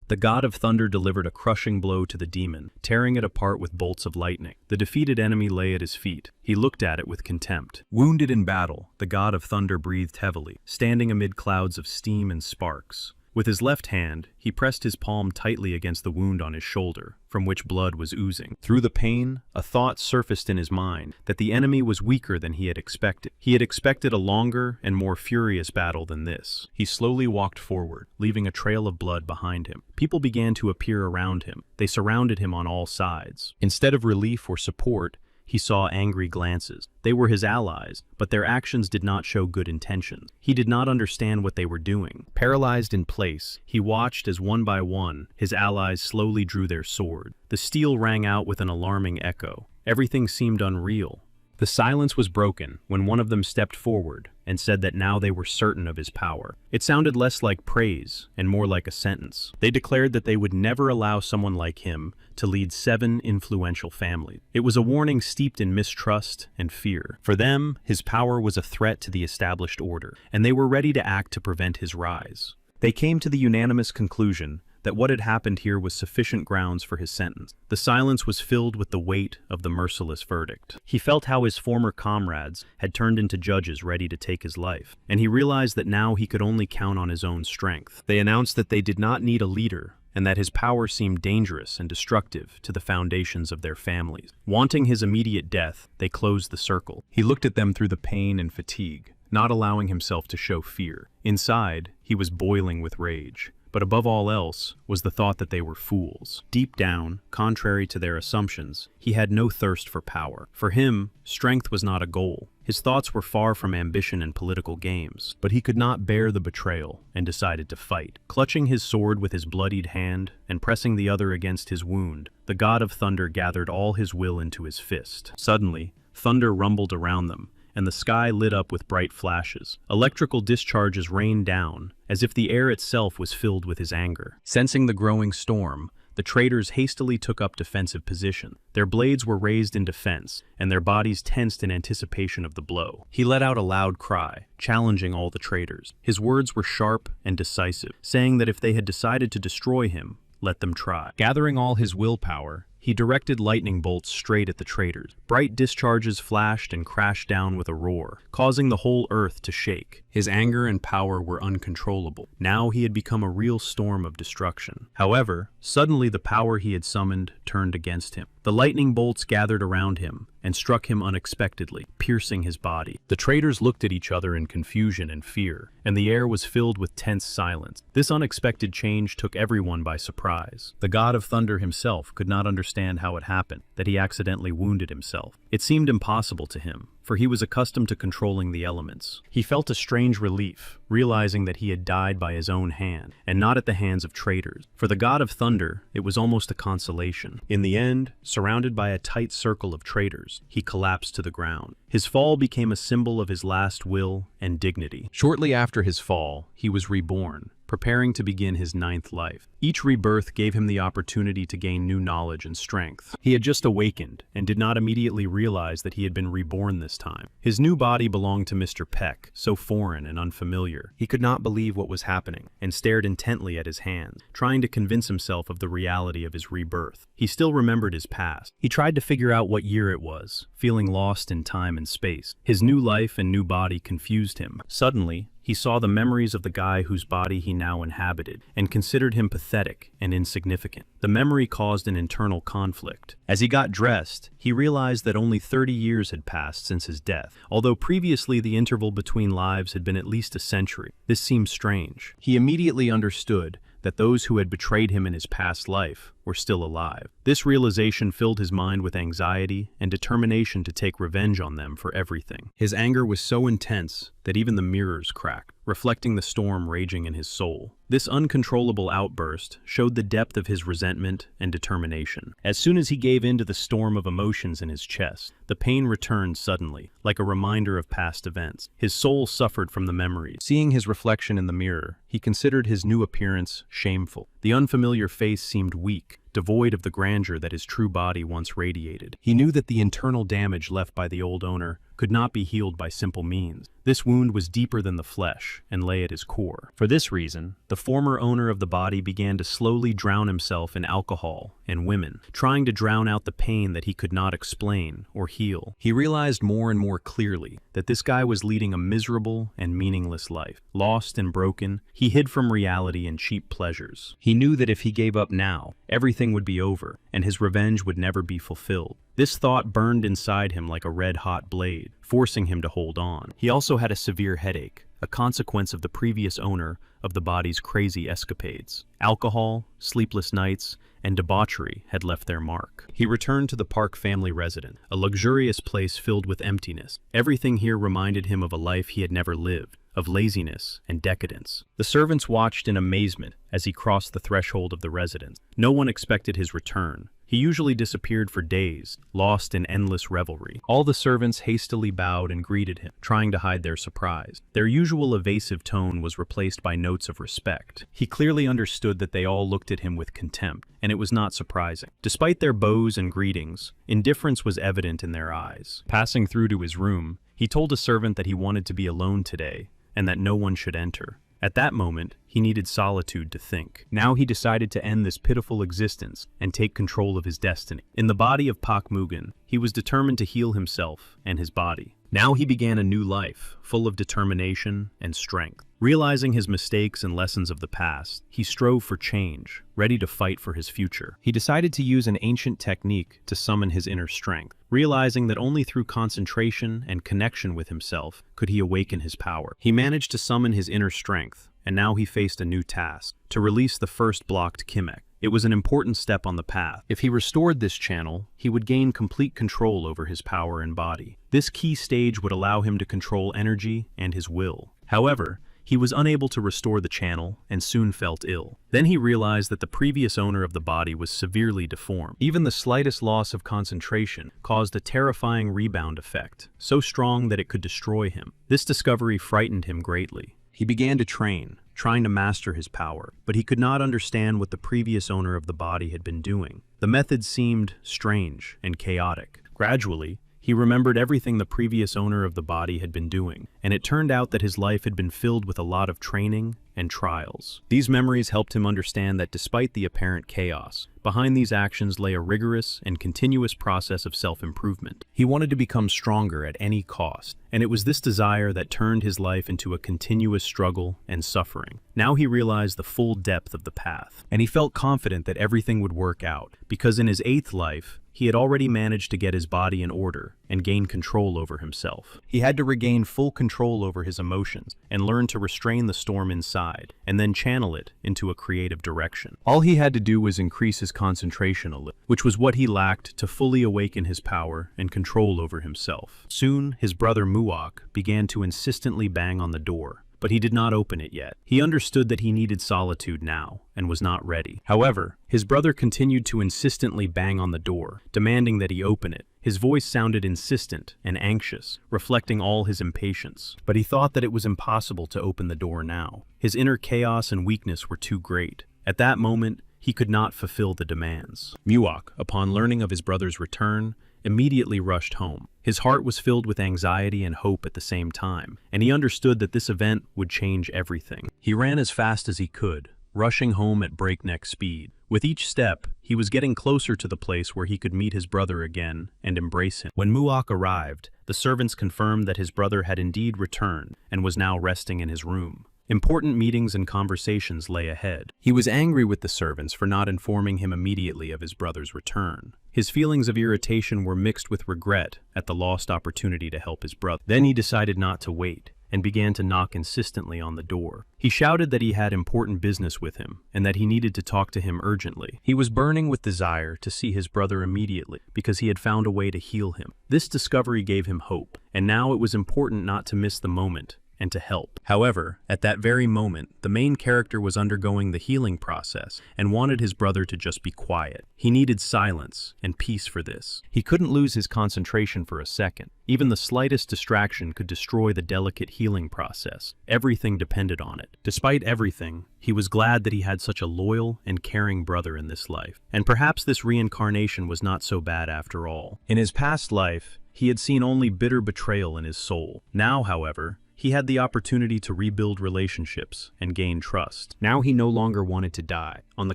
The god of thunder delivered a crushing blow to the demon, tearing it apart with bolts of lightning. The defeated enemy lay at his feet. He looked at it with contempt. Wounded in battle, the god of thunder breathed heavily, standing amid clouds of steam and sparks. With his left hand, he pressed his palm tightly against the wound on his shoulder, from which blood was oozing. Through the pain, a thought surfaced in his mind that the enemy was weaker than he had expected. He had expected a longer and more furious battle than this. He slowly walked forward, leaving a trail of blood behind him. People began to appear around him. They surrounded him on all sides. Instead of relief or support, he saw angry glances. They were his allies, but their actions did not show good intentions. He did not understand what they were doing. Paralyzed in place, he watched as one by one, his allies slowly drew their sword. The steel rang out with an alarming echo. Everything seemed unreal. The silence was broken when one of them stepped forward and said that now they were certain of his power. It sounded less like praise and more like a sentence. They declared that they would never allow someone like him to lead 7 influential families. It was a warning steeped in mistrust and fear. For them, his power was a threat to the established order, and they were ready to act to prevent his rise. They came to the unanimous conclusion that what had happened here was sufficient grounds for his sentence. The silence was filled with the weight of the merciless verdict. He felt how his former comrades had turned into judges ready to take his life, and he realized that now he could only count on his own strength. They announced that they did not need a leader, and that his power seemed dangerous and destructive to the foundations of their families. Wanting his immediate death, they closed the circle. He looked at them through the pain and fatigue, not allowing himself to show fear. Inside, he was boiling with rage. But above all else was the thought that they were fools. Deep down, contrary to their assumptions, he had no thirst for power. For him, strength was not a goal. His thoughts were far from ambition and political games. But he could not bear the betrayal and decided to fight. Clutching his sword with his bloodied hand and pressing the other against his wound, the god of thunder gathered all his will into his fist. Suddenly, thunder rumbled around them, and the sky lit up with bright flashes. Electrical discharges rained down, as if the air itself was filled with his anger. Sensing the growing storm, the traitors hastily took up defensive position. Their blades were raised in defense, and their bodies tensed in anticipation of the blow. He let out a loud cry, challenging all the traitors. His words were sharp and decisive, saying that if they had decided to destroy him, let them try. Gathering all his willpower, he directed lightning bolts straight at the traitors. Bright discharges flashed and crashed down with a roar, causing the whole earth to shake. His anger and power were uncontrollable. Now he had become a real storm of destruction. However, suddenly the power he had summoned turned against him. The lightning bolts gathered around him and struck him unexpectedly, piercing his body. The traitors looked at each other in confusion and fear, and the air was filled with tense silence. This unexpected change took everyone by surprise. The god of thunder himself could not understand how it happened, that he accidentally wounded himself. It seemed impossible to him, for he was accustomed to controlling the elements. He felt a strange relief, realizing that he had died by his own hand, and not at the hands of traitors. For the god of thunder, it was almost a consolation. In the end, surrounded by a tight circle of traitors, he collapsed to the ground. His fall became a symbol of his last will and dignity. Shortly after his fall, he was reborn, preparing to begin his 9th life. Each rebirth gave him the opportunity to gain new knowledge and strength. He had just awakened and did not immediately realize that he had been reborn this time. His new body belonged to Mr. Peck, so foreign and unfamiliar. He could not believe what was happening and stared intently at his hands, trying to convince himself of the reality of his rebirth. He still remembered his past. He tried to figure out what year it was, feeling lost in time and space. His new life and new body confused him. Suddenly, he saw the memories of the guy whose body he now inhabited, and considered him pathetic and insignificant. The memory caused an internal conflict. As he got dressed, he realized that only 30 years had passed since his death, although previously the interval between lives had been at least a century. This seemed strange. He immediately understood that those who had betrayed him in his past life were still alive. This realization filled his mind with anxiety and determination to take revenge on them for everything. His anger was so intense that even the mirrors cracked, reflecting the storm raging in his soul. This uncontrollable outburst showed the depth of his resentment and determination. As soon as he gave in to the storm of emotions in his chest, the pain returned suddenly, like a reminder of past events. His soul suffered from the memories. Seeing his reflection in the mirror, he considered his new appearance shameful. The unfamiliar face seemed weak, devoid of the grandeur that his true body once radiated. He knew that the internal damage left by the old owner could not be healed by simple means. This wound was deeper than the flesh and lay at his core. For this reason, the former owner of the body began to slowly drown himself in alcohol and women, trying to drown out the pain that he could not explain or heal. He realized more and more clearly that this guy was leading a miserable and meaningless life. Lost and broken, he hid from reality and cheap pleasures. He knew that if he gave up now, everything would be over, and his revenge would never be fulfilled. This thought burned inside him like a red-hot blade, forcing him to hold on. He also had a severe headache, a consequence of the previous owner of the body's crazy escapades. Alcohol, sleepless nights, and debauchery had left their mark. He returned to the Park family residence, a luxurious place filled with emptiness. Everything here reminded him of a life he had never lived, of laziness and decadence. The servants watched in amazement as he crossed the threshold of the residence. No one expected his return. He usually disappeared for days, lost in endless revelry. All the servants hastily bowed and greeted him, trying to hide their surprise. Their usual evasive tone was replaced by notes of respect. He clearly understood that they all looked at him with contempt, and it was not surprising. Despite their bows and greetings, indifference was evident in their eyes. Passing through to his room, he told a servant that he wanted to be alone today, and that no one should enter. At that moment, he needed solitude to think. Now he decided to end this pitiful existence and take control of his destiny. In the body of Pak Mugen, he was determined to heal himself and his body. Now he began a new life, full of determination and strength. Realizing his mistakes and lessons of the past, he strove for change, ready to fight for his future. He decided to use an ancient technique to summon his inner strength, realizing that only through concentration and connection with himself could he awaken his power. He managed to summon his inner strength, and now he faced a new task, to release the first blocked Kimek. It was an important step on the path. If he restored this channel, he would gain complete control over his power and body. This key stage would allow him to control energy and his will. However, he was unable to restore the channel and soon felt ill. Then he realized that the previous owner of the body was severely deformed. Even the slightest loss of concentration caused a terrifying rebound effect, so strong that it could destroy him. This discovery frightened him greatly. He began to train, trying to master his power, but he could not understand what the previous owner of the body had been doing. The method seemed strange and chaotic. Gradually, he remembered everything the previous owner of the body had been doing, and it turned out that his life had been filled with a lot of training and trials. These memories helped him understand that despite the apparent chaos, behind these actions lay a rigorous and continuous process of self-improvement. He wanted to become stronger at any cost, and it was this desire that turned his life into a continuous struggle and suffering. Now he realized the full depth of the path, and he felt confident that everything would work out, because in his 8th life, he had already managed to get his body in order and gain control over himself. He had to regain full control over his emotions and learn to restrain the storm inside, and then channel it into a creative direction. All he had to do was increase his concentration a little, which was what he lacked to fully awaken his power and control over himself. Soon, his brother Muak began to insistently bang on the door, but he did not open it yet. He understood that he needed solitude now and was not ready. However, his brother continued to insistently bang on the door, demanding that he open it. His voice sounded insistent and anxious, reflecting all his impatience. But he thought that it was impossible to open the door now. His inner chaos and weakness were too great. At that moment, he could not fulfill the demands. Muak, upon learning of his brother's return, immediately rushed home. His heart was filled with anxiety and hope at the same time, and he understood that this event would change everything. He ran as fast as he could, rushing home at breakneck speed. With each step, he was getting closer to the place where he could meet his brother again and embrace him. When Muak arrived, the servants confirmed that his brother had indeed returned and was now resting in his room. Important meetings and conversations lay ahead. He was angry with the servants for not informing him immediately of his brother's return. His feelings of irritation were mixed with regret at the lost opportunity to help his brother. Then he decided not to wait and began to knock insistently on the door. He shouted that he had important business with him and that he needed to talk to him urgently. He was burning with desire to see his brother immediately because he had found a way to heal him. This discovery gave him hope, and now it was important not to miss the moment and to help. However, at that very moment, the main character was undergoing the healing process and wanted his brother to just be quiet. He needed silence and peace for this. He couldn't lose his concentration for a second. Even the slightest distraction could destroy the delicate healing process. Everything depended on it. Despite everything, he was glad that he had such a loyal and caring brother in this life. And perhaps this reincarnation was not so bad after all. In his past life, he had seen only bitter betrayal in his soul. Now, however, he had the opportunity to rebuild relationships and gain trust. Now he no longer wanted to die. On the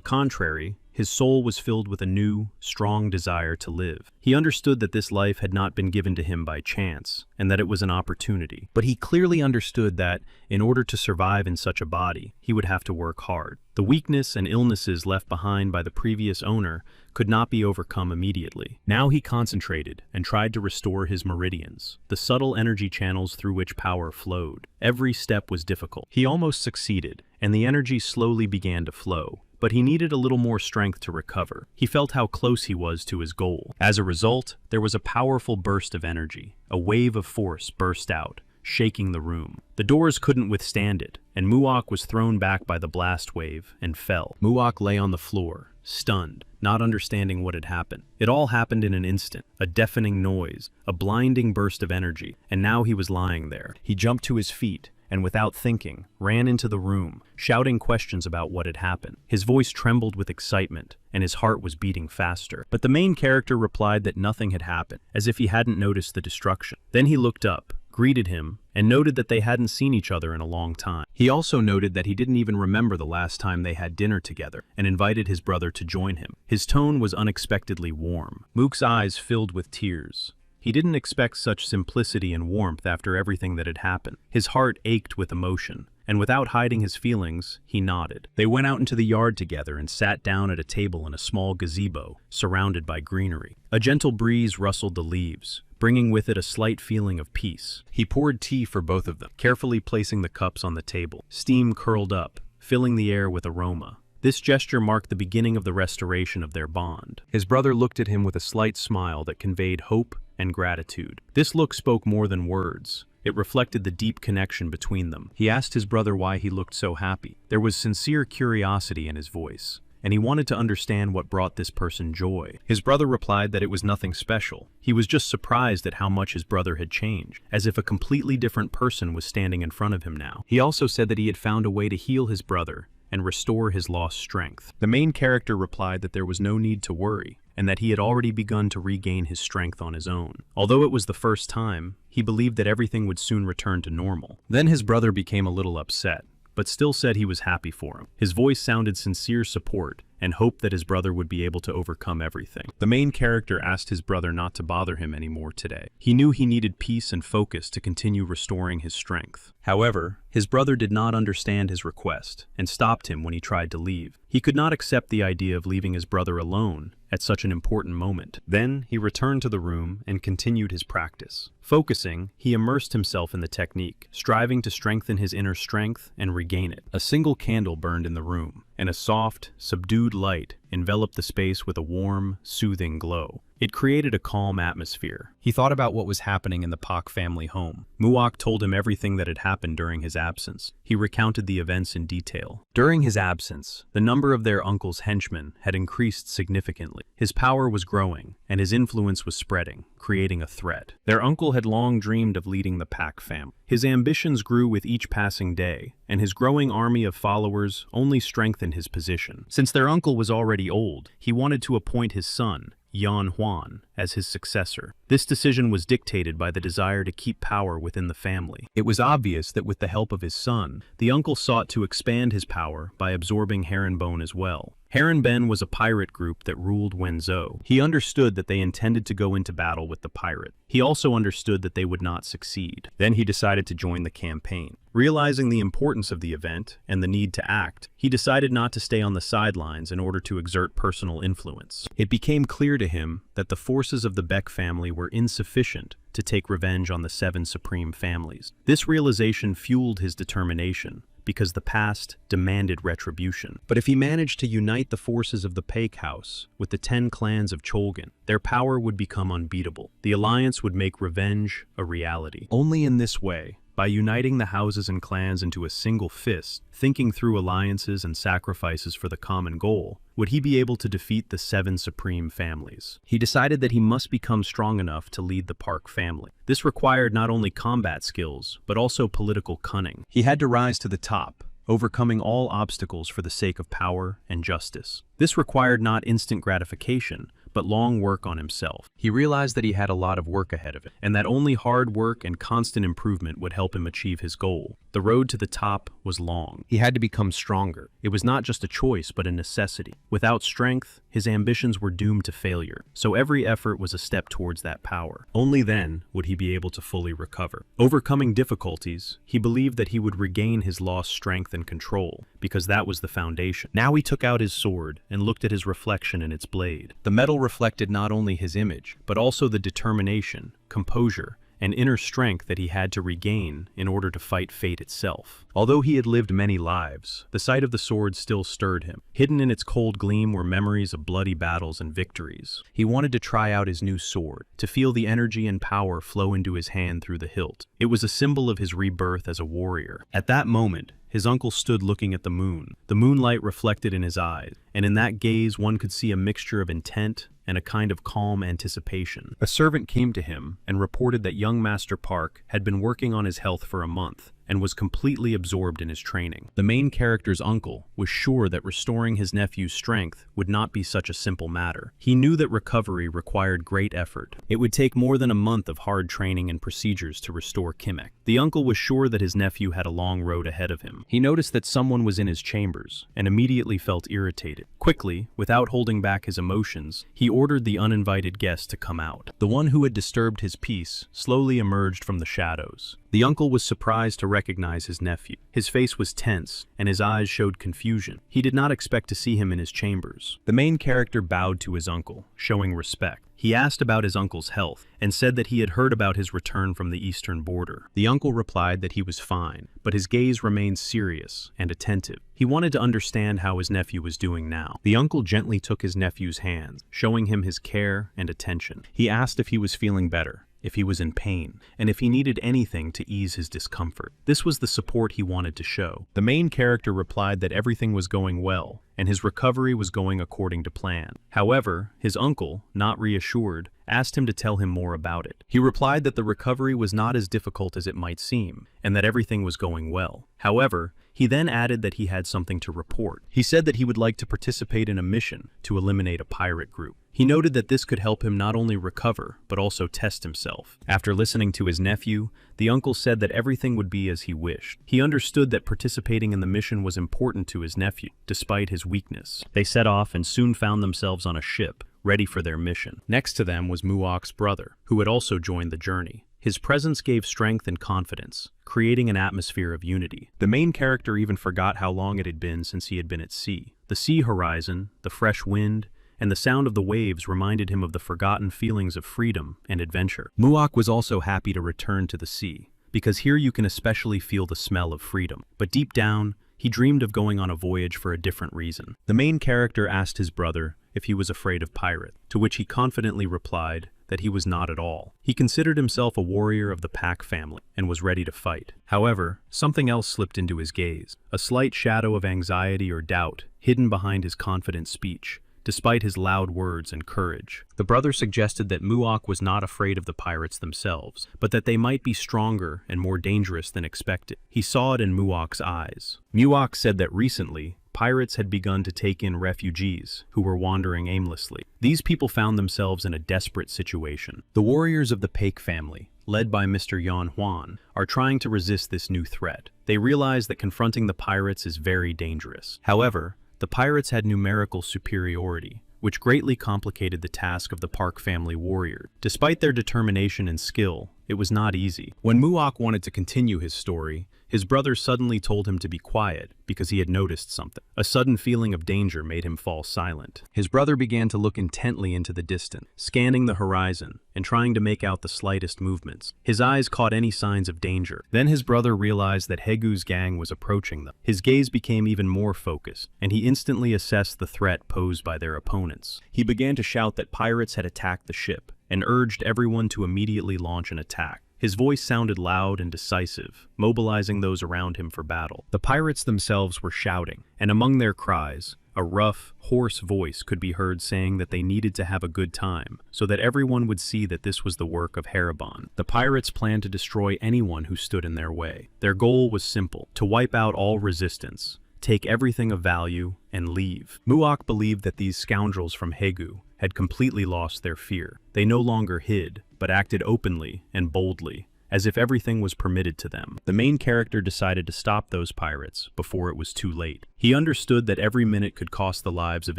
contrary, his soul was filled with a new, strong desire to live. He understood that this life had not been given to him by chance, and that it was an opportunity. But he clearly understood that, in order to survive in such a body, he would have to work hard. The weakness and illnesses left behind by the previous owner could not be overcome immediately. Now he concentrated and tried to restore his meridians, the subtle energy channels through which power flowed. Every step was difficult. He almost succeeded, and the energy slowly began to flow. But he needed a little more strength to recover. He felt how close he was to his goal. As a result, there was a powerful burst of energy. A wave of force burst out, shaking the room. The doors couldn't withstand it, and Muak was thrown back by the blast wave and fell. Muak lay on the floor, stunned, not understanding what had happened. It all happened in an instant, a deafening noise, a blinding burst of energy, and now he was lying there. He jumped to his feet, and without thinking, ran into the room, shouting questions about what had happened. His voice trembled with excitement, and his heart was beating faster. But the main character replied that nothing had happened, as if he hadn't noticed the destruction. Then he looked up, greeted him, and noted that they hadn't seen each other in a long time. He also noted that he didn't even remember the last time they had dinner together, and invited his brother to join him. His tone was unexpectedly warm. Mook's eyes filled with tears. He didn't expect such simplicity and warmth after everything that had happened. His heart ached with emotion, and without hiding his feelings, he nodded. They went out into the yard together and sat down at a table in a small gazebo, surrounded by greenery. A gentle breeze rustled the leaves, bringing with it a slight feeling of peace. He poured tea for both of them, carefully placing the cups on the table. Steam curled up, filling the air with aroma. This gesture marked the beginning of the restoration of their bond. His brother looked at him with a slight smile that conveyed hope and gratitude. This look spoke more than words. It reflected the deep connection between them. He asked his brother why he looked so happy. There was sincere curiosity in his voice, and he wanted to understand what brought this person joy. His brother replied that it was nothing special. He was just surprised at how much his brother had changed, as if a completely different person was standing in front of him now. He also said that he had found a way to heal his brother and restore his lost strength. The main character replied that there was no need to worry, and that he had already begun to regain his strength on his own. Although it was the first time, he believed that everything would soon return to normal. Then his brother became a little upset, but still said he was happy for him. His voice sounded sincere support and hoped that his brother would be able to overcome everything. The main character asked his brother not to bother him anymore today. He knew he needed peace and focus to continue restoring his strength. However, his brother did not understand his request and stopped him when he tried to leave. He could not accept the idea of leaving his brother alone at such an important moment. Then he returned to the room and continued his practice. Focusing, he immersed himself in the technique, striving to strengthen his inner strength and regain it. A single candle burned in the room, and a soft, subdued light enveloped the space with a warm, soothing glow. It created a calm atmosphere. He thought about what was happening in the Pak family home. Muak told him everything that had happened during his absence. He recounted the events in detail. During his absence, the number of their uncle's henchmen had increased significantly. His power was growing, and his influence was spreading, creating a threat. Their uncle had long dreamed of leading the Pak family. His ambitions grew with each passing day, and his growing army of followers only strengthened his position. Since their uncle was already old, he wanted to appoint his son, Yan Huan, as his successor. This decision was dictated by the desire to keep power within the family. It was obvious that with the help of his son, the uncle sought to expand his power by absorbing Herrenbone as well. Herrenben was a pirate group that ruled Wenzhou. He understood that they intended to go into battle with the pirate. He also understood that they would not succeed. Then he decided to join the campaign. Realizing the importance of the event and the need to act, he decided not to stay on the sidelines in order to exert personal influence. It became clear to him that the forces of the Beck family were insufficient to take revenge on the 7 supreme families. This realization fueled his determination, because the past demanded retribution. But if he managed to unite the forces of the Paik House with the 10 clans of Cholgan, their power would become unbeatable. The alliance would make revenge a reality. Only in this way By uniting the houses and clans into a single fist, thinking through alliances and sacrifices for the common goal, would he be able to defeat the 7 supreme families? He decided that he must become strong enough to lead the Park family. This required not only combat skills, but also political cunning. He had to rise to the top, overcoming all obstacles for the sake of power and justice. This required not instant gratification, but long work on himself. He realized that he had a lot of work ahead of him, and that only hard work and constant improvement would help him achieve his goal. The road to the top was long. He had to become stronger. It was not just a choice, but a necessity. Without strength, his ambitions were doomed to failure, so every effort was a step towards that power. Only then would he be able to fully recover. Overcoming difficulties, he believed that he would regain his lost strength and control, because that was the foundation. Now he took out his sword and looked at his reflection in its blade. The metal reflected not only his image, but also the determination, composure, and inner strength that he had to regain in order to fight fate itself. Although he had lived many lives, the sight of the sword still stirred him. Hidden in its cold gleam were memories of bloody battles and victories. He wanted to try out his new sword, to feel the energy and power flow into his hand through the hilt. It was a symbol of his rebirth as a warrior. At that moment, his uncle stood looking at the moon. The moonlight reflected in his eyes, and in that gaze one could see a mixture of intent and a kind of calm anticipation. A servant came to him and reported that young Master Park had been working on his health for a month and was completely absorbed in his training. The main character's uncle was sure that restoring his nephew's strength would not be such a simple matter. He knew that recovery required great effort. It would take more than a month of hard training and procedures to restore Kimek. The uncle was sure that his nephew had a long road ahead of him. He noticed that someone was in his chambers and immediately felt irritated. Quickly, without holding back his emotions, he ordered the uninvited guest to come out. The one who had disturbed his peace slowly emerged from the shadows. The uncle was surprised to recognize his nephew. His face was tense, and his eyes showed confusion. He did not expect to see him in his chambers. The main character bowed to his uncle, showing respect. He asked about his uncle's health, and said that he had heard about his return from the eastern border. The uncle replied that he was fine, but his gaze remained serious and attentive. He wanted to understand how his nephew was doing now. The uncle gently took his nephew's hands, showing him his care and attention. He asked if he was feeling better, if he was in pain, and if he needed anything to ease his discomfort. This was the support he wanted to show. The main character replied that everything was going well, and his recovery was going according to plan. However, his uncle, not reassured, asked him to tell him more about it. He replied that the recovery was not as difficult as it might seem, and that everything was going well. However, he then added that he had something to report. He said that he would like to participate in a mission to eliminate a pirate group. He noted that this could help him not only recover, but also test himself. After listening to his nephew, the uncle said that everything would be as he wished. He understood that participating in the mission was important to his nephew, despite his weakness. They set off and soon found themselves on a ship, ready for their mission. Next to them was Muok's brother, who had also joined the journey. His presence gave strength and confidence, creating an atmosphere of unity. The main character even forgot how long it had been since he had been at sea. The sea horizon, the fresh wind, and the sound of the waves reminded him of the forgotten feelings of freedom and adventure. Muok was also happy to return to the sea, because here you can especially feel the smell of freedom. But deep down, he dreamed of going on a voyage for a different reason. The main character asked his brother if he was afraid of pirates, to which he confidently replied that he was not at all. He considered himself a warrior of the Pack family and was ready to fight. However, something else slipped into his gaze, a slight shadow of anxiety or doubt hidden behind his confident speech. Despite his loud words and courage, the brother suggested that Muok was not afraid of the pirates themselves, but that they might be stronger and more dangerous than expected. He saw it in Muok's eyes. Muok said that recently, pirates had begun to take in refugees who were wandering aimlessly. These people found themselves in a desperate situation. The warriors of the Paik family, led by Mr. Yan Huan, are trying to resist this new threat. They realize that confronting the pirates is very dangerous. However, the pirates had numerical superiority, which greatly complicated the task of the Park family warriors. Despite their determination and skill, it was not easy. When Muok wanted to continue his story, his brother suddenly told him to be quiet because he had noticed something. A sudden feeling of danger made him fall silent. His brother began to look intently into the distance, scanning the horizon and trying to make out the slightest movements. His eyes caught any signs of danger. Then his brother realized that Hegu's gang was approaching them. His gaze became even more focused, and he instantly assessed the threat posed by their opponents. He began to shout that pirates had attacked the ship and urged everyone to immediately launch an attack. His voice sounded loud and decisive, mobilizing those around him for battle. The pirates themselves were shouting, and among their cries, a rough, hoarse voice could be heard saying that they needed to have a good time, so that everyone would see that this was the work of Haribon. The pirates planned to destroy anyone who stood in their way. Their goal was simple: to wipe out all resistance, take everything of value, and leave. Muak believed that these scoundrels from Hegu had completely lost their fear. They no longer hid, but acted openly and boldly, as if everything was permitted to them. The main character decided to stop those pirates before it was too late. He understood that every minute could cost the lives of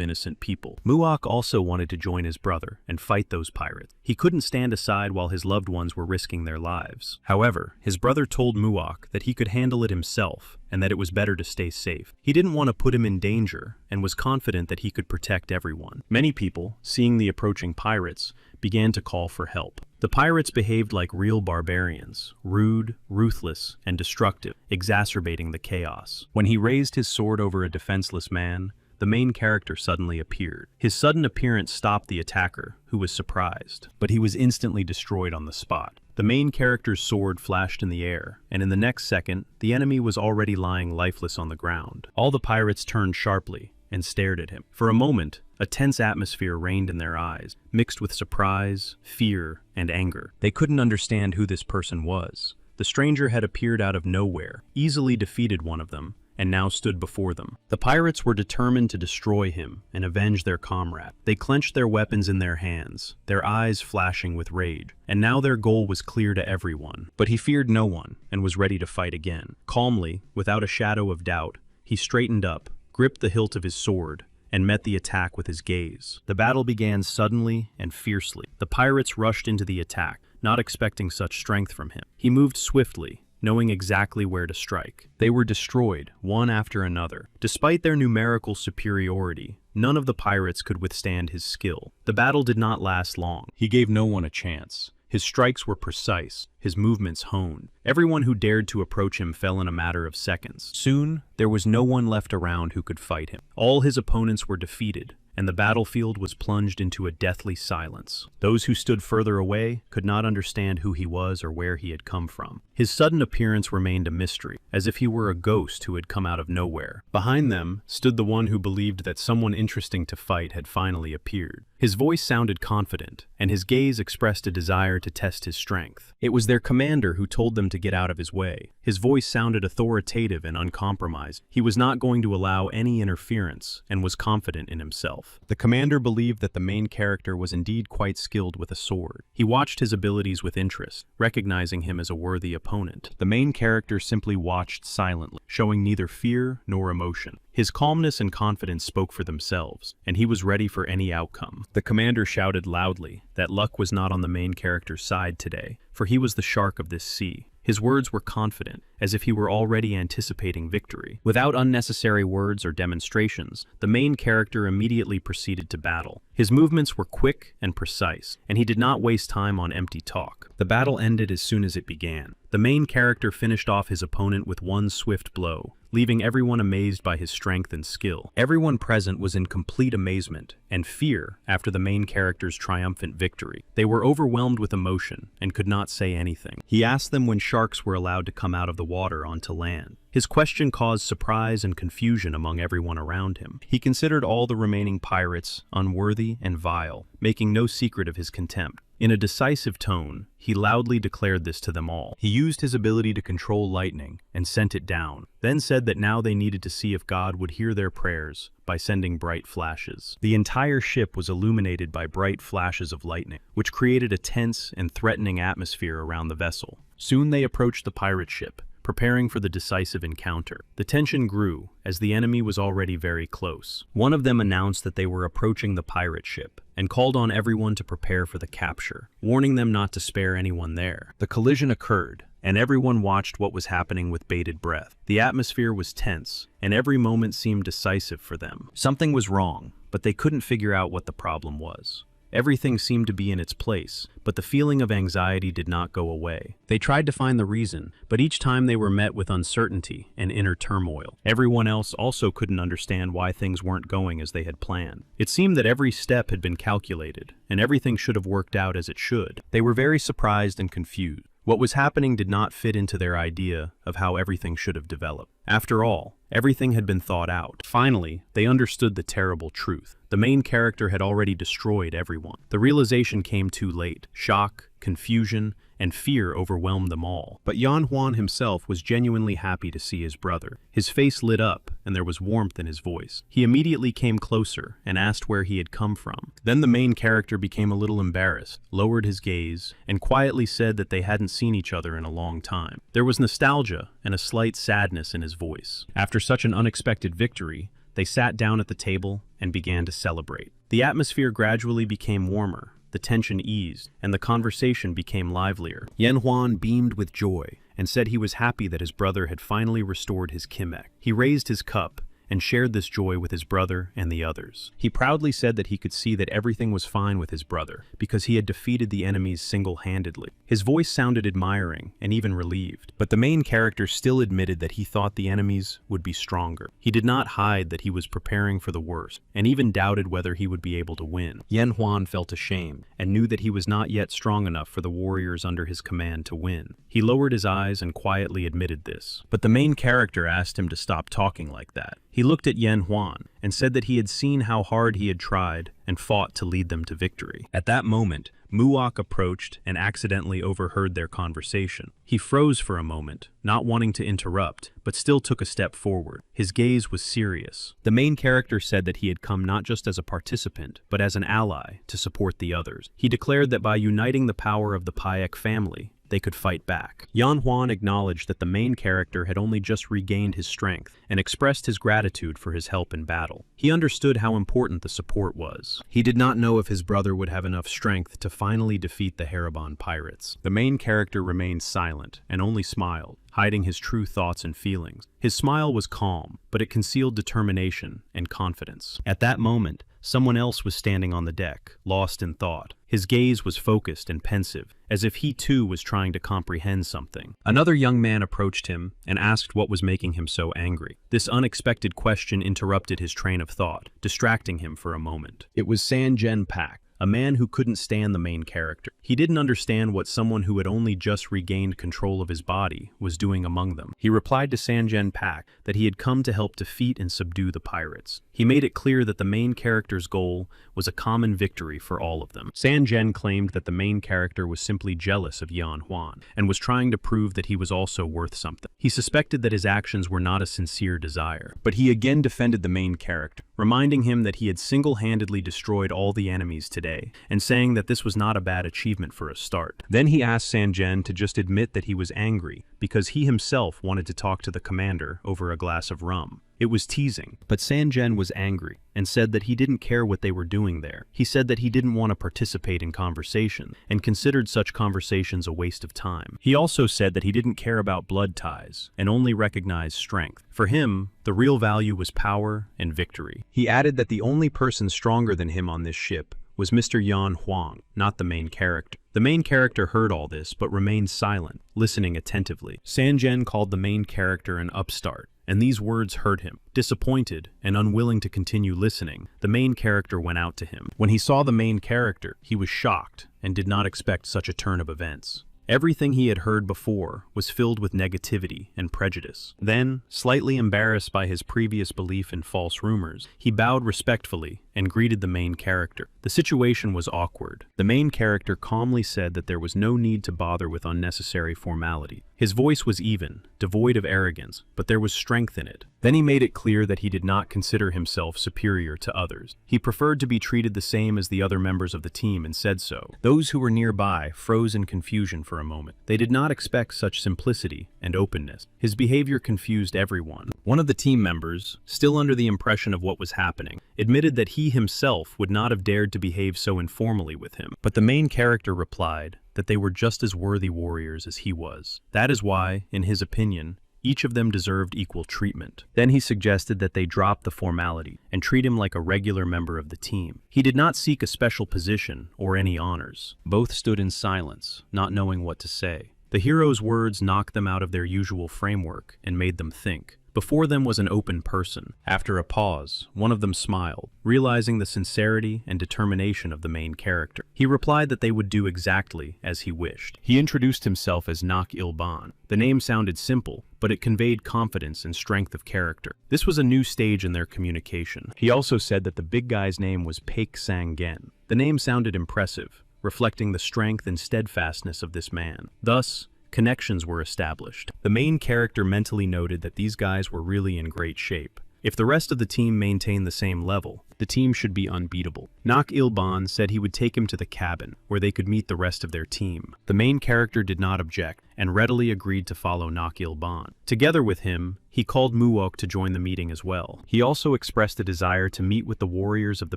innocent people. Muak also wanted to join his brother and fight those pirates. He couldn't stand aside while his loved ones were risking their lives. However, his brother told Muak that he could handle it himself and that it was better to stay safe. He didn't want to put him in danger and was confident that he could protect everyone. Many people, seeing the approaching pirates, began to call for help. The pirates behaved like real barbarians, rude, ruthless, and destructive, exacerbating the chaos. When he raised his sword over a defenseless man, the main character suddenly appeared. His sudden appearance stopped the attacker, who was surprised, but he was instantly destroyed on the spot. The main character's sword flashed in the air, and in the next second, the enemy was already lying lifeless on the ground. All the pirates turned sharply and stared at him. For a moment, a tense atmosphere reigned in their eyes, mixed with surprise, fear, and anger. They couldn't understand who this person was. The stranger had appeared out of nowhere, easily defeated one of them, and now stood before them. The pirates were determined to destroy him and avenge their comrade. They clenched their weapons in their hands, their eyes flashing with rage, and now their goal was clear to everyone. But he feared no one and was ready to fight again. Calmly, without a shadow of doubt, he straightened up, gripped the hilt of his sword, and met the attack with his gaze. The battle began suddenly and fiercely. The pirates rushed into the attack, not expecting such strength from him. He moved swiftly, knowing exactly where to strike. They were destroyed, one after another. Despite their numerical superiority, none of the pirates could withstand his skill. The battle did not last long. He gave no one a chance. His strikes were precise, his movements honed. Everyone who dared to approach him fell in a matter of seconds. Soon, there was no one left around who could fight him. All his opponents were defeated, and the battlefield was plunged into a deathly silence. Those who stood further away could not understand who he was or where he had come from. His sudden appearance remained a mystery, as if he were a ghost who had come out of nowhere. Behind them stood the one who believed that someone interesting to fight had finally appeared. His voice sounded confident, and his gaze expressed a desire to test his strength. It was their commander who told them to get out of his way. His voice sounded authoritative and uncompromised. He was not going to allow any interference and was confident in himself. The commander believed that the main character was indeed quite skilled with a sword. He watched his abilities with interest, recognizing him as a worthy opponent. The main character simply watched silently, showing neither fear nor emotion. His calmness and confidence spoke for themselves, and he was ready for any outcome. The commander shouted loudly that luck was not on the main character's side today, for he was the shark of this sea. His words were confident, as if he were already anticipating victory. Without unnecessary words or demonstrations, the main character immediately proceeded to battle. His movements were quick and precise, and he did not waste time on empty talk. The battle ended as soon as it began. The main character finished off his opponent with one swift blow, leaving everyone amazed by his strength and skill. Everyone present was in complete amazement and fear after the main character's triumphant victory. They were overwhelmed with emotion and could not say anything. He asked them when sharks were allowed to come out of the water onto land. His question caused surprise and confusion among everyone around him. He considered all the remaining pirates unworthy and vile, making no secret of his contempt. In a decisive tone, he loudly declared this to them all. He used his ability to control lightning and sent it down, then said that now they needed to see if God would hear their prayers by sending bright flashes. The entire ship was illuminated by bright flashes of lightning, which created a tense and threatening atmosphere around the vessel. Soon they approached the pirate ship, preparing for the decisive encounter. The tension grew, as the enemy was already very close. One of them announced that they were approaching the pirate ship, and called on everyone to prepare for the capture, warning them not to spare anyone there. The collision occurred, and everyone watched what was happening with bated breath. The atmosphere was tense, and every moment seemed decisive for them. Something was wrong, but they couldn't figure out what the problem was. Everything seemed to be in its place, but the feeling of anxiety did not go away. They tried to find the reason, but each time they were met with uncertainty and inner turmoil. Everyone else also couldn't understand why things weren't going as they had planned. It seemed that every step had been calculated, and everything should have worked out as it should. They were very surprised and confused. What was happening did not fit into their idea of how everything should have developed. After all, everything had been thought out. Finally, they understood the terrible truth. The main character had already destroyed everyone. The realization came too late. Shock, confusion, and fear overwhelmed them all. But Yanhuan himself was genuinely happy to see his brother. His face lit up, and there was warmth in his voice. He immediately came closer and asked where he had come from. Then the main character became a little embarrassed, lowered his gaze, and quietly said that they hadn't seen each other in a long time. There was nostalgia and a slight sadness in his voice. After such an unexpected victory, they sat down at the table and began to celebrate. The atmosphere gradually became warmer. The tension eased, and the conversation became livelier. Yanhuan beamed with joy and said he was happy that his brother had finally restored his Kimek. He raised his cup and shared this joy with his brother and the others. He proudly said that he could see that everything was fine with his brother because he had defeated the enemies single-handedly. His voice sounded admiring and even relieved, but the main character still admitted that he thought the enemies would be stronger. He did not hide that he was preparing for the worst and even doubted whether he would be able to win. Yanhuan felt ashamed and knew that he was not yet strong enough for the warriors under his command to win. He lowered his eyes and quietly admitted this, but the main character asked him to stop talking like that. He looked at Yanhuan and said that he had seen how hard he had tried and fought to lead them to victory. At that moment, Muok approached and accidentally overheard their conversation. He froze for a moment, not wanting to interrupt, but still took a step forward. His gaze was serious. The main character said that he had come not just as a participant, but as an ally to support the others. He declared that by uniting the power of the Paek family, they could fight back. Yanhuan acknowledged that the main character had only just regained his strength and expressed his gratitude for his help in battle. He understood how important the support was. He did not know if his brother would have enough strength to finally defeat the Haribon pirates. The main character remained silent and only smiled, hiding his true thoughts and feelings. His smile was calm, but it concealed determination and confidence. At that moment, someone else was standing on the deck, lost in thought. His gaze was focused and pensive, as if he too was trying to comprehend something. Another young man approached him and asked what was making him so angry. This unexpected question interrupted his train of thought, distracting him for a moment. It was Sanjen Pak, a man who couldn't stand the main character. He didn't understand what someone who had only just regained control of his body was doing among them. He replied to Sanjen Pak that he had come to help defeat and subdue the pirates. He made it clear that the main character's goal was a common victory for all of them. Sanjen claimed that the main character was simply jealous of Yanhuan and was trying to prove that he was also worth something. He suspected that his actions were not a sincere desire, but he again defended the main character, reminding him that he had single-handedly destroyed all the enemies today, and saying that this was not a bad achievement for a start. Then he asked Sanjen to just admit that he was angry because he himself wanted to talk to the commander over a glass of rum. It was teasing, but Sanjen was angry and said that he didn't care what they were doing there. He said that he didn't want to participate in conversation and considered such conversations a waste of time. He also said that he didn't care about blood ties and only recognized strength. For him, the real value was power and victory. He added that the only person stronger than him on this ship was Mr. Yan Huang, not the main character. The main character heard all this but remained silent, listening attentively. Sanjen called the main character an upstart, and these words hurt him. Disappointed and unwilling to continue listening, the main character went out to him. When he saw the main character, he was shocked and did not expect such a turn of events. Everything he had heard before was filled with negativity and prejudice. Then, slightly embarrassed by his previous belief in false rumors, he bowed respectfully and greeted the main character. The situation was awkward. The main character calmly said that there was no need to bother with unnecessary formality. His voice was even, devoid of arrogance, but there was strength in it. Then he made it clear that he did not consider himself superior to others. He preferred to be treated the same as the other members of the team and said so. Those who were nearby froze in confusion for a moment. They did not expect such simplicity and openness. His behavior confused everyone. One of the team members, still under the impression of what was happening, admitted that he himself would not have dared to behave so informally with him. But the main character replied that they were just as worthy warriors as he was. That is why, in his opinion, each of them deserved equal treatment. Then he suggested that they drop the formality and treat him like a regular member of the team. He did not seek a special position or any honors. Both stood in silence, not knowing what to say. The hero's words knocked them out of their usual framework and made them think. Before them was an open person. After a pause, one of them smiled, realizing the sincerity and determination of the main character. He replied that they would do exactly as he wished. He introduced himself as Nak Ilban. The name sounded simple, but it conveyed confidence and strength of character. This was a new stage in their communication. He also said that the big guy's name was Paik Sang-gen. The name sounded impressive, reflecting the strength and steadfastness of this man. Thus, connections were established. The main character mentally noted that these guys were really in great shape. If the rest of the team maintained the same level, the team should be unbeatable. Nak Ilban said he would take him to the cabin, where they could meet the rest of their team. The main character did not object, and readily agreed to follow Nak Ilban. Together with him, he called Muok to join the meeting as well. He also expressed a desire to meet with the warriors of the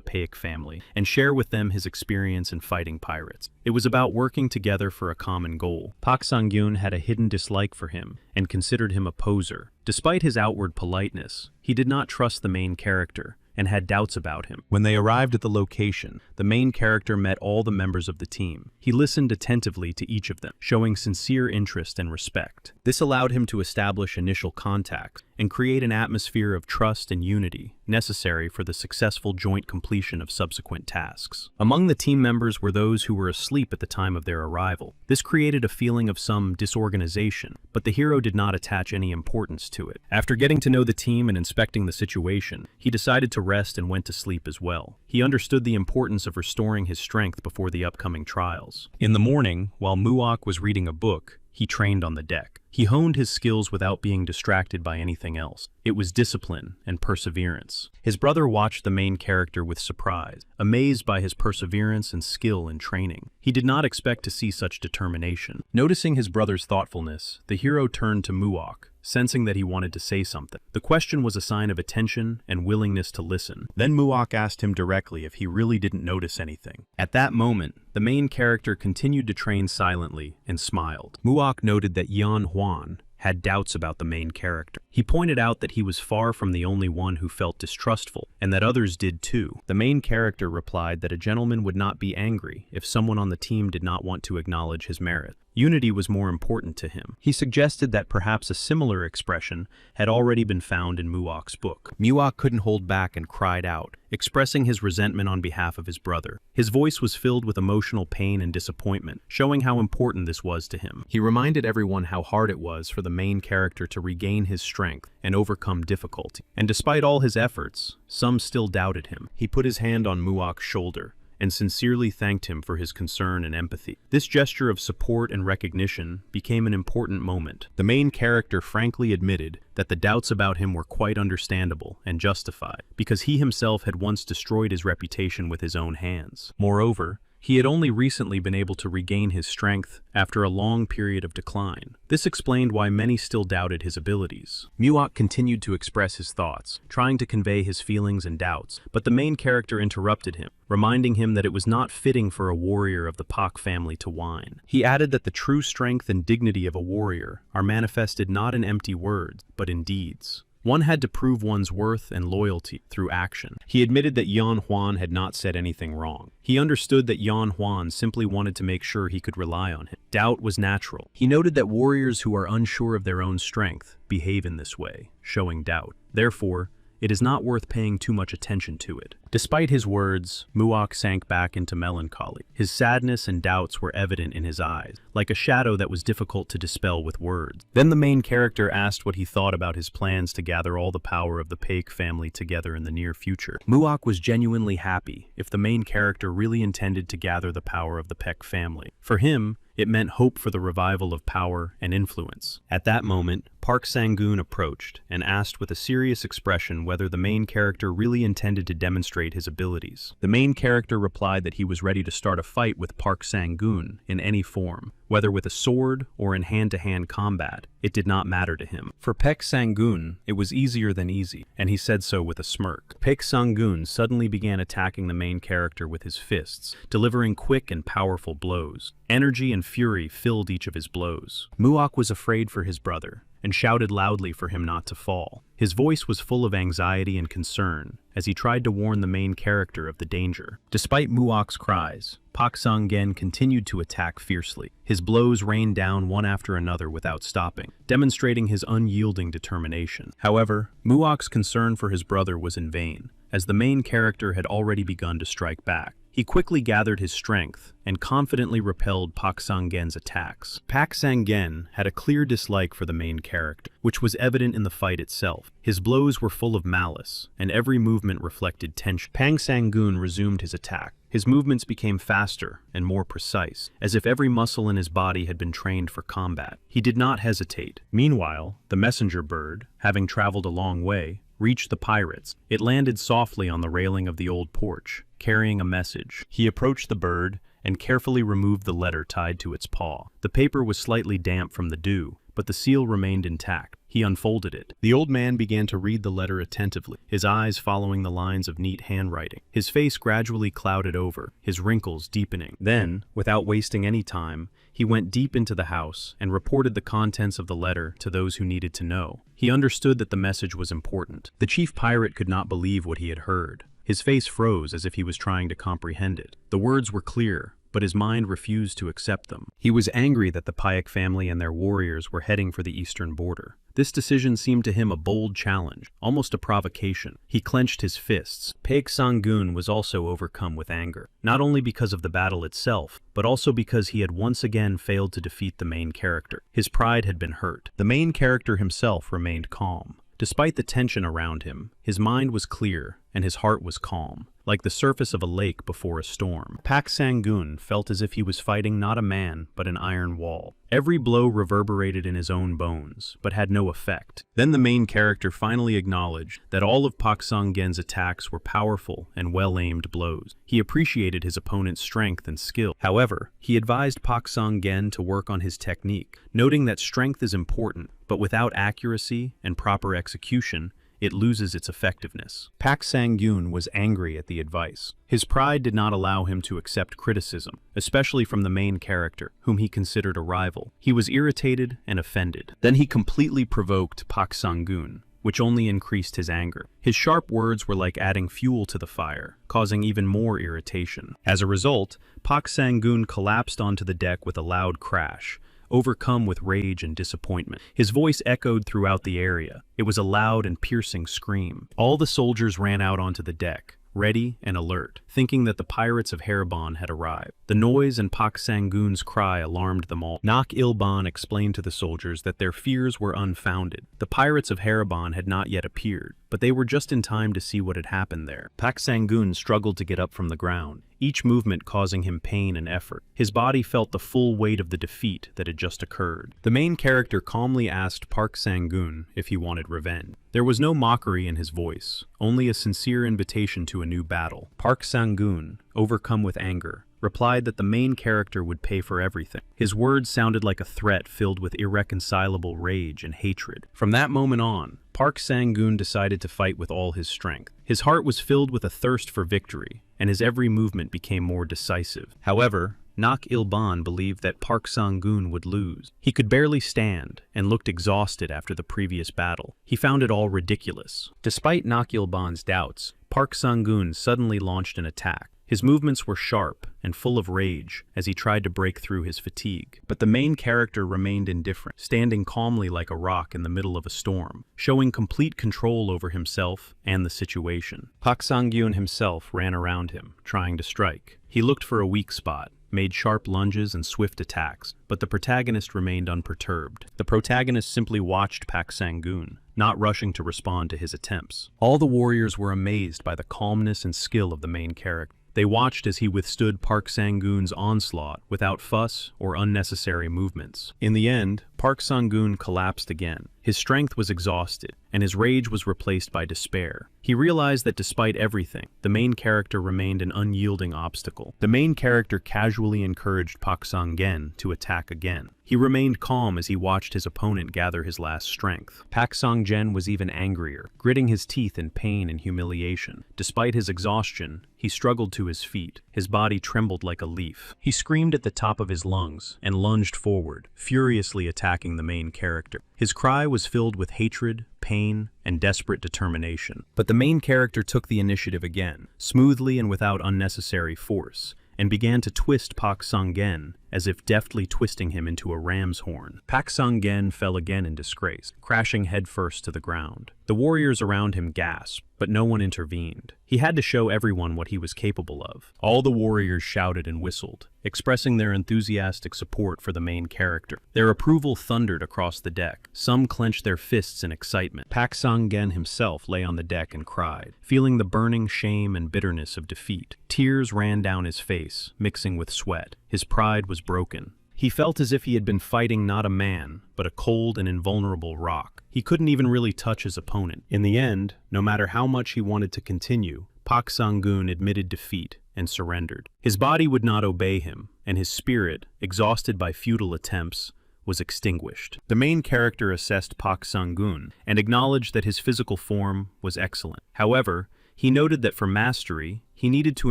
Paik family, and share with them his experience in fighting pirates. It was about working together for a common goal. Pak Sang-gyun had a hidden dislike for him, and considered him a poser. Despite his outward politeness, he did not trust the main character, and had doubts about him. When they arrived at the location, the main character met all the members of the team. He listened attentively to each of them, showing sincere interest and respect. This allowed him to establish initial contact and create an atmosphere of trust and unity necessary for the successful joint completion of subsequent tasks. Among the team members were those who were asleep at the time of their arrival. This created a feeling of some disorganization, but the hero did not attach any importance to it. After getting to know the team and inspecting the situation, he decided to rest and went to sleep as well. He understood the importance of restoring his strength before the upcoming trials. In the morning, while Muok was reading a book, he trained on the deck. He honed his skills without being distracted by anything else. It was discipline and perseverance. His brother watched the main character with surprise, amazed by his perseverance and skill in training. He did not expect to see such determination. Noticing his brother's thoughtfulness, the hero turned to Muok, sensing that he wanted to say something. The question was a sign of attention and willingness to listen. Then Muok asked him directly if he really didn't notice anything. At that moment, the main character continued to train silently and smiled. Muok noted that Yan Huan had doubts about the main character. He pointed out that he was far from the only one who felt distrustful, and that others did too. The main character replied that a gentleman would not be angry if someone on the team did not want to acknowledge his merit. Unity was more important to him. He suggested that perhaps a similar expression had already been found in Muok's book. Muok couldn't hold back and cried out, expressing his resentment on behalf of his brother. His voice was filled with emotional pain and disappointment, showing how important this was to him. He reminded everyone how hard it was for the main character to regain his strength and overcome difficulty. And despite all his efforts, some still doubted him. He put his hand on Muok's shoulder and sincerely thanked him for his concern and empathy. This gesture of support and recognition became an important moment. The main character frankly admitted that the doubts about him were quite understandable and justified, because he himself had once destroyed his reputation with his own hands. Moreover, he had only recently been able to regain his strength after a long period of decline. This explained why many still doubted his abilities. Muok continued to express his thoughts, trying to convey his feelings and doubts, but the main character interrupted him, reminding him that it was not fitting for a warrior of the Pak family to whine. He added that the true strength and dignity of a warrior are manifested not in empty words, but in deeds. One had to prove one's worth and loyalty through action. He admitted that Yan Huan had not said anything wrong. He understood that Yan Huan simply wanted to make sure he could rely on him. Doubt was natural. He noted that warriors who are unsure of their own strength behave in this way, showing doubt. Therefore, it is not worth paying too much attention to it. Despite his words, Muok sank back into melancholy. His sadness and doubts were evident in his eyes, like a shadow that was difficult to dispel with words. Then the main character asked what he thought about his plans to gather all the power of the Paik family together in the near future. Muok was genuinely happy if the main character really intended to gather the power of the Paik family. For him, it meant hope for the revival of power and influence. At that moment, Park Sang-gun approached and asked with a serious expression whether the main character really intended to demonstrate his abilities. The main character replied that he was ready to start a fight with Park Sang-gun in any form, whether with a sword or in hand-to-hand combat. It did not matter to him. For Park Sang-gun, it was easier than easy, and he said so with a smirk. Park Sang-gun suddenly began attacking the main character with his fists, delivering quick and powerful blows. Energy and fury filled each of his blows. Muok was afraid for his brother, and shouted loudly for him not to fall. His voice was full of anxiety and concern as he tried to warn the main character of the danger. Despite Muok's cries, Pak Sang-gen continued to attack fiercely. His blows rained down one after another without stopping, demonstrating his unyielding determination. However, Muok's concern for his brother was in vain, as the main character had already begun to strike back. He quickly gathered his strength and confidently repelled Pak Sang-gen's attacks. Pak Sang-gen had a clear dislike for the main character, which was evident in the fight itself. His blows were full of malice, and every movement reflected tension. Pak Sang-gun resumed his attack. His movements became faster and more precise, as if every muscle in his body had been trained for combat. He did not hesitate. Meanwhile, the messenger bird, having traveled a long way, reached the pirates. It landed softly on the railing of the old porch, carrying a message. He approached the bird and carefully removed the letter tied to its paw. The paper was slightly damp from the dew, but the seal remained intact. He unfolded it. The old man began to read the letter attentively, his eyes following the lines of neat handwriting. His face gradually clouded over, his wrinkles deepening. Then, without wasting any time, he went deep into the house and reported the contents of the letter to those who needed to know. He understood that the message was important. The chief pirate could not believe what he had heard. His face froze as if he was trying to comprehend it. The words were clear, but his mind refused to accept them. He was angry that the Payak family and their warriors were heading for the eastern border. This decision seemed to him a bold challenge, almost a provocation. He clenched his fists. Pak Sang-gun was also overcome with anger, not only because of the battle itself, but also because he had once again failed to defeat the main character. His pride had been hurt. The main character himself remained calm. Despite the tension around him, his mind was clear and his heart was calm, like the surface of a lake before a storm. Pak Sang-gun felt as if he was fighting not a man, but an iron wall. Every blow reverberated in his own bones, but had no effect. Then the main character finally acknowledged that all of Pak Sang-gen's attacks were powerful and well-aimed blows. He appreciated his opponent's strength and skill. However, he advised Pak Sang-gen to work on his technique, noting that strength is important, but without accuracy and proper execution, it loses its effectiveness. Pak Sang-gun was angry at the advice. His pride did not allow him to accept criticism, especially from the main character, whom he considered a rival. He was irritated and offended. Then he completely provoked Pak Sang-gun, which only increased his anger. His sharp words were like adding fuel to the fire, causing even more irritation. As a result, Pak Sang-gun collapsed onto the deck with a loud crash, overcome with rage and disappointment. His voice echoed throughout the area. It was a loud and piercing scream. All the soldiers ran out onto the deck, ready and alert, thinking that the pirates of Haribon had arrived. The noise and Pak Sang-gun's cry alarmed them all. Nak-il-ban explained to the soldiers that their fears were unfounded. The pirates of Haribon had not yet appeared, but they were just in time to see what had happened there. Pak Sang-gun struggled to get up from the ground, each movement causing him pain and effort. His body felt the full weight of the defeat that had just occurred. The main character calmly asked Pak Sang-gun if he wanted revenge. There was no mockery in his voice, only a sincere invitation to a new battle. Pak Sang-gun, overcome with anger, replied that the main character would pay for everything. His words sounded like a threat filled with irreconcilable rage and hatred. From that moment on, Pak Sang-gun decided to fight with all his strength. His heart was filled with a thirst for victory, and his every movement became more decisive. However, Nak-il-ban believed that Pak Sang-gun would lose. He could barely stand and looked exhausted after the previous battle. He found it all ridiculous. Despite Nak-il-ban's doubts, Pak Sang-gun suddenly launched an attack. His movements were sharp and full of rage as he tried to break through his fatigue. But the main character remained indifferent, standing calmly like a rock in the middle of a storm, showing complete control over himself and the situation. Pak Sang-gun himself ran around him, trying to strike. He looked for a weak spot, made sharp lunges and swift attacks, but the protagonist remained unperturbed. The protagonist simply watched Pak Sang-gun, not rushing to respond to his attempts. All the warriors were amazed by the calmness and skill of the main character. They watched as he withstood Pak Sang-gun's onslaught without fuss or unnecessary movements. In the end, Pak Sang-gun collapsed again. His strength was exhausted, and his rage was replaced by despair. He realized that despite everything, the main character remained an unyielding obstacle. The main character casually encouraged Pak Sang-gen to attack again. He remained calm as he watched his opponent gather his last strength. Pak Sang-gen was even angrier, gritting his teeth in pain and humiliation. Despite his exhaustion, he struggled to his feet. His body trembled like a leaf. He screamed at the top of his lungs and lunged forward, furiously attacking attacking the main character. His cry was filled with hatred, pain, and desperate determination. But the main character took the initiative again, smoothly and without unnecessary force, and began to twist Pak Sung-gen, as if deftly twisting him into a ram's horn. Pak Sung-gen fell again in disgrace, crashing headfirst to the ground. The warriors around him gasped, but no one intervened. He had to show everyone what he was capable of. All the warriors shouted and whistled, expressing their enthusiastic support for the main character. Their approval thundered across the deck. Some clenched their fists in excitement. Pak Sung-gen himself lay on the deck and cried, feeling the burning shame and bitterness of defeat. Tears ran down his face, mixing with sweat. His pride was broken. He felt as if he had been fighting not a man, but a cold and invulnerable rock. He couldn't even really touch his opponent. In the end, no matter how much he wanted to continue, Pak Sung-gun admitted defeat and surrendered. His body would not obey him, and his spirit, exhausted by futile attempts, was extinguished. The main character assessed Pak Sung-gun and acknowledged that his physical form was excellent. However, he noted that for mastery, he needed to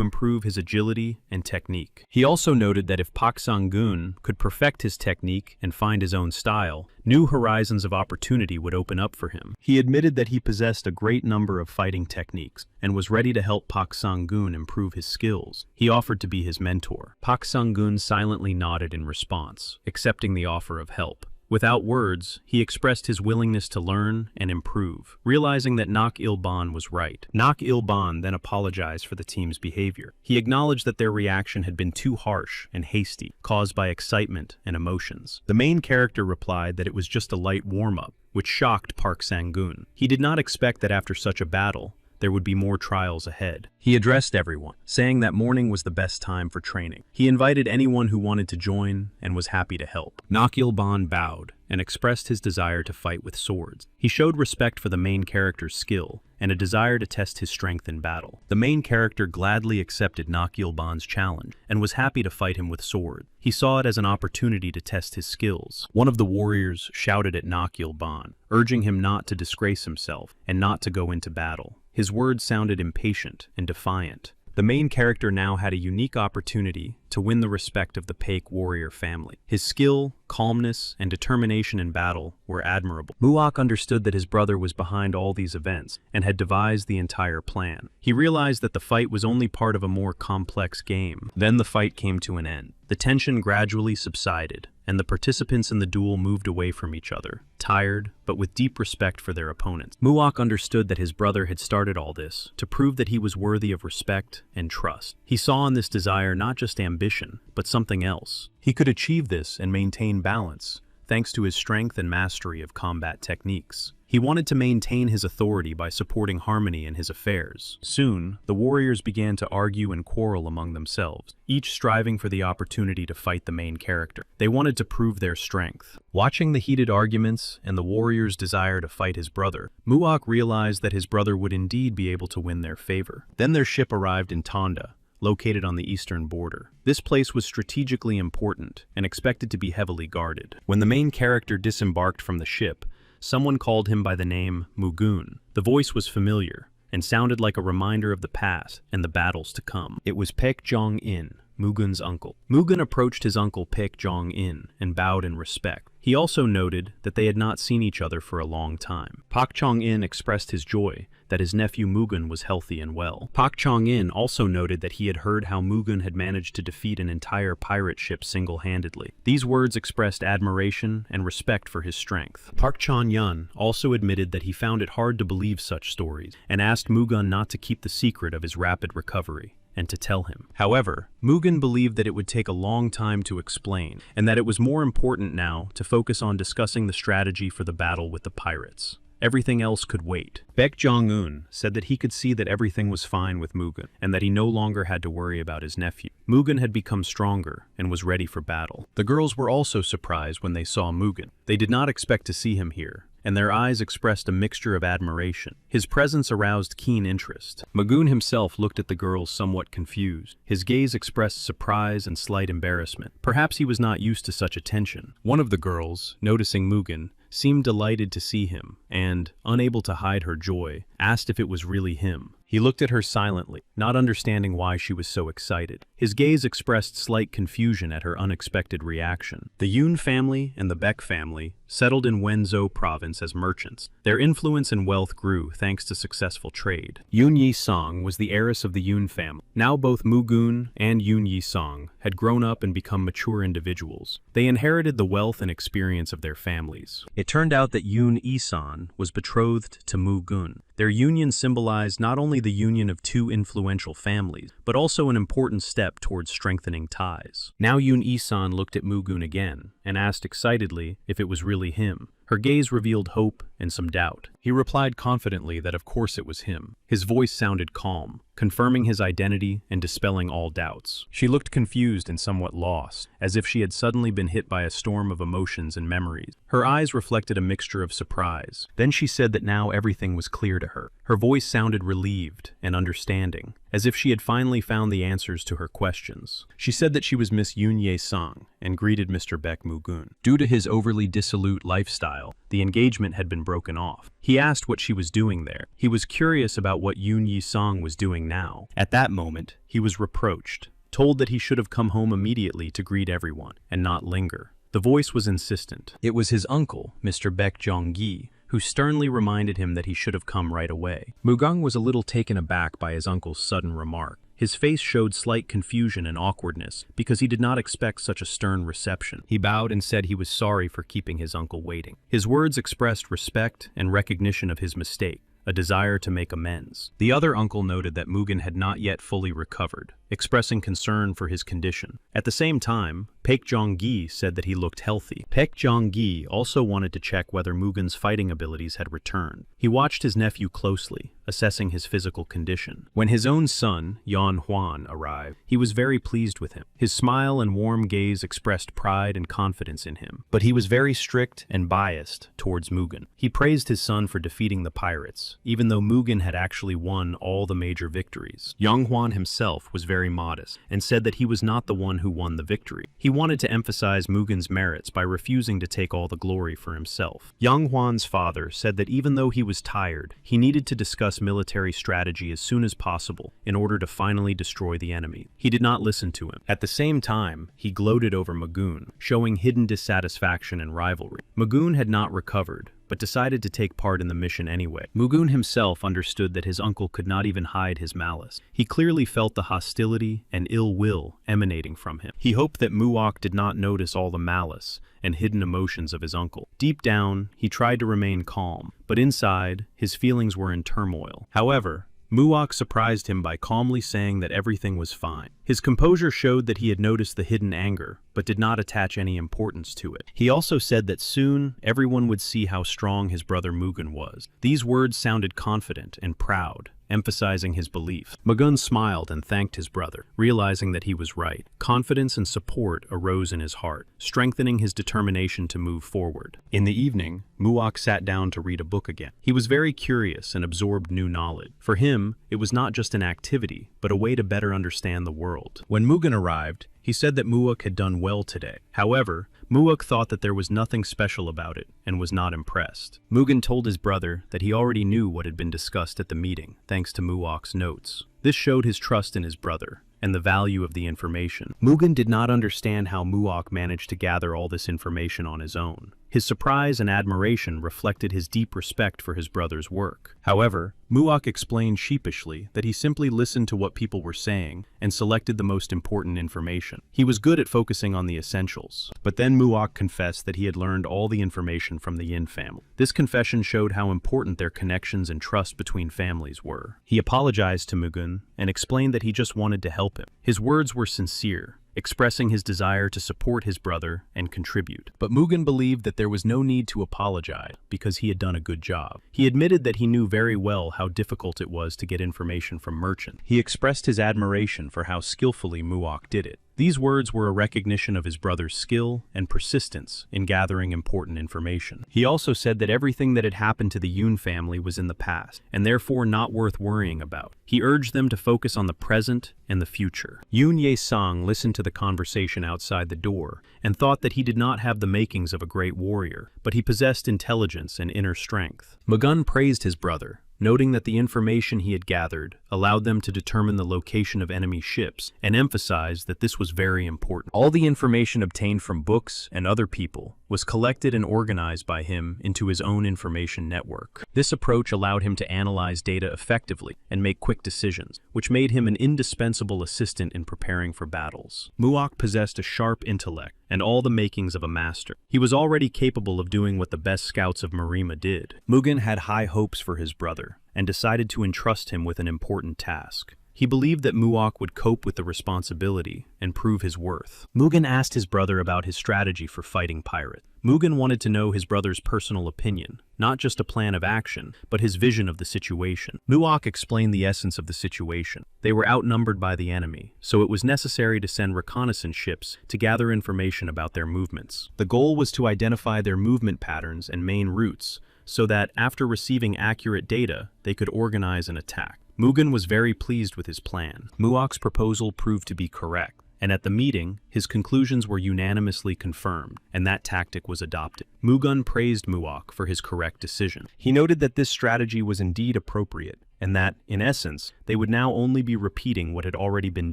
improve his agility and technique. He also noted that if Pak Sung-gun could perfect his technique and find his own style, new horizons of opportunity would open up for him. He admitted that he possessed a great number of fighting techniques and was ready to help Pak Sung-gun improve his skills. He offered to be his mentor. Pak Sung-gun silently nodded in response, accepting the offer of help. Without words, he expressed his willingness to learn and improve, realizing that Nak Il-ban was right. Nak Il-ban then apologized for the team's behavior. He acknowledged that their reaction had been too harsh and hasty, caused by excitement and emotions. The main character replied that it was just a light warm-up, which shocked Pak Sung-gun. He did not expect that after such a battle, there would be more trials ahead. He addressed everyone, saying that morning was the best time for training. He invited anyone who wanted to join and was happy to help. Nak Il-ban bowed and expressed his desire to fight with swords. He showed respect for the main character's skill and a desire to test his strength in battle. The main character gladly accepted Nak Il-ban's challenge and was happy to fight him with swords. He saw it as an opportunity to test his skills. One of the warriors shouted at Nak Il-ban, urging him not to disgrace himself and not to go into battle. His words sounded impatient and defiant. The main character now had a unique opportunity to win the respect of the Paik warrior family. His skill, calmness, and determination in battle were admirable. Muak understood that his brother was behind all these events and had devised the entire plan. He realized that the fight was only part of a more complex game. Then the fight came to an end. The tension gradually subsided, and the participants in the duel moved away from each other, tired, but with deep respect for their opponents. Muak understood that his brother had started all this to prove that he was worthy of respect and trust. He saw in this desire not just ambition, but something else. He could achieve this and maintain balance, thanks to his strength and mastery of combat techniques. He wanted to maintain his authority by supporting harmony in his affairs. Soon, the warriors began to argue and quarrel among themselves, each striving for the opportunity to fight the main character. They wanted to prove their strength. Watching the heated arguments and the warriors' desire to fight his brother, Muak realized that his brother would indeed be able to win their favor. Then their ship arrived in Tonda, located on the eastern border. This place was strategically important and expected to be heavily guarded. When the main character disembarked from the ship, someone called him by the name Mugun. The voice was familiar and sounded like a reminder of the past and the battles to come. It was Paik Jong-in, Mugun's uncle. Mugun approached his uncle Paik Jong-in and bowed in respect. He also noted that they had not seen each other for a long time. Pak Chong-in expressed his joy that his nephew Mugun was healthy and well. Pak Chong-in also noted that he had heard how Mugun had managed to defeat an entire pirate ship single-handedly. These words expressed admiration and respect for his strength. Pak Chong-yun also admitted that he found it hard to believe such stories and asked Mugun not to keep the secret of his rapid recovery and to tell him. However, Mugun believed that it would take a long time to explain, and that it was more important now to focus on discussing the strategy for the battle with the pirates. Everything else could wait. Baek Jong-un said that he could see that everything was fine with Mugun, and that he no longer had to worry about his nephew. Mugun had become stronger and was ready for battle. The girls were also surprised when they saw Mugun. They did not expect to see him here, and their eyes expressed a mixture of admiration. His presence aroused keen interest. Mugun himself looked at the girls somewhat confused. His gaze expressed surprise and slight embarrassment. Perhaps he was not used to such attention. One of the girls, noticing Mugun, seemed delighted to see him, and, unable to hide her joy, asked if it was really him. He looked at her silently, not understanding why she was so excited. His gaze expressed slight confusion at her unexpected reaction. The Yun family and the Baek family settled in Wenzhou province as merchants. Their influence and wealth grew thanks to successful trade. Yun Yi-song was the heiress of the Yun family. Now both Mugun and Yun Yi-song had grown up and become mature individuals. They inherited the wealth and experience of their families. It turned out that Yun Yi-san was betrothed to Mugun. Their union symbolized not only the union of two influential families, but also an important step towards strengthening ties. Now Yun Yi-san looked at Mugun again and asked excitedly if it was really him. Her gaze revealed hope and some doubt. He replied confidently that of course it was him. His voice sounded calm, confirming his identity and dispelling all doubts. She looked confused and somewhat lost, as if she had suddenly been hit by a storm of emotions and memories. Her eyes reflected a mixture of surprise. Then she said that now everything was clear to her. Her voice sounded relieved and understanding, as if she had finally found the answers to her questions. She said that she was Miss Yun Ye-sung and greeted Mr. Baek Mugun. Due to his overly dissolute lifestyle, the engagement had been broken off. He asked what she was doing there. He was curious about what Yun Yi-sung was doing now. At that moment, he was reproached, told that he should have come home immediately to greet everyone and not linger. The voice was insistent. It was his uncle, Mr. Baek Jong-gi, who sternly reminded him that he should have come right away. Mugung was a little taken aback by his uncle's sudden remark. His face showed slight confusion and awkwardness because he did not expect such a stern reception. He bowed and said he was sorry for keeping his uncle waiting. His words expressed respect and recognition of his mistake, a desire to make amends. The other uncle noted that Mugen had not yet fully recovered, expressing concern for his condition. At the same time, Paek Jong-gi said that he looked healthy. Paek Jong-gi also wanted to check whether Mugen's fighting abilities had returned. He watched his nephew closely, assessing his physical condition. When his own son, Yan Huan, arrived, he was very pleased with him. His smile and warm gaze expressed pride and confidence in him, but he was very strict and biased towards Mugen. He praised his son for defeating the pirates, even though Mugen had actually won all the major victories. Yang Huan himself was very modest and said that he was not the one who won the victory. He wanted to emphasize Mugen's merits by refusing to take all the glory for himself. Yang Huan's father said that even though he was tired, he needed to discuss military strategy as soon as possible in order to finally destroy the enemy. He did not listen to him. At the same time, he gloated over Mugun, showing hidden dissatisfaction and rivalry. Mugun had not recovered, but decided to take part in the mission anyway. Mugun himself understood that his uncle could not even hide his malice. He clearly felt the hostility and ill will emanating from him. He hoped that Muok did not notice all the malice and hidden emotions of his uncle. Deep down, he tried to remain calm, but inside, his feelings were in turmoil. However, Muok surprised him by calmly saying that everything was fine. His composure showed that he had noticed the hidden anger, but did not attach any importance to it. He also said that soon, everyone would see how strong his brother Mugen was. These words sounded confident and proud, emphasizing his belief. Mugun smiled and thanked his brother, realizing that he was right. Confidence and support arose in his heart, strengthening his determination to move forward. In the evening, Muok sat down to read a book again. He was very curious and absorbed new knowledge. For him, it was not just an activity, but a way to better understand the world. When Mugen arrived, he said that Muok had done well today. However, Muok thought that there was nothing special about it and was not impressed. Mugen told his brother that he already knew what had been discussed at the meeting, thanks to Muok's notes. This showed his trust in his brother and the value of the information. Mugen did not understand how Muok managed to gather all this information on his own. His surprise and admiration reflected his deep respect for his brother's work. However, Muok explained sheepishly that he simply listened to what people were saying and selected the most important information. He was good at focusing on the essentials. But then Muok confessed that he had learned all the information from the Yin family. This confession showed how important their connections and trust between families were. He apologized to Mugen and explained that he just wanted to help him. His words were sincere, expressing his desire to support his brother and contribute. But Mugen believed that there was no need to apologize because he had done a good job. He admitted that he knew very well how difficult it was to get information from merchants. He expressed his admiration for how skillfully Muok did it. These words were a recognition of his brother's skill and persistence in gathering important information. He also said that everything that had happened to the Yun family was in the past, and therefore not worth worrying about. He urged them to focus on the present and the future. Yun Ye-sang listened to the conversation outside the door and thought that he did not have the makings of a great warrior, but he possessed intelligence and inner strength. Mugun praised his brother, noting that the information he had gathered allowed them to determine the location of enemy ships and emphasized that this was very important. All the information obtained from books and other people was collected and organized by him into his own information network. This approach allowed him to analyze data effectively and make quick decisions, which made him an indispensable assistant in preparing for battles. Muok possessed a sharp intellect and all the makings of a master. He was already capable of doing what the best scouts of Marima did. Mugen had high hopes for his brother and decided to entrust him with an important task. He believed that Muok would cope with the responsibility and prove his worth. Mugen asked his brother about his strategy for fighting pirates. Mugen wanted to know his brother's personal opinion, not just a plan of action, but his vision of the situation. Muok explained the essence of the situation. They were outnumbered by the enemy, so it was necessary to send reconnaissance ships to gather information about their movements. The goal was to identify their movement patterns and main routes, so that, after receiving accurate data, they could organize an attack. Mugen was very pleased with his plan. Muok's proposal proved to be correct, and at the meeting, his conclusions were unanimously confirmed, and that tactic was adopted. Mugen praised Muok for his correct decision. He noted that this strategy was indeed appropriate, and that, in essence, they would now only be repeating what had already been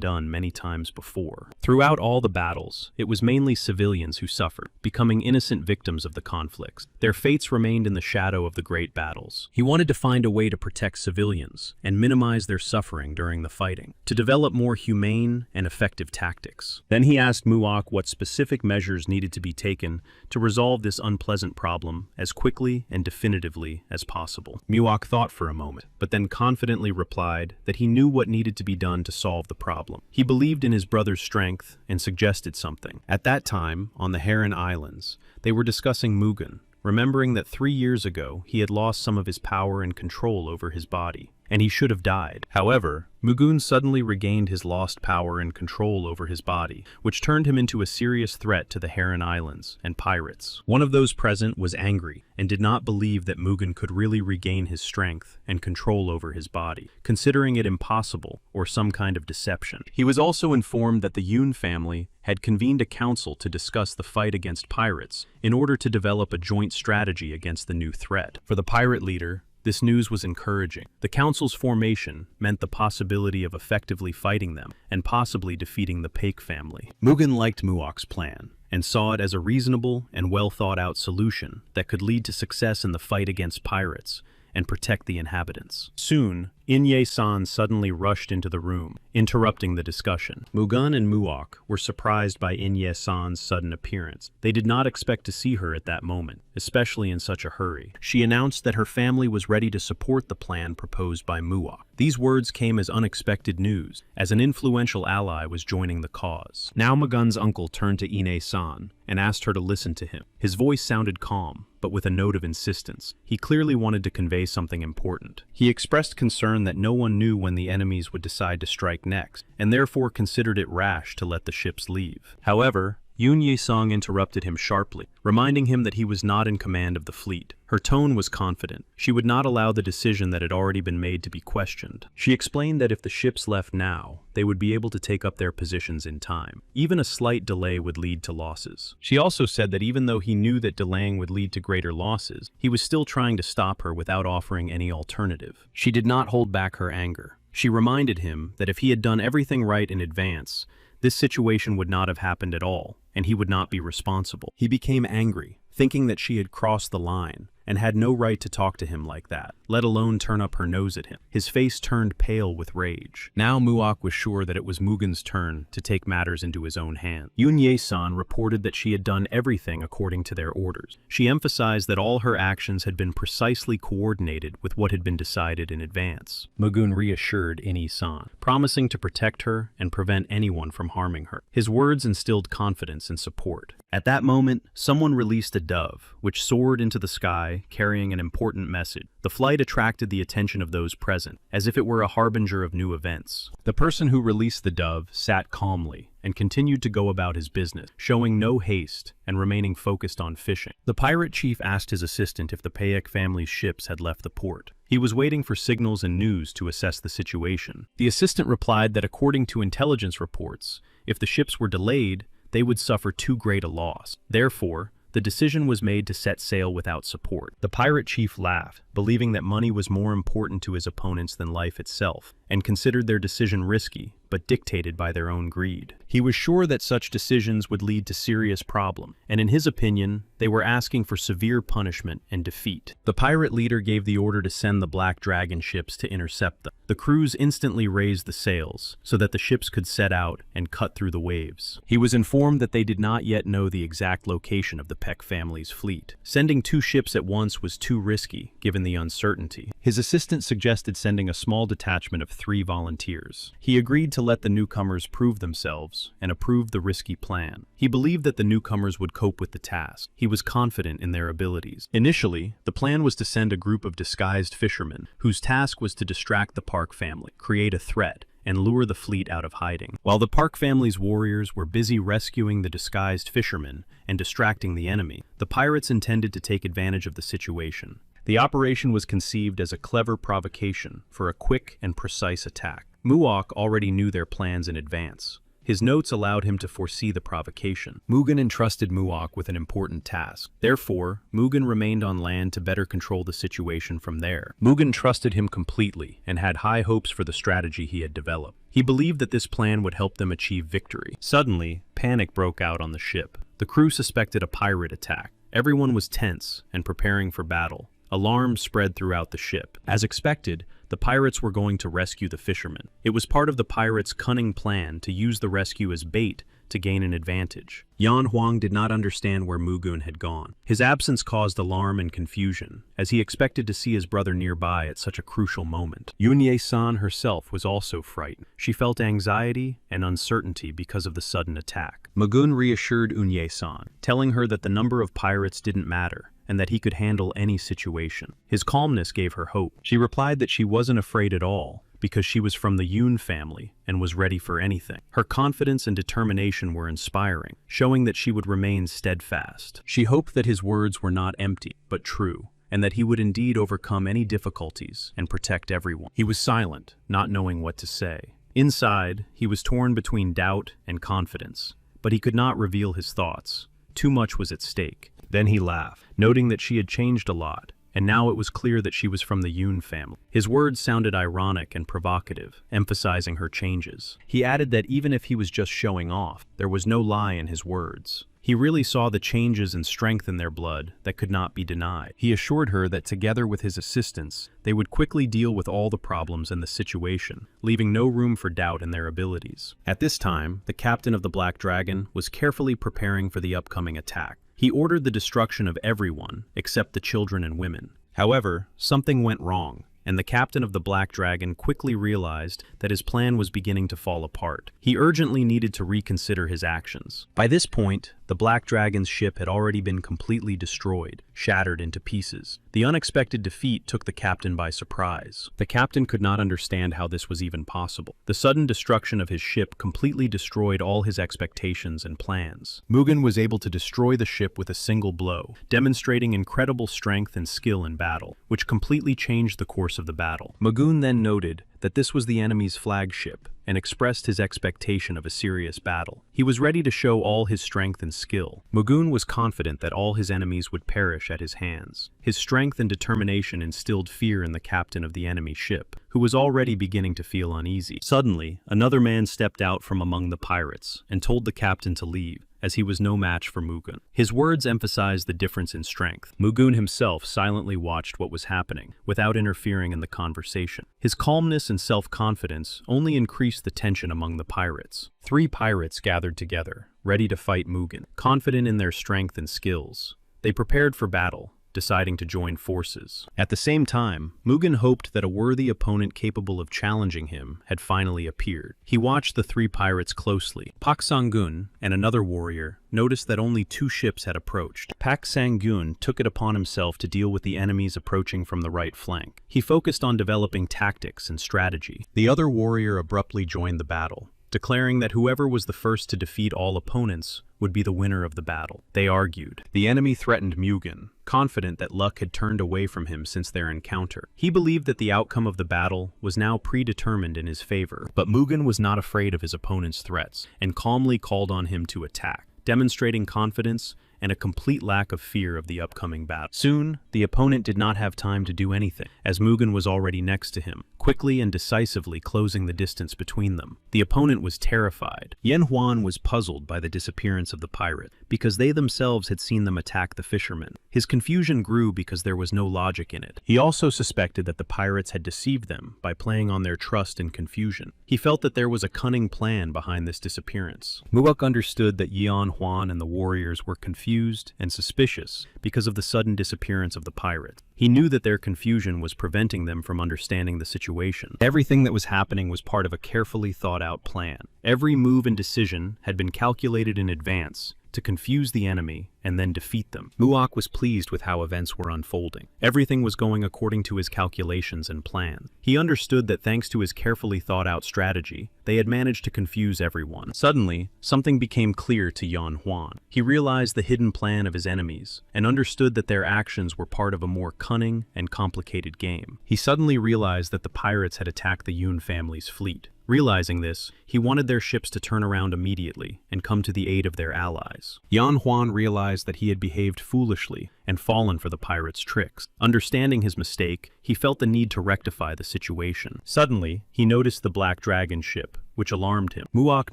done many times before. Throughout all the battles, it was mainly civilians who suffered, becoming innocent victims of the conflicts. Their fates remained in the shadow of the great battles. He wanted to find a way to protect civilians and minimize their suffering during the fighting, to develop more humane and effective tactics. Then he asked Muok what specific measures needed to be taken to resolve this unpleasant problem as quickly and definitively as possible. Muok thought for a moment, but then confidently replied that he knew what needed to be done to solve the problem. He believed in his brother's strength and suggested something. At that time, on the Heron Islands, they were discussing Mugen, remembering that 3 years ago he had lost some of his power and control over his body, and he should have died. However, Mugen suddenly regained his lost power and control over his body, which turned him into a serious threat to the Heron Islands and pirates. One of those present was angry and did not believe that Mugen could really regain his strength and control over his body, considering it impossible or some kind of deception. He was also informed that the Yoon family had convened a council to discuss the fight against pirates in order to develop a joint strategy against the new threat. For the pirate leader, this news was encouraging. The council's formation meant the possibility of effectively fighting them and possibly defeating the Paik family. Mugen liked Muok's plan and saw it as a reasonable and well-thought-out solution that could lead to success in the fight against pirates and protect the inhabitants. Soon, Inye-san suddenly rushed into the room, interrupting the discussion. Mugen and Muok were surprised by Inye-san's sudden appearance. They did not expect to see her at that moment, especially in such a hurry. She announced that her family was ready to support the plan proposed by Muok. These words came as unexpected news, as an influential ally was joining the cause. Now Mugen's uncle turned to Ine-san and asked her to listen to him. His voice sounded calm, but with a note of insistence. He clearly wanted to convey something important. He expressed concern that no one knew when the enemies would decide to strike next, and therefore considered it rash to let the ships leave. However, Yoon Ye-sung interrupted him sharply, reminding him that he was not in command of the fleet. Her tone was confident. She would not allow the decision that had already been made to be questioned. She explained that if the ships left now, they would be able to take up their positions in time. Even a slight delay would lead to losses. She also said that even though he knew that delaying would lead to greater losses, he was still trying to stop her without offering any alternative. She did not hold back her anger. She reminded him that if he had done everything right in advance, this situation would not have happened at all, and he would not be responsible. He became angry, thinking that she had crossed the line and had no right to talk to him like that, let alone turn up her nose at him. His face turned pale with rage. Now Muok was sure that it was Mugen's turn to take matters into his own hands. Yoon Ye-san reported that she had done everything according to their orders. She emphasized that all her actions had been precisely coordinated with what had been decided in advance. Mugen reassured In-san, promising to protect her and prevent anyone from harming her. His words instilled confidence and support. At that moment, someone released a dove, which soared into the sky, carrying an important message. The flight attracted the attention of those present, as if it were a harbinger of new events. The person who released the dove sat calmly and continued to go about his business, showing no haste and remaining focused on fishing. The pirate chief asked his assistant if the Paik family's ships had left the port. He was waiting for signals and news to assess the situation. The assistant replied that according to intelligence reports, if the ships were delayed, they would suffer too great a loss. Therefore, the decision was made to set sail without support. The pirate chief laughed, believing that money was more important to his opponents than life itself, and considered their decision risky, but dictated by their own greed. He was sure that such decisions would lead to serious problems, and in his opinion, they were asking for severe punishment and defeat. The pirate leader gave the order to send the Black Dragon ships to intercept them. The crews instantly raised the sails, so that the ships could set out and cut through the waves. He was informed that they did not yet know the exact location of the Peck family's fleet. Sending 2 ships at once was too risky, given the uncertainty. His assistant suggested sending a small detachment of 3 volunteers. He agreed to let the newcomers prove themselves and approved the risky plan. He believed that the newcomers would cope with the task. He was confident in their abilities. Initially, the plan was to send a group of disguised fishermen, whose task was to distract the Park family, create a threat, and lure the fleet out of hiding. While the Park family's warriors were busy rescuing the disguised fishermen and distracting the enemy, the pirates intended to take advantage of the situation. The operation was conceived as a clever provocation for a quick and precise attack. Muok already knew their plans in advance. His notes allowed him to foresee the provocation. Mugen entrusted Muok with an important task. Therefore, Mugen remained on land to better control the situation from there. Mugen trusted him completely and had high hopes for the strategy he had developed. He believed that this plan would help them achieve victory. Suddenly, panic broke out on the ship. The crew suspected a pirate attack. Everyone was tense and preparing for battle. Alarms spread throughout the ship. As expected, the pirates were going to rescue the fishermen. It was part of the pirates' cunning plan to use the rescue as bait to gain an advantage. Yan Huang did not understand where Mugen had gone. His absence caused alarm and confusion, as he expected to see his brother nearby at such a crucial moment. Yunye-san herself was also frightened. She felt anxiety and uncertainty because of the sudden attack. Mugen reassured Yunye-san, telling her that the number of pirates didn't matter, and that he could handle any situation. His calmness gave her hope. She replied that she wasn't afraid at all, because she was from the Yun family and was ready for anything. Her confidence and determination were inspiring, showing that she would remain steadfast. She hoped that his words were not empty, but true, and that he would indeed overcome any difficulties and protect everyone. He was silent, not knowing what to say. Inside, he was torn between doubt and confidence, but he could not reveal his thoughts. Too much was at stake. Then he laughed, noting that she had changed a lot, and now it was clear that she was from the Yun family. His words sounded ironic and provocative, emphasizing her changes. He added that even if he was just showing off, there was no lie in his words. He really saw the changes and strength in their blood that could not be denied. He assured her that together with his assistants, they would quickly deal with all the problems in the situation, leaving no room for doubt in their abilities. At this time, the captain of the Black Dragon was carefully preparing for the upcoming attack. He ordered the destruction of everyone except the children and women. However, something went wrong, and the captain of the Black Dragon quickly realized that his plan was beginning to fall apart. He urgently needed to reconsider his actions. By this point, the Black Dragon's ship had already been completely destroyed, shattered into pieces. The unexpected defeat took the captain by surprise. The captain could not understand how this was even possible. The sudden destruction of his ship completely destroyed all his expectations and plans. Mugen was able to destroy the ship with a single blow, demonstrating incredible strength and skill in battle, which completely changed the course of the battle. Mugen then noted that this was the enemy's flagship, and expressed his expectation of a serious battle. He was ready to show all his strength and skill. Mugen was confident that all his enemies would perish at his hands. His strength and determination instilled fear in the captain of the enemy ship, who was already beginning to feel uneasy. Suddenly, another man stepped out from among the pirates and told the captain to leave, as he was no match for Mugen. His words emphasized the difference in strength. Mugen himself silently watched what was happening, without interfering in the conversation. His calmness and self-confidence only increased the tension among the pirates. 3 pirates gathered together, ready to fight Mugen, confident in their strength and skills. They prepared for battle, deciding to join forces. At the same time, Mugen hoped that a worthy opponent capable of challenging him had finally appeared. He watched the 3 pirates closely. Pak Sang-gun and another warrior noticed that only 2 ships had approached. Pak Sang-gun took it upon himself to deal with the enemies approaching from the right flank. He focused on developing tactics and strategy. The other warrior abruptly joined the battle, declaring that whoever was the first to defeat all opponents would be the winner of the battle. They argued. The enemy threatened Mugen, confident that luck had turned away from him since their encounter. He believed that the outcome of the battle was now predetermined in his favor, but Mugen was not afraid of his opponent's threats and calmly called on him to attack, demonstrating confidence and a complete lack of fear of the upcoming battle. Soon, the opponent did not have time to do anything, as Mugen was already next to him, quickly and decisively closing the distance between them. The opponent was terrified. Yan Huan was puzzled by the disappearance of the pirate, because they themselves had seen them attack the fishermen. His confusion grew because there was no logic in it. He also suspected that the pirates had deceived them by playing on their trust and confusion. He felt that there was a cunning plan behind this disappearance. Muak understood that Yan Huan and the warriors were confused and suspicious because of the sudden disappearance of the pirate. He knew that their confusion was preventing them from understanding the situation. Everything that was happening was part of a carefully thought-out plan. Every move and decision had been calculated in advance to confuse the enemy and then defeat them. Muak was pleased with how events were unfolding. Everything was going according to his calculations and plan. He understood that thanks to his carefully thought-out strategy, they had managed to confuse everyone. Suddenly, something became clear to Yan Huan. He realized the hidden plan of his enemies and understood that their actions were part of a more cunning and complicated game. He suddenly realized that the pirates had attacked the Yun family's fleet. Realizing this, he wanted their ships to turn around immediately and come to the aid of their allies. Yan Huan realized that he had behaved foolishly and fallen for the pirates' tricks. Understanding his mistake, he felt the need to rectify the situation. Suddenly, he noticed the Black Dragon ship, which alarmed him. Muak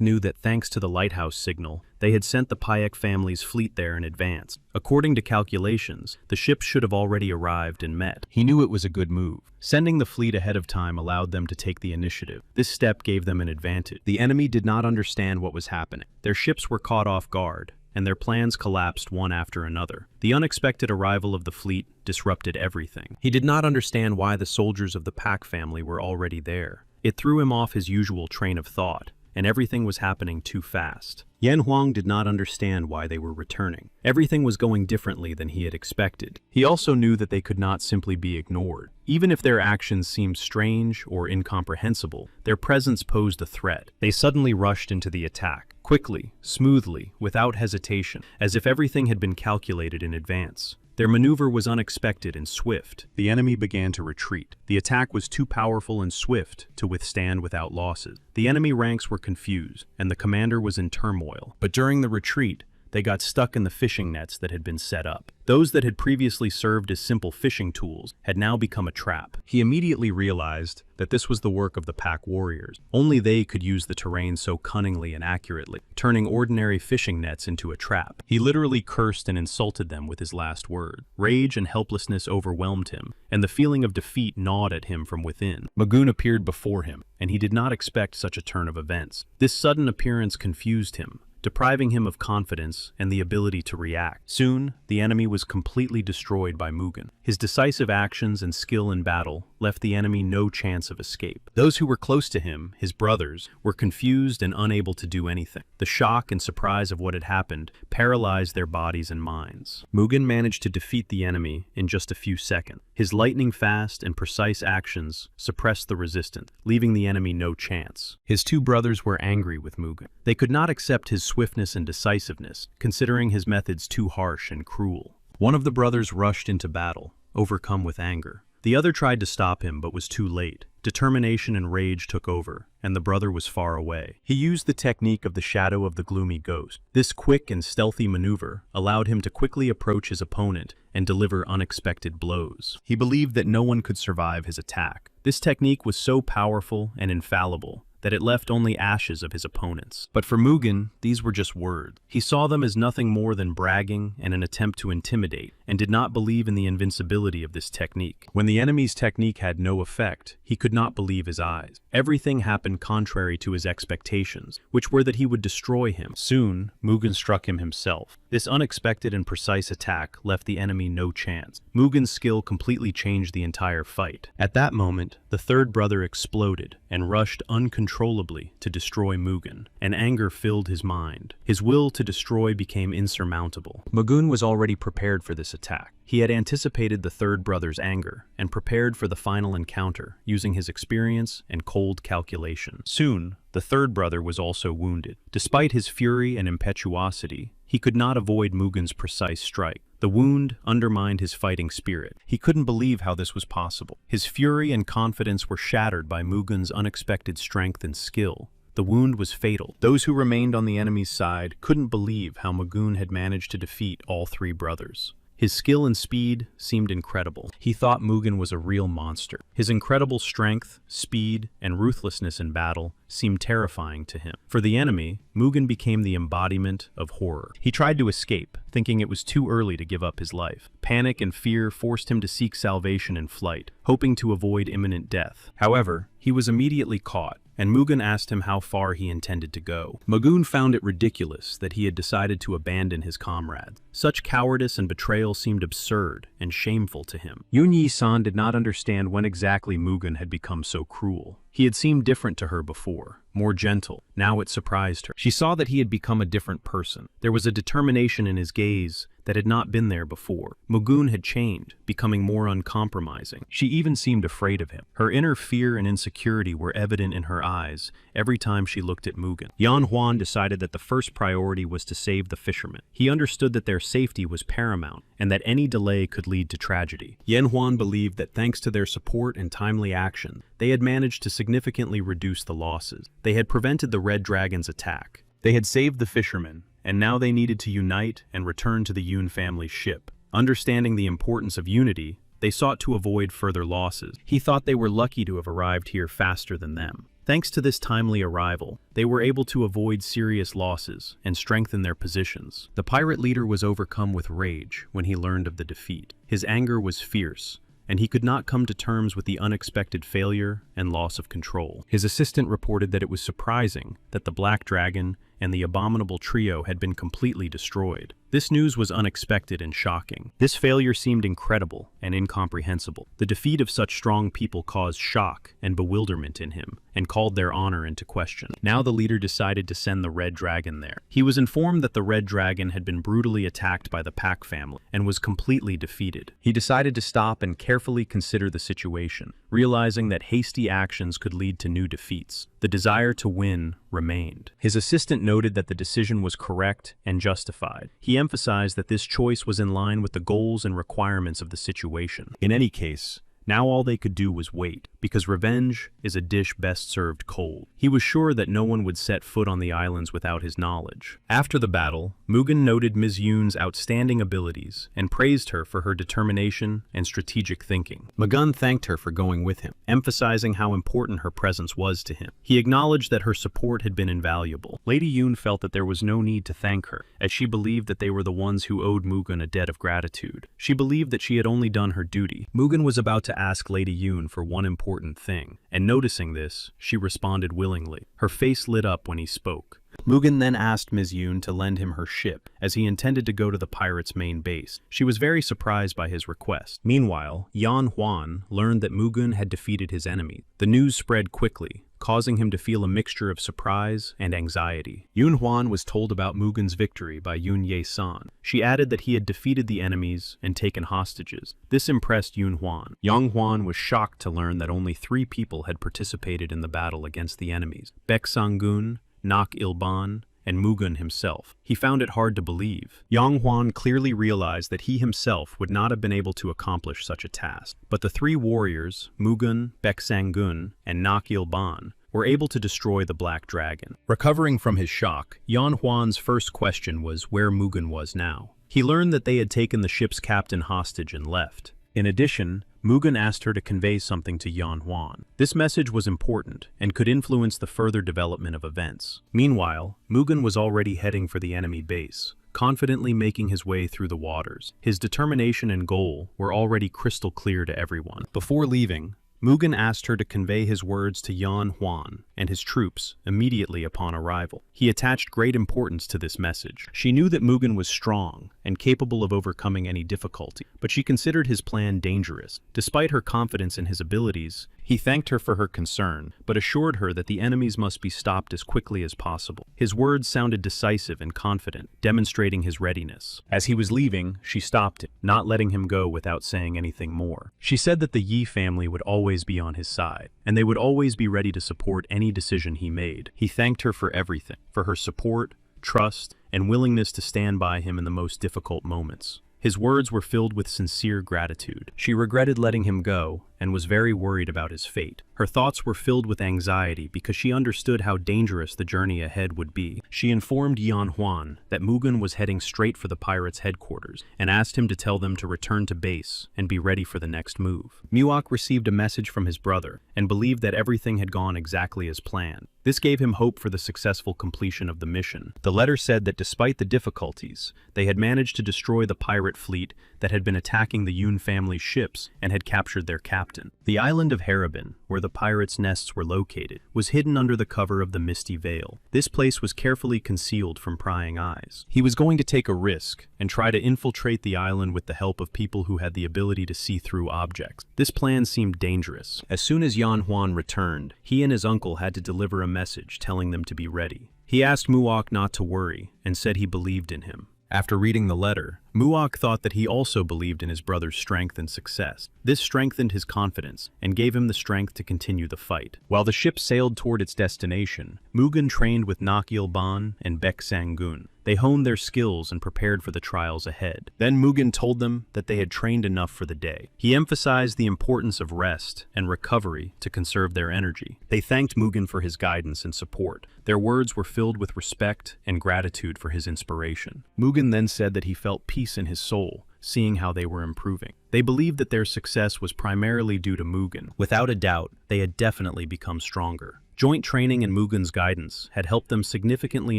knew that thanks to the lighthouse signal, they had sent the Payak family's fleet there in advance. According to calculations, the ship should have already arrived and met. He knew it was a good move. Sending the fleet ahead of time allowed them to take the initiative. This step gave them an advantage. The enemy did not understand what was happening. Their ships were caught off guard, and their plans collapsed one after another. The unexpected arrival of the fleet disrupted everything. He did not understand why the soldiers of the Pak family were already there. It threw him off his usual train of thought, and everything was happening too fast. Yan Huang did not understand why they were returning. Everything was going differently than he had expected. He also knew that they could not simply be ignored. Even if their actions seemed strange or incomprehensible, their presence posed a threat. They suddenly rushed into the attack, quickly, smoothly, without hesitation, as if everything had been calculated in advance. Their maneuver was unexpected and swift. The enemy began to retreat. The attack was too powerful and swift to withstand without losses. The enemy ranks were confused, and the commander was in turmoil. But during the retreat, they got stuck in the fishing nets that had been set up. Those that had previously served as simple fishing tools had now become a trap. He immediately realized that this was the work of the Pak warriors. Only they could use the terrain so cunningly and accurately, turning ordinary fishing nets into a trap. He literally cursed and insulted them with his last word. Rage and helplessness overwhelmed him, and the feeling of defeat gnawed at him from within. Magoon appeared before him, and he did not expect such a turn of events. This sudden appearance confused him, depriving him of confidence and the ability to react. Soon, the enemy was completely destroyed by Mugen. His decisive actions and skill in battle left the enemy no chance of escape. Those who were close to him, his brothers, were confused and unable to do anything. The shock and surprise of what had happened paralyzed their bodies and minds. Mugen managed to defeat the enemy in just a few seconds. His lightning-fast and precise actions suppressed the resistance, leaving the enemy no chance. His two brothers were angry with Mugen. They could not accept his swiftness and decisiveness, considering his methods too harsh and cruel. One of the brothers rushed into battle, overcome with anger. The other tried to stop him but was too late. Determination and rage took over, and the brother was far away. He used the technique of the shadow of the gloomy ghost. This quick and stealthy maneuver allowed him to quickly approach his opponent and deliver unexpected blows. He believed that no one could survive his attack. This technique was so powerful and infallible that it left only ashes of his opponents. But for Mugen, these were just words. He saw them as nothing more than bragging and an attempt to intimidate, and did not believe in the invincibility of this technique. When the enemy's technique had no effect, he could not believe his eyes. Everything happened contrary to his expectations, which were that he would destroy him. Soon, Mugen struck him himself. This unexpected and precise attack left the enemy no chance. Mugen's skill completely changed the entire fight. At that moment, the third brother exploded and rushed uncontrollably to destroy Mugen, and anger filled his mind. His will to destroy became insurmountable. Mugen was already prepared for this attack. He had anticipated the third brother's anger and prepared for the final encounter using his experience and cold calculation. Soon, the third brother was also wounded. Despite his fury and impetuosity, he could not avoid Mugen's precise strike. The wound undermined his fighting spirit. He couldn't believe how this was possible. His fury and confidence were shattered by Mugen's unexpected strength and skill. The wound was fatal. Those who remained on the enemy's side couldn't believe how Magoon had managed to defeat all three brothers. His skill and speed seemed incredible. He thought Mugen was a real monster. His incredible strength, speed, and ruthlessness in battle seemed terrifying to him. For the enemy, Mugen became the embodiment of horror. He tried to escape, thinking it was too early to give up his life. Panic and fear forced him to seek salvation in flight, hoping to avoid imminent death. However, he was immediately caught, and Mugen asked him how far he intended to go. Magoon found it ridiculous that he had decided to abandon his comrades. Such cowardice and betrayal seemed absurd and shameful to him. Yun Yi-san did not understand when exactly Mugen had become so cruel. He had seemed different to her before, more gentle. Now it surprised her. She saw that he had become a different person. There was a determination in his gaze that had not been there before. Mugen had changed, becoming more uncompromising. She even seemed afraid of him. Her inner fear and insecurity were evident in her eyes every time she looked at Mugen. Yan Huan decided that the first priority was to save the fishermen. He understood that their safety was paramount, and that any delay could lead to tragedy. Yan Huan believed that thanks to their support and timely action, they had managed to significantly reduce the losses. They had prevented the Red Dragon's attack. They had saved the fishermen, and now they needed to unite and return to the Yun family's ship. Understanding the importance of unity, they sought to avoid further losses. He thought they were lucky to have arrived here faster than them. Thanks to this timely arrival, they were able to avoid serious losses and strengthen their positions. The pirate leader was overcome with rage when he learned of the defeat. His anger was fierce, and he could not come to terms with the unexpected failure and loss of control. His assistant reported that it was surprising that the Black Dragon and the abominable trio had been completely destroyed. This news was unexpected and shocking. This failure seemed incredible and incomprehensible. The defeat of such strong people caused shock and bewilderment in him, and called their honor into question. Now the leader decided to send the Red Dragon there. He was informed that the Red Dragon had been brutally attacked by the Pack family and was completely defeated. He decided to stop and carefully consider the situation, realizing that hasty actions could lead to new defeats. The desire to win remained. His assistant noted that the decision was correct and justified. He emphasized that this choice was in line with the goals and requirements of the situation. In any case, now all they could do was wait, because revenge is a dish best served cold. He was sure that no one would set foot on the islands without his knowledge. After the battle, Mugen noted Ms. Yoon's outstanding abilities and praised her for her determination and strategic thinking. Magun thanked her for going with him, emphasizing how important her presence was to him. He acknowledged that her support had been invaluable. Lady Yoon felt that there was no need to thank her, as she believed that they were the ones who owed Mugen a debt of gratitude. She believed that she had only done her duty. Mugen was about to ask Lady Yoon for one important thing, and noticing this, she responded willingly. Her face lit up when he spoke. Mugen then asked Ms. Yoon to lend him her ship, as he intended to go to the pirates' main base. She was very surprised by his request. Meanwhile, Yan Huan learned that Mugen had defeated his enemy. The news spread quickly, causing him to feel a mixture of surprise and anxiety. Yun Huan was told about Mugen's victory by Yun Ye-san. She added that he had defeated the enemies and taken hostages. This impressed Yun Huan. Yang Huan was shocked to learn that only 3 people had participated in the battle against the enemies: Baek Sang-gun, Nak Il-ban, and Mugen himself. He found it hard to believe. Yang Huan clearly realized that he himself would not have been able to accomplish such a task. But the 3 warriors, Mugen, Baek Sang-gun, and Nak Il-ban, were able to destroy the Black Dragon. Recovering from his shock, Yan Huan's first question was where Mugen was now. He learned that they had taken the ship's captain hostage and left. In addition, Mugen asked her to convey something to Yan Huan. This message was important and could influence the further development of events. Meanwhile, Mugen was already heading for the enemy base, confidently making his way through the waters. His determination and goal were already crystal clear to everyone. Before leaving, Mugen asked her to convey his words to Yan Huan and his troops immediately upon arrival. He attached great importance to this message. She knew that Mugen was strong and capable of overcoming any difficulty, but she considered his plan dangerous. Despite her confidence in his abilities, he thanked her for her concern, but assured her that the enemies must be stopped as quickly as possible. His words sounded decisive and confident, demonstrating his readiness. As he was leaving, she stopped him, not letting him go without saying anything more. She said that the Yi family would always be on his side, and they would always be ready to support any decision he made. He thanked her for everything, for her support, trust, and willingness to stand by him in the most difficult moments. His words were filled with sincere gratitude. She regretted letting him go and was very worried about his fate. Her thoughts were filled with anxiety because she understood how dangerous the journey ahead would be. She informed Yan Huan that Mugen was heading straight for the pirates' headquarters and asked him to tell them to return to base and be ready for the next move. Muok received a message from his brother and believed that everything had gone exactly as planned. This gave him hope for the successful completion of the mission. The letter said that despite the difficulties, they had managed to destroy the pirate fleet that had been attacking the Yun family's ships and had captured their captain. The island of Haribin, where the pirates' nests were located, was hidden under the cover of the misty veil. This place was carefully concealed from prying eyes. He was going to take a risk and try to infiltrate the island with the help of people who had the ability to see through objects. This plan seemed dangerous. As soon as Yan Huan returned, he and his uncle had to deliver a message telling them to be ready. He asked Muok not to worry and said he believed in him. After reading the letter, Muok thought that he also believed in his brother's strength and success. This strengthened his confidence and gave him the strength to continue the fight. While the ship sailed toward its destination, Mugen trained with Nakil Ban and Baek Sang-gun. They honed their skills and prepared for the trials ahead. Then Mugen told them that they had trained enough for the day. He emphasized the importance of rest and recovery to conserve their energy. They thanked Mugen for his guidance and support. Their words were filled with respect and gratitude for his inspiration. Mugen then said that he felt peace in his soul, seeing how they were improving. They believed that their success was primarily due to Mugen. Without a doubt, they had definitely become stronger. Joint training and Mugen's guidance had helped them significantly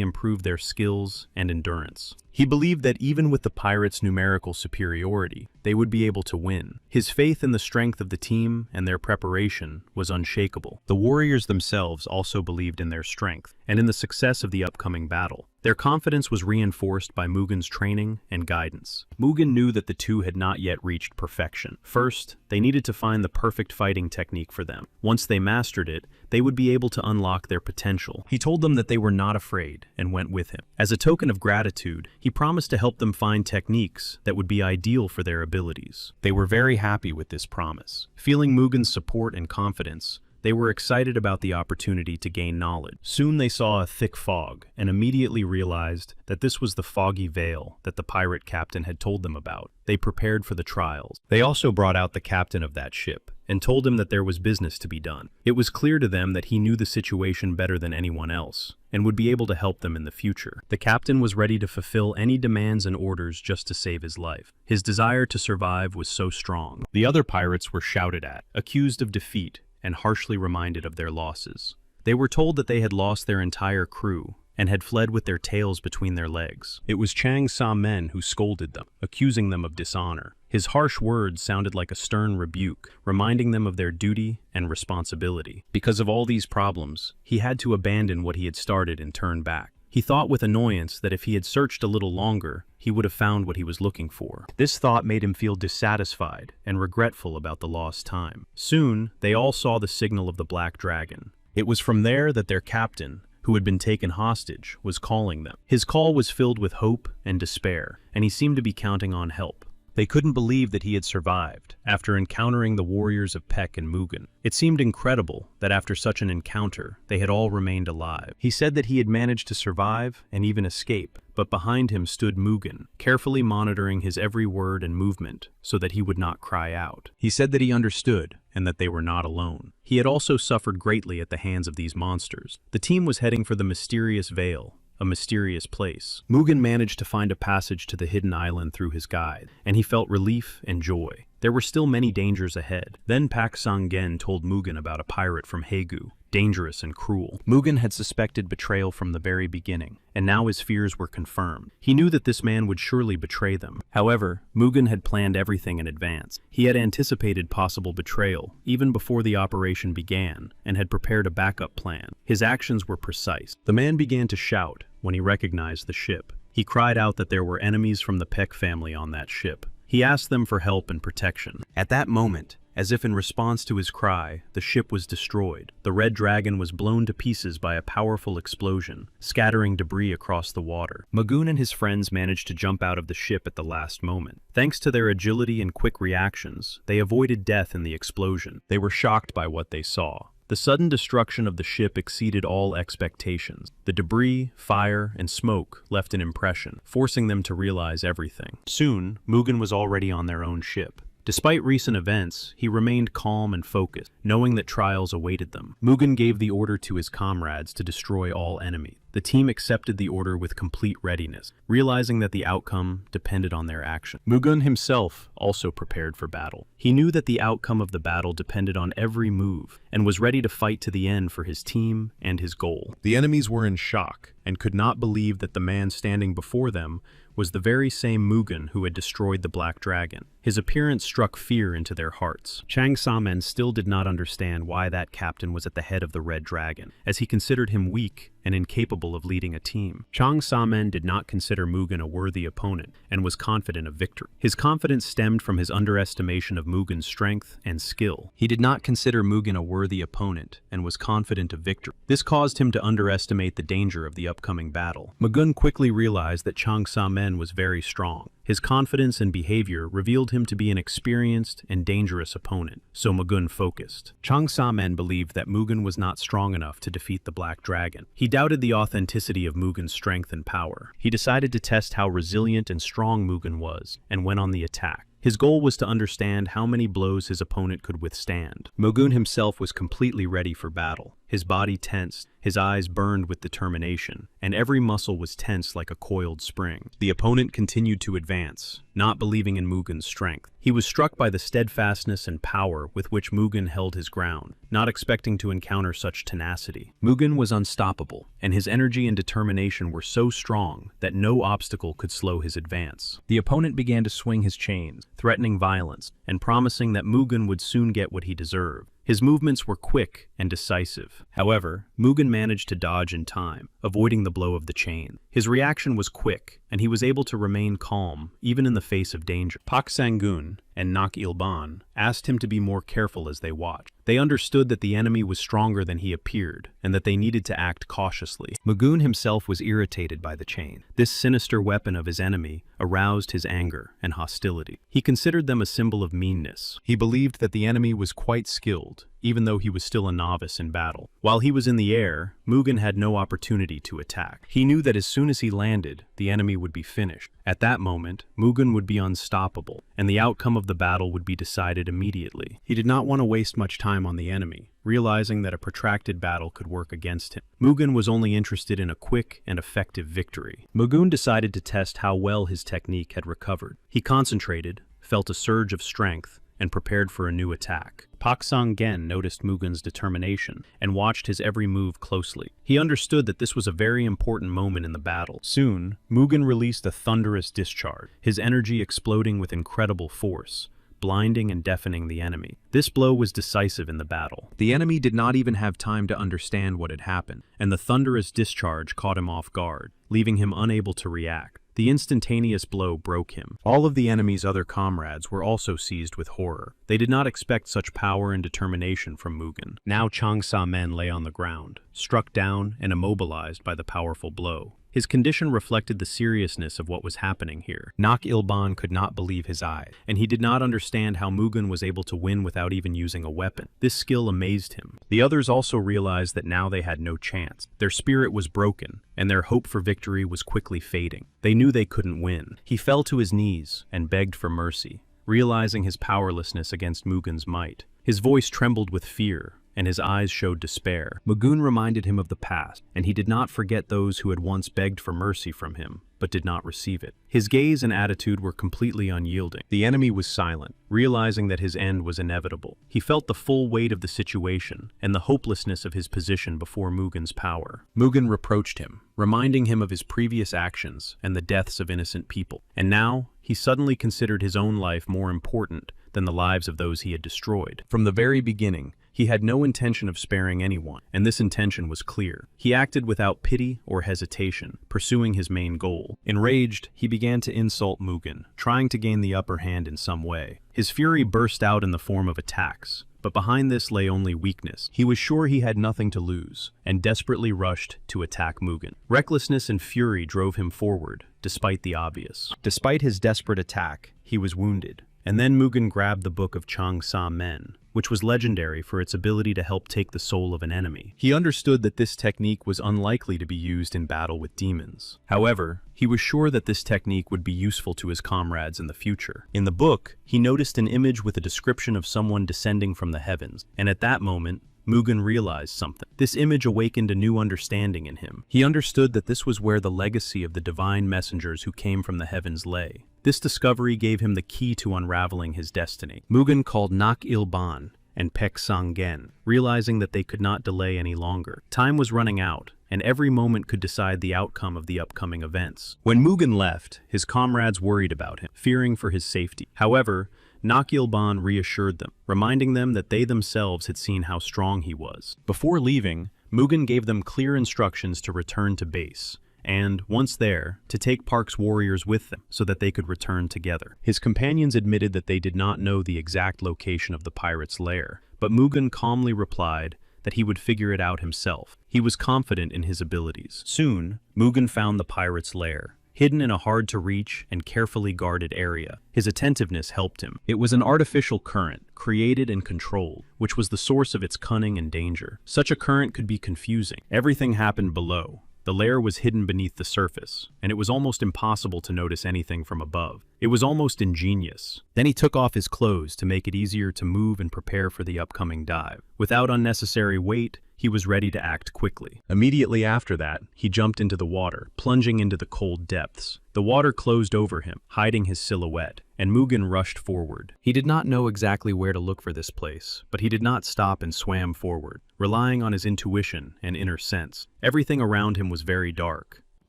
improve their skills and endurance. He believed that even with the pirates' numerical superiority, they would be able to win. His faith in the strength of the team and their preparation was unshakable. The warriors themselves also believed in their strength and in the success of the upcoming battle. Their confidence was reinforced by Mugen's training and guidance. Mugen knew that the two had not yet reached perfection. First, they needed to find the perfect fighting technique for them. Once they mastered it, they would be able to unlock their potential. He told them that they were not afraid and went with him. As a token of gratitude, he promised to help them find techniques that would be ideal for their abilities. They were very happy with this promise. Feeling Mugen's support and confidence, they were excited about the opportunity to gain knowledge. Soon they saw a thick fog and immediately realized that this was the foggy veil that the pirate captain had told them about. They prepared for the trials. They also brought out the captain of that ship and told him that there was business to be done. It was clear to them that he knew the situation better than anyone else and would be able to help them in the future. The captain was ready to fulfill any demands and orders just to save his life. His desire to survive was so strong. The other pirates were shouted at, accused of defeat, and harshly reminded of their losses. They were told that they had lost their entire crew and had fled with their tails between their legs. It was Chang Sa-men who scolded them, accusing them of dishonor. His harsh words sounded like a stern rebuke, reminding them of their duty and responsibility. Because of all these problems, he had to abandon what he had started and turn back. He thought with annoyance that if he had searched a little longer, he would have found what he was looking for. This thought made him feel dissatisfied and regretful about the lost time. Soon, they all saw the signal of the Black Dragon. It was from there that their captain, who had been taken hostage, was calling them. His call was filled with hope and despair, and he seemed to be counting on help. They couldn't believe that he had survived after encountering the warriors of Baek and Mugen. It seemed incredible that after such an encounter, they had all remained alive. He said that he had managed to survive and even escape, but behind him stood Mugen, carefully monitoring his every word and movement so that he would not cry out. He said that he understood and that they were not alone. He had also suffered greatly at the hands of these monsters. The team was heading for the mysterious veil, a mysterious place. Mugen managed to find a passage to the hidden island through his guide, and he felt relief and joy. There were still many dangers ahead. Then Pak Sang-gen told Mugen about a pirate from Haegu, dangerous and cruel. Mugen had suspected betrayal from the very beginning, and now his fears were confirmed. He knew that this man would surely betray them. However, Mugen had planned everything in advance. He had anticipated possible betrayal, even before the operation began, and had prepared a backup plan. His actions were precise. The man began to shout when he recognized the ship. He cried out that there were enemies from the Baek family on that ship. He asked them for help and protection. At that moment, as if in response to his cry, the ship was destroyed. The Red Dragon was blown to pieces by a powerful explosion, scattering debris across the water. Magoon and his friends managed to jump out of the ship at the last moment. Thanks to their agility and quick reactions, they avoided death in the explosion. They were shocked by what they saw. The sudden destruction of the ship exceeded all expectations. The debris, fire, and smoke left an impression, forcing them to realize everything. Soon, Mugen was already on their own ship. Despite recent events, he remained calm and focused, knowing that trials awaited them. Mugen gave the order to his comrades to destroy all enemies. The team accepted the order with complete readiness, realizing that the outcome depended on their action. Mugen himself also prepared for battle. He knew that the outcome of the battle depended on every move, and was ready to fight to the end for his team and his goal. The enemies were in shock, and could not believe that the man standing before them was the very same Mugen who had destroyed the Black Dragon. His appearance struck fear into their hearts. Chang Sa-men still did not understand why that captain was at the head of the Red Dragon, as he considered him weak and incapable of leading a team. Chang Sa-men did not consider Mugen a worthy opponent, and was confident of victory. His confidence stemmed from his underestimation of Mugen's strength and skill. He did not consider Mugen a worthy opponent, and was confident of victory. This caused him to underestimate the danger of the upcoming battle. Mugen quickly realized that Chang Sa-men was very strong. His confidence and behavior revealed him to be an experienced and dangerous opponent, so Mugen focused. Chang Sa-men believed that Mugen was not strong enough to defeat the Black Dragon. He doubted the authenticity of Mugen's strength and power. He decided to test how resilient and strong Mugen was, and went on the attack. His goal was to understand how many blows his opponent could withstand. Mugen himself was completely ready for battle. His body tensed, his eyes burned with determination, and every muscle was tense like a coiled spring. The opponent continued to advance, not believing in Mugen's strength. He was struck by the steadfastness and power with which Mugen held his ground, not expecting to encounter such tenacity. Mugen was unstoppable, and his energy and determination were so strong that no obstacle could slow his advance. The opponent began to swing his chains, threatening violence, and promising that Mugen would soon get what he deserved. His movements were quick and decisive. However, Mugen managed to dodge in time, avoiding the blow of the chain. His reaction was quick, and he was able to remain calm, even in the face of danger. Pak Sang-gun and Nak Il-ban asked him to be more careful as they watched. They understood that the enemy was stronger than he appeared, and that they needed to act cautiously. Mugen himself was irritated by the chain. This sinister weapon of his enemy aroused his anger and hostility. He considered them a symbol of meanness. He believed that the enemy was quite skilled, even though he was still a novice in battle. While he was in the air, Mugen had no opportunity to attack. He knew that as soon as he landed, the enemy would be finished. At that moment, Mugen would be unstoppable, and the outcome of the battle would be decided immediately. He did not want to waste much time on the enemy, realizing that a protracted battle could work against him. Mugen was only interested in a quick and effective victory. Mugen decided to test how well his technique had recovered. He concentrated, felt a surge of strength, and prepared for a new attack. Pak Sang-gen noticed Mugen's determination and watched his every move closely. He understood that this was a very important moment in the battle. Soon, Mugen released a thunderous discharge, his energy exploding with incredible force, blinding and deafening the enemy. This blow was decisive in the battle. The enemy did not even have time to understand what had happened, and the thunderous discharge caught him off guard, leaving him unable to react. The instantaneous blow broke him. All of the enemy's other comrades were also seized with horror. They did not expect such power and determination from Mugen. Now Chang Sa-men lay on the ground, struck down and immobilized by the powerful blow. His condition reflected the seriousness of what was happening here. Nak Il-ban could not believe his eyes, and he did not understand how Mugen was able to win without even using a weapon. This skill amazed him. The others also realized that now they had no chance. Their spirit was broken, and their hope for victory was quickly fading. They knew they couldn't win. He fell to his knees and begged for mercy, realizing his powerlessness against Mugen's might. His voice trembled with fear, and his eyes showed despair. Mugen reminded him of the past, and he did not forget those who had once begged for mercy from him, but did not receive it. His gaze and attitude were completely unyielding. The enemy was silent, realizing that his end was inevitable. He felt the full weight of the situation, and the hopelessness of his position before Mugen's power. Mugen reproached him, reminding him of his previous actions and the deaths of innocent people. And now, he suddenly considered his own life more important than the lives of those he had destroyed. From the very beginning, he had no intention of sparing anyone, and this intention was clear. He acted without pity or hesitation, pursuing his main goal. Enraged, he began to insult Mugen, trying to gain the upper hand in some way. His fury burst out in the form of attacks, but behind this lay only weakness. He was sure he had nothing to lose, and desperately rushed to attack Mugen. Recklessness and fury drove him forward, despite the obvious. Despite his desperate attack, he was wounded, And then Mugen grabbed the book of Chang Sa Men, which was legendary for its ability to help take the soul of an enemy. He understood that this technique was unlikely to be used in battle with demons. However, he was sure that this technique would be useful to his comrades in the future. In the book, he noticed an image with a description of someone descending from the heavens, and at that moment, Mugen realized something. This image awakened a new understanding in him. He understood that this was where the legacy of the divine messengers who came from the heavens lay. This discovery gave him the key to unraveling his destiny. Mugen called Nak Il-ban and Pek Sang-gen, realizing that they could not delay any longer. Time was running out, and every moment could decide the outcome of the upcoming events. When Mugen left, his comrades worried about him, fearing for his safety. However, Nak Il-ban reassured them, reminding them that they themselves had seen how strong he was. Before leaving, Mugen gave them clear instructions to return to base, and, once there, to take Park's warriors with them so that they could return together. His companions admitted that they did not know the exact location of the pirate's lair, but Mugen calmly replied that he would figure it out himself. He was confident in his abilities. Soon, Mugen found the pirate's lair, hidden in a hard-to-reach and carefully guarded area. His attentiveness helped him. It was an artificial current, created and controlled, which was the source of its cunning and danger. Such a current could be confusing. Everything happened below. The lair was hidden beneath the surface, and it was almost impossible to notice anything from above. It was almost ingenious. Then he took off his clothes to make it easier to move and prepare for the upcoming dive. Without unnecessary weight, he was ready to act quickly. Immediately after that, he jumped into the water, plunging into the cold depths. The water closed over him, hiding his silhouette, and Mugen rushed forward. He did not know exactly where to look for this place, but he did not stop and swam forward, relying on his intuition and inner sense. Everything around him was very dark.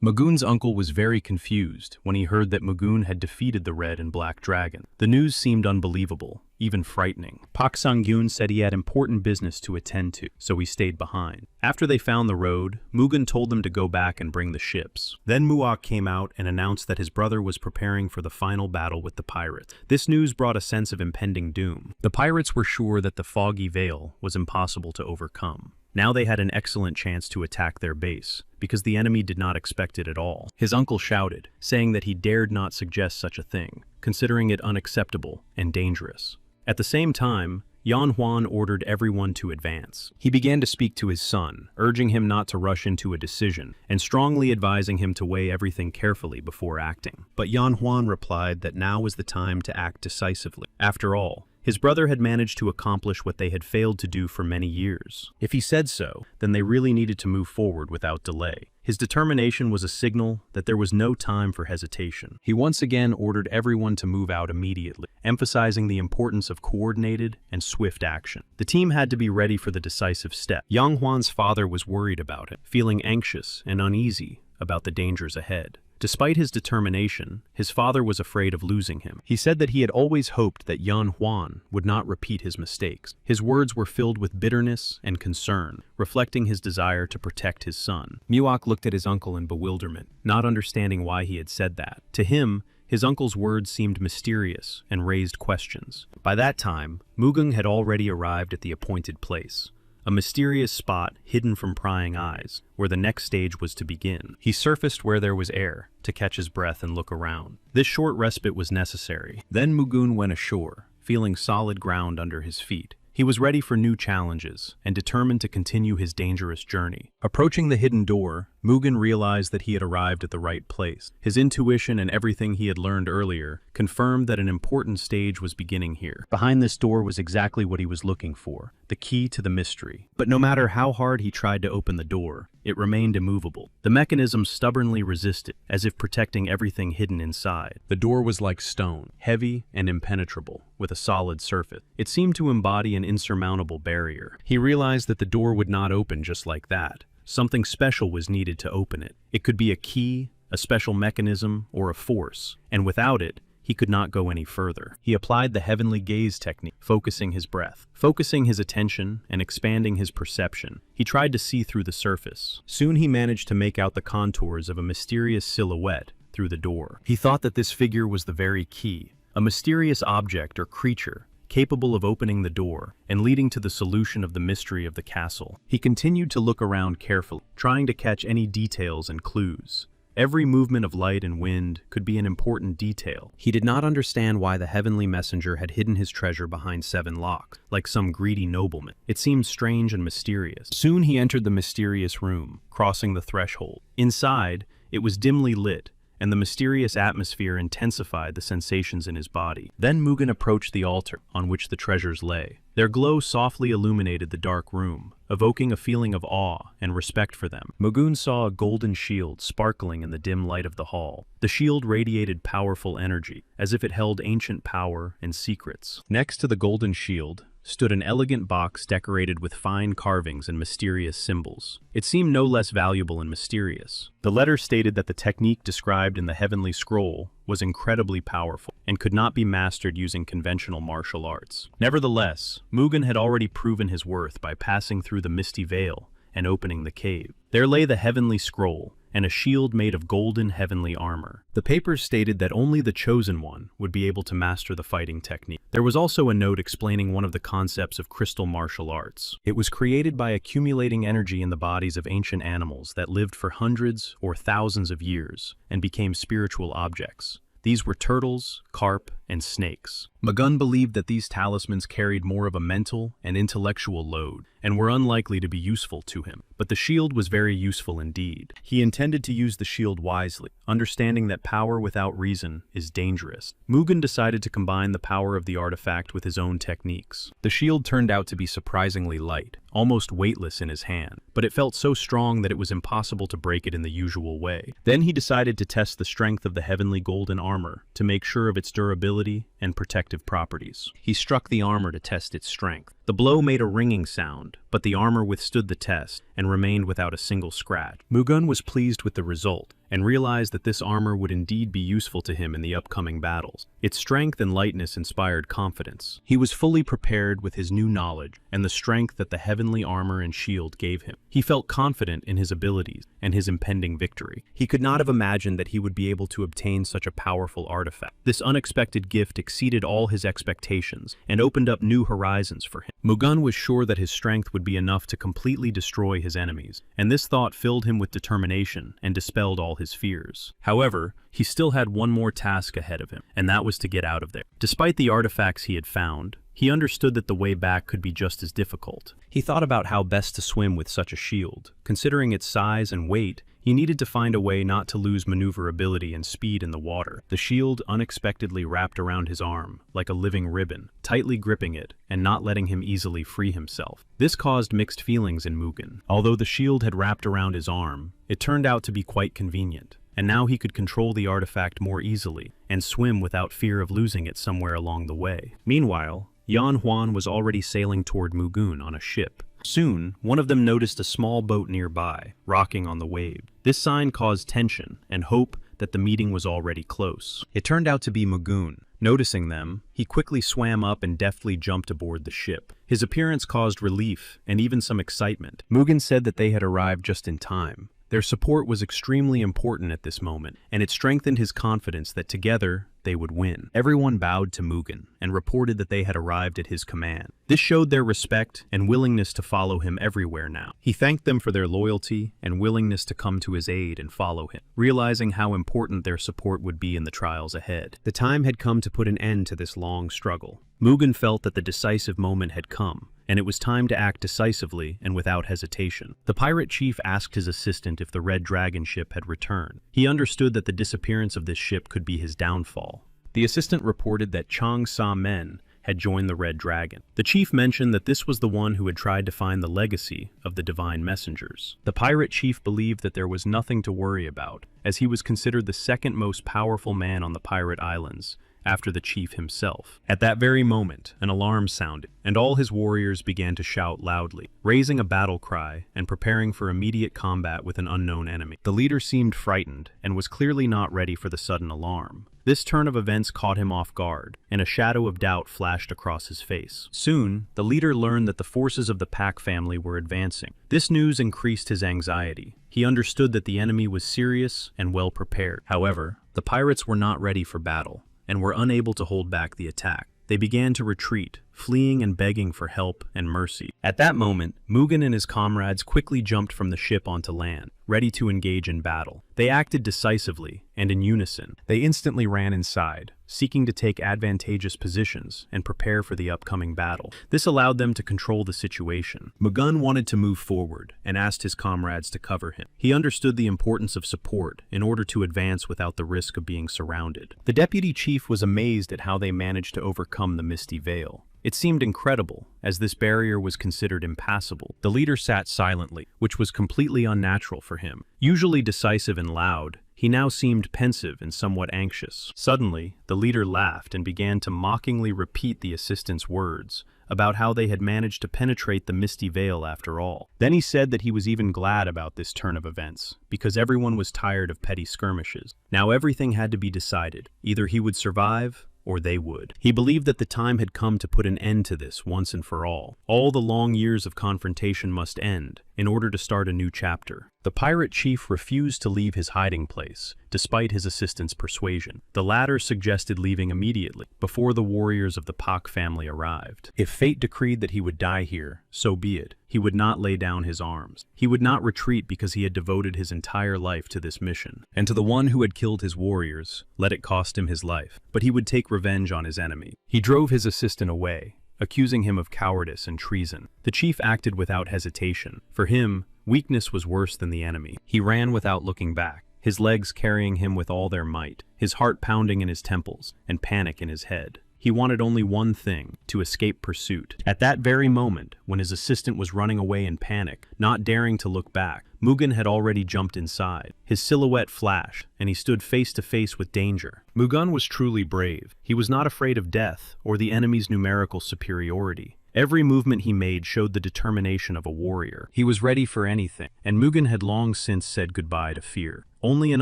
Mugen's uncle was very confused when he heard that Mugen had defeated the Red and Black Dragon. The news seemed unbelievable, even frightening. Pak Sang-gyun said he had important business to attend to, so he stayed behind. After they found the road, Mugen told them to go back and bring the ships. Then Muak came out and announced that his brother was preparing for the final battle with the pirates. This news brought a sense of impending doom. The pirates were sure that the foggy veil was impossible to overcome. Now they had an excellent chance to attack their base, because the enemy did not expect it at all. His uncle shouted, saying that he dared not suggest such a thing, considering it unacceptable and dangerous. At the same time, Yan Huan ordered everyone to advance. He began to speak to his son, urging him not to rush into a decision, and strongly advising him to weigh everything carefully before acting. But Yan Huan replied that now was the time to act decisively. After all, his brother had managed to accomplish what they had failed to do for many years. If he said so, then they really needed to move forward without delay. His determination was a signal that there was no time for hesitation. He once again ordered everyone to move out immediately, emphasizing the importance of coordinated and swift action. The team had to be ready for the decisive step. Yang Huan's father was worried about him, feeling anxious and uneasy about the dangers ahead. Despite his determination, his father was afraid of losing him. He said that he had always hoped that Yan Huan would not repeat his mistakes. His words were filled with bitterness and concern, reflecting his desire to protect his son. Muak looked at his uncle in bewilderment, not understanding why he had said that. To him, his uncle's words seemed mysterious and raised questions. By that time, Mugen had already arrived at the appointed place. A mysterious spot hidden from prying eyes, where the next stage was to begin. He surfaced where there was air, to catch his breath and look around. This short respite was necessary. Then Mugen went ashore, feeling solid ground under his feet. He was ready for new challenges, and determined to continue his dangerous journey. Approaching the hidden door, Mugen realized that he had arrived at the right place. His intuition and everything he had learned earlier confirmed that an important stage was beginning here. Behind this door was exactly what he was looking for, the key to the mystery. But no matter how hard he tried to open the door, it remained immovable. The mechanism stubbornly resisted, as if protecting everything hidden inside. The door was like stone, heavy and impenetrable, with a solid surface. It seemed to embody an insurmountable barrier. He realized that the door would not open just like that. Something special was needed to open it. It could be a key, a special mechanism, or a force, and without it, he could not go any further. He applied the heavenly gaze technique, focusing his breath, focusing his attention, and expanding his perception. He tried to see through the surface. Soon he managed to make out the contours of a mysterious silhouette through the door. He thought that this figure was the very key, a mysterious object or creature capable of opening the door and leading to the solution of the mystery of the castle. He continued to look around carefully, trying to catch any details and clues. Every movement of light and wind could be an important detail. He did not understand why the heavenly messenger had hidden his treasure behind 7 locks, like some greedy nobleman. It seemed strange and mysterious. Soon he entered the mysterious room, crossing the threshold. Inside, it was dimly lit, and the mysterious atmosphere intensified the sensations in his body. Then Mugen approached the altar on which the treasures lay. Their glow softly illuminated the dark room, evoking a feeling of awe and respect for them. Mugen saw a golden shield sparkling in the dim light of the hall. The shield radiated powerful energy, as if it held ancient power and secrets. Next to the golden shield stood an elegant box decorated with fine carvings and mysterious symbols. It seemed no less valuable and mysterious. The letter stated that the technique described in the heavenly scroll was incredibly powerful and could not be mastered using conventional martial arts. Nevertheless, Mugen had already proven his worth by passing through the misty veil and opening the cave. There lay the heavenly scroll, and a shield made of golden heavenly armor. The papers stated that only the chosen one would be able to master the fighting technique. There was also a note explaining one of the concepts of crystal martial arts. It was created by accumulating energy in the bodies of ancient animals that lived for hundreds or thousands of years and became spiritual objects. These were turtles, carp, and snakes. Mugen believed that these talismans carried more of a mental and intellectual load and were unlikely to be useful to him. But the shield was very useful indeed. He intended to use the shield wisely, understanding that power without reason is dangerous. Mugen decided to combine the power of the artifact with his own techniques. The shield turned out to be surprisingly light, almost weightless in his hand, but it felt so strong that it was impossible to break it in the usual way. Then he decided to test the strength of the heavenly golden armor to make sure of its durability and protective properties. He struck the armor to test its strength. The blow made a ringing sound, but the armor withstood the test and remained without a single scratch. Mugen was pleased with the result and realized that this armor would indeed be useful to him in the upcoming battles. Its strength and lightness inspired confidence. He was fully prepared with his new knowledge and the strength that the heavenly armor and shield gave him. He felt confident in his abilities and his impending victory. He could not have imagined that he would be able to obtain such a powerful artifact. This unexpected gift exceeded all his expectations and opened up new horizons for him. Mugen was sure that his strength would be enough to completely destroy his enemies, and this thought filled him with determination and dispelled all his fears. However, he still had one more task ahead of him, and that was to get out of there. Despite the artifacts he had found, he understood that the way back could be just as difficult. He thought about how best to swim with such a shield. Considering its size and weight, he needed to find a way not to lose maneuverability and speed in the water. The shield unexpectedly wrapped around his arm, like a living ribbon, tightly gripping it and not letting him easily free himself. This caused mixed feelings in Mugen. Although the shield had wrapped around his arm, it turned out to be quite convenient, and now he could control the artifact more easily and swim without fear of losing it somewhere along the way. Meanwhile, Yan Huan was already sailing toward Mugen on a ship. Soon, one of them noticed a small boat nearby, rocking on the wave. This sign caused tension and hope that the meeting was already close. It turned out to be Mugen. Noticing them, he quickly swam up and deftly jumped aboard the ship. His appearance caused relief and even some excitement. Mugen said that they had arrived just in time. Their support was extremely important at this moment, and it strengthened his confidence that together they would win. Everyone bowed to Mugen and reported that they had arrived at his command. This showed their respect and willingness to follow him everywhere now. He thanked them for their loyalty and willingness to come to his aid and follow him, realizing how important their support would be in the trials ahead. The time had come to put an end to this long struggle. Mugen felt that the decisive moment had come, and it was time to act decisively and without hesitation. The pirate chief asked his assistant if the Red Dragon ship had returned. He understood that the disappearance of this ship could be his downfall. The assistant reported that Chang Sa Men had joined the Red Dragon. The chief mentioned that this was the one who had tried to find the legacy of the divine messengers. The pirate chief believed that there was nothing to worry about, as he was considered the second most powerful man on the pirate islands, after the chief himself. At that very moment, an alarm sounded, and all his warriors began to shout loudly, raising a battle cry and preparing for immediate combat with an unknown enemy. The leader seemed frightened and was clearly not ready for the sudden alarm. This turn of events caught him off guard, and a shadow of doubt flashed across his face. Soon, the leader learned that the forces of the Pack family were advancing. This news increased his anxiety. He understood that the enemy was serious and well prepared. However, the pirates were not ready for battle and were unable to hold back the attack. They began to retreat, fleeing and begging for help and mercy. At that moment, Mugen and his comrades quickly jumped from the ship onto land, ready to engage in battle. They acted decisively and in unison. They instantly ran inside, seeking to take advantageous positions and prepare for the upcoming battle. This allowed them to control the situation. Mugen wanted to move forward and asked his comrades to cover him. He understood the importance of support in order to advance without the risk of being surrounded. The deputy chief was amazed at how they managed to overcome the misty veil. It seemed incredible, as this barrier was considered impassable. The leader sat silently, which was completely unnatural for him. Usually decisive and loud, he now seemed pensive and somewhat anxious. Suddenly, the leader laughed and began to mockingly repeat the assistant's words about how they had managed to penetrate the misty veil after all. Then he said that he was even glad about this turn of events, because everyone was tired of petty skirmishes. Now everything had to be decided. Either he would survive, or they would. He believed that the time had come to put an end to this once and for all. All the long years of confrontation must end in order to start a new chapter. The pirate chief refused to leave his hiding place, despite his assistant's persuasion. The latter suggested leaving immediately, before the warriors of the Pak family arrived. If fate decreed that he would die here, so be it. He would not lay down his arms. He would not retreat because he had devoted his entire life to this mission. And to the one who had killed his warriors, let it cost him his life. But he would take revenge on his enemy. He drove his assistant away, accusing him of cowardice and treason. The chief acted without hesitation. For him, weakness was worse than the enemy. He ran without looking back, his legs carrying him with all their might, his heart pounding in his temples, and panic in his head. He wanted only one thing, to escape pursuit. At that very moment, when his assistant was running away in panic, not daring to look back, Mugen had already jumped inside. His silhouette flashed, and he stood face to face with danger. Mugen was truly brave. He was not afraid of death or the enemy's numerical superiority. Every movement he made showed the determination of a warrior. He was ready for anything, and Mugen had long since said goodbye to fear. Only an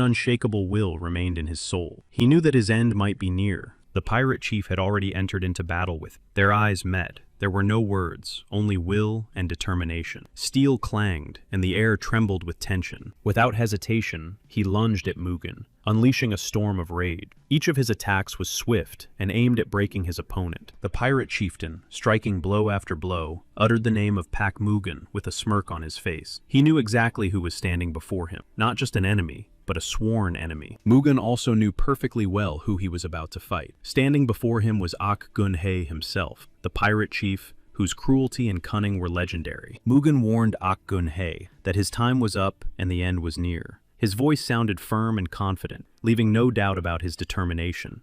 unshakable will remained in his soul. He knew that his end might be near. The pirate chief had already entered into battle with him. Their eyes met. There were no words, only will and determination. Steel clanged, and the air trembled with tension. Without hesitation, he lunged at Mugen, unleashing a storm of rage. Each of his attacks was swift and aimed at breaking his opponent. The pirate chieftain, striking blow after blow, uttered the name of Pak Mugen with a smirk on his face. He knew exactly who was standing before him, not just an enemy, but a sworn enemy. Mugen also knew perfectly well who he was about to fight. Standing before him was Gun-hei himself, the pirate chief whose cruelty and cunning were legendary. Mugen warned Gun-hei that his time was up and the end was near. His voice sounded firm and confident, leaving no doubt about his determination.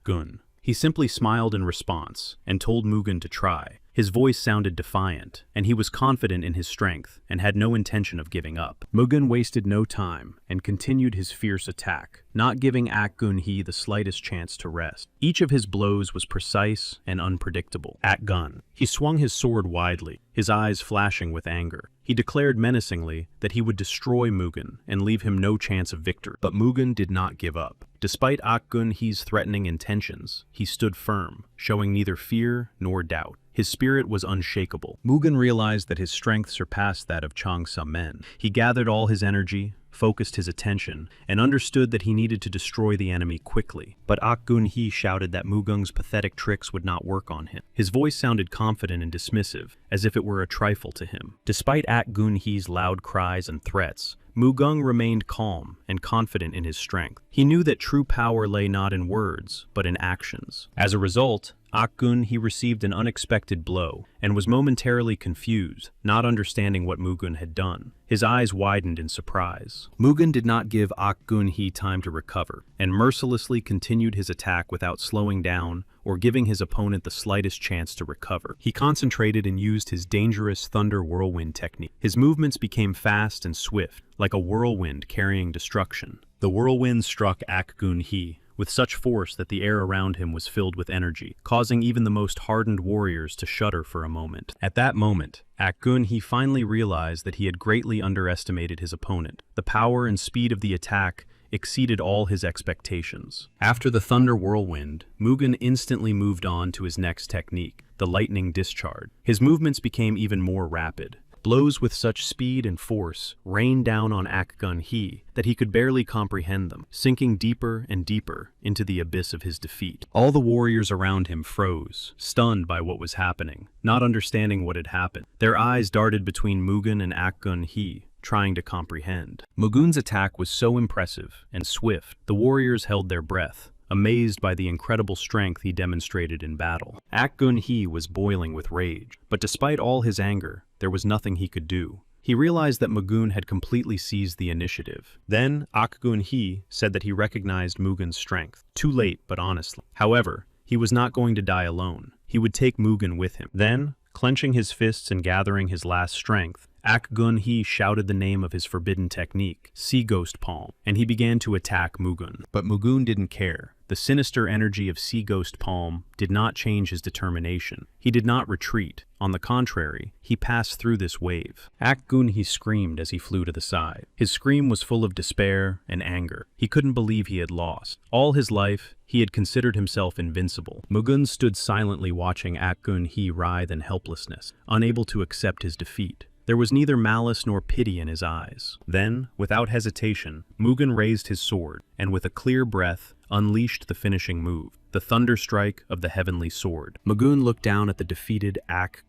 Gun. He simply smiled in response and told Mugen to try. His voice sounded defiant, and he was confident in his strength and had no intention of giving up. Mugen wasted no time and continued his fierce attack, not giving Gun-hei the slightest chance to rest. Each of his blows was precise and unpredictable. Gun. He swung his sword widely, his eyes flashing with anger. He declared menacingly that he would destroy Mugen and leave him no chance of victory. But Mugen did not give up. Despite Gun-hei's threatening intentions, he stood firm, showing neither fear nor doubt. His spirit was unshakable. Mugen realized that his strength surpassed that of Changsha men. He gathered all his energy, focused his attention, and understood that he needed to destroy the enemy quickly. But Gun-hei shouted that Mugen's pathetic tricks would not work on him. His voice sounded confident and dismissive, as if it were a trifle to him. Despite Gun-hei's loud cries and threats, Mugen remained calm and confident in his strength. He knew that true power lay not in words, but in actions. As a result, Gun-hei received an unexpected blow and was momentarily confused, not understanding what Mugen had done. His eyes widened in surprise. Mugen did not give Gun-hei time to recover, and mercilessly continued his attack without slowing down or giving his opponent the slightest chance to recover. He concentrated and used his dangerous thunder whirlwind technique. His movements became fast and swift, like a whirlwind carrying destruction. The whirlwind struck Gun-hei with such force that the air around him was filled with energy, causing even the most hardened warriors to shudder for a moment. At that moment, Gun-hei finally realized that he had greatly underestimated his opponent. The power and speed of the attack exceeded all his expectations. After the thunder whirlwind, Mugen instantly moved on to his next technique, the lightning discharge. His movements became even more rapid. Blows with such speed and force rained down on Gun-hee that he could barely comprehend them, sinking deeper and deeper into the abyss of his defeat. All the warriors around him froze, stunned by what was happening, not understanding what had happened. Their eyes darted between Mugen and Gun-hee, trying to comprehend. Mugen's attack was so impressive and swift, the warriors held their breath, amazed by the incredible strength he demonstrated in battle. Gun-hee was boiling with rage, but despite all his anger, there was nothing he could do. He realized that Mugen had completely seized the initiative. Then, Gun-hee said that he recognized Mugen's strength. Too late, but honestly. However, he was not going to die alone. He would take Mugen with him. Then, clenching his fists and gathering his last strength, Gun-hee shouted the name of his forbidden technique, Sea Ghost Palm, and he began to attack Mugen. But Mugen didn't care. The sinister energy of Sea Ghost Palm did not change his determination. He did not retreat. On the contrary, he passed through this wave. Gun-hee screamed as he flew to the side. His scream was full of despair and anger. He couldn't believe he had lost. All his life, he had considered himself invincible. Mugen stood silently watching Gun-hee writhe in helplessness, unable to accept his defeat. There was neither malice nor pity in his eyes. Then, without hesitation, Mugen raised his sword, and with a clear breath, unleashed the finishing move, the thunder strike of the heavenly sword. Mugen looked down at the defeated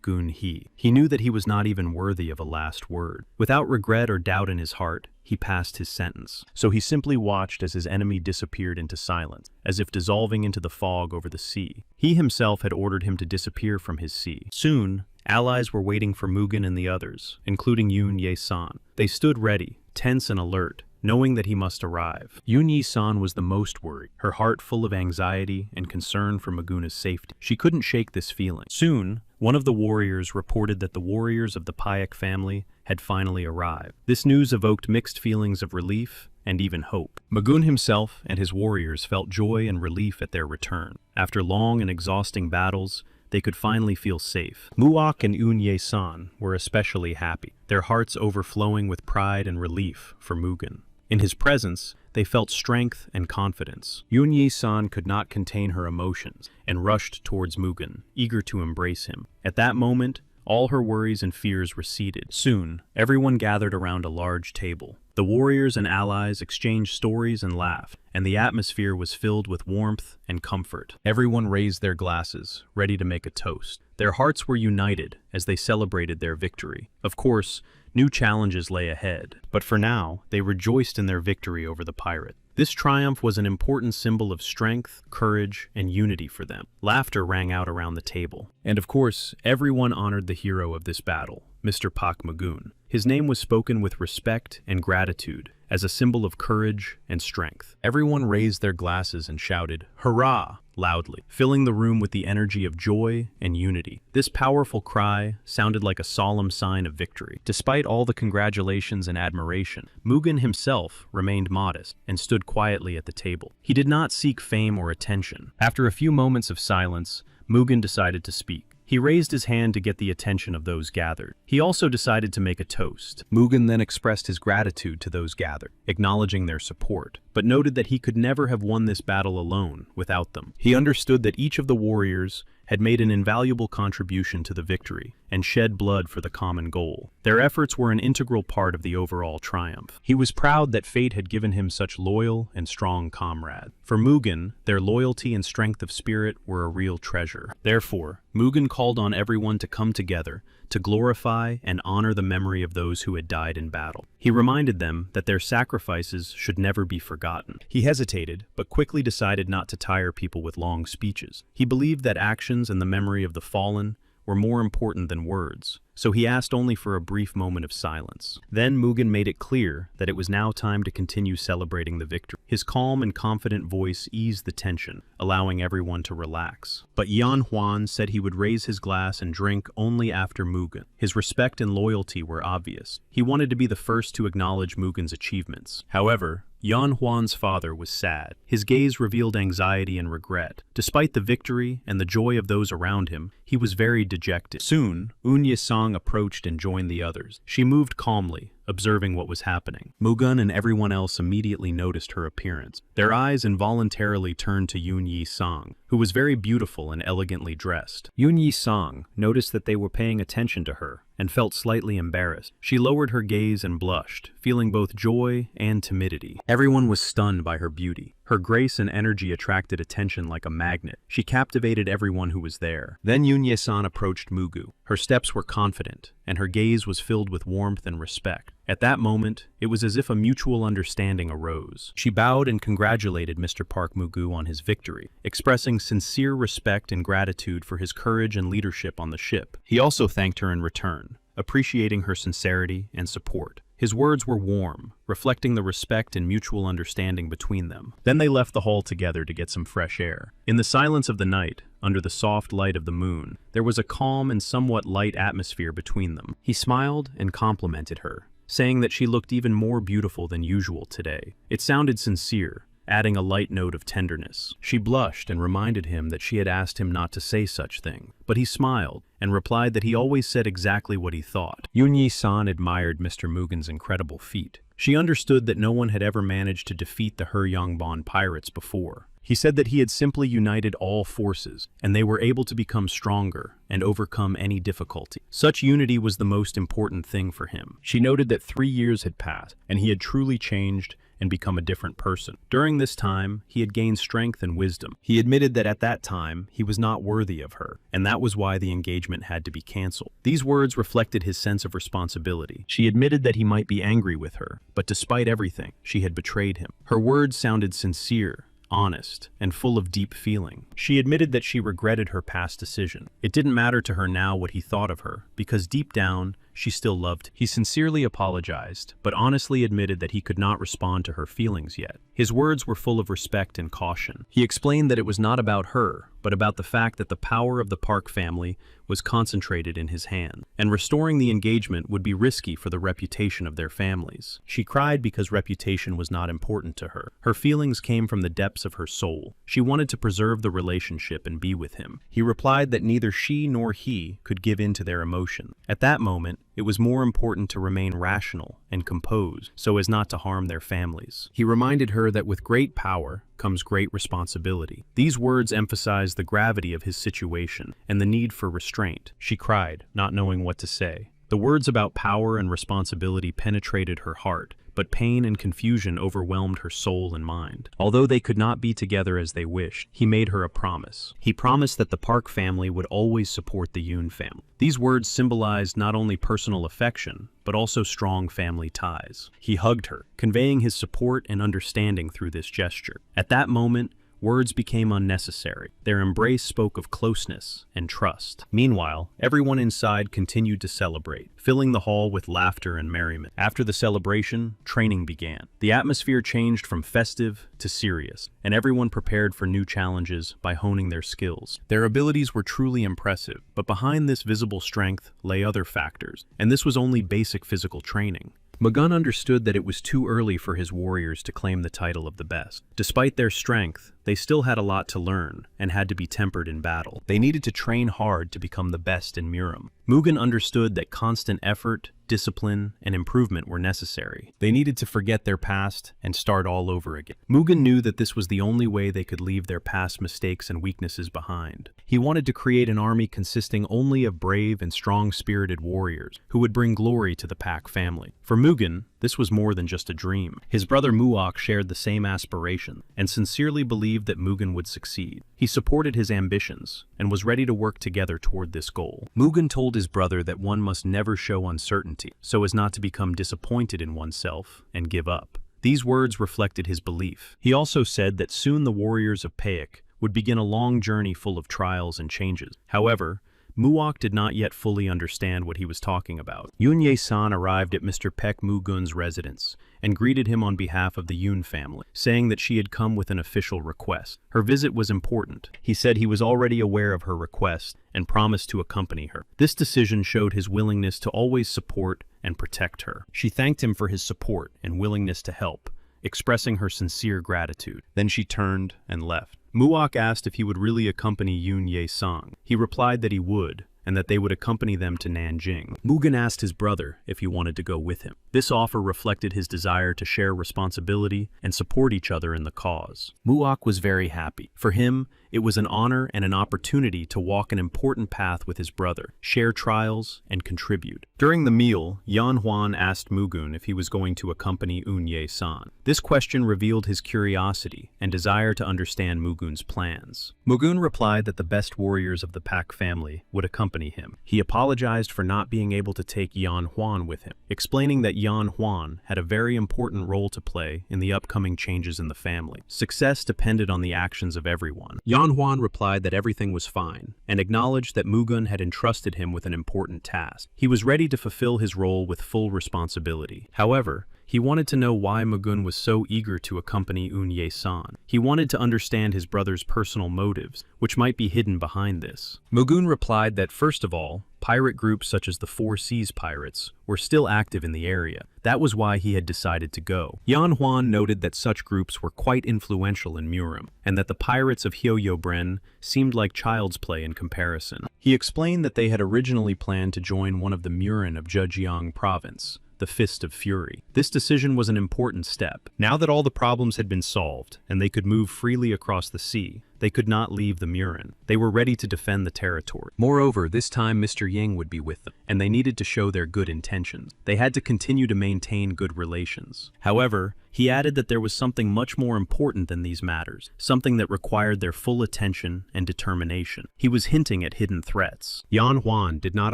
Gun-hee. He knew that he was not even worthy of a last word. Without regret or doubt in his heart, he passed his sentence. So he simply watched as his enemy disappeared into silence, as if dissolving into the fog over the sea. He himself had ordered him to disappear from his sea. Soon, allies were waiting for Mugen and the others, including Yun-Ye-san. They stood ready, tense and alert, knowing that he must arrive. Yun-Ye-san was the most worried, her heart full of anxiety and concern for Mugen's safety. She couldn't shake this feeling. Soon, one of the warriors reported that the warriors of the Payak family had finally arrived. This news evoked mixed feelings of relief and even hope. Mugen himself and his warriors felt joy and relief at their return. After long and exhausting battles, they could finally feel safe. Muak and Yun-Ye-san were especially happy, their hearts overflowing with pride and relief for Mugen. In his presence, they felt strength and confidence. Yun-Ye-san could not contain her emotions and rushed towards Mugen, eager to embrace him. At that moment, all her worries and fears receded. Soon, everyone gathered around a large table. The warriors and allies exchanged stories and laughed, and the atmosphere was filled with warmth and comfort. Everyone raised their glasses, ready to make a toast. Their hearts were united as they celebrated their victory. Of course, new challenges lay ahead, but for now, they rejoiced in their victory over the pirate. This triumph was an important symbol of strength, courage, and unity for them. Laughter rang out around the table. And of course, everyone honored the hero of this battle, Mr. Pak Mugen. His name was spoken with respect and gratitude, as a symbol of courage and strength. Everyone raised their glasses and shouted, "Hurrah!" loudly, filling the room with the energy of joy and unity. This powerful cry sounded like a solemn sign of victory. Despite all the congratulations and admiration, Mugen himself remained modest and stood quietly at the table. He did not seek fame or attention. After a few moments of silence, Mugen decided to speak. He raised his hand to get the attention of those gathered. He also decided to make a toast. Mugen then expressed his gratitude to those gathered, acknowledging their support, but noted that he could never have won this battle alone without them. He understood that each of the warriors had made an invaluable contribution to the victory and shed blood for the common goal. Their efforts were an integral part of the overall triumph. He was proud that fate had given him such loyal and strong comrades. For Mugen, their loyalty and strength of spirit were a real treasure. Therefore, Mugen called on everyone to come together to glorify and honor the memory of those who had died in battle. He reminded them that their sacrifices should never be forgotten. He hesitated, but quickly decided not to tire people with long speeches. He believed that actions and the memory of the fallen were more important than words, so he asked only for a brief moment of silence. Then Mugen made it clear that it was now time to continue celebrating the victory. His calm and confident voice eased the tension, allowing everyone to relax. But Yan Huan said he would raise his glass and drink only after Mugen. His respect and loyalty were obvious. He wanted to be the first to acknowledge Mugen's achievements. However, Yan Huan's father was sad. His gaze revealed anxiety and regret. Despite the victory and the joy of those around him, he was very dejected. Soon, Yun-Ye-sang approached and joined the others. She moved calmly, observing what was happening. Mugun and everyone else immediately noticed her appearance. Their eyes involuntarily turned to Yoon Yi-sang, who was very beautiful and elegantly dressed. Yoon Yi-sang noticed that they were paying attention to her and felt slightly embarrassed. She lowered her gaze and blushed, feeling both joy and timidity. Everyone was stunned by her beauty. Her grace and energy attracted attention like a magnet. She captivated everyone who was there. Then Yoon Ye-san approached Mugu. Her steps were confident, and her gaze was filled with warmth and respect. At that moment, it was as if a mutual understanding arose. She bowed and congratulated Mr. Park Mugu on his victory, expressing sincere respect and gratitude for his courage and leadership on the ship. He also thanked her in return, appreciating her sincerity and support. His words were warm, reflecting the respect and mutual understanding between them. Then they left the hall together to get some fresh air. In the silence of the night, under the soft light of the moon, there was a calm and somewhat light atmosphere between them. He smiled and complimented her, saying that she looked even more beautiful than usual today. It sounded sincere, adding a light note of tenderness. She blushed and reminded him that she had asked him not to say such thing, but he smiled and replied that he always said exactly what he thought. Yoon Yi-san admired Mr. Mugen's incredible feat. She understood that no one had ever managed to defeat the Huryeongbon pirates before. He said that he had simply united all forces, and they were able to become stronger and overcome any difficulty. Such unity was the most important thing for him. She noted that 3 years had passed, and he had truly changed and become a different person. During this time, he had gained strength and wisdom. He admitted that at that time, he was not worthy of her, and that was why the engagement had to be canceled. These words reflected his sense of responsibility. She admitted that he might be angry with her, but despite everything, she had betrayed him. Her words sounded sincere, honest, and full of deep feeling. She admitted that she regretted her past decision. It didn't matter to her now what he thought of her, because deep down, she still loved him. He sincerely apologized, but honestly admitted that he could not respond to her feelings yet. His words were full of respect and caution. He explained that it was not about her, but about the fact that the power of the Park family was concentrated in his hand, and restoring the engagement would be risky for the reputation of their families. She cried because reputation was not important to her. Her feelings came from the depths of her soul. She wanted to preserve the relationship and be with him. He replied that neither she nor he could give in to their emotion. At that moment, it was more important to remain rational and composed so as not to harm their families. He reminded her that with great power comes great responsibility. These words emphasized the gravity of his situation and the need for restraint. She cried, not knowing what to say. The words about power and responsibility penetrated her heart, but pain and confusion overwhelmed her soul and mind. Although they could not be together as they wished, he made her a promise. He promised that the Park family would always support the Yoon family. These words symbolized not only personal affection, but also strong family ties. He hugged her, conveying his support and understanding through this gesture. At that moment, words became unnecessary. Their embrace spoke of closeness and trust. Meanwhile, everyone inside continued to celebrate, filling the hall with laughter and merriment. After the celebration, training began. The atmosphere changed from festive to serious, and everyone prepared for new challenges by honing their skills. Their abilities were truly impressive, but behind this visible strength lay other factors, and this was only basic physical training. Mugun understood that it was too early for his warriors to claim the title of the best. Despite their strength, they still had a lot to learn and had to be tempered in battle. They needed to train hard to become the best in Muram. Mugen understood that constant effort, discipline, and improvement were necessary. They needed to forget their past and start all over again. Mugen knew that this was the only way they could leave their past mistakes and weaknesses behind. He wanted to create an army consisting only of brave and strong-spirited warriors who would bring glory to the Pak family. For Mugen, this was more than just a dream. His brother Muok shared the same aspiration and sincerely believed that Mugen would succeed. He supported his ambitions and was ready to work together toward this goal. Mugen told his brother that one must never show uncertainty so as not to become disappointed in oneself and give up. These words reflected his belief. He also said that soon the warriors of Paik would begin a long journey full of trials and changes. However, Muok did not yet fully understand what he was talking about. Yoon Ye-san arrived at Mr. Pek Mugun's residence and greeted him on behalf of the Yoon family, saying that she had come with an official request. Her visit was important. He said he was already aware of her request and promised to accompany her. This decision showed his willingness to always support and protect her. She thanked him for his support and willingness to help, expressing her sincere gratitude. Then she turned and left. Muok asked if he would really accompany Yoon Ye-sang. He replied that he would, and that they would accompany them to Nanjing. Mugen asked his brother if he wanted to go with him. This offer reflected his desire to share responsibility and support each other in the cause. Muok was very happy. For him, it was an honor and an opportunity to walk an important path with his brother, share trials, and contribute. During the meal, Yan Huan asked Mugen if he was going to accompany Unye-san. This question revealed his curiosity and desire to understand Mugen's plans. Mugen replied that the best warriors of the Pak family would accompany him. He apologized for not being able to take Yan Huan with him, explaining that Yan Huan had a very important role to play in the upcoming changes in the family. Success depended on the actions of everyone. Yan Huan replied that everything was fine, and acknowledged that Mugen had entrusted him with an important task. He was ready to fulfill his role with full responsibility. However, he wanted to know why Mugen was so eager to accompany Unye-san. He wanted to understand his brother's personal motives, which might be hidden behind this. Mugen replied that, first of all, pirate groups such as the Four Seas Pirates were still active in the area. That was why he had decided to go. Yan Huan noted that such groups were quite influential in Murim, and that the pirates of Hyoyo-bren seemed like child's play in comparison. He explained that they had originally planned to join one of the Murin of Zhejiang province, the Fist of Fury. This decision was an important step. Now that all the problems had been solved, and they could move freely across the sea, they could not leave the Murin. They were ready to defend the territory. Moreover, this time Mr. Ying would be with them, and they needed to show their good intentions. They had to continue to maintain good relations. However, he added that there was something much more important than these matters, something that required their full attention and determination. He was hinting at hidden threats. Yan Huan did not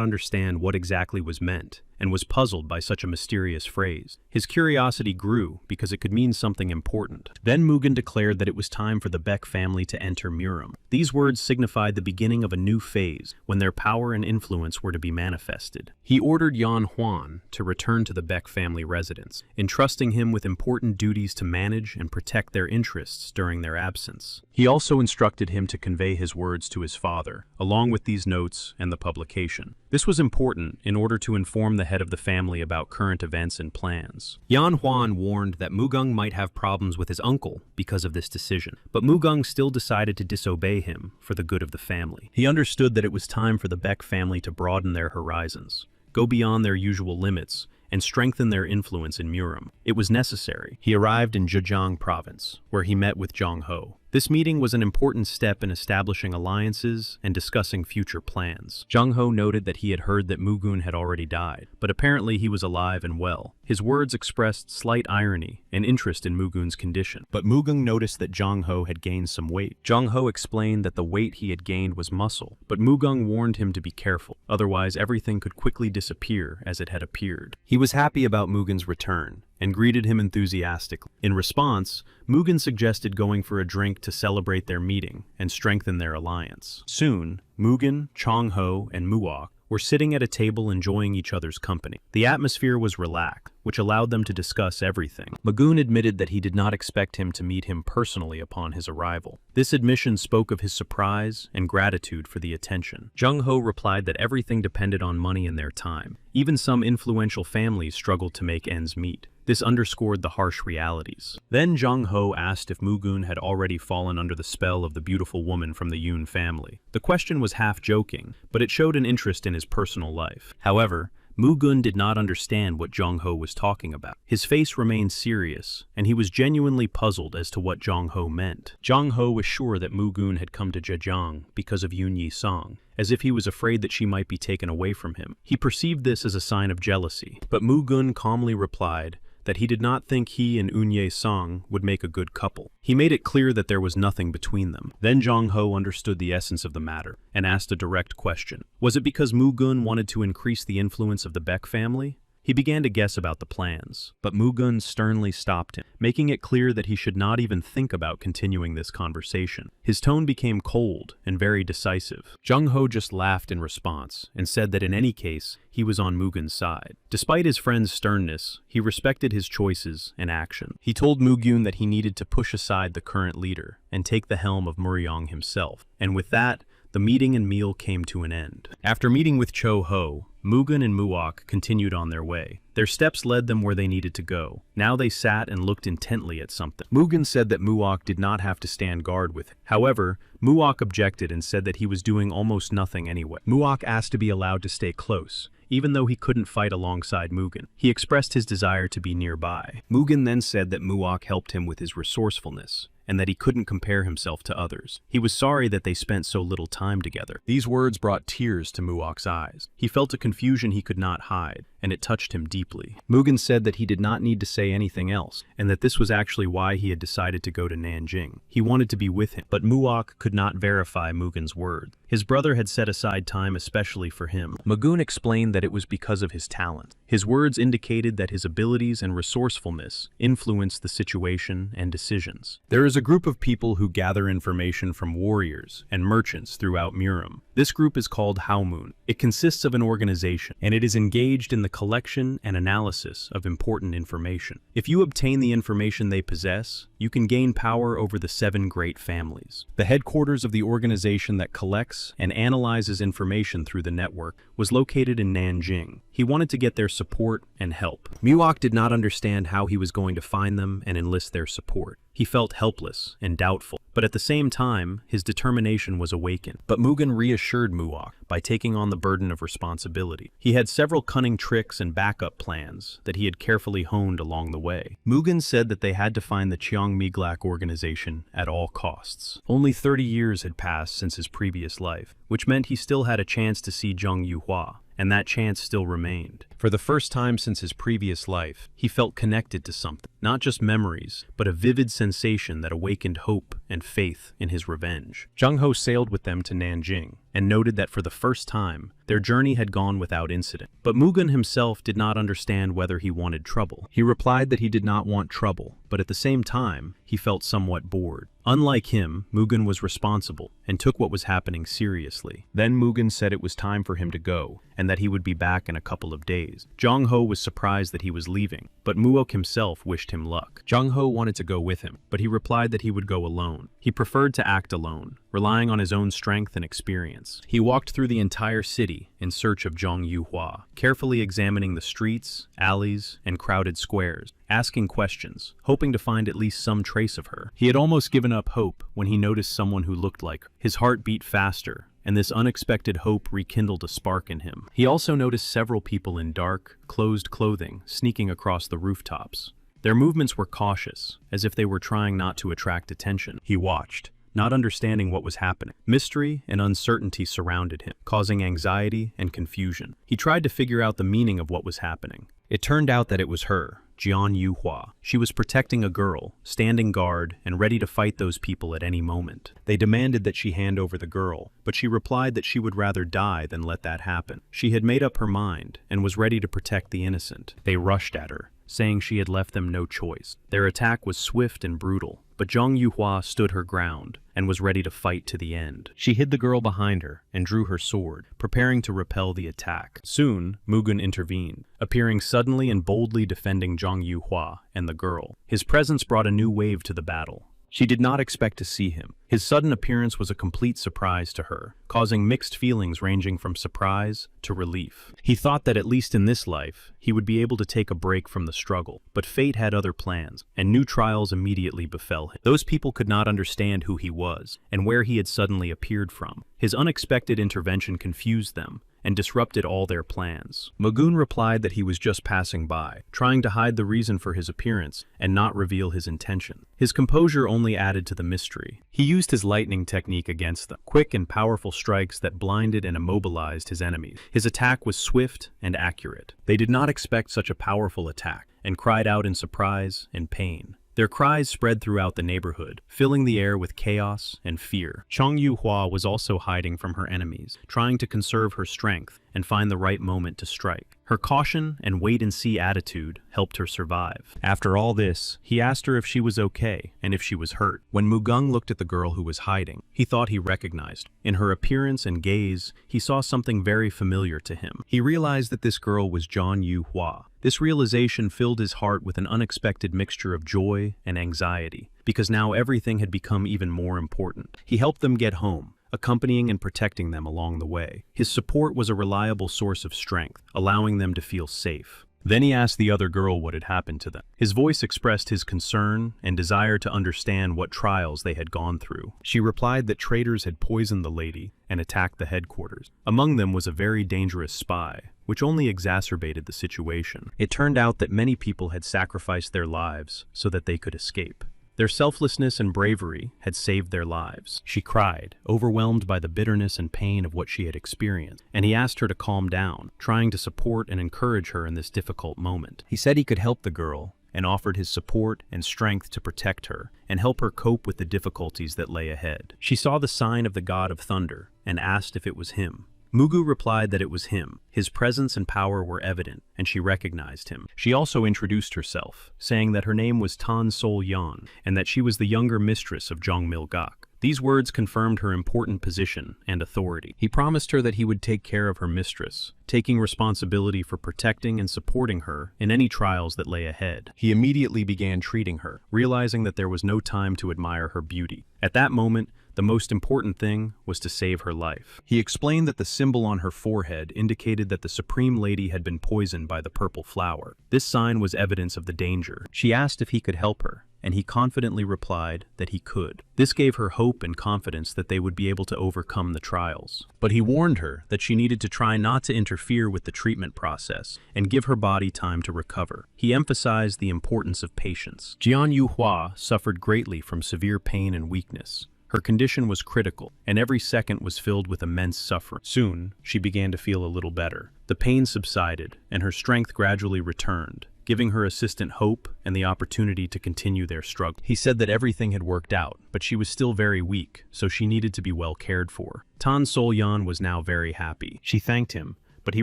understand what exactly was meant, and was puzzled by such a mysterious phrase. His curiosity grew because it could mean something important. Then Mugen declared that it was time for the Beck family to enter Murim. These words signified the beginning of a new phase, when their power and influence were to be manifested. He ordered Yan Huan to return to the Beck family residence, entrusting him with important duties to manage and protect their interests during their absence. He also instructed him to convey his words to his father, along with these notes and the publication. This was important in order to inform the head of the family about current events and plans. Yan Huan warned that Mugung might have problems with his uncle because of this decision, but Mugung still decided to disobey him for the good of the family. He understood that it was time for the Beck family to broaden their horizons, go beyond their usual limits, and strengthen their influence in Murim. It was necessary. He arrived in Zhejiang province, where he met with Zhang Ho. This meeting was an important step in establishing alliances and discussing future plans. Zhang Ho noted that he had heard that Mugen had already died, but apparently he was alive and well. His words expressed slight irony and interest in Mugen's condition. But Mugen noticed that Zhang Ho had gained some weight. Zhang Ho explained that the weight he had gained was muscle, but Mugen warned him to be careful, otherwise everything could quickly disappear as it had appeared. He was happy about Mugen's return, and greeted him enthusiastically. In response, Mugen suggested going for a drink to celebrate their meeting and strengthen their alliance. Soon, Mugen, Chang Ho, and Muok were sitting at a table enjoying each other's company. The atmosphere was relaxed, which allowed them to discuss everything. Mugen admitted that he did not expect him to meet him personally upon his arrival. This admission spoke of his surprise and gratitude for the attention. Zhang Ho replied that everything depended on money and their time. Even some influential families struggled to make ends meet. This underscored the harsh realities. Then Zhang Ho asked if Mugen had already fallen under the spell of the beautiful woman from the Yun family. The question was half joking, but it showed an interest in his personal life. However, Mugen did not understand what Zhang Ho was talking about. His face remained serious, and he was genuinely puzzled as to what Zhang Ho meant. Zhang Ho was sure that Mugen had come to Zhejiang because of Yun Yi-song, as if he was afraid that she might be taken away from him. He perceived this as a sign of jealousy, but Mugen calmly replied that he did not think he and Unye-song would make a good couple. He made it clear that there was nothing between them. Then Zhang Ho understood the essence of the matter and asked a direct question. Was it because Mugen wanted to increase the influence of the Beck family? He began to guess about the plans, but Mugen sternly stopped him, making it clear that he should not even think about continuing this conversation. His tone became cold and very decisive. Zhang Ho just laughed in response and said that in any case, he was on Mugen's side. Despite his friend's sternness, he respected his choices and action. He told Mugen that he needed to push aside the current leader and take the helm of Muryong himself, and with that, the meeting and meal came to an end. After meeting with Cho Ho, Mugen and Muok continued on their way. Their steps led them where they needed to go. Now they sat and looked intently at something. Mugen said that Muok did not have to stand guard with him. However, Muok objected and said that he was doing almost nothing anyway. Muok asked to be allowed to stay close, even though he couldn't fight alongside Mugen. He expressed his desire to be nearby. Mugen then said that Muok helped him with his resourcefulness, and that he couldn't compare himself to others. He was sorry that they spent so little time together. These words brought tears to Muok's eyes. He felt a confusion he could not hide, and it touched him deeply. Mugen said that he did not need to say anything else, and that this was actually why he had decided to go to Nanjing. He wanted to be with him, but Muok could not verify Mugen's word. His brother had set aside time especially for him. Mugen explained that it was because of his talent. His words indicated that his abilities and resourcefulness influenced the situation and decisions. There is a group of people who gather information from warriors and merchants throughout Murim. This group is called Haomun. It consists of an organization, and it is engaged in the collection and analysis of important information. If you obtain the information they possess, you can gain power over the 7 great families. The headquarters of the organization that collects and analyzes information through the network was located in Nanjing. He wanted to get their support and help. Muok did not understand how he was going to find them and enlist their support. He felt helpless and doubtful, but at the same time, his determination was awakened. But Mugen reassured Muok by taking on the burden of responsibility. He had several cunning tricks and backup plans that he had carefully honed along the way. Mugen said that they had to find the Cheongmiglak organization at all costs. Only 30 years had passed since his previous life, which meant he still had a chance to see Zheng Yuhua, and that chance still remained. For the first time since his previous life, he felt connected to something, not just memories, but a vivid sensation that awakened hope and faith in his revenge. Zheng Ho sailed with them to Nanjing, and noted that for the first time, their journey had gone without incident. But Mugen himself did not understand whether he wanted trouble. He replied that he did not want trouble, but at the same time, he felt somewhat bored. Unlike him, Mugen was responsible and took what was happening seriously. Then Mugen said it was time for him to go, and that he would be back in a couple of days. Zheng Ho was surprised that he was leaving, but Muok himself wished him luck. Zheng Ho wanted to go with him, but he replied that he would go alone. He preferred to act alone, relying on his own strength and experience. He walked through the entire city in search of Zheng Yuhua, carefully examining the streets, alleys, and crowded squares, asking questions, hoping to find at least some trace of her. He had almost given up hope when he noticed someone who looked like her. His heart beat faster, and this unexpected hope rekindled a spark in him. He also noticed several people in dark, closed clothing sneaking across the rooftops. Their movements were cautious, as if they were trying not to attract attention. He watched, not understanding what was happening. Mystery and uncertainty surrounded him, causing anxiety and confusion. He tried to figure out the meaning of what was happening. It turned out that it was her, Jian Yuhua. She was protecting a girl, standing guard, and ready to fight those people at any moment. They demanded that she hand over the girl, but she replied that she would rather die than let that happen. She had made up her mind and was ready to protect the innocent. They rushed at her, saying she had left them no choice. Their attack was swift and brutal, but Zheng Yuhua stood her ground and was ready to fight to the end. She hid the girl behind her and drew her sword, preparing to repel the attack. Soon, Mugen intervened, appearing suddenly and boldly defending Zheng Yuhua and the girl. His presence brought a new wave to the battle. She did not expect to see him. His sudden appearance was a complete surprise to her, causing mixed feelings ranging from surprise to relief. He thought that at least in this life, he would be able to take a break from the struggle, but fate had other plans, and new trials immediately befell him. Those people could not understand who he was, and where he had suddenly appeared from. His unexpected intervention confused them, and disrupted all their plans. Mugen replied that he was just passing by, trying to hide the reason for his appearance and not reveal his intention. His composure only added to the mystery. He used his lightning technique against them, quick and powerful strikes that blinded and immobilized his enemies. His attack was swift and accurate. They did not expect such a powerful attack, and cried out in surprise and pain. Their cries spread throughout the neighborhood, filling the air with chaos and fear. Zheng Yuhua was also hiding from her enemies, trying to conserve her strength and find the right moment to strike. Her caution and wait-and-see attitude helped her survive. After all this, he asked her if she was okay and if she was hurt. When Mugen looked at the girl who was hiding, he thought he recognized her. In her appearance and gaze, he saw something very familiar to him. He realized that this girl was Zheng Yuhua. This realization filled his heart with an unexpected mixture of joy and anxiety, because now everything had become even more important. He helped them get home, accompanying and protecting them along the way. His support was a reliable source of strength, allowing them to feel safe. Then he asked the other girl what had happened to them. His voice expressed his concern and desire to understand what trials they had gone through. She replied that traitors had poisoned the lady and attacked the headquarters. Among them was a very dangerous spy, which only exacerbated the situation. It turned out that many people had sacrificed their lives so that they could escape. Their selflessness and bravery had saved their lives. She cried, overwhelmed by the bitterness and pain of what she had experienced, and he asked her to calm down, trying to support and encourage her in this difficult moment. He said he could help the girl, and offered his support and strength to protect her and help her cope with the difficulties that lay ahead. She saw the sign of the god of thunder and asked if it was him. Mugu replied that it was him. His presence and power were evident, and she recognized him. She also introduced herself, saying that her name was Tan Sol Yan, and that she was the younger mistress of Jongmil-gak. These words confirmed her important position and authority. He promised her that he would take care of her mistress, taking responsibility for protecting and supporting her in any trials that lay ahead. He immediately began treating her, realizing that there was no time to admire her beauty. At that moment, the most important thing was to save her life. He explained that the symbol on her forehead indicated that the Supreme Lady had been poisoned by the purple flower. This sign was evidence of the danger. She asked if he could help her, and he confidently replied that he could. This gave her hope and confidence that they would be able to overcome the trials. But he warned her that she needed to try not to interfere with the treatment process and give her body time to recover. He emphasized the importance of patience. Jian Yuhua suffered greatly from severe pain and weakness. Her condition was critical, and every second was filled with immense suffering. Soon, she began to feel a little better. The pain subsided, and her strength gradually returned, giving her assistant hope and the opportunity to continue their struggle. He said that everything had worked out, but she was still very weak, so she needed to be well cared for. Tan Sol Yan was now very happy. She thanked him, but he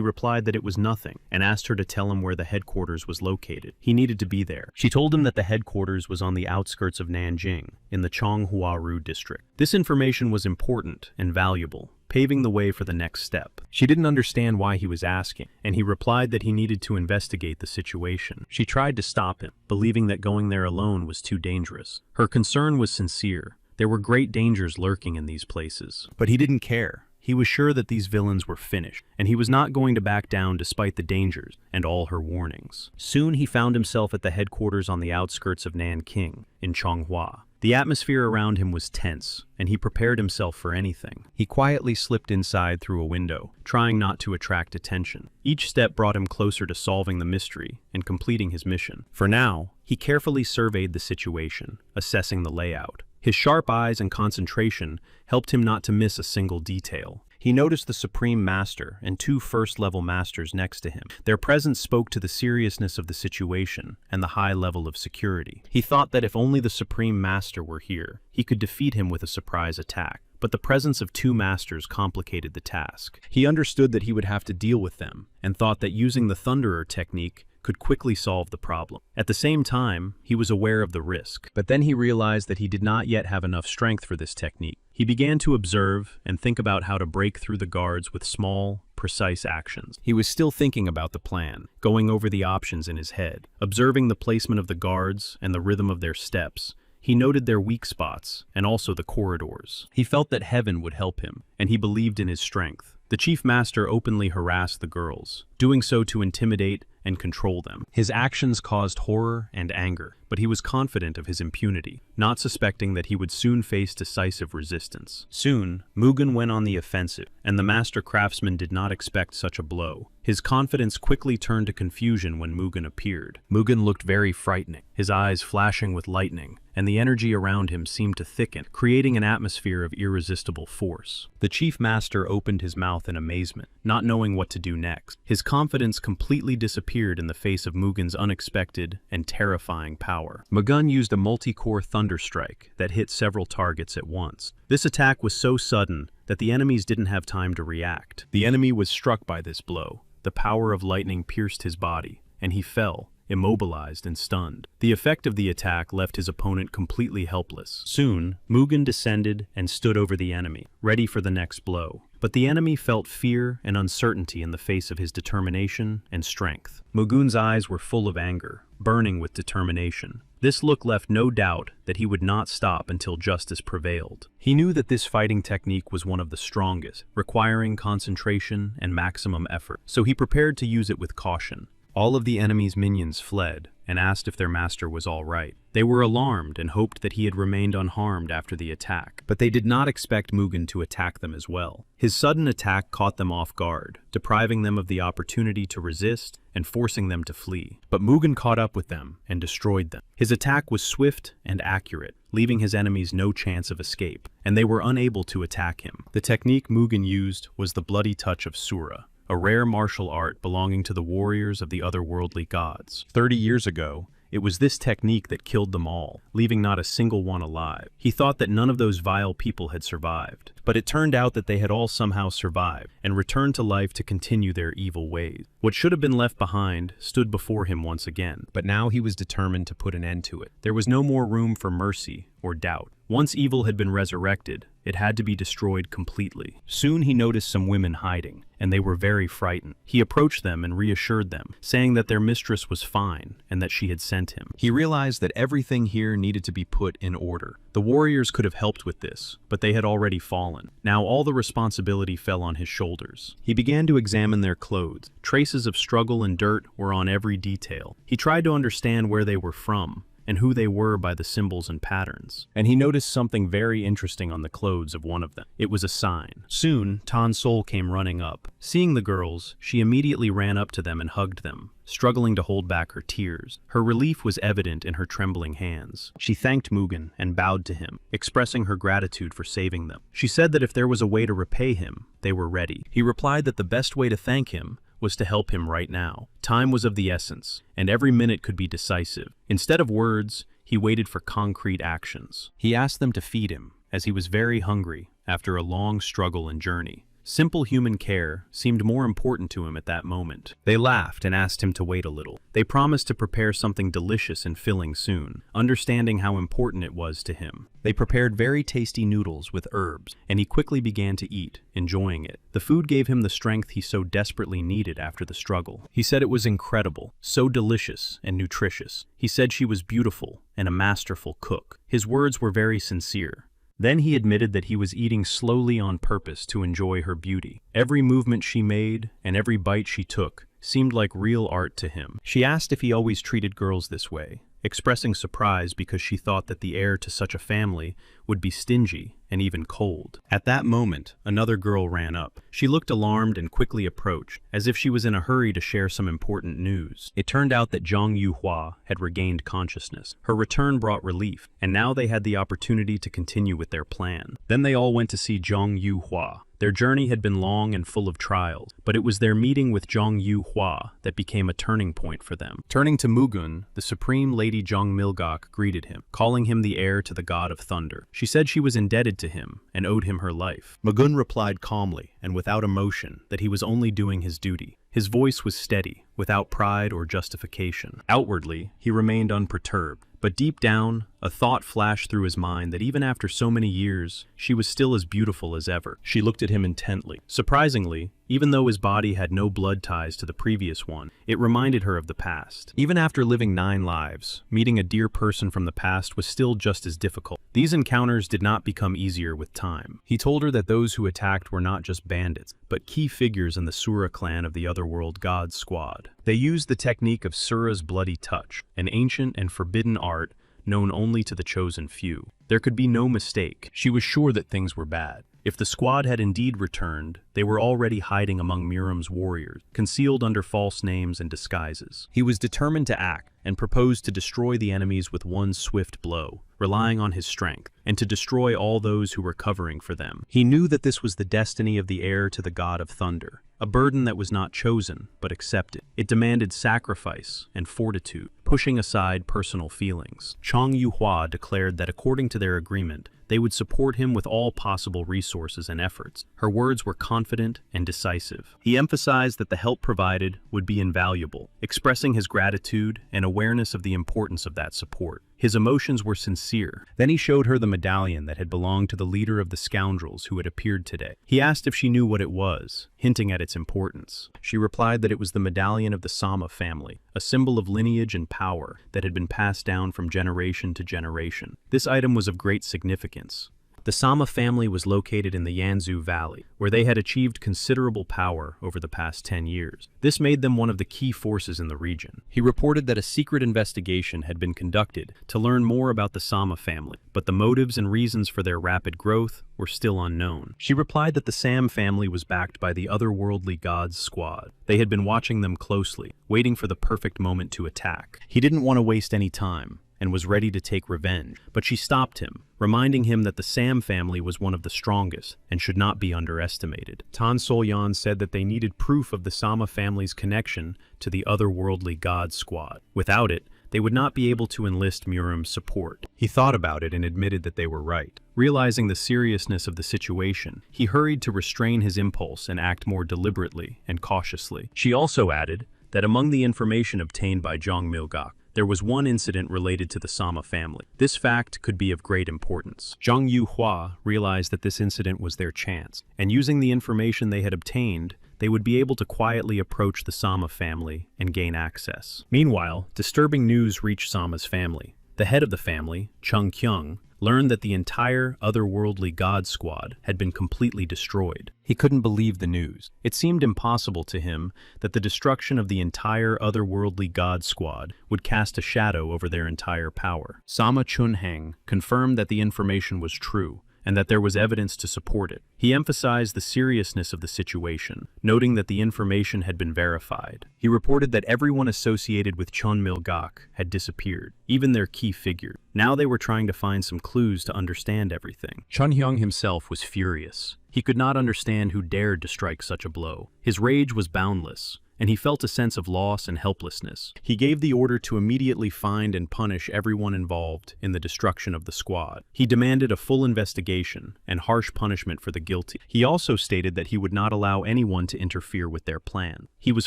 replied that it was nothing and asked her to tell him where the headquarters was located. He needed to be there. She told him that the headquarters was on the outskirts of Nanjing, in the Chonghuaru district. This information was important and valuable, paving the way for the next step. She didn't understand why he was asking, and he replied that he needed to investigate the situation. She tried to stop him, believing that going there alone was too dangerous. Her concern was sincere. There were great dangers lurking in these places. But he didn't care. He was sure that these villains were finished, and he was not going to back down despite the dangers and all her warnings. Soon he found himself at the headquarters on the outskirts of Nanking, in Chonghua. The atmosphere around him was tense, and he prepared himself for anything. He quietly slipped inside through a window, trying not to attract attention. Each step brought him closer to solving the mystery and completing his mission. For now, he carefully surveyed the situation, assessing the layout. His sharp eyes and concentration helped him not to miss a single detail. He noticed the Supreme Master and two first-level masters next to him. Their presence spoke to the seriousness of the situation and the high level of security. He thought that if only the Supreme Master were here, he could defeat him with a surprise attack. But the presence of two masters complicated the task. He understood that he would have to deal with them, and thought that using the Thunderer technique could quickly solve the problem. At the same time, he was aware of the risk. But then he realized that he did not yet have enough strength for this technique. He began to observe and think about how to break through the guards with small, precise actions. He was still thinking about the plan, going over the options in his head. Observing the placement of the guards and the rhythm of their steps, he noted their weak spots and also the corridors. He felt that heaven would help him, and he believed in his strength. The Chief Master openly harassed the girls, doing so to intimidate and control them. His actions caused horror and anger, but he was confident of his impunity, not suspecting that he would soon face decisive resistance. Soon, Mugen went on the offensive, and the master craftsman did not expect such a blow. His confidence quickly turned to confusion when Mugen appeared. Mugen looked very frightening, his eyes flashing with lightning, and the energy around him seemed to thicken, creating an atmosphere of irresistible force. The Chief Master opened his mouth in amazement, not knowing what to do next. His confidence completely disappeared in the face of Mugen's unexpected and terrifying power. Mugen used a multi-core thunder strike that hit several targets at once. This attack was so sudden that the enemies didn't have time to react. The enemy was struck by this blow. The power of lightning pierced his body, and he fell, immobilized and stunned. The effect of the attack left his opponent completely helpless. Soon, Mugen descended and stood over the enemy, ready for the next blow. But the enemy felt fear and uncertainty in the face of his determination and strength. Mugen's eyes were full of anger, burning with determination. This look left no doubt that he would not stop until justice prevailed. He knew that this fighting technique was one of the strongest, requiring concentration and maximum effort, so he prepared to use it with caution. All of the enemy's minions fled and asked if their master was all right. They were alarmed and hoped that he had remained unharmed after the attack, but they did not expect Mugen to attack them as well. His sudden attack caught them off guard, depriving them of the opportunity to resist and forcing them to flee. But Mugen caught up with them and destroyed them. His attack was swift and accurate, leaving his enemies no chance of escape, and they were unable to attack him. The technique Mugen used was the bloody touch of Asura, a rare martial art belonging to the warriors of the otherworldly gods. 30 years ago, it was this technique that killed them all, leaving not a single one alive. He thought that none of those vile people had survived, but it turned out that they had all somehow survived and returned to life to continue their evil ways. What should have been left behind stood before him once again, but now he was determined to put an end to it. There was no more room for mercy or doubt. Once evil had been resurrected, it had to be destroyed completely. Soon he noticed some women hiding, and they were very frightened. He approached them and reassured them, saying that their mistress was fine and that she had sent him. He realized that everything here needed to be put in order. The warriors could have helped with this, but they had already fallen. Now all the responsibility fell on his shoulders. He began to examine their clothes. Traces of struggle and dirt were on every detail. He tried to understand where they were from and who they were by the symbols and patterns. And he noticed something very interesting on the clothes of one of them. It was a sign. Soon, Tan Sol came running up. Seeing the girls, she immediately ran up to them and hugged them, struggling to hold back her tears. Her relief was evident in her trembling hands. She thanked Mugen and bowed to him, expressing her gratitude for saving them. She said that if there was a way to repay him, they were ready. He replied that the best way to thank him was to help him right now. Time was of the essence, and every minute could be decisive. Instead of words, he waited for concrete actions. He asked them to feed him, as he was very hungry after a long struggle and journey. Simple human care seemed more important to him at that moment. They laughed and asked him to wait a little. They promised to prepare something delicious and filling soon, understanding how important it was to him. They prepared very tasty noodles with herbs, and he quickly began to eat, enjoying it. The food gave him the strength he so desperately needed after the struggle. He said it was incredible, so delicious and nutritious. He said she was beautiful and a masterful cook. His words were very sincere. Then he admitted that he was eating slowly on purpose to enjoy her beauty. Every movement she made and every bite she took seemed like real art to him. She asked if he always treated girls this way, expressing surprise because she thought that the heir to such a family would be stingy and even cold. At that moment, another girl ran up. She looked alarmed and quickly approached, as if she was in a hurry to share some important news. It turned out that Zhang Yuhua had regained consciousness. Her return brought relief, and now they had the opportunity to continue with their plan. Then they all went to see Zhang Yuhua. Their journey had been long and full of trials, but it was their meeting with Zhang Yuhua that became a turning point for them. Turning to Mugen, the Supreme Lady Zhang Milgok greeted him, calling him the heir to the God of Thunder. She said she was indebted to him and owed him her life. Mugen replied calmly and without emotion that he was only doing his duty. His voice was steady, without pride or justification. Outwardly, he remained unperturbed, but deep down, a thought flashed through his mind that even after so many years, she was still as beautiful as ever. She looked at him intently. Surprisingly, even though his body had no blood ties to the previous one, it reminded her of the past. Even after living 9 lives, meeting a dear person from the past was still just as difficult. These encounters did not become easier with time. He told her that those who attacked were not just bandits, but key figures in the Sura clan of the Otherworld Gods squad. They used the technique of Sura's bloody touch, an ancient and forbidden art known only to the chosen few. There could be no mistake. She was sure that things were bad. If the squad had indeed returned, they were already hiding among Miram's warriors, concealed under false names and disguises. He was determined to act and proposed to destroy the enemies with one swift blow, relying on his strength, and to destroy all those who were covering for them. He knew that this was the destiny of the heir to the God of Thunder, a burden that was not chosen, but accepted. It demanded sacrifice and fortitude, pushing aside personal feelings. Zhang Yuhua declared that according to their agreement, they would support him with all possible resources and efforts. Her words were confident and decisive. He emphasized that the help provided would be invaluable, expressing his gratitude and awareness of the importance of that support. His emotions were sincere. Then he showed her the medallion that had belonged to the leader of the scoundrels who had appeared today. He asked if she knew what it was, hinting at its importance. She replied that it was the medallion of the Sama family, a symbol of lineage and power that had been passed down from generation to generation. This item was of great significance. The Sama family was located in the Yanzhou Valley, where they had achieved considerable power over the past 10 years. This made them one of the key forces in the region. He reported that a secret investigation had been conducted to learn more about the Sama family, but the motives and reasons for their rapid growth were still unknown. She replied that the Sam family was backed by the otherworldly gods squad. They had been watching them closely, waiting for the perfect moment to attack. He didn't want to waste any time and was ready to take revenge, but she stopped him, reminding him that the Sam family was one of the strongest and should not be underestimated. Tan Solyan said that they needed proof of the Sama family's connection to the otherworldly god squad. Without it, they would not be able to enlist Murum's support. He thought about it and admitted that they were right. Realizing the seriousness of the situation, he hurried to restrain his impulse and act more deliberately and cautiously. She also added that among the information obtained by Zhang Milgak, there was one incident related to the Sama family. This fact could be of great importance. Zhang Yuhua realized that this incident was their chance, and using the information they had obtained, they would be able to quietly approach the Sama family and gain access. Meanwhile, disturbing news reached Sama's family. The head of the family, Chung Kyung, learned that the entire otherworldly god squad had been completely destroyed. He couldn't believe the news. It seemed impossible to him that the destruction of the entire otherworldly god squad would cast a shadow over their entire power. Sama Chunheng confirmed that the information was true, and that there was evidence to support it. He emphasized the seriousness of the situation, noting that the information had been verified. He reported that everyone associated with Chun Milgak had disappeared, even their key figure. Now they were trying to find some clues to understand everything. Chun Hyung himself was furious. He could not understand who dared to strike such a blow. His rage was boundless, and he felt a sense of loss and helplessness. He gave the order to immediately find and punish everyone involved in the destruction of the squad. He demanded a full investigation and harsh punishment for the guilty. He also stated that he would not allow anyone to interfere with their plan. He was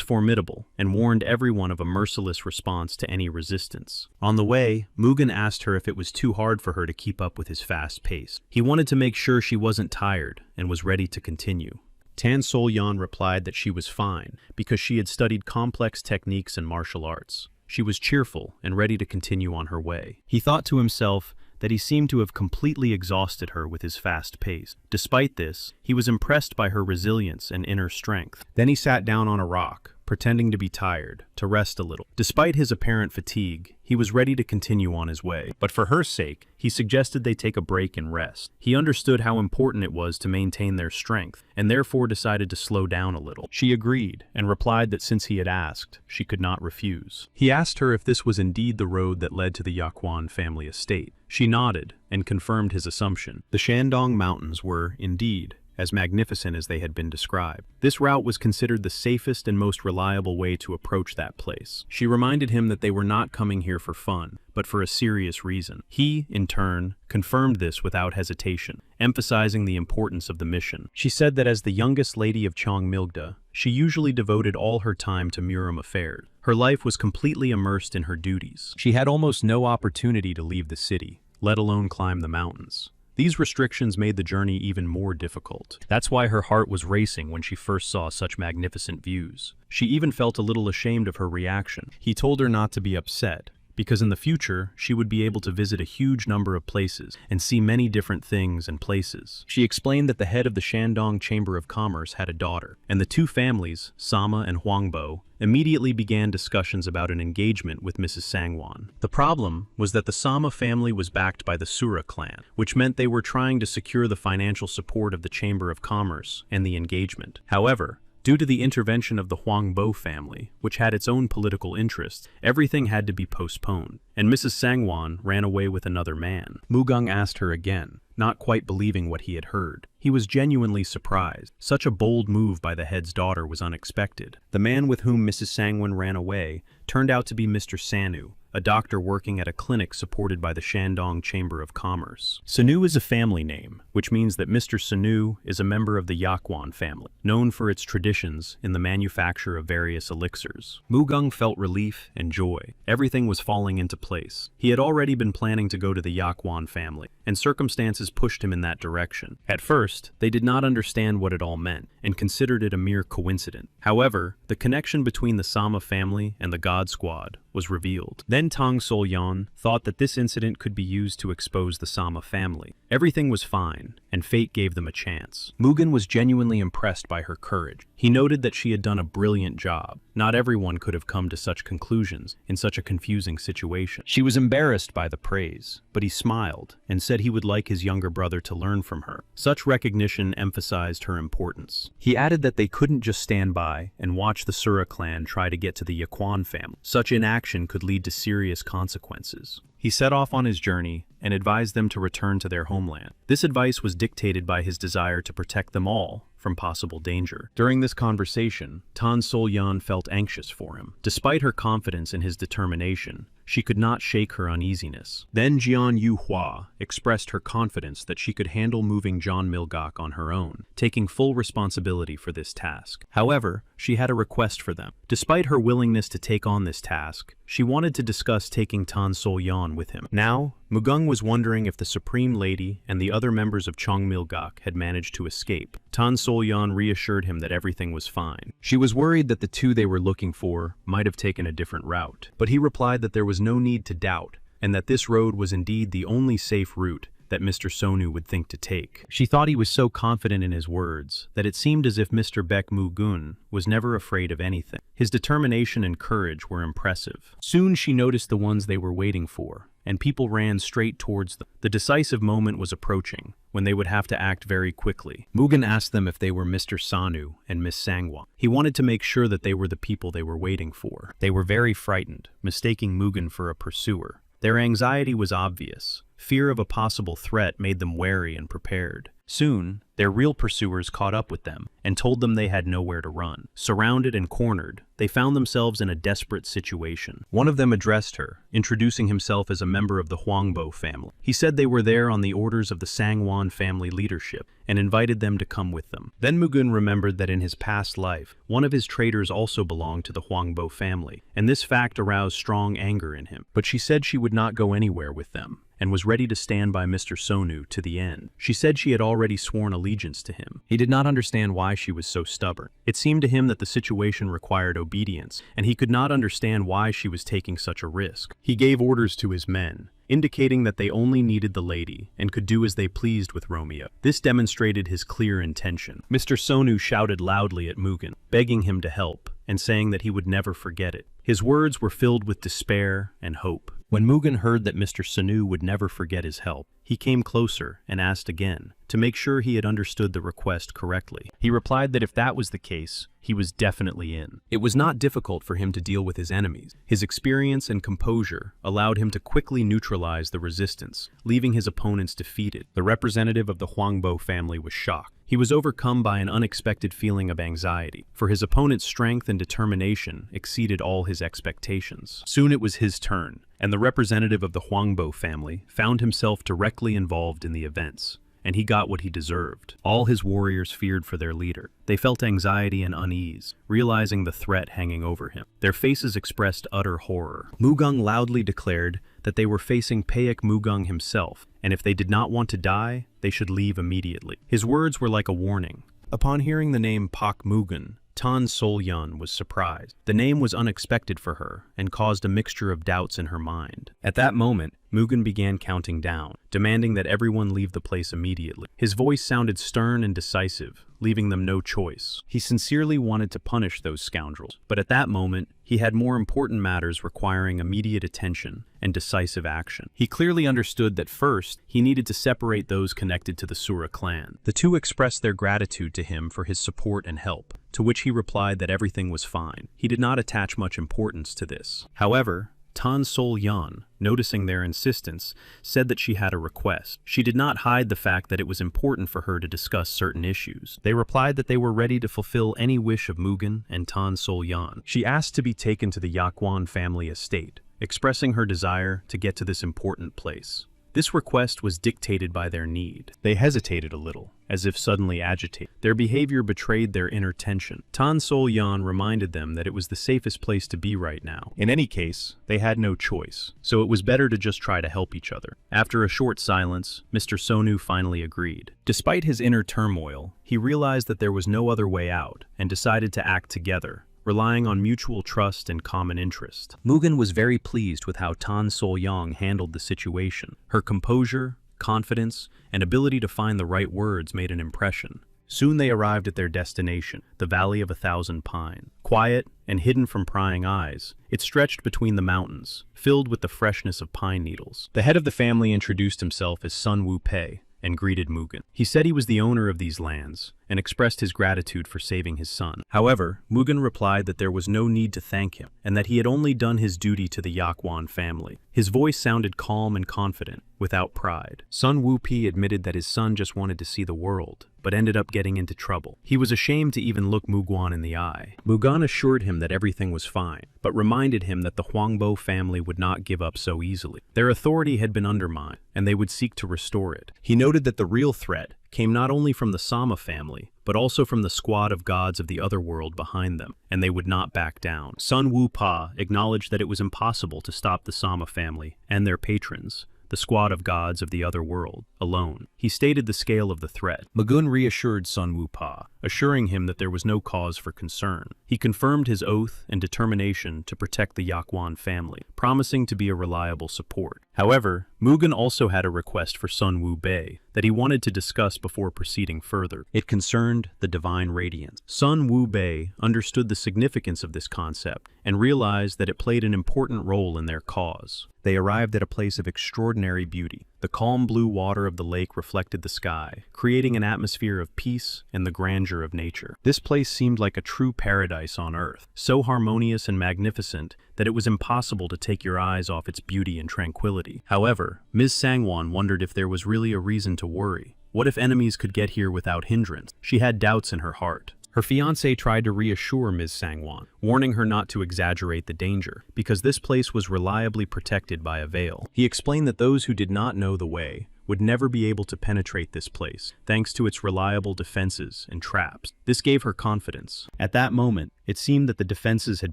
formidable and warned everyone of a merciless response to any resistance. On the way, Mugen asked her if it was too hard for her to keep up with his fast pace. He wanted to make sure she wasn't tired and was ready to continue. Tan Solyan replied that she was fine because she had studied complex techniques and martial arts. She was cheerful and ready to continue on her way. He thought to himself that he seemed to have completely exhausted her with his fast pace. Despite this, he was impressed by her resilience and inner strength. Then he sat down on a rock, pretending to be tired, to rest a little. Despite his apparent fatigue, he was ready to continue on his way. But for her sake, he suggested they take a break and rest. He understood how important it was to maintain their strength, and therefore decided to slow down a little. She agreed, and replied that since he had asked, she could not refuse. He asked her if this was indeed the road that led to the Yaquan family estate. She nodded, and confirmed his assumption. The Shandong Mountains were, indeed, as magnificent as they had been described. This route was considered the safest and most reliable way to approach that place. She reminded him that they were not coming here for fun, but for a serious reason. He, in turn, confirmed this without hesitation, emphasizing the importance of the mission. She said that as the youngest lady of Cheongmilgda, she usually devoted all her time to Murum affairs. Her life was completely immersed in her duties. She had almost no opportunity to leave the city, let alone climb the mountains. These restrictions made the journey even more difficult. That's why her heart was racing when she first saw such magnificent views. She even felt a little ashamed of her reaction. He told her not to be upset, because in the future, she would be able to visit a huge number of places and see many different things and places. She explained that the head of the Shandong Chamber of Commerce had a daughter, and the two families, Sama and Huangbo, immediately began discussions about an engagement with Mrs. Sangwon. The problem was that the Sama family was backed by the Sura clan, which meant they were trying to secure the financial support of the Chamber of Commerce and the engagement. However, due to the intervention of the Huangbo family, which had its own political interests, everything had to be postponed, and Mrs. Sangwon ran away with another man. Mugung asked her again, not quite believing what he had heard. He was genuinely surprised. Such a bold move by the head's daughter was unexpected. The man with whom Mrs. Sangwon ran away turned out to be Mr. Sanu, a doctor working at a clinic supported by the Shandong Chamber of Commerce. Sanu is a family name, which means that Mr. Sanu is a member of the Yaquan family, known for its traditions in the manufacture of various elixirs. Mugung felt relief and joy. Everything was falling into place. He had already been planning to go to the Yaquan family, and circumstances pushed him in that direction. At first, they did not understand what it all meant, and considered it a mere coincidence. However, the connection between the Sama family and the God Squad was revealed. Then Tang Sol-yan thought that this incident could be used to expose the Sama family. Everything was fine, and fate gave them a chance. Mugen was genuinely impressed by her courage. He noted that she had done a brilliant job. Not everyone could have come to such conclusions in such a confusing situation. She was embarrassed by the praise, but he smiled and said he would like his younger brother to learn from her. Such recognition emphasized her importance. He added that they couldn't just stand by and watch the Sura clan try to get to the Yaquan family. Such inaction could lead to serious consequences. He set off on his journey and advised them to return to their homeland. This advice was dictated by his desire to protect them all from possible danger. During this conversation, Tan Sol-yan felt anxious for him. Despite her confidence in his determination, she could not shake her uneasiness. Then Jian Yuhua expressed her confidence that she could handle moving John Milgok on her own, taking full responsibility for this task. However, she had a request for them. Despite her willingness to take on this task, she wanted to discuss taking Tan Sol-yan with him. Now, Mugung was wondering if the Supreme Lady and the other members of Chong Milgok had managed to escape. Tan Sol-yan reassured him that everything was fine. She was worried that the two they were looking for might have taken a different route, but he replied that there was no need to doubt, and that this road was indeed the only safe route that Mr. Sonu would think to take. She thought he was so confident in his words that it seemed as if Mr. Baek Mugun was never afraid of anything. His determination and courage were impressive. Soon she noticed the ones they were waiting for, and people ran straight towards them. The decisive moment was approaching, when they would have to act very quickly. Mugen asked them if they were Mr. Sanu and Miss Sangwa. He wanted to make sure that they were the people they were waiting for. They were very frightened, mistaking Mugen for a pursuer. Their anxiety was obvious. Fear of a possible threat made them wary and prepared. Soon, their real pursuers caught up with them and told them they had nowhere to run. Surrounded and cornered, they found themselves in a desperate situation. One of them addressed her, introducing himself as a member of the Huangbo family. He said they were there on the orders of the Sangwon family leadership and invited them to come with them. Then Mugun remembered that in his past life, one of his traders also belonged to the Huangbo family, and this fact aroused strong anger in him. But she said she would not go anywhere with them, and was ready to stand by Mr. Sonu to the end. She said she had already sworn allegiance to him. He did not understand why she was so stubborn. It seemed to him that the situation required obedience, and he could not understand why she was taking such a risk. He gave orders to his men, indicating that they only needed the lady and could do as they pleased with Romeo. This demonstrated his clear intention. Mr. Sonu shouted loudly at Mugen, begging him to help, and saying that he would never forget it. His words were filled with despair and hope. When Mugen heard that Mr. Sanu would never forget his help, he came closer and asked again, to make sure he had understood the request correctly. He replied that if that was the case, he was definitely in. It was not difficult for him to deal with his enemies. His experience and composure allowed him to quickly neutralize the resistance, leaving his opponents defeated. The representative of the Huangbo family was shocked. He was overcome by an unexpected feeling of anxiety, for his opponent's strength and determination exceeded all his expectations. Soon it was his turn, and the representative of the Huangbo family found himself directly involved in the events, and he got what he deserved. All his warriors feared for their leader. They felt anxiety and unease, realizing the threat hanging over him. Their faces expressed utter horror. Mugung loudly declared that they were facing Paek Mugung himself, and if they did not want to die, they should leave immediately. His words were like a warning. Upon hearing the name Pak Mugen, Tan Sol-yun was surprised. The name was unexpected for her and caused a mixture of doubts in her mind. At that moment, Mugen began counting down, demanding that everyone leave the place immediately. His voice sounded stern and decisive, leaving them no choice. He sincerely wanted to punish those scoundrels, but at that moment, he had more important matters requiring immediate attention and decisive action. He clearly understood that first, he needed to separate those connected to the Sura clan. The two expressed their gratitude to him for his support and help, to which he replied that everything was fine. He did not attach much importance to this. However, Tan Sol-yun, noticing their insistence, said that she had a request. She did not hide the fact that it was important for her to discuss certain issues. They replied that they were ready to fulfill any wish of Mugen and Tan Sol-yun. She asked to be taken to the Yaquan family estate, expressing her desire to get to this important place. This request was dictated by their need. They hesitated a little, as if suddenly agitated. Their behavior betrayed their inner tension. Tan Sol Yan reminded them that it was the safest place to be right now. In any case, they had no choice, so it was better to just try to help each other. After a short silence, Mr. Sonu finally agreed. Despite his inner turmoil, he realized that there was no other way out and decided to act together, relying on mutual trust and common interest. Mugen was very pleased with how Tan Sol Yang handled the situation. Her composure, confidence, and ability to find the right words made an impression. Soon they arrived at their destination, the Valley of 1,000 Pines. Quiet and hidden from prying eyes, it stretched between the mountains, filled with the freshness of pine needles. The head of the family introduced himself as Sun Wu Pei and greeted Mugen. He said he was the owner of these lands and expressed his gratitude for saving his son. However, Mugen replied that there was no need to thank him and that he had only done his duty to the Yaquan family. His voice sounded calm and confident, without pride. Sun Wu Pei admitted that his son just wanted to see the world, but ended up getting into trouble. He was ashamed to even look Muguan in the eye. Mugan assured him that everything was fine, but reminded him that the Huangbo family would not give up so easily. Their authority had been undermined, and they would seek to restore it. He noted that the real threat came not only from the Sama family, but also from the squad of gods of the other world behind them, and they would not back down. Sun Wu Pa acknowledged that it was impossible to stop the Sama family and their patrons, the squad of gods of the other world, alone. He stated the scale of the threat. Mugun reassured Sun Wu Pa, assuring him that there was no cause for concern. He confirmed his oath and determination to protect the Yaquan family, promising to be a reliable support. However, Mugen also had a request for Sun Wu Bei that he wanted to discuss before proceeding further. It concerned the divine radiance. Sun Wu Bei understood the significance of this concept and realized that it played an important role in their cause. They arrived at a place of extraordinary beauty. The calm blue water of the lake reflected the sky, creating an atmosphere of peace and the grandeur of nature. This place seemed like a true paradise on earth, so harmonious and magnificent that it was impossible to take your eyes off its beauty and tranquility. However, Ms. Sangwon wondered if there was really a reason to worry. What if enemies could get here without hindrance? She had doubts in her heart. Her fiancé tried to reassure Ms. Sangwon, warning her not to exaggerate the danger, because this place was reliably protected by a veil. He explained that those who did not know the way would never be able to penetrate this place, thanks to its reliable defenses and traps. This gave her confidence. At that moment, it seemed that the defenses had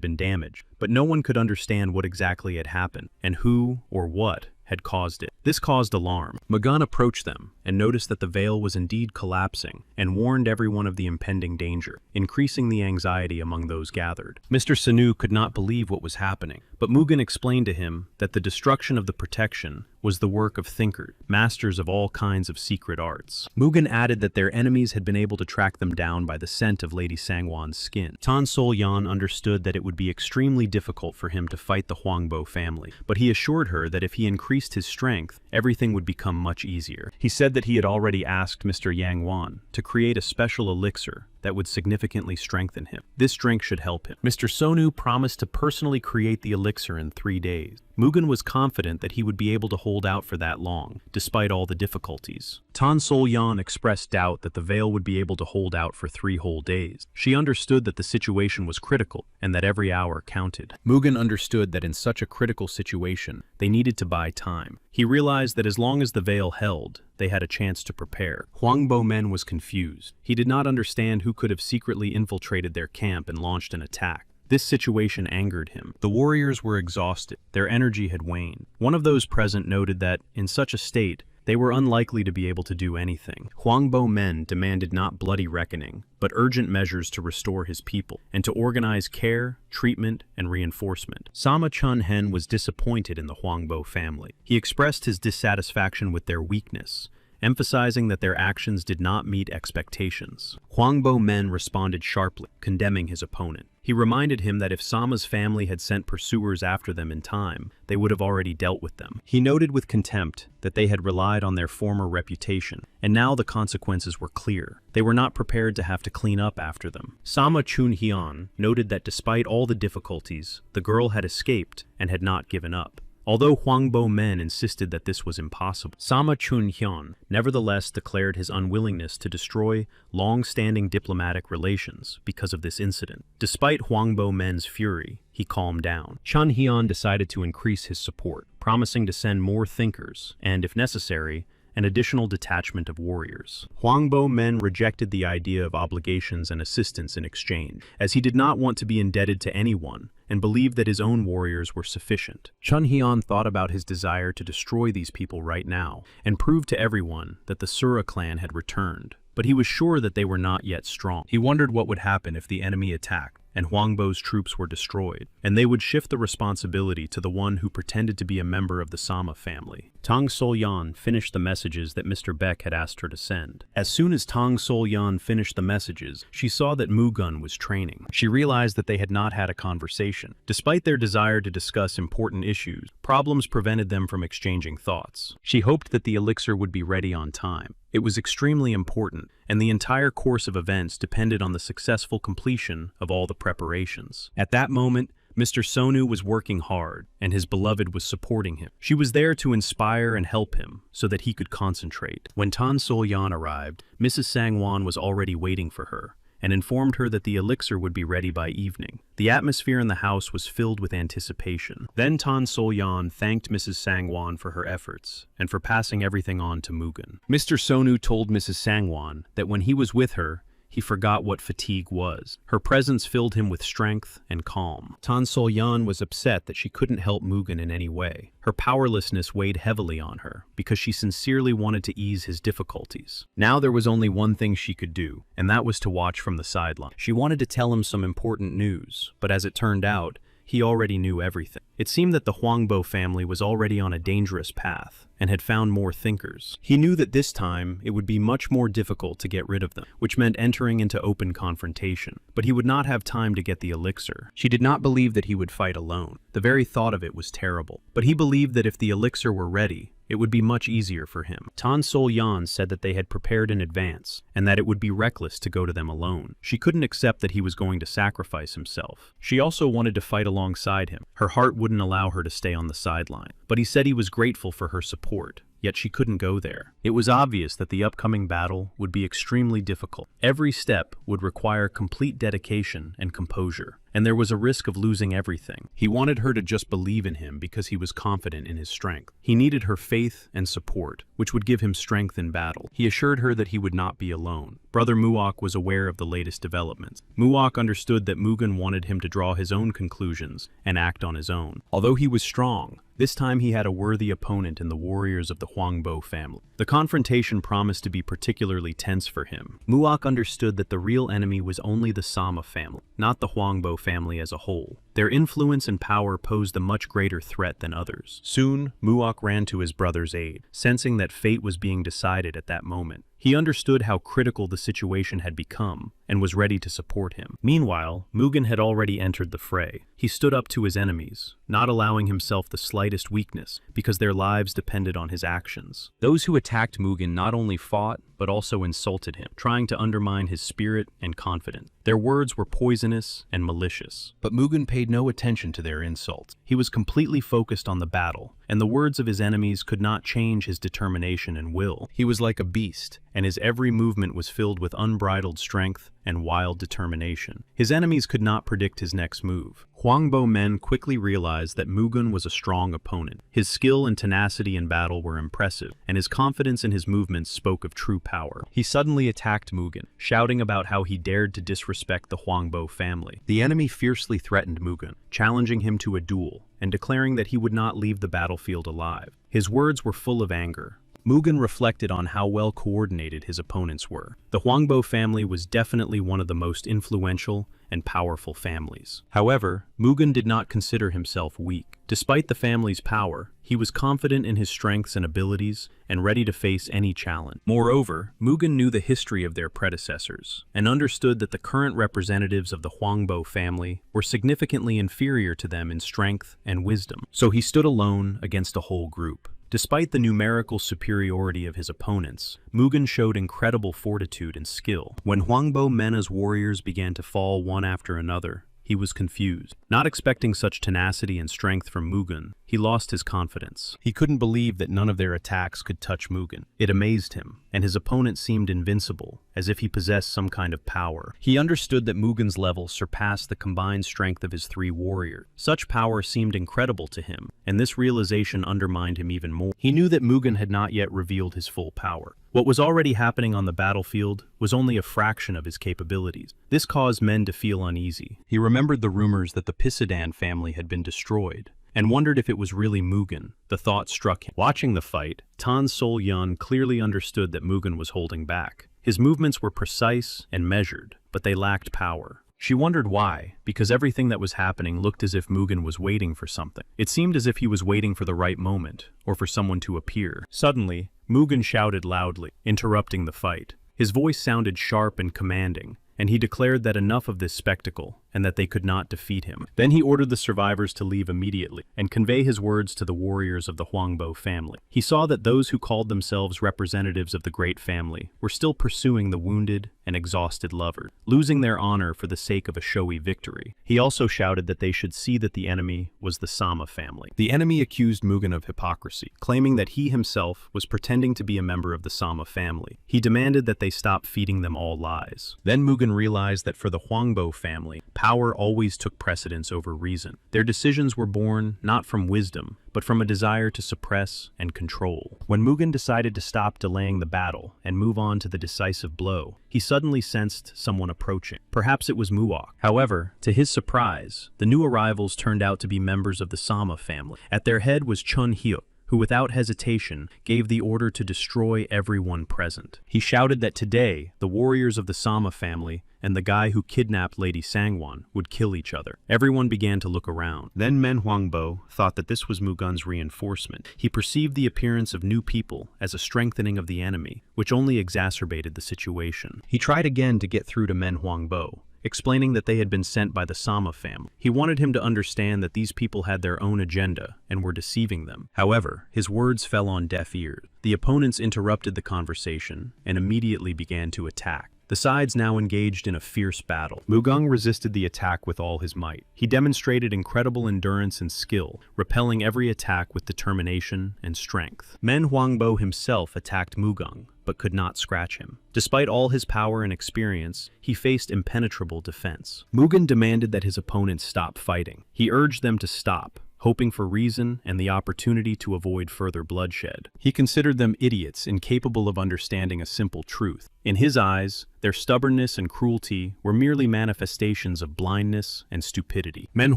been damaged, but no one could understand what exactly had happened, and who or what had caused it. This caused alarm. Magan approached them and noticed that the veil was indeed collapsing and warned everyone of the impending danger, increasing the anxiety among those gathered. Mr. Sanu could not believe what was happening, but Mugen explained to him that the destruction of the protection was the work of thinkers, masters of all kinds of secret arts. Mugen added that their enemies had been able to track them down by the scent of Lady Sangwon's skin. Tan Sol Yan understood that it would be extremely difficult for him to fight the Huangbo family, but he assured her that if he increased his strength, everything would become much easier. He said that he had already asked Mr. Yang Wan to create a special elixir that would significantly strengthen him. This drink should help him. Mr. Sonu promised to personally create the elixir in 3 days. Mugen was confident that he would be able to hold out for that long, despite all the difficulties. Tan Sol Yan expressed doubt that the veil would be able to hold out for 3 whole days. She understood that the situation was critical and that every hour counted. Mugen understood that in such a critical situation, they needed to buy time. He realized that as long as the veil held, they had a chance to prepare. Huangbo Men was confused. He did not understand who could have secretly infiltrated their camp and launched an attack. This situation angered him. The warriors were exhausted. Their energy had waned. One of those present noted that, in such a state, they were unlikely to be able to do anything. Huangbo Men demanded not bloody reckoning, but urgent measures to restore his people, and to organize care, treatment, and reinforcement. Sama Chun Hen was disappointed in the Huangbo family. He expressed his dissatisfaction with their weakness, emphasizing that their actions did not meet expectations. Huangbo Men responded sharply, condemning his opponent. He reminded him that if Sama's family had sent pursuers after them in time, they would have already dealt with them. He noted with contempt that they had relied on their former reputation, and now the consequences were clear. They were not prepared to have to clean up after them. Sama Chun Hyun noted that despite all the difficulties, the girl had escaped and had not given up. although Hwangbo men insisted that this was impossible. Sama Chun-hyun nevertheless declared his unwillingness to destroy long-standing diplomatic relations because of this incident. Despite Hwangbo men's fury, he calmed down. Chun-hyun decided to increase his support, promising to send more thinkers and, if necessary, an additional detachment of warriors. Hwangbo men rejected the idea of obligations and assistance in exchange, as he did not want to be indebted to anyone and believed that his own warriors were sufficient. Chun-hyun thought about his desire to destroy these people right now and prove to everyone that the Asura clan had returned, but he was sure that they were not yet strong. He wondered what would happen if the enemy attacked and Hwangbo's troops were destroyed, and they would shift the responsibility to the one who pretended to be a member of the Sama family. Tang Sol-yeon finished the messages that Mr. Beck had asked her to send. As soon as Tang Sol-yeon finished the messages, she saw that Mugun was training. She realized that they had not had a conversation. Despite their desire to discuss important issues, problems prevented them from exchanging thoughts. She hoped that the elixir would be ready on time. It was extremely important, and the entire course of events depended on the successful completion of all the preparations. At that moment, Mr. Sonu was working hard, and his beloved was supporting him. She was there to inspire and help him so that he could concentrate. When Tan Sol-yeon arrived, Mrs. Sangwon was already waiting for her and informed her that the elixir would be ready by evening. The atmosphere in the house was filled with anticipation. Then Tan Sol-yeon thanked Mrs. Sangwon for her efforts and for passing everything on to Mugun. Mr. Sonu told Mrs. Sangwon that when he was with her, he forgot what fatigue was. Her presence filled him with strength and calm. Tan Sol-yeon was upset that she couldn't help Mugun in any way. Her powerlessness weighed heavily on her because she sincerely wanted to ease his difficulties. Now there was only one thing she could do, and that was to watch from the sideline. She wanted to tell him some important news, but as it turned out, he already knew everything. It seemed that the Hwangbo family was already on a dangerous path and had found more thinkers. He knew that this time it would be much more difficult to get rid of them, which meant entering into open confrontation. But he would not have time to get the elixir. She did not believe that he would fight alone. The very thought of it was terrible. But he believed that if the elixir were ready, it would be much easier for him. Tan Sol-yeon said that they had prepared in advance, and that it would be reckless to go to them alone. She couldn't accept that he was going to sacrifice himself. She also wanted to fight alongside him. Her heart wouldn't allow her to stay on the sideline. But he said he was grateful for her support. Yet she couldn't go there. It was obvious that the upcoming battle would be extremely difficult. Every step would require complete dedication and composure, and there was a risk of losing everything. He wanted her to just believe in him because he was confident in his strength. He needed her faith and support, which would give him strength in battle. He assured her that he would not be alone. Brother Muok was aware of the latest developments. Muok understood that Mugun wanted him to draw his own conclusions and act on his own. Although he was strong, this time he had a worthy opponent in the warriors of the Hwangbo family. The confrontation promised to be particularly tense for him. Muok understood that the real enemy was only the Sama family, not the Hwangbo family as a whole. Their influence and power posed a much greater threat than others. Soon, Muok ran to his brother's aid, sensing that fate was being decided at that moment. He understood how critical the situation had become and was ready to support him. Meanwhile, Mugun had already entered the fray. He stood up to his enemies, not allowing himself the slightest weakness because their lives depended on his actions. Those who attacked Mugun not only fought, but also insulted him, trying to undermine his spirit and confidence. Their words were poisonous and malicious, but Mugun paid no attention to their insults. He was completely focused on the battle, and the words of his enemies could not change his determination and will. He was like a beast, and his every movement was filled with unbridled strength and wild determination. His enemies could not predict his next move. Hwangbo men quickly realized that Mugun was a strong opponent. His skill and tenacity in battle were impressive, and his confidence in his movements spoke of true power. He suddenly attacked Mugun, shouting about how he dared to disrespect the Hwangbo family. The enemy fiercely threatened Mugun, challenging him to a duel, and declaring that he would not leave the battlefield alive. His words were full of anger. Mugun reflected on how well coordinated his opponents were. The Hwangbo family was definitely one of the most influential and powerful families. However, Mugun did not consider himself weak. Despite the family's power, he was confident in his strengths and abilities and ready to face any challenge. Moreover, Mugun knew the history of their predecessors and understood that the current representatives of the Hwangbo family were significantly inferior to them in strength and wisdom. So he stood alone against a whole group. Despite the numerical superiority of his opponents, Mugun showed incredible fortitude and skill. When Hwangbo Mena's warriors began to fall one after another, he was confused. Not expecting such tenacity and strength from Mugen, he lost his confidence. He couldn't believe that none of their attacks could touch Mugen. It amazed him, and his opponent seemed invincible, as if he possessed some kind of power. He understood that Mugen's level surpassed the combined strength of his 3 warriors. Such power seemed incredible to him, and this realization undermined him even more. He knew that Mugen had not yet revealed his full power. What was already happening on the battlefield was only a fraction of his capabilities. This caused men to feel uneasy. He remembered the rumors that the Pisidan family had been destroyed, and wondered if it was really Mugen. The thought struck him. Watching the fight, Tan Sol Yun clearly understood that Mugen was holding back. His movements were precise and measured, but they lacked power. She wondered why, because everything that was happening looked as if Mugen was waiting for something. It seemed as if he was waiting for the right moment, or for someone to appear. Suddenly, Mugen shouted loudly, interrupting the fight. His voice sounded sharp and commanding, and he declared that enough of this spectacle, and that they could not defeat him. Then he ordered the survivors to leave immediately, and convey his words to the warriors of the Huangbo family. He saw that those who called themselves representatives of the great family were still pursuing the wounded and exhausted lovers, losing their honor for the sake of a showy victory. He also shouted that they should see that the enemy was the Sama family. The enemy accused Mugen of hypocrisy, claiming that he himself was pretending to be a member of the Sama family. He demanded that they stop feeding them all lies. Then Mugen realized that for the Huangbo family, power always took precedence over reason. Their decisions were born not from wisdom, but from a desire to suppress and control. When Mugen decided to stop delaying the battle and move on to the decisive blow, he suddenly sensed someone approaching. Perhaps it was Muok. However, to his surprise, the new arrivals turned out to be members of the Sama family. At their head was Chun Hyuk, who without hesitation gave the order to destroy everyone present. He shouted that today, the warriors of the Sama family and the guy who kidnapped Lady Sangwon would kill each other. Everyone began to look around. Then Men Huangbo thought that this was Mugen's reinforcement. He perceived the appearance of new people as a strengthening of the enemy, which only exacerbated the situation. He tried again to get through to Men Huangbo, explaining that they had been sent by the Sama family. He wanted him to understand that these people had their own agenda and were deceiving them. However, his words fell on deaf ears. The opponents interrupted the conversation and immediately began to attack. The sides now engaged in a fierce battle. Mugen resisted the attack with all his might. He demonstrated incredible endurance and skill, repelling every attack with determination and strength. Men Huangbo himself attacked Mugen, but could not scratch him. Despite all his power and experience, he faced impenetrable defense. Mugen demanded that his opponents stop fighting. He urged them to stop, hoping for reason and the opportunity to avoid further bloodshed. He considered them idiots incapable of understanding a simple truth. In his eyes, their stubbornness and cruelty were merely manifestations of blindness and stupidity. Men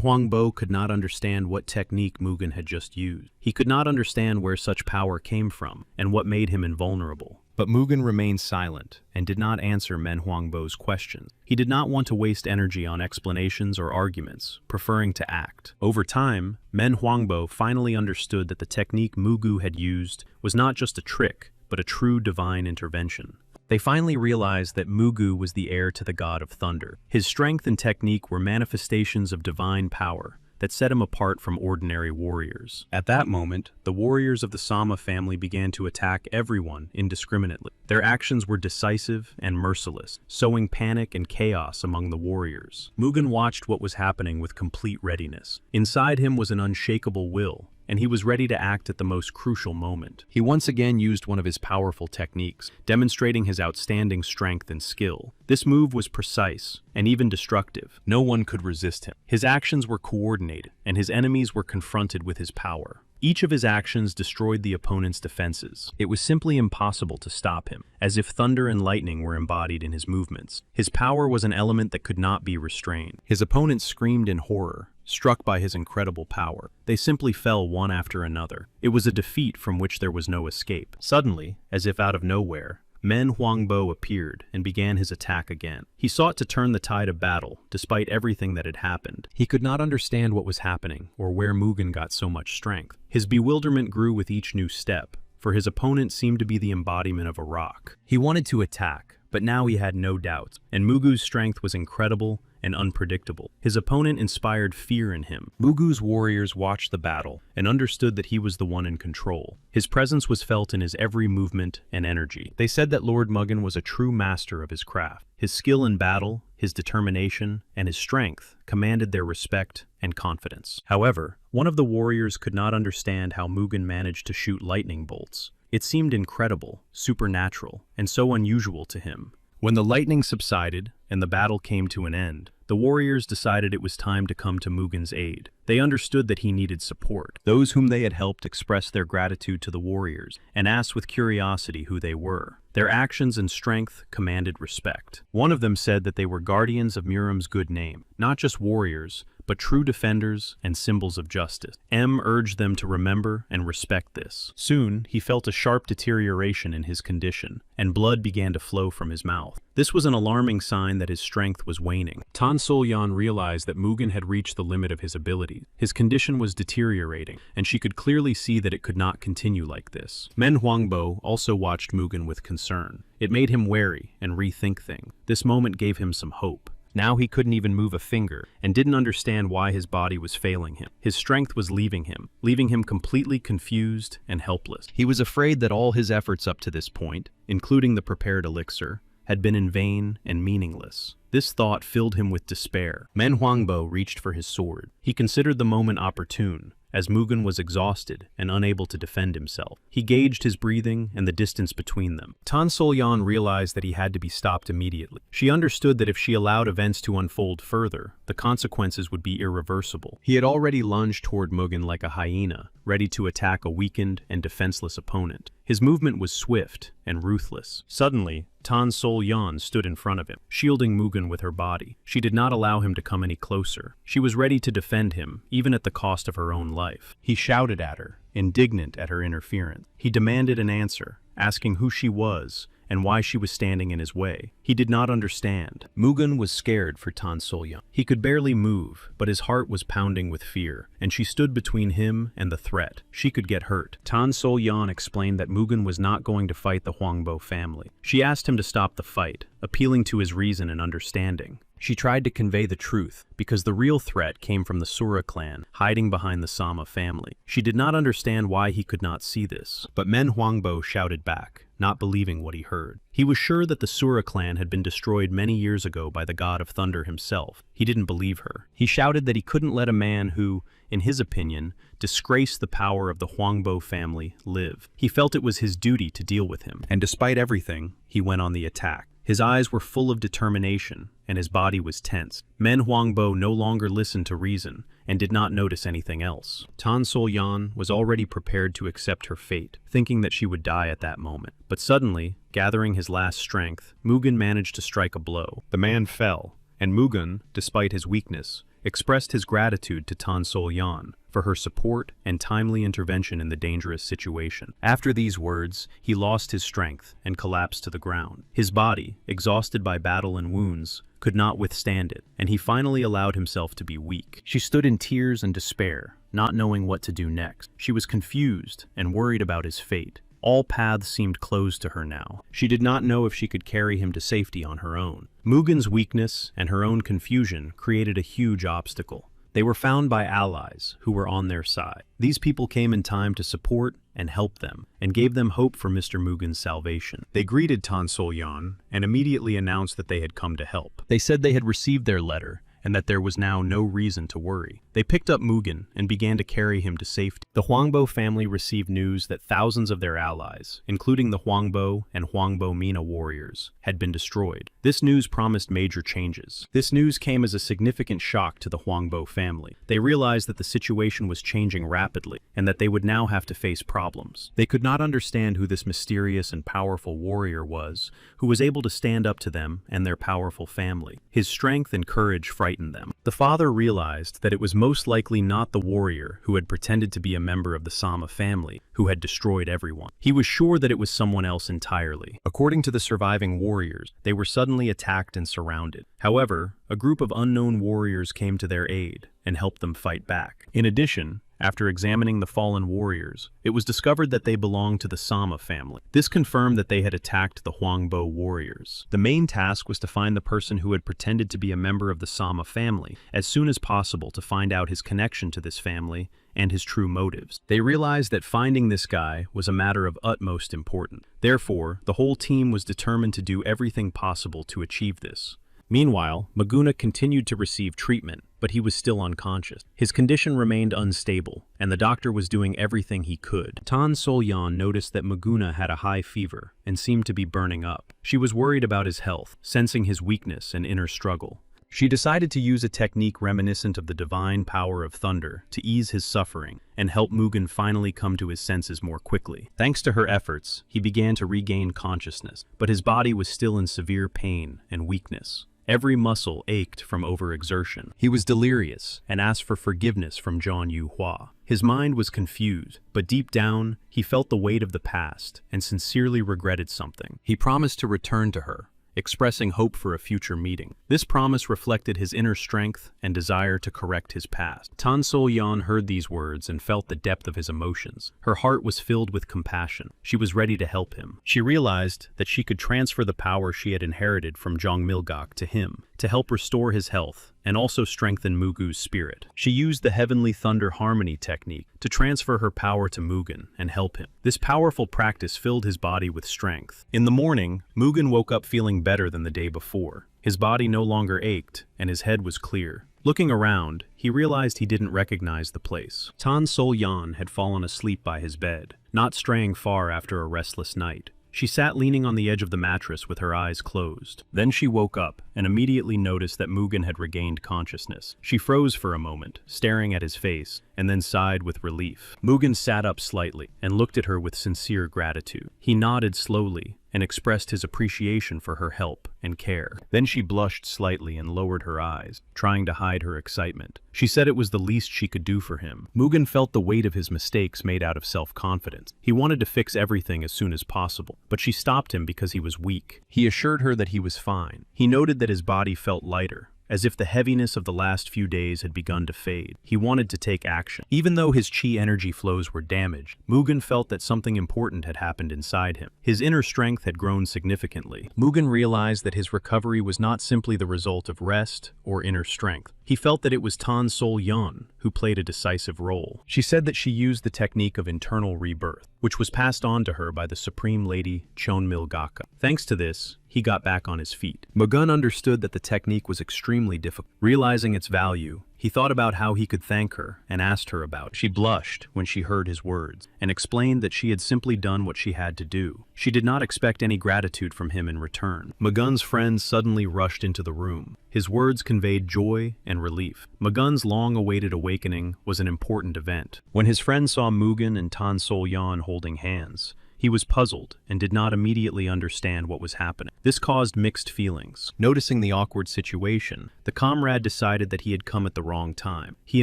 Huangbo could not understand what technique Mugen had just used. He could not understand where such power came from and what made him invulnerable. But Mugen remained silent and did not answer Men Huangbo's questions. He did not want to waste energy on explanations or arguments, preferring to act. Over time, Men Huangbo finally understood that the technique Mugen had used was not just a trick, but a true divine intervention. They finally realized that Mugen was the heir to the god of thunder. His strength and technique were manifestations of divine power that set him apart from ordinary warriors. At that moment, the warriors of the Sama family began to attack everyone indiscriminately. Their actions were decisive and merciless, sowing panic and chaos among the warriors. Mugen watched what was happening with complete readiness. Inside him was an unshakable will, and he was ready to act at the most crucial moment. He once again used one of his powerful techniques, demonstrating his outstanding strength and skill. This move was precise and even destructive. No one could resist him. His actions were coordinated, and his enemies were confronted with his power. Each of his actions destroyed the opponent's defenses. It was simply impossible to stop him, as if thunder and lightning were embodied in his movements. His power was an element that could not be restrained. His opponents screamed in horror, struck by his incredible power. They simply fell one after another. It was a defeat from which there was no escape. Suddenly, as if out of nowhere, Men Huangbo appeared and began his attack again. He sought to turn the tide of battle, despite everything that had happened. He could not understand what was happening or where Mugen got so much strength. His bewilderment grew with each new step, for his opponent seemed to be the embodiment of a rock. He wanted to attack, But now he had no doubts, and Mugu's strength was incredible and unpredictable. His opponent inspired fear in him. Mugu's warriors watched the battle and understood that he was the one in control. His presence was felt in his every movement and energy. They said that Lord Mugen was a true master of his craft. His skill in battle, his determination, and his strength commanded their respect and confidence. However, one of the warriors could not understand how Mugen managed to shoot lightning bolts. It seemed incredible, supernatural, and so unusual to him. When the lightning subsided and the battle came to an end, the warriors decided it was time to come to Mugen's aid. They understood that he needed support. Those whom they had helped expressed their gratitude to the warriors and asked with curiosity who they were. Their actions and strength commanded respect. One of them said that they were guardians of Muram's good name, not just warriors, but true defenders and symbols of justice. M urged them to remember and respect this. Soon, he felt a sharp deterioration in his condition, and blood began to flow from his mouth. This was an alarming sign that his strength was waning. Tan Sol-yan realized that Mugen had reached the limit of his abilities. His condition was deteriorating, and she could clearly see that it could not continue like this. Men Huangbo also watched Mugen with concern. It made him wary and rethink things. This moment gave him some hope. Now he couldn't even move a finger, and didn't understand why his body was failing him. His strength was leaving him completely confused and helpless. He was afraid that all his efforts up to this point, including the prepared elixir, had been in vain and meaningless. This thought filled him with despair. Men Huangbo reached for his sword. He considered the moment opportune, as Mugen was exhausted and unable to defend himself. He gauged his breathing and the distance between them. Tan Sol-yan realized that he had to be stopped immediately. She understood that if she allowed events to unfold further, the consequences would be irreversible. He had already lunged toward Mugen like a hyena, ready to attack a weakened and defenseless opponent. His movement was swift and ruthless. Suddenly, Tan Sol-yan stood in front of him, shielding Mugen with her body. She did not allow him to come any closer. She was ready to defend him, even at the cost of her own life. He shouted at her, indignant at her interference. He demanded an answer, asking who she was and why she was standing in his way. He did not understand. Mugen was scared for Tan Sol-yan. He could barely move, but his heart was pounding with fear, and she stood between him and the threat. She could get hurt. Tan Sol-yan explained that Mugen was not going to fight the Huangbo family. She asked him to stop the fight, appealing to his reason and understanding. She tried to convey the truth, because the real threat came from the Asura clan, hiding behind the Sama family. She did not understand why he could not see this, but Men Huangbo shouted back, not believing what he heard. He was sure that the Asura clan had been destroyed many years ago by the god of thunder himself. He didn't believe her. He shouted that he couldn't let a man who, in his opinion, disgraced the power of the Huangbo family live. He felt it was his duty to deal with him, and despite everything, he went on the attack. His eyes were full of determination, and his body was tense. Men Huangbo no longer listened to reason, and did not notice anything else. Tan Sol-yan was already prepared to accept her fate, thinking that she would die at that moment. But suddenly, gathering his last strength, Mugen managed to strike a blow. The man fell, and Mugen, despite his weakness, expressed his gratitude to Tan Sol-yan for her support and timely intervention in the dangerous situation. After these words, he lost his strength and collapsed to the ground. His body, exhausted by battle and wounds, could not withstand it, and he finally allowed himself to be weak. She stood in tears and despair, not knowing what to do next. She was confused and worried about his fate. All paths seemed closed to her now. She did not know if she could carry him to safety on her own. Mugen's weakness and her own confusion created a huge obstacle. They were found by allies who were on their side. These people came in time to support and help them, and gave them hope for Mr. Mugen's salvation. They greeted Tan Sol-yan and immediately announced that they had come to help. They said they had received their letter, and that there was now no reason to worry. They picked up Mugen and began to carry him to safety. The Huangbo family received news that thousands of their allies, including the Huangbo and Huangbo Mina warriors, had been destroyed. This news promised major changes. This news came as a significant shock to the Huangbo family. They realized that the situation was changing rapidly, and that they would now have to face problems. They could not understand who this mysterious and powerful warrior was, who was able to stand up to them and their powerful family. His strength and courage frightened them. The father realized that it was most likely not the warrior who had pretended to be a member of the Sama family who had destroyed everyone. He was sure that it was someone else entirely. According to the surviving warriors, they were suddenly attacked and surrounded. However, a group of unknown warriors came to their aid and helped them fight back. In addition, After examining the fallen warriors, it was discovered that they belonged to the Sama family. This confirmed that they had attacked the Huangbo warriors. The main task was to find the person who had pretended to be a member of the Sama family as soon as possible to find out his connection to this family and his true motives. They realized that finding this guy was a matter of utmost importance. Therefore, the whole team was determined to do everything possible to achieve this. Meanwhile, Maguna continued to receive treatment, but he was still unconscious. His condition remained unstable, and the doctor was doing everything he could. Tan Sol-yan noticed that Maguna had a high fever and seemed to be burning up. She was worried about his health, sensing his weakness and inner struggle. She decided to use a technique reminiscent of the divine power of thunder to ease his suffering and help Mugen finally come to his senses more quickly. Thanks to her efforts, he began to regain consciousness, but his body was still in severe pain and weakness. Every muscle ached from overexertion. He was delirious and asked for forgiveness from Zhang Yuhua. His mind was confused, but deep down, he felt the weight of the past and sincerely regretted something. He promised to return to her, expressing hope for a future meeting. This promise reflected his inner strength and desire to correct his past. Tan Sol-yan heard these words and felt the depth of his emotions. Her heart was filled with compassion. She was ready to help him. She realized that she could transfer the power she had inherited from Zhang Milgak to him, to help restore his health and also strengthen Mugu's spirit. She used the Heavenly Thunder Harmony technique to transfer her power to Mugen and help him. This powerful practice filled his body with strength. In the morning, Mugen woke up feeling better than the day before. His body no longer ached, and his head was clear. Looking around, he realized he didn't recognize the place. Tan Sol-yan had fallen asleep by his bed, not straying far after a restless night. She sat leaning on the edge of the mattress with her eyes closed. Then she woke up and immediately noticed that Mugen had regained consciousness. She froze for a moment, staring at his face, and then sighed with relief. Mugen sat up slightly and looked at her with sincere gratitude. He nodded slowly and expressed his appreciation for her help and care. Then she blushed slightly and lowered her eyes, trying to hide her excitement. She said it was the least she could do for him. Mugen felt the weight of his mistakes made out of self-confidence. He wanted to fix everything as soon as possible, but she stopped him because he was weak. He assured her that he was fine. He noted that his body felt lighter, as if the heaviness of the last few days had begun to fade. He wanted to take action. Even though his chi energy flows were damaged, Mugen felt that something important had happened inside him. His inner strength had grown significantly. Mugen realized that his recovery was not simply the result of rest or inner strength. He felt that it was Tan Sol-yan who played a decisive role. She said that she used the technique of internal rebirth, which was passed on to her by the Supreme Lady Chonmilgaka. Thanks to this, he got back on his feet. Mugen understood that the technique was extremely difficult. Realizing its value, he thought about how he could thank her and asked her about it. She blushed when she heard his words and explained that she had simply done what she had to do. She did not expect any gratitude from him in return. Mugen's friend suddenly rushed into the room. His words conveyed joy and relief. Mugen's long-awaited awakening was an important event. When his friend saw Mugen and Tan Sol-yan holding hands, he was puzzled and did not immediately understand what was happening. This caused mixed feelings. Noticing the awkward situation, the comrade decided that he had come at the wrong time. He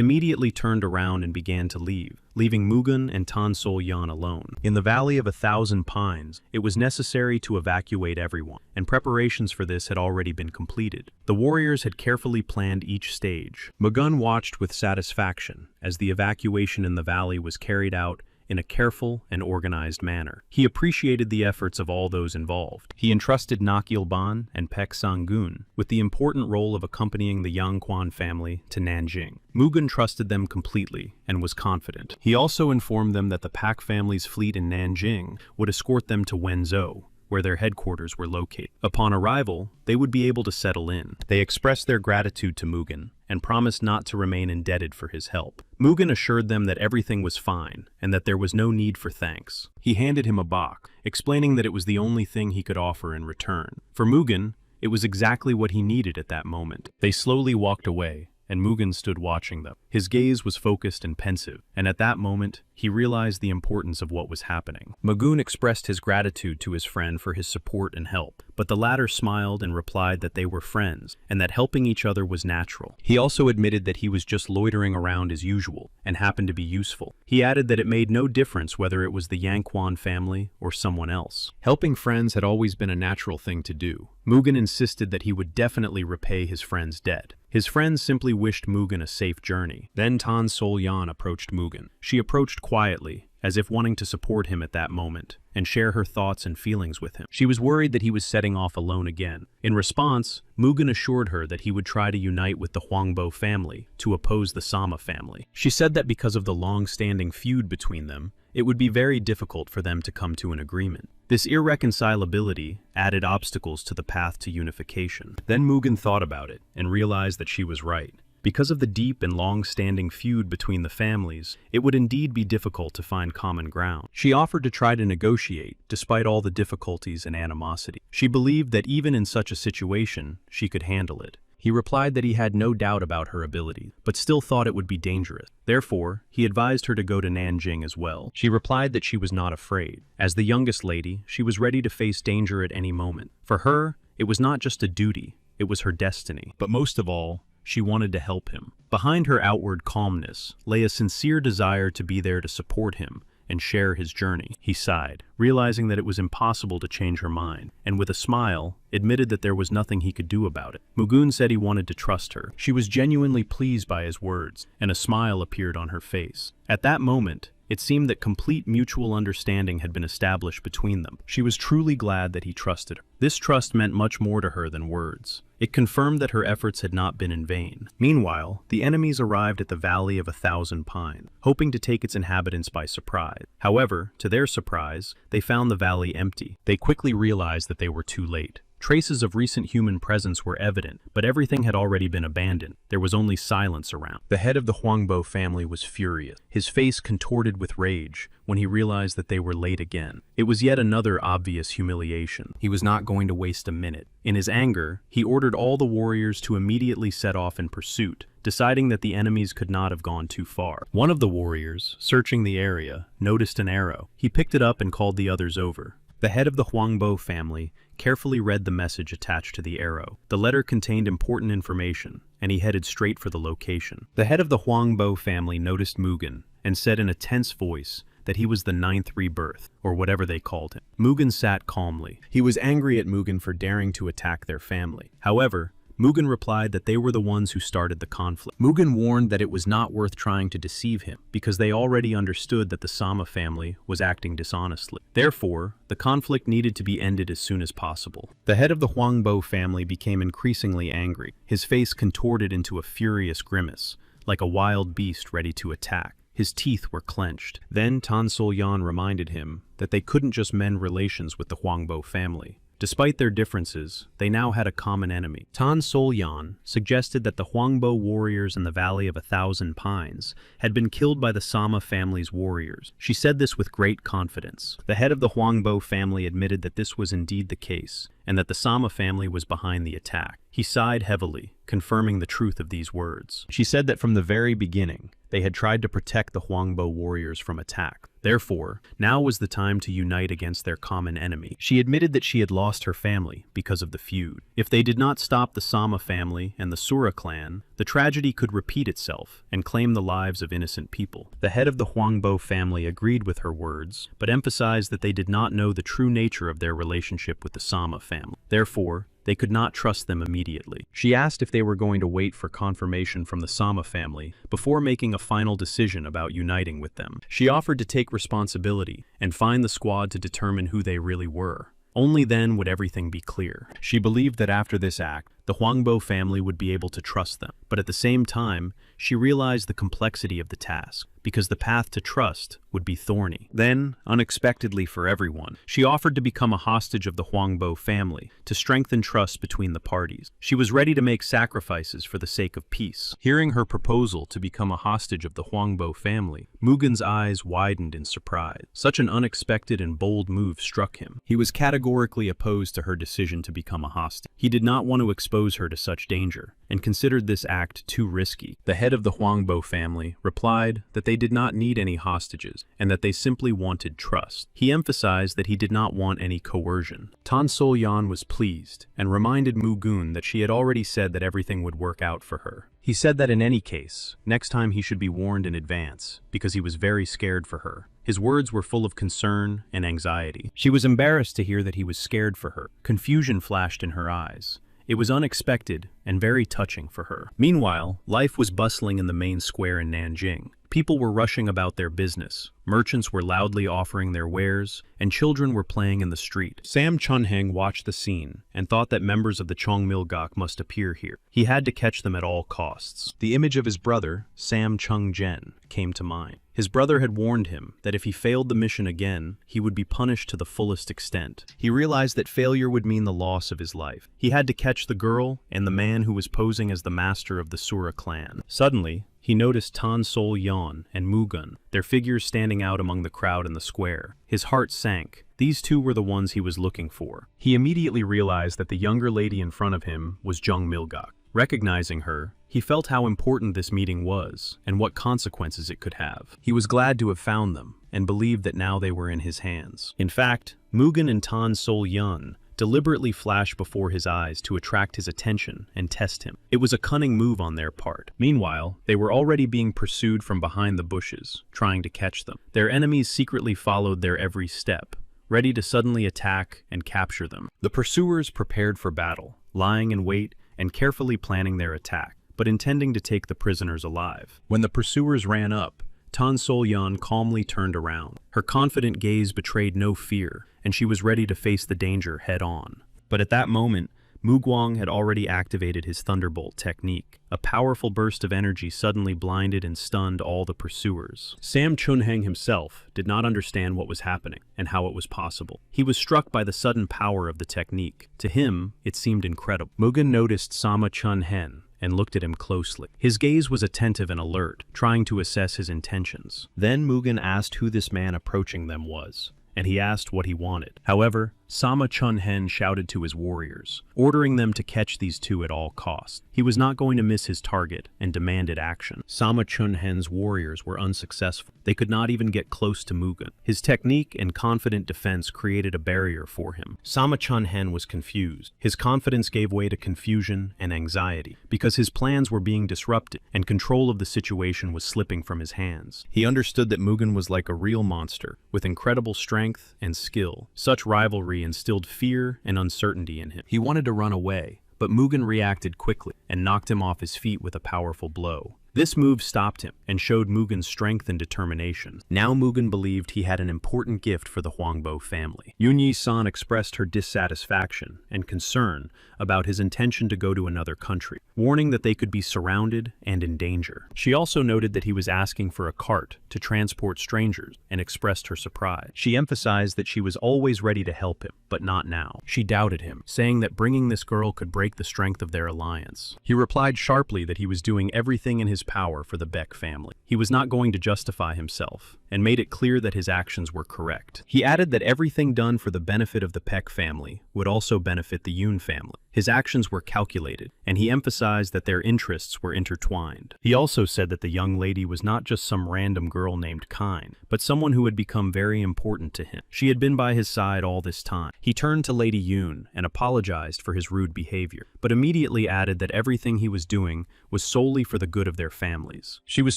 immediately turned around and began to leave, leaving Mugen and Tan Sol-yan alone. In the Valley of 1,000 Pines, it was necessary to evacuate everyone, and preparations for this had already been completed. The warriors had carefully planned each stage. Mugen watched with satisfaction as the evacuation in the valley was carried out in a careful and organized manner. He appreciated the efforts of all those involved. He entrusted Nakilban and Pek Sangun with the important role of accompanying the Yangquan family to Nanjing. Mugen trusted them completely and was confident. He also informed them that the Pak family's fleet in Nanjing would escort them to Wenzhou, where their headquarters were located. Upon arrival, they would be able to settle in. They expressed their gratitude to Mugen and promised not to remain indebted for his help. Mugen assured them that everything was fine and that there was no need for thanks. He handed him a box, explaining that it was the only thing he could offer in return. For Mugen, it was exactly what he needed at that moment. They slowly walked away, and Mugen stood watching them. His gaze was focused and pensive, and at that moment, he realized the importance of what was happening. Mugen expressed his gratitude to his friend for his support and help, but the latter smiled and replied that they were friends, and that helping each other was natural. He also admitted that he was just loitering around as usual, and happened to be useful. He added that it made no difference whether it was the Yangquan family or someone else. Helping friends had always been a natural thing to do. Mugen insisted that he would definitely repay his friend's debt. His friends simply wished Mugen a safe journey. Then Tan Sol-yan approached Mugen. She approached quietly, as if wanting to support him at that moment, and share her thoughts and feelings with him. She was worried that he was setting off alone again. In response, Mugen assured her that he would try to unite with the Hwangbo family to oppose the Sama family. She said that because of the long-standing feud between them, it would be very difficult for them to come to an agreement. This irreconcilability added obstacles to the path to unification. Then Mugen thought about it and realized that she was right. Because of the deep and long-standing feud between the families, it would indeed be difficult to find common ground. She offered to try to negotiate, despite all the difficulties and animosity. She believed that even in such a situation, she could handle it. He replied that he had no doubt about her ability, but still thought it would be dangerous. Therefore, he advised her to go to Nanjing as well. She replied that she was not afraid. As the youngest lady, she was ready to face danger at any moment. For her, it was not just a duty, it was her destiny. But most of all, she wanted to help him. Behind her outward calmness lay a sincere desire to be there to support him and share his journey. He sighed, realizing that it was impossible to change her mind, and with a smile, admitted that there was nothing he could do about it. Mugen said he wanted to trust her. She was genuinely pleased by his words, and a smile appeared on her face. At that moment, it seemed that complete mutual understanding had been established between them. She was truly glad that he trusted her. This trust meant much more to her than words. It confirmed that her efforts had not been in vain. Meanwhile, the enemies arrived at the Valley of 1,000 Pines, hoping to take its inhabitants by surprise. However, to their surprise, they found the valley empty. They quickly realized that they were too late. Traces of recent human presence were evident, but everything had already been abandoned. There was only silence around. The head of the Hwangbo family was furious, his face contorted with rage when he realized that they were late again. It was yet another obvious humiliation. He was not going to waste a minute. In his anger, he ordered all the warriors to immediately set off in pursuit, deciding that the enemies could not have gone too far. One of the warriors, searching the area, noticed an arrow. He picked it up and called the others over. The head of the Hwangbo family carefully read the message attached to the arrow. The letter contained important information, and he headed straight for the location. The head of the Hwangbo family noticed Mugen and said in a tense voice that he was the 9th rebirth, or whatever they called him. Mugen sat calmly. He was angry at Mugen for daring to attack their family. However, Mugen replied that they were the ones who started the conflict. Mugen warned that it was not worth trying to deceive him, because they already understood that the Sama family was acting dishonestly. Therefore, the conflict needed to be ended as soon as possible. The head of the Hwangbo family became increasingly angry. His face contorted into a furious grimace, like a wild beast ready to attack. His teeth were clenched. Then Tan Sol-yan reminded him that they couldn't just mend relations with the Hwangbo family. Despite their differences, they now had a common enemy. Tan Sol-yan suggested that the Hwangbo warriors in the Valley of 1,000 Pines had been killed by the Sama family's warriors. She said this with great confidence. The head of the Hwangbo family admitted that this was indeed the case, and that the Sama family was behind the attack. He sighed heavily, confirming the truth of these words. She said that from the very beginning, they had tried to protect the Hwangbo warriors from attack. Therefore, now was the time to unite against their common enemy. She admitted that she had lost her family because of the feud. If they did not stop the Sama family and the Asura clan, the tragedy could repeat itself and claim the lives of innocent people. The head of the Hwangbo family agreed with her words, but emphasized that they did not know the true nature of their relationship with the Sama family. Therefore, they could not trust them immediately. She asked if they were going to wait for confirmation from the Sama family before making a final decision about uniting with them. She offered to take responsibility and find the squad to determine who they really were. Only then would everything be clear. She believed that after this act, the Hwangbo family would be able to trust them. But at the same time, she realized the complexity of the task, because the path to trust would be thorny. Then, unexpectedly for everyone, she offered to become a hostage of the Hwangbo family to strengthen trust between the parties. She was ready to make sacrifices for the sake of peace. Hearing her proposal to become a hostage of the Hwangbo family, Mugen's eyes widened in surprise. Such an unexpected and bold move struck him. He was categorically opposed to her decision to become a hostage. He did not want to expose her to such danger, and considered this act too risky. The head of the Hwangbo family replied that they did not need any hostages, and that they simply wanted trust. He emphasized that he did not want any coercion. Tan Sol-yan was pleased, and reminded Mugen that she had already said that everything would work out for her. He said that in any case, next time he should be warned in advance, because he was very scared for her. His words were full of concern and anxiety. She was embarrassed to hear that he was scared for her. Confusion flashed in her eyes, It was unexpected and very touching for her. Meanwhile, life was bustling in the main square in Nanjing. People were rushing about their business, merchants were loudly offering their wares, and children were playing in the street. Sam Chunheng watched the scene and thought that members of the Chongmilgok must appear here. He had to catch them at all costs. The image of his brother, Sam Chungjen, came to mind. His brother had warned him that if he failed the mission again, he would be punished to the fullest extent. He realized that failure would mean the loss of his life. He had to catch the girl and the man who was posing as the master of the Sura clan. Suddenly, he noticed Tan Sol Yon and Mugun, their figures standing out among the crowd in the square. His heart sank. These two were the ones he was looking for. He immediately realized that the younger lady in front of him was Jung Milgok. Recognizing her, he felt how important this meeting was and what consequences it could have. He was glad to have found them and believed that now they were in his hands. In fact, Mugen and Tan Sol Yun deliberately flashed before his eyes to attract his attention and test him. It was a cunning move on their part. Meanwhile, they were already being pursued from behind the bushes, trying to catch them. Their enemies secretly followed their every step, ready to suddenly attack and capture them. The pursuers prepared for battle, lying in wait and carefully planning their attack, but intending to take the prisoners alive. When the pursuers ran up, Tan Sol Yun calmly turned around. Her confident gaze betrayed no fear, and she was ready to face the danger head-on. But at that moment, Mu Guang had already activated his Thunderbolt technique. A powerful burst of energy suddenly blinded and stunned all the pursuers. Sam Chunheng himself did not understand what was happening and how it was possible. He was struck by the sudden power of the technique. To him, it seemed incredible. Mugen noticed Sama Chunhen and looked at him closely. His gaze was attentive and alert, trying to assess his intentions. Then Mugen asked who this man approaching them was, and he asked what he wanted. However, Sama Chunhen shouted to his warriors, ordering them to catch these two at all costs. He was not going to miss his target and demanded action. Sama Chunhen's warriors were unsuccessful. They could not even get close to Mugen. His technique and confident defense created a barrier for him. Sama Chunhen was confused. His confidence gave way to confusion and anxiety, because his plans were being disrupted and control of the situation was slipping from his hands. He understood that Mugen was like a real monster, with incredible strength and skill. Such rivalry instilled fear and uncertainty in him. He wanted to run away, but Mugen reacted quickly and knocked him off his feet with a powerful blow. This move stopped him and showed Mugen's strength and determination. Now Mugen believed he had an important gift for the Huangbo family. Yunyi-san expressed her dissatisfaction and concern about his intention to go to another country, warning that they could be surrounded and in danger. She also noted that he was asking for a cart to transport strangers and expressed her surprise. She emphasized that she was always ready to help him, but not now. She doubted him, saying that bringing this girl could break the strength of their alliance. He replied sharply that he was doing everything in his power for the Beck family. He was not going to justify himself, and made it clear that his actions were correct. He added that everything done for the benefit of the Peck family would also benefit the Yoon family. His actions were calculated, and he emphasized that their interests were intertwined. He also said that the young lady was not just some random girl named Kine, but someone who had become very important to him. She had been by his side all this time. He turned to Lady Yoon and apologized for his rude behavior, but immediately added that everything he was doing was solely for the good of their families. She was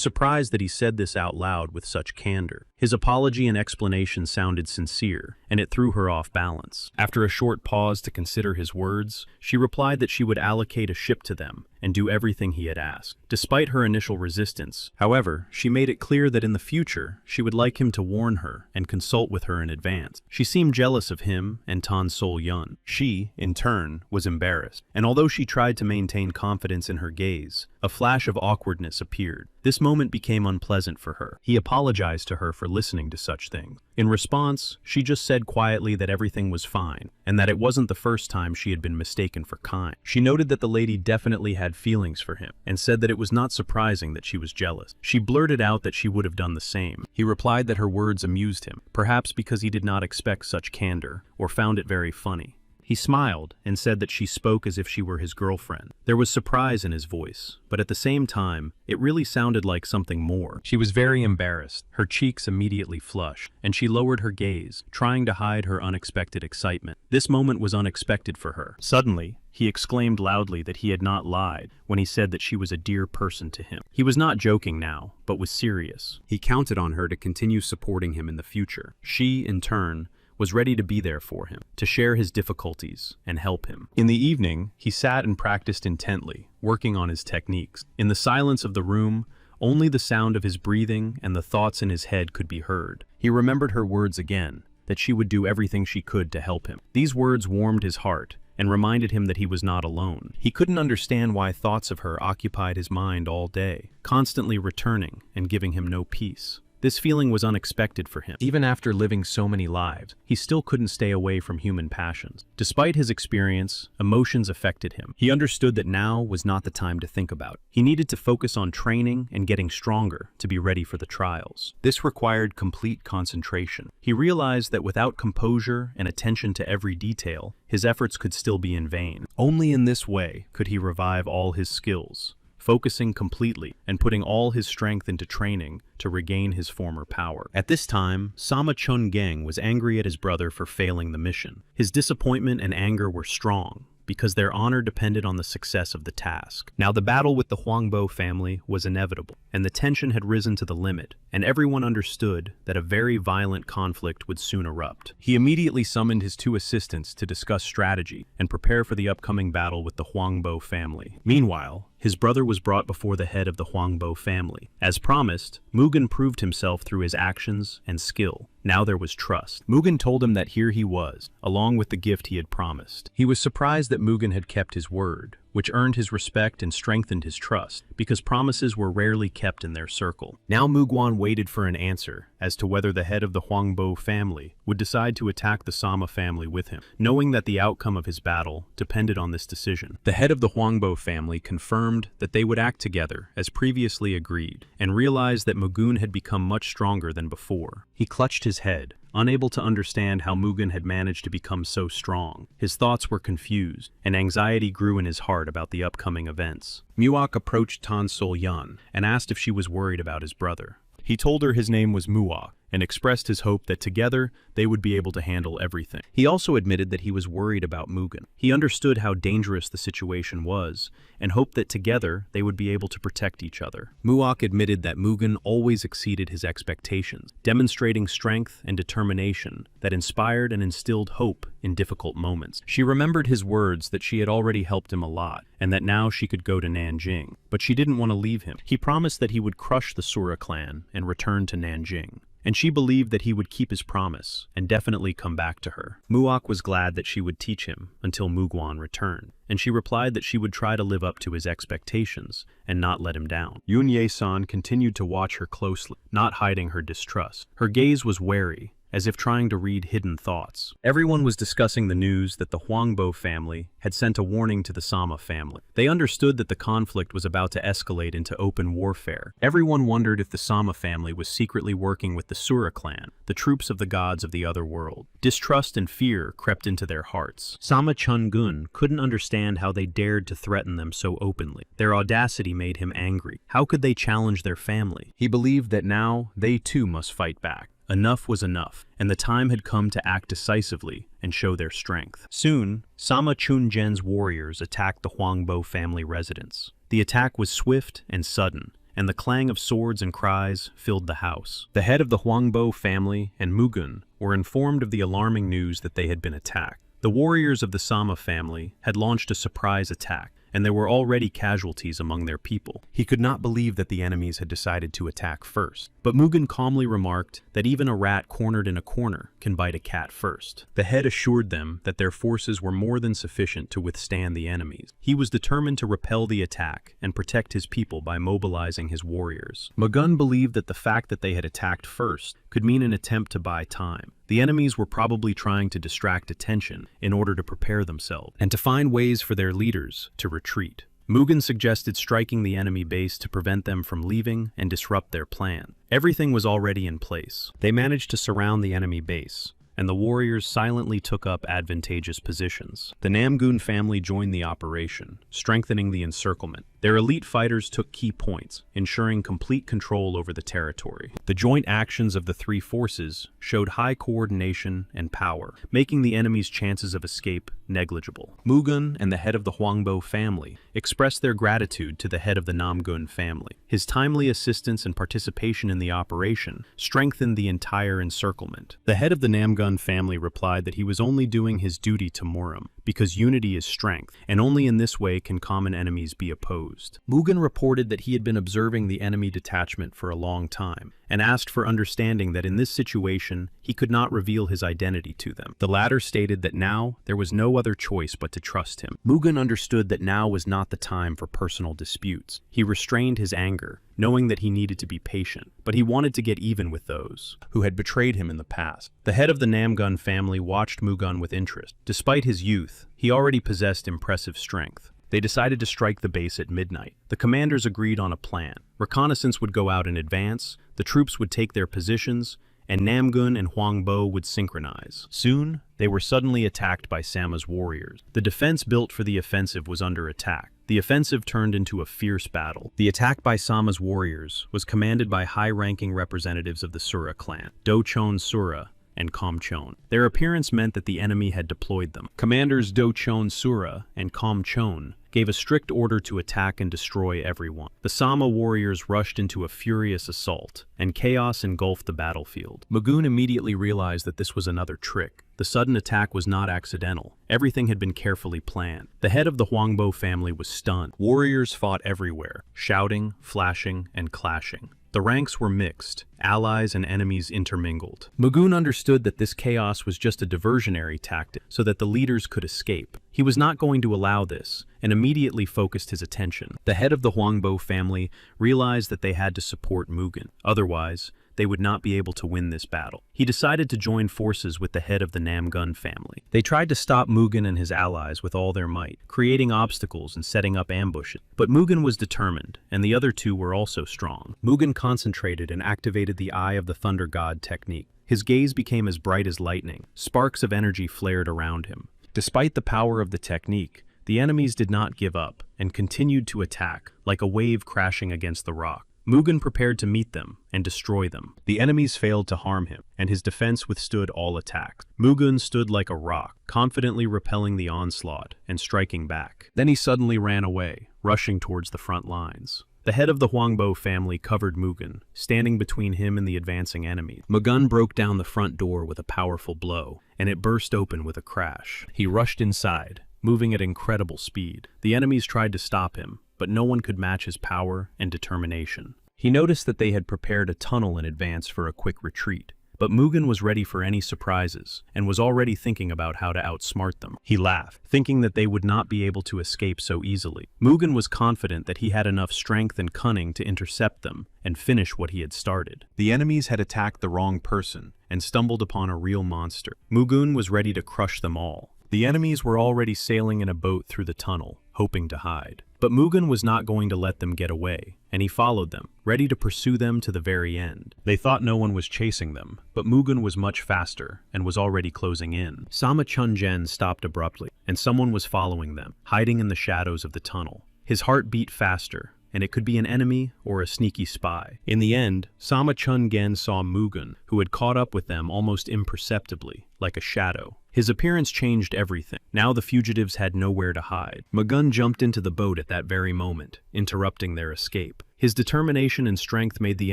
surprised that he said this out loud with such candor. His apology and explanation sounded sincere, and it threw her off balance. After a short pause to consider his words, she replied that she would allocate a ship to them and do everything he had asked. Despite her initial resistance, however, she made it clear that in the future, she would like him to warn her and consult with her in advance. She seemed jealous of him and Tan Sol Yun. She, in turn, was embarrassed, and although she tried to maintain confidence in her gaze, a flash of awkwardness appeared. This moment became unpleasant for her. He apologized to her for listening to such things. In response, she just said quietly that everything was fine, and that it wasn't the first time she had been mistaken for Kine. She noted that the lady definitely had feelings for him, and said that it was not surprising that she was jealous. She blurted out that she would have done the same. He replied that her words amused him, perhaps because he did not expect such candor, or found it very funny. He smiled and said that she spoke as if she were his girlfriend. There was surprise in his voice, but at the same time, it really sounded like something more. She was very embarrassed, her cheeks immediately flushed, and she lowered her gaze, trying to hide her unexpected excitement. This moment was unexpected for her. Suddenly, he exclaimed loudly that he had not lied when he said that she was a dear person to him. He was not joking now, but was serious. He counted on her to continue supporting him in the future. She, in turn, was ready to be there for him, to share his difficulties and help him. In the evening, he sat and practiced intently, working on his techniques. In the silence of the room, only the sound of his breathing and the thoughts in his head could be heard. He remembered her words again, that she would do everything she could to help him. These words warmed his heart and reminded him that he was not alone. He couldn't understand why thoughts of her occupied his mind all day, constantly returning and giving him no peace. This feeling was unexpected for him. Even after living so many lives, he still couldn't stay away from human passions. Despite his experience, emotions affected him. He understood that now was not the time to think about it. He needed to focus on training and getting stronger to be ready for the trials. This required complete concentration. He realized that without composure and attention to every detail, his efforts could still be in vain. Only in this way could he revive all his skills, focusing completely and putting all his strength into training to regain his former power. At this time, Sama Chun-geng was angry at his brother for failing the mission. His disappointment and anger were strong, because their honor depended on the success of the task. Now the battle with the Huangbo family was inevitable, and the tension had risen to the limit, and everyone understood that a very violent conflict would soon erupt. He immediately summoned his 2 assistants to discuss strategy and prepare for the upcoming battle with the Huangbo family. Meanwhile, his brother was brought before the head of the Huangbo family. As promised, Mugen proved himself through his actions and skill. Now there was trust. Mugen told him that here he was, along with the gift he had promised. He was surprised that Mugen had kept his word, which earned his respect and strengthened his trust, because promises were rarely kept in their circle. Now Mugwan waited for an answer as to whether the head of the Huangbo family would decide to attack the Sama family with him, knowing that the outcome of his battle depended on this decision. The head of the Huangbo family confirmed that they would act together as previously agreed, and realized that Mugen had become much stronger than before. He clutched his head, unable to understand how Mugen had managed to become so strong. His thoughts were confused, and anxiety grew in his heart about the upcoming events. Muak approached Tan Sol-yan and asked if she was worried about his brother. He told her his name was Muak, and expressed his hope that together they would be able to handle everything. He also admitted that he was worried about Mugen. He understood how dangerous the situation was, and hoped that together they would be able to protect each other. Muak admitted that Mugen always exceeded his expectations, demonstrating strength and determination that inspired and instilled hope in difficult moments. She remembered his words that she had already helped him a lot, and that now she could go to Nanjing. But she didn't want to leave him. He promised that he would crush the Sura clan and return to Nanjing, and she believed that he would keep his promise and definitely come back to her. Muak was glad that she would teach him until Mugwan returned, and she replied that she would try to live up to his expectations and not let him down. Yun Ye-san continued to watch her closely, not hiding her distrust. Her gaze was wary, as if trying to read hidden thoughts. Everyone was discussing the news that the Huangbo family had sent a warning to the Sama family. They understood that the conflict was about to escalate into open warfare. Everyone wondered if the Sama family was secretly working with the Sura clan, the troops of the gods of the other world. Distrust and fear crept into their hearts. Sama Chun-gun couldn't understand how they dared to threaten them so openly. Their audacity made him angry. How could they challenge their family? He believed that now they too must fight back. Enough was enough, and the time had come to act decisively and show their strength. Soon, Sama Chun-gen's warriors attacked the Huangbo family residence. The attack was swift and sudden, and the clang of swords and cries filled the house. The head of the Huangbo family and Mugen were informed of the alarming news that they had been attacked. The warriors of the Sama family had launched a surprise attack, and there were already casualties among their people. He could not believe that the enemies had decided to attack first. But Mugen calmly remarked that even a rat cornered in a corner can bite a cat first. The head assured them that their forces were more than sufficient to withstand the enemies. He was determined to repel the attack and protect his people by mobilizing his warriors. Mugen believed that the fact that they had attacked first could mean an attempt to buy time. The enemies were probably trying to distract attention in order to prepare themselves, and to find ways for their leaders to retreat. Mugen suggested striking the enemy base to prevent them from leaving and disrupt their plan. Everything was already in place. They managed to surround the enemy base, and the warriors silently took up advantageous positions. The Namgun family joined the operation, strengthening the encirclement. Their elite fighters took key points, ensuring complete control over the territory. The joint actions of the three forces showed high coordination and power, making the enemy's chances of escape negligible. Mugen and the head of the Huangbo family expressed their gratitude to the head of the Namgun family. His timely assistance and participation in the operation strengthened the entire encirclement. The head of the Namgun family replied that he was only doing his duty to Muram, because unity is strength, and only in this way can common enemies be opposed. Mugen reported that he had been observing the enemy detachment for a long time, and asked for understanding that in this situation he could not reveal his identity to them. The latter stated that now there was no other choice but to trust him. Mugen understood that now was not the time for personal disputes. He restrained his anger, knowing that he needed to be patient, but he wanted to get even with those who had betrayed him in the past. The head of the Namgun family watched Mugen with interest. Despite his youth, he already possessed impressive strength. They decided to strike the base at midnight. The commanders agreed on a plan. Reconnaissance would go out in advance, the troops would take their positions, and Namgun and Huangbo would synchronize. Soon, they were suddenly attacked by Sama's warriors. The defense built for the offensive was under attack. The offensive turned into a fierce battle. The attack by Sama's warriors was commanded by high-ranking representatives of the Sura clan, Do-chon Sura and Kom-chon. Their appearance meant that the enemy had deployed them. Commanders Do-chon Sura and Kom-chon gave a strict order to attack and destroy everyone. The Sama warriors rushed into a furious assault, and chaos engulfed the battlefield. Mugen immediately realized that this was another trick. The sudden attack was not accidental. Everything had been carefully planned. The head of the Huangbo family was stunned. Warriors fought everywhere, shouting, flashing, and clashing. The ranks were mixed, allies and enemies intermingled. Mugen understood that this chaos was just a diversionary tactic so that the leaders could escape. He was not going to allow this, and immediately focused his attention. The head of the Huangbo family realized that they had to support Mugen. Otherwise, they would not be able to win this battle. He decided to join forces with the head of the Namgun family. They tried to stop Mugen and his allies with all their might, creating obstacles and setting up ambushes. But Mugen was determined, and the other two were also strong. Mugen concentrated and activated the Eye of the Thunder God technique. His gaze became as bright as lightning. Sparks of energy flared around him. Despite the power of the technique, the enemies did not give up and continued to attack, like a wave crashing against the rock. Mugen prepared to meet them and destroy them. The enemies failed to harm him, and his defense withstood all attacks. Mugen stood like a rock, confidently repelling the onslaught and striking back. Then he suddenly ran away, rushing towards the front lines. The head of the Huangbo family covered Mugen, standing between him and the advancing enemy. Mugen broke down the front door with a powerful blow, and it burst open with a crash. He rushed inside, moving at incredible speed. The enemies tried to stop him, but no one could match his power and determination. He noticed that they had prepared a tunnel in advance for a quick retreat, but Mugen was ready for any surprises and was already thinking about how to outsmart them. He laughed, thinking that they would not be able to escape so easily. Mugen was confident that he had enough strength and cunning to intercept them and finish what he had started. The enemies had attacked the wrong person and stumbled upon a real monster. Mugen was ready to crush them all. The enemies were already sailing in a boat through the tunnel, hoping to hide. But Mugen was not going to let them get away, and he followed them, ready to pursue them to the very end. They thought no one was chasing them, but Mugen was much faster and was already closing in. Sama Chunjen stopped abruptly, and someone was following them, hiding in the shadows of the tunnel. His heart beat faster, and it could be an enemy or a sneaky spy. In the end, Sama Chungen saw Mugen, who had caught up with them almost imperceptibly, like a shadow. His appearance changed everything. Now the fugitives had nowhere to hide. Mugen jumped into the boat at that very moment, interrupting their escape. His determination and strength made the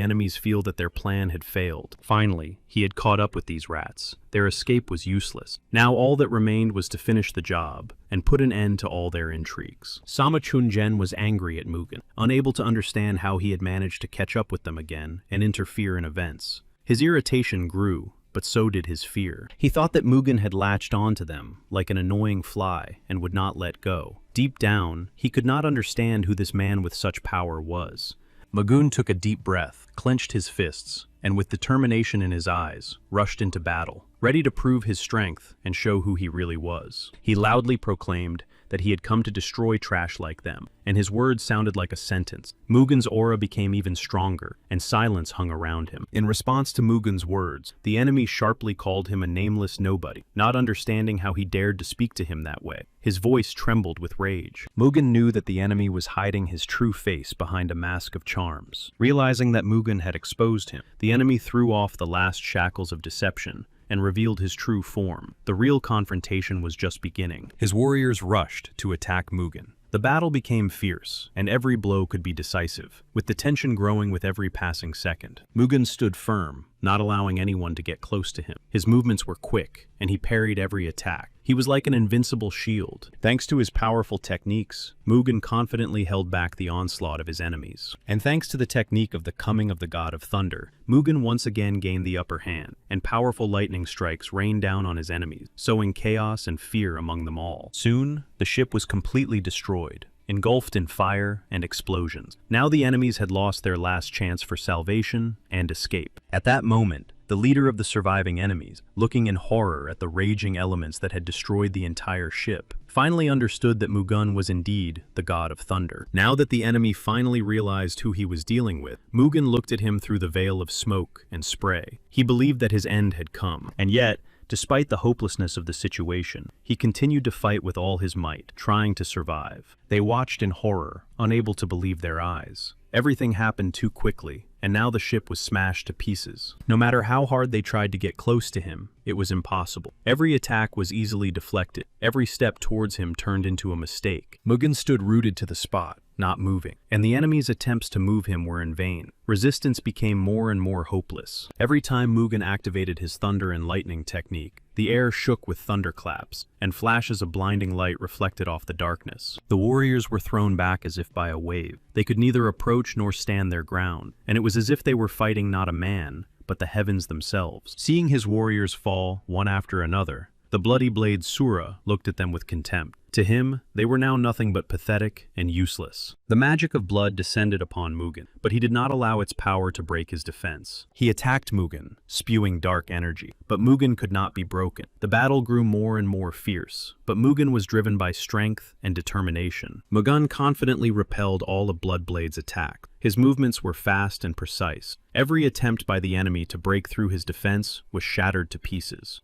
enemies feel that their plan had failed. Finally, he had caught up with these rats. Their escape was useless. Now all that remained was to finish the job and put an end to all their intrigues. Sama Chunjen was angry at Mugen, unable to understand how he had managed to catch up with them again and interfere in events. His irritation grew, but so did his fear. He thought that Mugen had latched onto them like an annoying fly and would not let go. Deep down, he could not understand who this man with such power was. Mugen took a deep breath, clenched his fists, and with determination in his eyes, rushed into battle, ready to prove his strength and show who he really was. He loudly proclaimed that he had come to destroy trash like them, and his words sounded like a sentence. Mugen's aura became even stronger, and silence hung around him. In response to Mugen's words, the enemy sharply called him a nameless nobody, not understanding how he dared to speak to him that way. His voice trembled with rage. Mugen knew that the enemy was hiding his true face behind a mask of charms. Realizing that Mugen had exposed him, the enemy threw off the last shackles of deception and revealed his true form. The real confrontation was just beginning. His warriors rushed to attack Mugen, The battle became fierce, and every blow could be decisive, with the tension growing with every passing second. Mugen stood firm, not allowing anyone to get close to him. His movements were quick, and he parried every attack. He was like an invincible shield. Thanks to his powerful techniques, Mugen confidently held back the onslaught of his enemies. And thanks to the technique of the coming of the God of Thunder, Mugen once again gained the upper hand, and powerful lightning strikes rained down on his enemies, sowing chaos and fear among them all. Soon, the ship was completely destroyed, engulfed in fire and explosions. Now the enemies had lost their last chance for salvation and escape. At that moment, the leader of the surviving enemies, looking in horror at the raging elements that had destroyed the entire ship, finally understood that Mugen was indeed the God of Thunder. Now that the enemy finally realized who he was dealing with, Mugen looked at him through the veil of smoke and spray. He believed that his end had come, and yet, despite the hopelessness of the situation, he continued to fight with all his might, trying to survive. They watched in horror, unable to believe their eyes. Everything happened too quickly, and now the ship was smashed to pieces. No matter how hard they tried to get close to him, it was impossible. Every attack was easily deflected. Every step towards him turned into a mistake. Mugen stood rooted to the spot, not moving, and the enemy's attempts to move him were in vain. Resistance became more and more hopeless. Every time Mugen activated his thunder and lightning technique, the air shook with thunderclaps, and flashes of blinding light reflected off the darkness. The warriors were thrown back as if by a wave. They could neither approach nor stand their ground, and it was as if they were fighting not a man, but the heavens themselves. Seeing his warriors fall, one after another, the bloody blade Sura looked at them with contempt. To him, they were now nothing but pathetic and useless. The magic of blood descended upon Mugen, but he did not allow its power to break his defense. He attacked Mugen, spewing dark energy, but Mugen could not be broken. The battle grew more and more fierce, but Mugen was driven by strength and determination. Mugen confidently repelled all of Bloodblade's attacks. His movements were fast and precise. Every attempt by the enemy to break through his defense was shattered to pieces.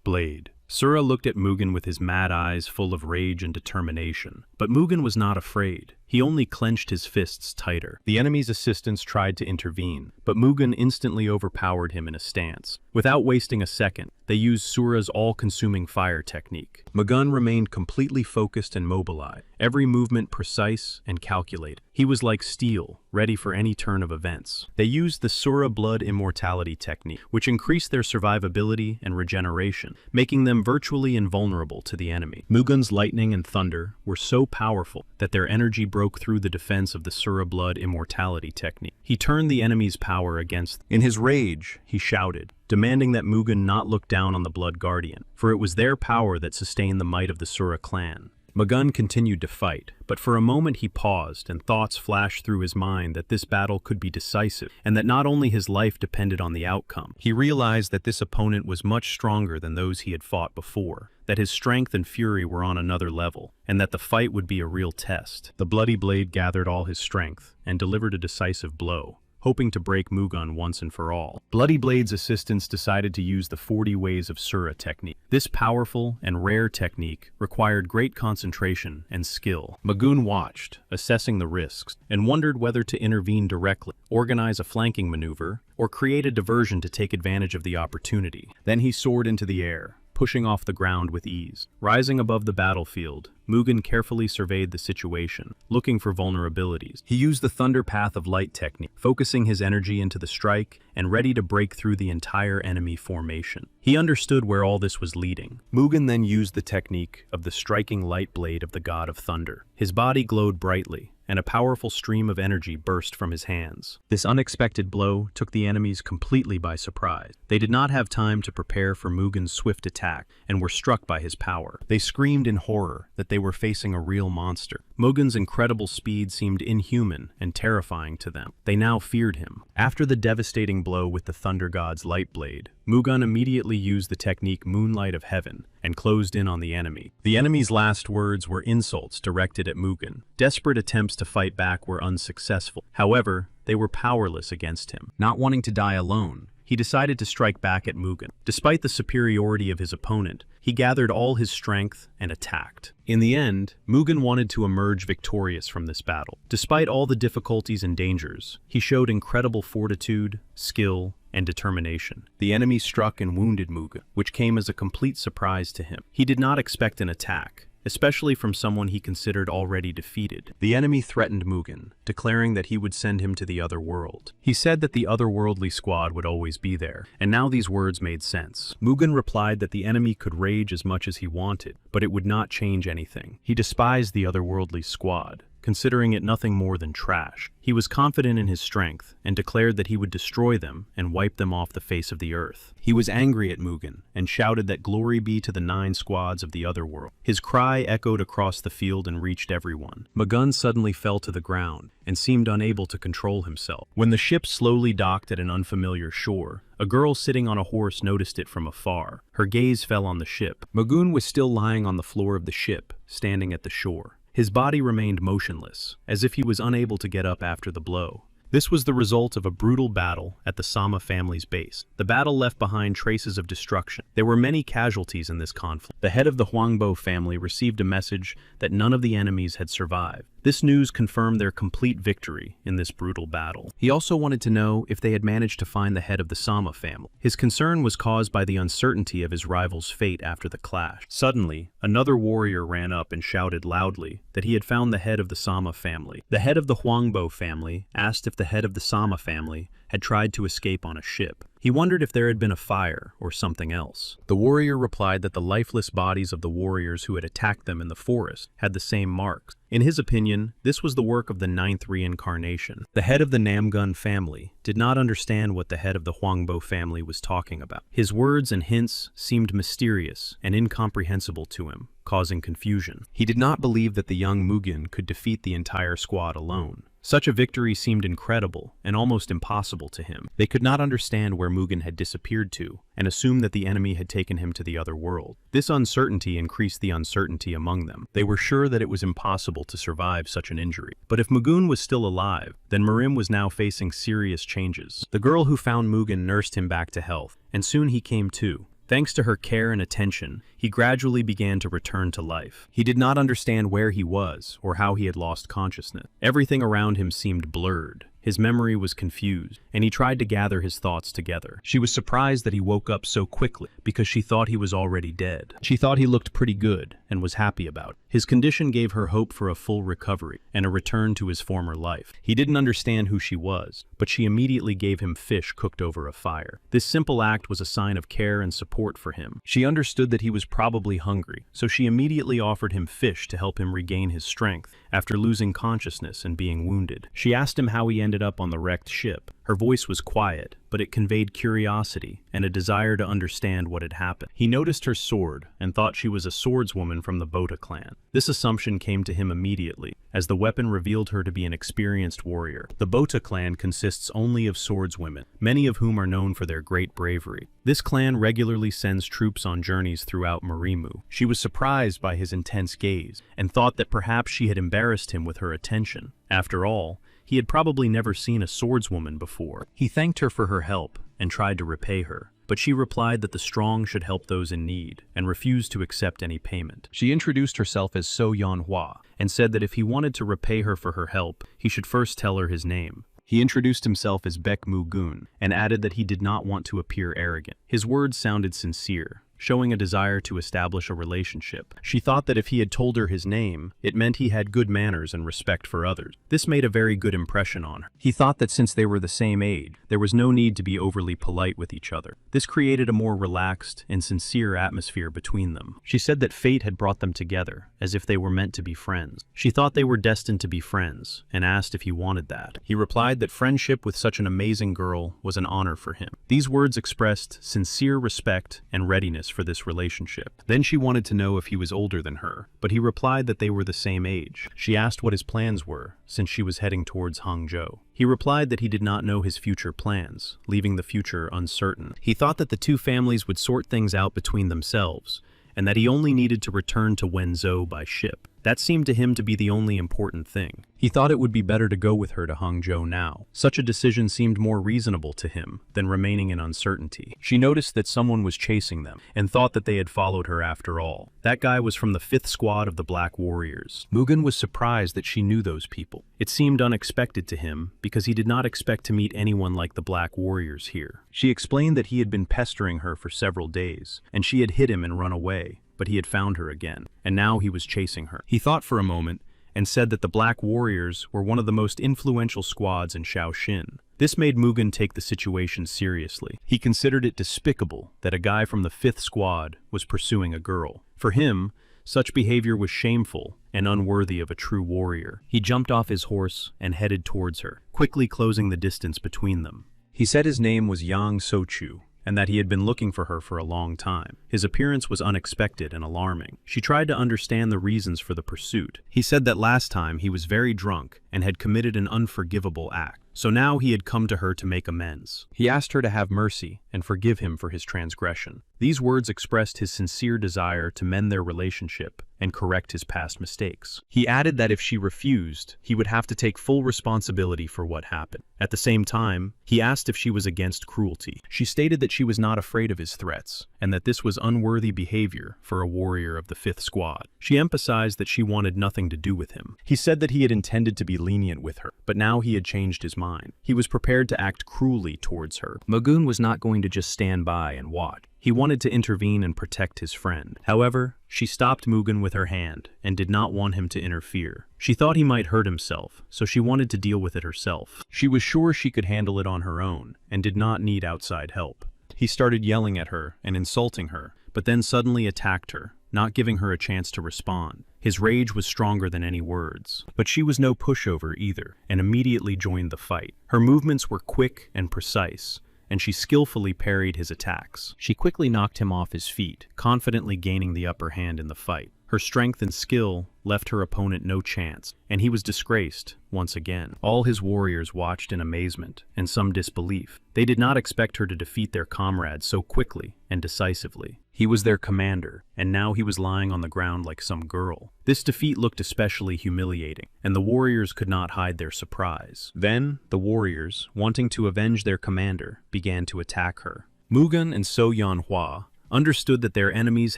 Blade. Sura looked at Mugen with his mad eyes full of rage and determination. But Mugen was not afraid. He only clenched his fists tighter. The enemy's assistants tried to intervene, but Mugen instantly overpowered him in a stance. Without wasting a second, they used Sura's all-consuming fire technique. Mugen remained completely focused and mobilized, every movement precise and calculated. He was like steel, ready for any turn of events. They used the Sura blood immortality technique, which increased their survivability and regeneration, making them virtually invulnerable to the enemy. Mugen's lightning and thunder were so powerful that their energy broke through the defense of the Sura blood immortality technique. He turned the enemy's power against them. In his rage, he shouted, demanding that Mugen not look down on the Blood Guardian, for it was their power that sustained the might of the Sura clan. Mugen continued to fight, but for a moment he paused and thoughts flashed through his mind that this battle could be decisive, and that not only his life depended on the outcome. He realized that this opponent was much stronger than those he had fought before, that his strength and fury were on another level, and that the fight would be a real test. The bloody blade gathered all his strength and delivered a decisive blow, hoping to break Mugen once and for all. Bloody Blade's assistants decided to use the 40 Ways of Sura technique. This powerful and rare technique required great concentration and skill. Mugen watched, assessing the risks, and wondered whether to intervene directly, organize a flanking maneuver, or create a diversion to take advantage of the opportunity. Then he soared into the air, pushing off the ground with ease. Rising above the battlefield, Mugen carefully surveyed the situation, looking for vulnerabilities. He used the Thunder Path of Light technique, focusing his energy into the strike and ready to break through the entire enemy formation. He understood where all this was leading. Mugen then used the technique of the striking light blade of the God of Thunder. His body glowed brightly, and a powerful stream of energy burst from his hands. This unexpected blow took the enemies completely by surprise. They did not have time to prepare for Mugen's swift attack and were struck by his power. They screamed in horror that they were facing a real monster. Mugen's incredible speed seemed inhuman and terrifying to them. They now feared him. After the devastating blow with the Thunder God's light blade, Mugen immediately used the technique Moonlight of Heaven and closed in on the enemy. The enemy's last words were insults directed at Mugen. Desperate attempts to fight back were unsuccessful. However, they were powerless against him. Not wanting to die alone, he decided to strike back at Mugen. Despite the superiority of his opponent, he gathered all his strength and attacked. In the end, Mugen wanted to emerge victorious from this battle. Despite all the difficulties and dangers, he showed incredible fortitude, skill, and determination. The enemy struck and wounded Mugen, which came as a complete surprise to him. He did not expect an attack, especially from someone he considered already defeated. The enemy threatened Mugen, declaring that he would send him to the other world. He said that the otherworldly squad would always be there, and now these words made sense. Mugen replied that the enemy could rage as much as he wanted, but it would not change anything. He despised the otherworldly squad, considering it nothing more than trash. He was confident in his strength and declared that he would destroy them and wipe them off the face of the earth. He was angry at Mugen and shouted that glory be to the 9 squads of the otherworld. His cry echoed across the field and reached everyone. Mugen suddenly fell to the ground and seemed unable to control himself. When the ship slowly docked at an unfamiliar shore, a girl sitting on a horse noticed it from afar. Her gaze fell on the ship. Mugen was still lying on the floor of the ship, standing at the shore. His body remained motionless, as if he was unable to get up after the blow. This was the result of a brutal battle at the Sama family's base. The battle left behind traces of destruction. There were many casualties in this conflict. The head of the Huangbo family received a message that none of the enemies had survived. This news confirmed their complete victory in this brutal battle. He also wanted to know if they had managed to find the head of the Sama family. His concern was caused by the uncertainty of his rival's fate after the clash. Suddenly, another warrior ran up and shouted loudly that he had found the head of the Sama family. The head of the Huangbo family asked if the head of the Sama family had tried to escape on a ship. He wondered if there had been a fire or something else. The warrior replied that the lifeless bodies of the warriors who had attacked them in the forest had the same marks. In his opinion, this was the work of the 9th reincarnation. The head of the Namgun family did not understand what the head of the Huangbo family was talking about. His words and hints seemed mysterious and incomprehensible to him, causing confusion. He did not believe that the young Mugen could defeat the entire squad alone. Such a victory seemed incredible and almost impossible to him. They could not understand where Mugen had disappeared to and assumed that the enemy had taken him to the other world. This uncertainty increased the uncertainty among them. They were sure that it was impossible to survive such an injury. But if Mugen was still alive, then Mirim was now facing serious changes. The girl who found Mugen nursed him back to health, and soon he came to. Thanks to her care and attention, he gradually began to return to life. He did not understand where he was or how he had lost consciousness. Everything around him seemed blurred. His memory was confused, and he tried to gather his thoughts together. She was surprised that he woke up so quickly because she thought he was already dead. She thought he looked pretty good and was happy about it. His condition gave her hope for a full recovery and a return to his former life. He didn't understand who she was, but she immediately gave him fish cooked over a fire. This simple act was a sign of care and support for him. She understood that he was probably hungry, so she immediately offered him fish to help him regain his strength after losing consciousness and being wounded. She asked him how he ended up on the wrecked ship. Her voice was quiet, but it conveyed curiosity and a desire to understand what had happened. He noticed her sword and thought she was a swordswoman from the Bota clan. This assumption came to him immediately, as the weapon revealed her to be an experienced warrior. The Bota clan consists only of swordswomen, many of whom are known for their great bravery. This clan regularly sends troops on journeys throughout Marimu. She was surprised by his intense gaze and thought that perhaps she had embarrassed him with her attention. After all, he had probably never seen a swordswoman before. He thanked her for her help and tried to repay her, but she replied that the strong should help those in need and refused to accept any payment. She introduced herself as So Yanhua and said that if he wanted to repay her for her help, he should first tell her his name. He introduced himself as Baek Mu-gun and added that he did not want to appear arrogant. His words sounded sincere, showing a desire to establish a relationship. She thought that if he had told her his name, it meant he had good manners and respect for others. This made a very good impression on her. He thought that since they were the same age, there was no need to be overly polite with each other. This created a more relaxed and sincere atmosphere between them. She said that fate had brought them together, as if they were meant to be friends. She thought they were destined to be friends, and asked if he wanted that. He replied that friendship with such an amazing girl was an honor for him. These words expressed sincere respect and readiness for this relationship. Then she wanted to know if he was older than her, but he replied that they were the same age. She asked what his plans were, since she was heading towards Hangzhou. He replied that he did not know his future plans, leaving the future uncertain. He thought that the two families would sort things out between themselves, and that he only needed to return to Wenzhou by ship. That seemed to him to be the only important thing. He thought it would be better to go with her to Hangzhou now. Such a decision seemed more reasonable to him than remaining in uncertainty. She noticed that someone was chasing them and thought that they had followed her after all. That guy was from the 5th squad of the Black Warriors. Mugen was surprised that she knew those people. It seemed unexpected to him because he did not expect to meet anyone like the Black Warriors here. She explained that he had been pestering her for several days, and she had hit him and run away, but he had found her again, and now he was chasing her. He thought for a moment and said that the Black Warriors were one of the most influential squads in Shaoxin. This made Mugen take the situation seriously. He considered it despicable that a guy from the 5th Squad was pursuing a girl. For him, such behavior was shameful and unworthy of a true warrior. He jumped off his horse and headed towards her, quickly closing the distance between them. He said his name was Yang Sochu, and that he had been looking for her for a long time. His appearance was unexpected and alarming. She tried to understand the reasons for the pursuit. He said that last time he was very drunk and had committed an unforgivable act. So now he had come to her to make amends. He asked her to have mercy and forgive him for his transgression. These words expressed his sincere desire to mend their relationship and correct his past mistakes. He added that if she refused, he would have to take full responsibility for what happened. At the same time, he asked if she was against cruelty. She stated that she was not afraid of his threats, and that this was unworthy behavior for a warrior of the 5th Squad. She emphasized that she wanted nothing to do with him. He said that he had intended to be lenient with her, but now he had changed his mind. He was prepared to act cruelly towards her. Mugen was not going to just stand by and watch. He wanted to intervene and protect his friend. However, she stopped Mugen with her hand and did not want him to interfere. She thought he might hurt himself, so she wanted to deal with it herself. She was sure she could handle it on her own and did not need outside help. He started yelling at her and insulting her, but then suddenly attacked her, not giving her a chance to respond. His rage was stronger than any words. But she was no pushover either, and immediately joined the fight. Her movements were quick and precise, and she skillfully parried his attacks. She quickly knocked him off his feet, confidently gaining the upper hand in the fight. Her strength and skill left her opponent no chance, and he was disgraced once again. All his warriors watched in amazement and some disbelief. They did not expect her to defeat their comrade so quickly and decisively. He was their commander, and now he was lying on the ground like some girl. This defeat looked especially humiliating, and the warriors could not hide their surprise. Then, the warriors, wanting to avenge their commander, began to attack her. Mugen and So Yanhua understood that their enemies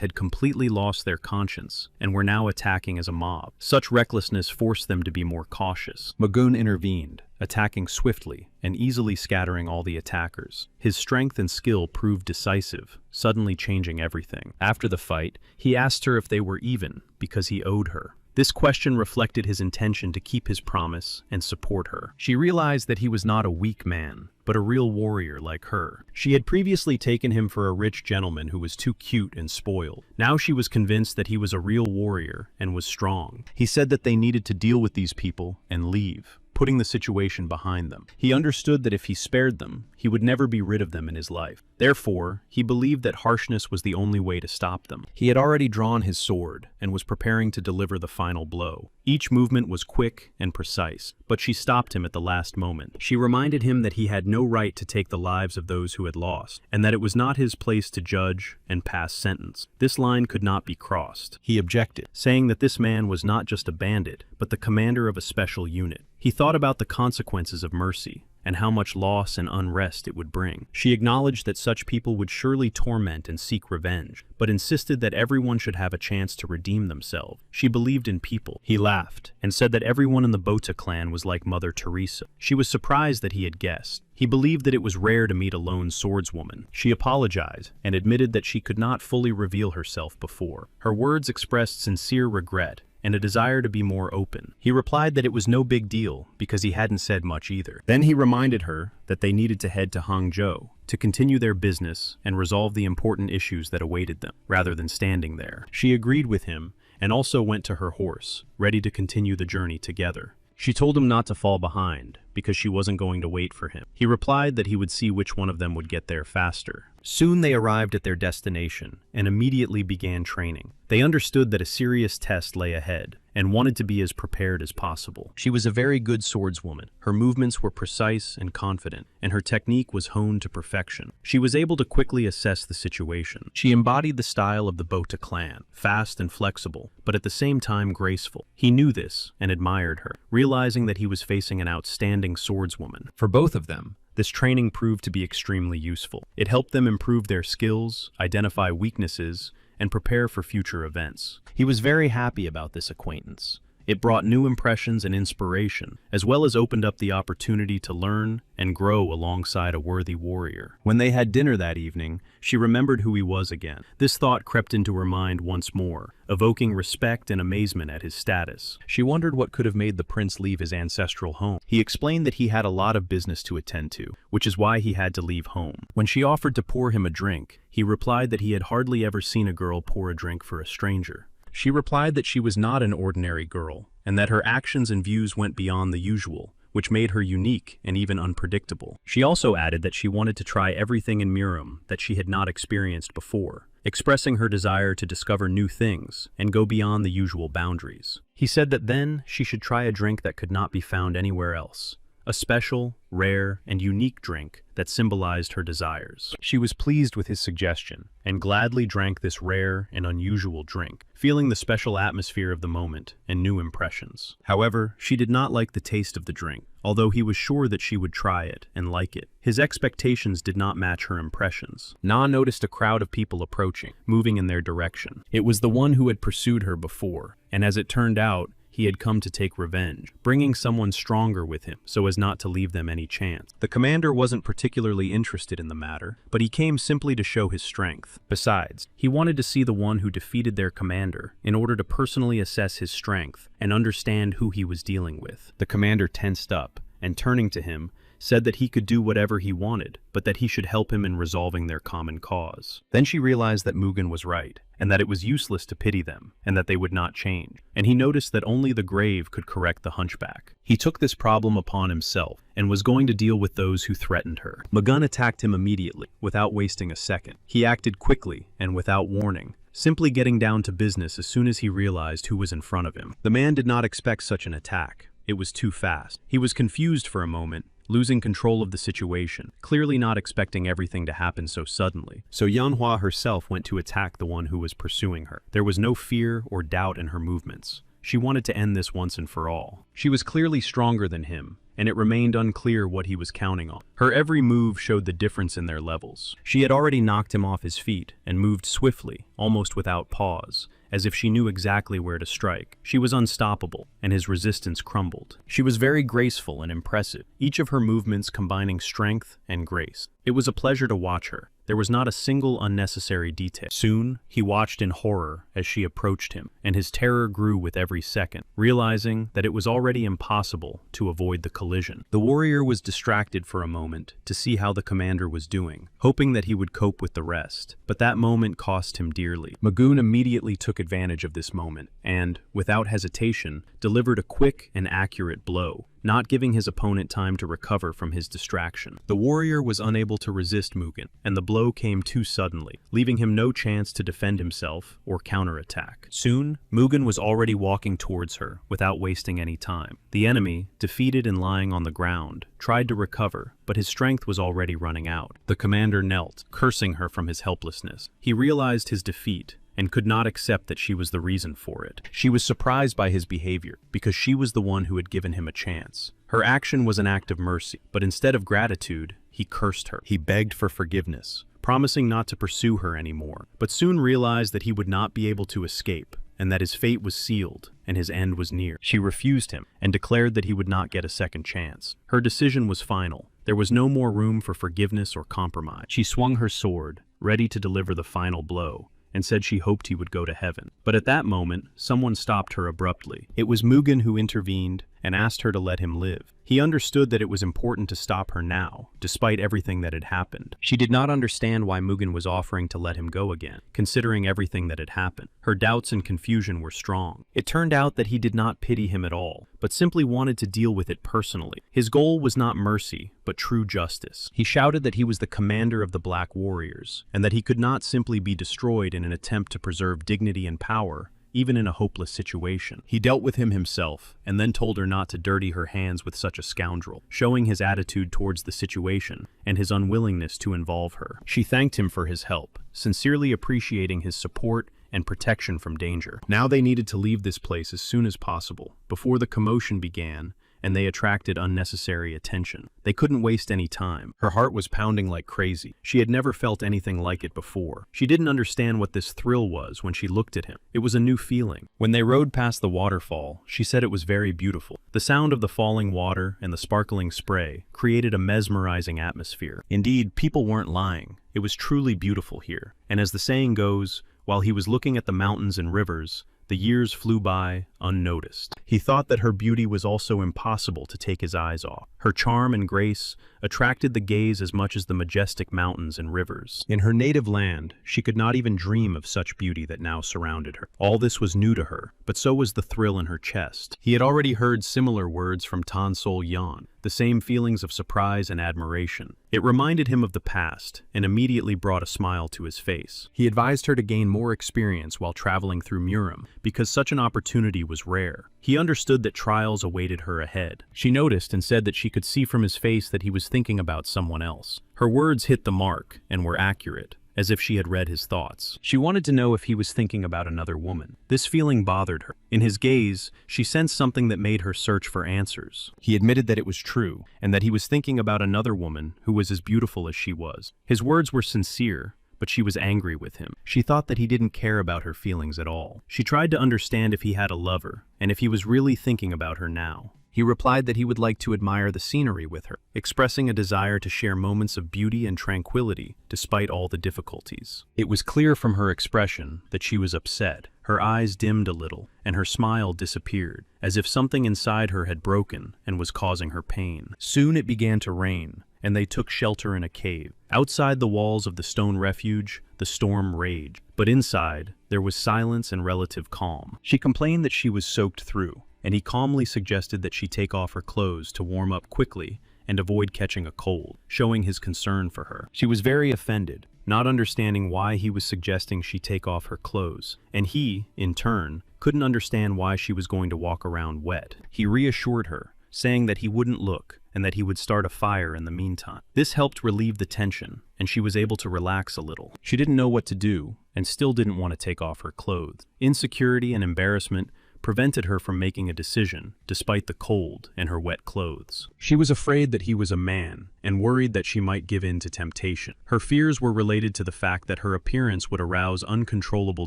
had completely lost their conscience and were now attacking as a mob. Such recklessness forced them to be more cautious. Mugen intervened, attacking swiftly and easily scattering all the attackers. His strength and skill proved decisive, suddenly changing everything. After the fight, he asked her if they were even, because he owed her. This question reflected his intention to keep his promise and support her. She realized that he was not a weak man, but a real warrior like her. She had previously taken him for a rich gentleman who was too cute and spoiled. Now she was convinced that he was a real warrior and was strong. He said that they needed to deal with these people and leave, putting the situation behind them. He understood that if he spared them, he would never be rid of them in his life. Therefore, he believed that harshness was the only way to stop them. He had already drawn his sword and was preparing to deliver the final blow. Each movement was quick and precise, but she stopped him at the last moment. She reminded him that he had no right to take the lives of those who had lost, and that it was not his place to judge and pass sentence. This line could not be crossed. He objected, saying that this man was not just a bandit, but the commander of a special unit. He thought about the consequences of mercy and how much loss and unrest it would bring. She acknowledged that such people would surely torment and seek revenge, but insisted that everyone should have a chance to redeem themselves. She believed in people. He laughed and said that everyone in the Bota clan was like Mother Teresa. She was surprised that he had guessed. He believed that it was rare to meet a lone swordswoman. She apologized and admitted that she could not fully reveal herself before. Her words expressed sincere regret and a desire to be more open. He replied that it was no big deal because he hadn't said much either. Then he reminded her that they needed to head to Hangzhou to continue their business and resolve the important issues that awaited them, rather than standing there. She agreed with him and also went to her horse, ready to continue the journey together. She told him not to fall behind because she wasn't going to wait for him. He replied that he would see which one of them would get there faster. Soon they arrived at their destination and immediately began training. They understood that a serious test lay ahead and wanted to be as prepared as possible. She was a very good swordswoman. Her movements were precise and confident, and her technique was honed to perfection. She was able to quickly assess the situation. She embodied the style of the Bota clan, fast and flexible, but at the same time graceful. He knew this and admired her, realizing that he was facing an outstanding swordswoman. For both of them, this training proved to be extremely useful. It helped them improve their skills, identify weaknesses, and prepare for future events. He was very happy about this acquaintance. It brought new impressions and inspiration, as well as opened up the opportunity to learn and grow alongside a worthy warrior. When they had dinner that evening, she remembered who he was again. This thought crept into her mind once more, evoking respect and amazement at his status. She wondered what could have made the prince leave his ancestral home. He explained that he had a lot of business to attend to, which is why he had to leave home. When she offered to pour him a drink, he replied that he had hardly ever seen a girl pour a drink for a stranger. She replied that she was not an ordinary girl, and that her actions and views went beyond the usual, which made her unique and even unpredictable. She also added that she wanted to try everything in Miram that she had not experienced before, expressing her desire to discover new things and go beyond the usual boundaries. He said that then she should try a drink that could not be found anywhere else, a special, rare, and unique drink that symbolized her desires. She was pleased with his suggestion and gladly drank this rare and unusual drink, feeling the special atmosphere of the moment and new impressions. However, she did not like the taste of the drink, although he was sure that she would try it and like it. His expectations did not match her impressions. Na noticed a crowd of people approaching, moving in their direction. It was the one who had pursued her before, and as it turned out, he had come to take revenge, bringing someone stronger with him so as not to leave them any chance. The commander wasn't particularly interested in the matter, but he came simply to show his strength. Besides, he wanted to see the one who defeated their commander in order to personally assess his strength and understand who he was dealing with. The commander tensed up and, turning to him, said that he could do whatever he wanted, but that he should help him in resolving their common cause. Then she realized that Mugen was right, and that it was useless to pity them, and that they would not change. And he noticed that only the grave could correct the hunchback. He took this problem upon himself, and was going to deal with those who threatened her. Mugen attacked him immediately, without wasting a second. He acted quickly, and without warning, simply getting down to business as soon as he realized who was in front of him. The man did not expect such an attack. It was too fast. He was confused for a moment, losing control of the situation, clearly not expecting everything to happen so suddenly. So Yanhua herself went to attack the one who was pursuing her. There was no fear or doubt in her movements. She wanted to end this once and for all. She was clearly stronger than him, and it remained unclear what he was counting on. Her every move showed the difference in their levels. She had already knocked him off his feet and moved swiftly, almost without pause, as if she knew exactly where to strike. She was unstoppable, and his resistance crumbled. She was very graceful and impressive, each of her movements combining strength and grace. It was a pleasure to watch her. There was not a single unnecessary detail. Soon, he watched in horror as she approached him, and his terror grew with every second, realizing that it was already impossible to avoid the collision. The warrior was distracted for a moment to see how the commander was doing, hoping that he would cope with the rest, but that moment cost him dearly. Mugen immediately took advantage of this moment and, without hesitation, delivered a quick and accurate blow, not giving his opponent time to recover from his distraction. The warrior was unable to resist Mugen, and the blow came too suddenly, leaving him no chance to defend himself or counterattack. Soon, Mugen was already walking towards her without wasting any time. The enemy, defeated and lying on the ground, tried to recover, but his strength was already running out. The commander knelt, cursing her from his helplessness. He realized his defeat and could not accept that she was the reason for it. She was surprised by his behavior, because she was the one who had given him a chance. Her action was an act of mercy, but instead of gratitude, he cursed her. He begged for forgiveness, promising not to pursue her anymore, but soon realized that he would not be able to escape, and that his fate was sealed, and his end was near. She refused him, and declared that he would not get a second chance. Her decision was final. There was no more room for forgiveness or compromise. She swung her sword, ready to deliver the final blow, and said she hoped he would go to heaven. But at that moment, someone stopped her abruptly. It was Mugen who intervened and asked her to let him live. He understood that it was important to stop her now, despite everything that had happened. She did not understand why Mugen was offering to let him go again, considering everything that had happened. Her doubts and confusion were strong. It turned out that he did not pity him at all, but simply wanted to deal with it personally. His goal was not mercy, but true justice. He shouted that he was the commander of the Black Warriors, and that he could not simply be destroyed in an attempt to preserve dignity and power, even in a hopeless situation. He dealt with him himself, and then told her not to dirty her hands with such a scoundrel, showing his attitude towards the situation and his unwillingness to involve her. She thanked him for his help, sincerely appreciating his support and protection from danger. Now they needed to leave this place as soon as possible, before the commotion began, and they attracted unnecessary attention. They couldn't waste any time. Her heart was pounding like crazy. She had never felt anything like it before. She didn't understand what this thrill was when she looked at him. It was a new feeling. When they rode past the waterfall, she said it was very beautiful. The sound of the falling water and the sparkling spray created a mesmerizing atmosphere. Indeed, people weren't lying. It was truly beautiful here. And as the saying goes, while he was looking at the mountains and rivers, the years flew by unnoticed. He thought that her beauty was also impossible to take his eyes off. Her charm and grace attracted the gaze as much as the majestic mountains and rivers. In her native land, she could not even dream of such beauty that now surrounded her. All this was new to her, but so was the thrill in her chest. He had already heard similar words from Tan Sol Yan, the same feelings of surprise and admiration. It reminded him of the past and immediately brought a smile to his face. He advised her to gain more experience while traveling through Murim, because such an opportunity was rare. He understood that trials awaited her ahead. She noticed and said that she could see from his face that he was thinking about someone else. Her words hit the mark and were accurate, as if she had read his thoughts. She wanted to know if he was thinking about another woman. This feeling bothered her. In his gaze, she sensed something that made her search for answers. He admitted that it was true, and that he was thinking about another woman who was as beautiful as she was. His words were sincere, but she was angry with him. She thought that he didn't care about her feelings at all. She tried to understand if he had a lover, and if he was really thinking about her now. He replied that he would like to admire the scenery with her, expressing a desire to share moments of beauty and tranquility despite all the difficulties. It was clear from her expression that she was upset. Her eyes dimmed a little, and her smile disappeared, as if something inside her had broken and was causing her pain. Soon it began to rain, and they took shelter in a cave. Outside the walls of the stone refuge, the storm raged, but inside, there was silence and relative calm. She complained that she was soaked through, and he calmly suggested that she take off her clothes to warm up quickly and avoid catching a cold, showing his concern for her. She was very offended, not understanding why he was suggesting she take off her clothes, and he, in turn, couldn't understand why she was going to walk around wet. He reassured her, saying that he wouldn't look and that he would start a fire in the meantime. This helped relieve the tension, and she was able to relax a little. She didn't know what to do, and still didn't want to take off her clothes. Insecurity and embarrassment prevented her from making a decision, despite the cold and her wet clothes. She was afraid that he was a man, and worried that she might give in to temptation. Her fears were related to the fact that her appearance would arouse uncontrollable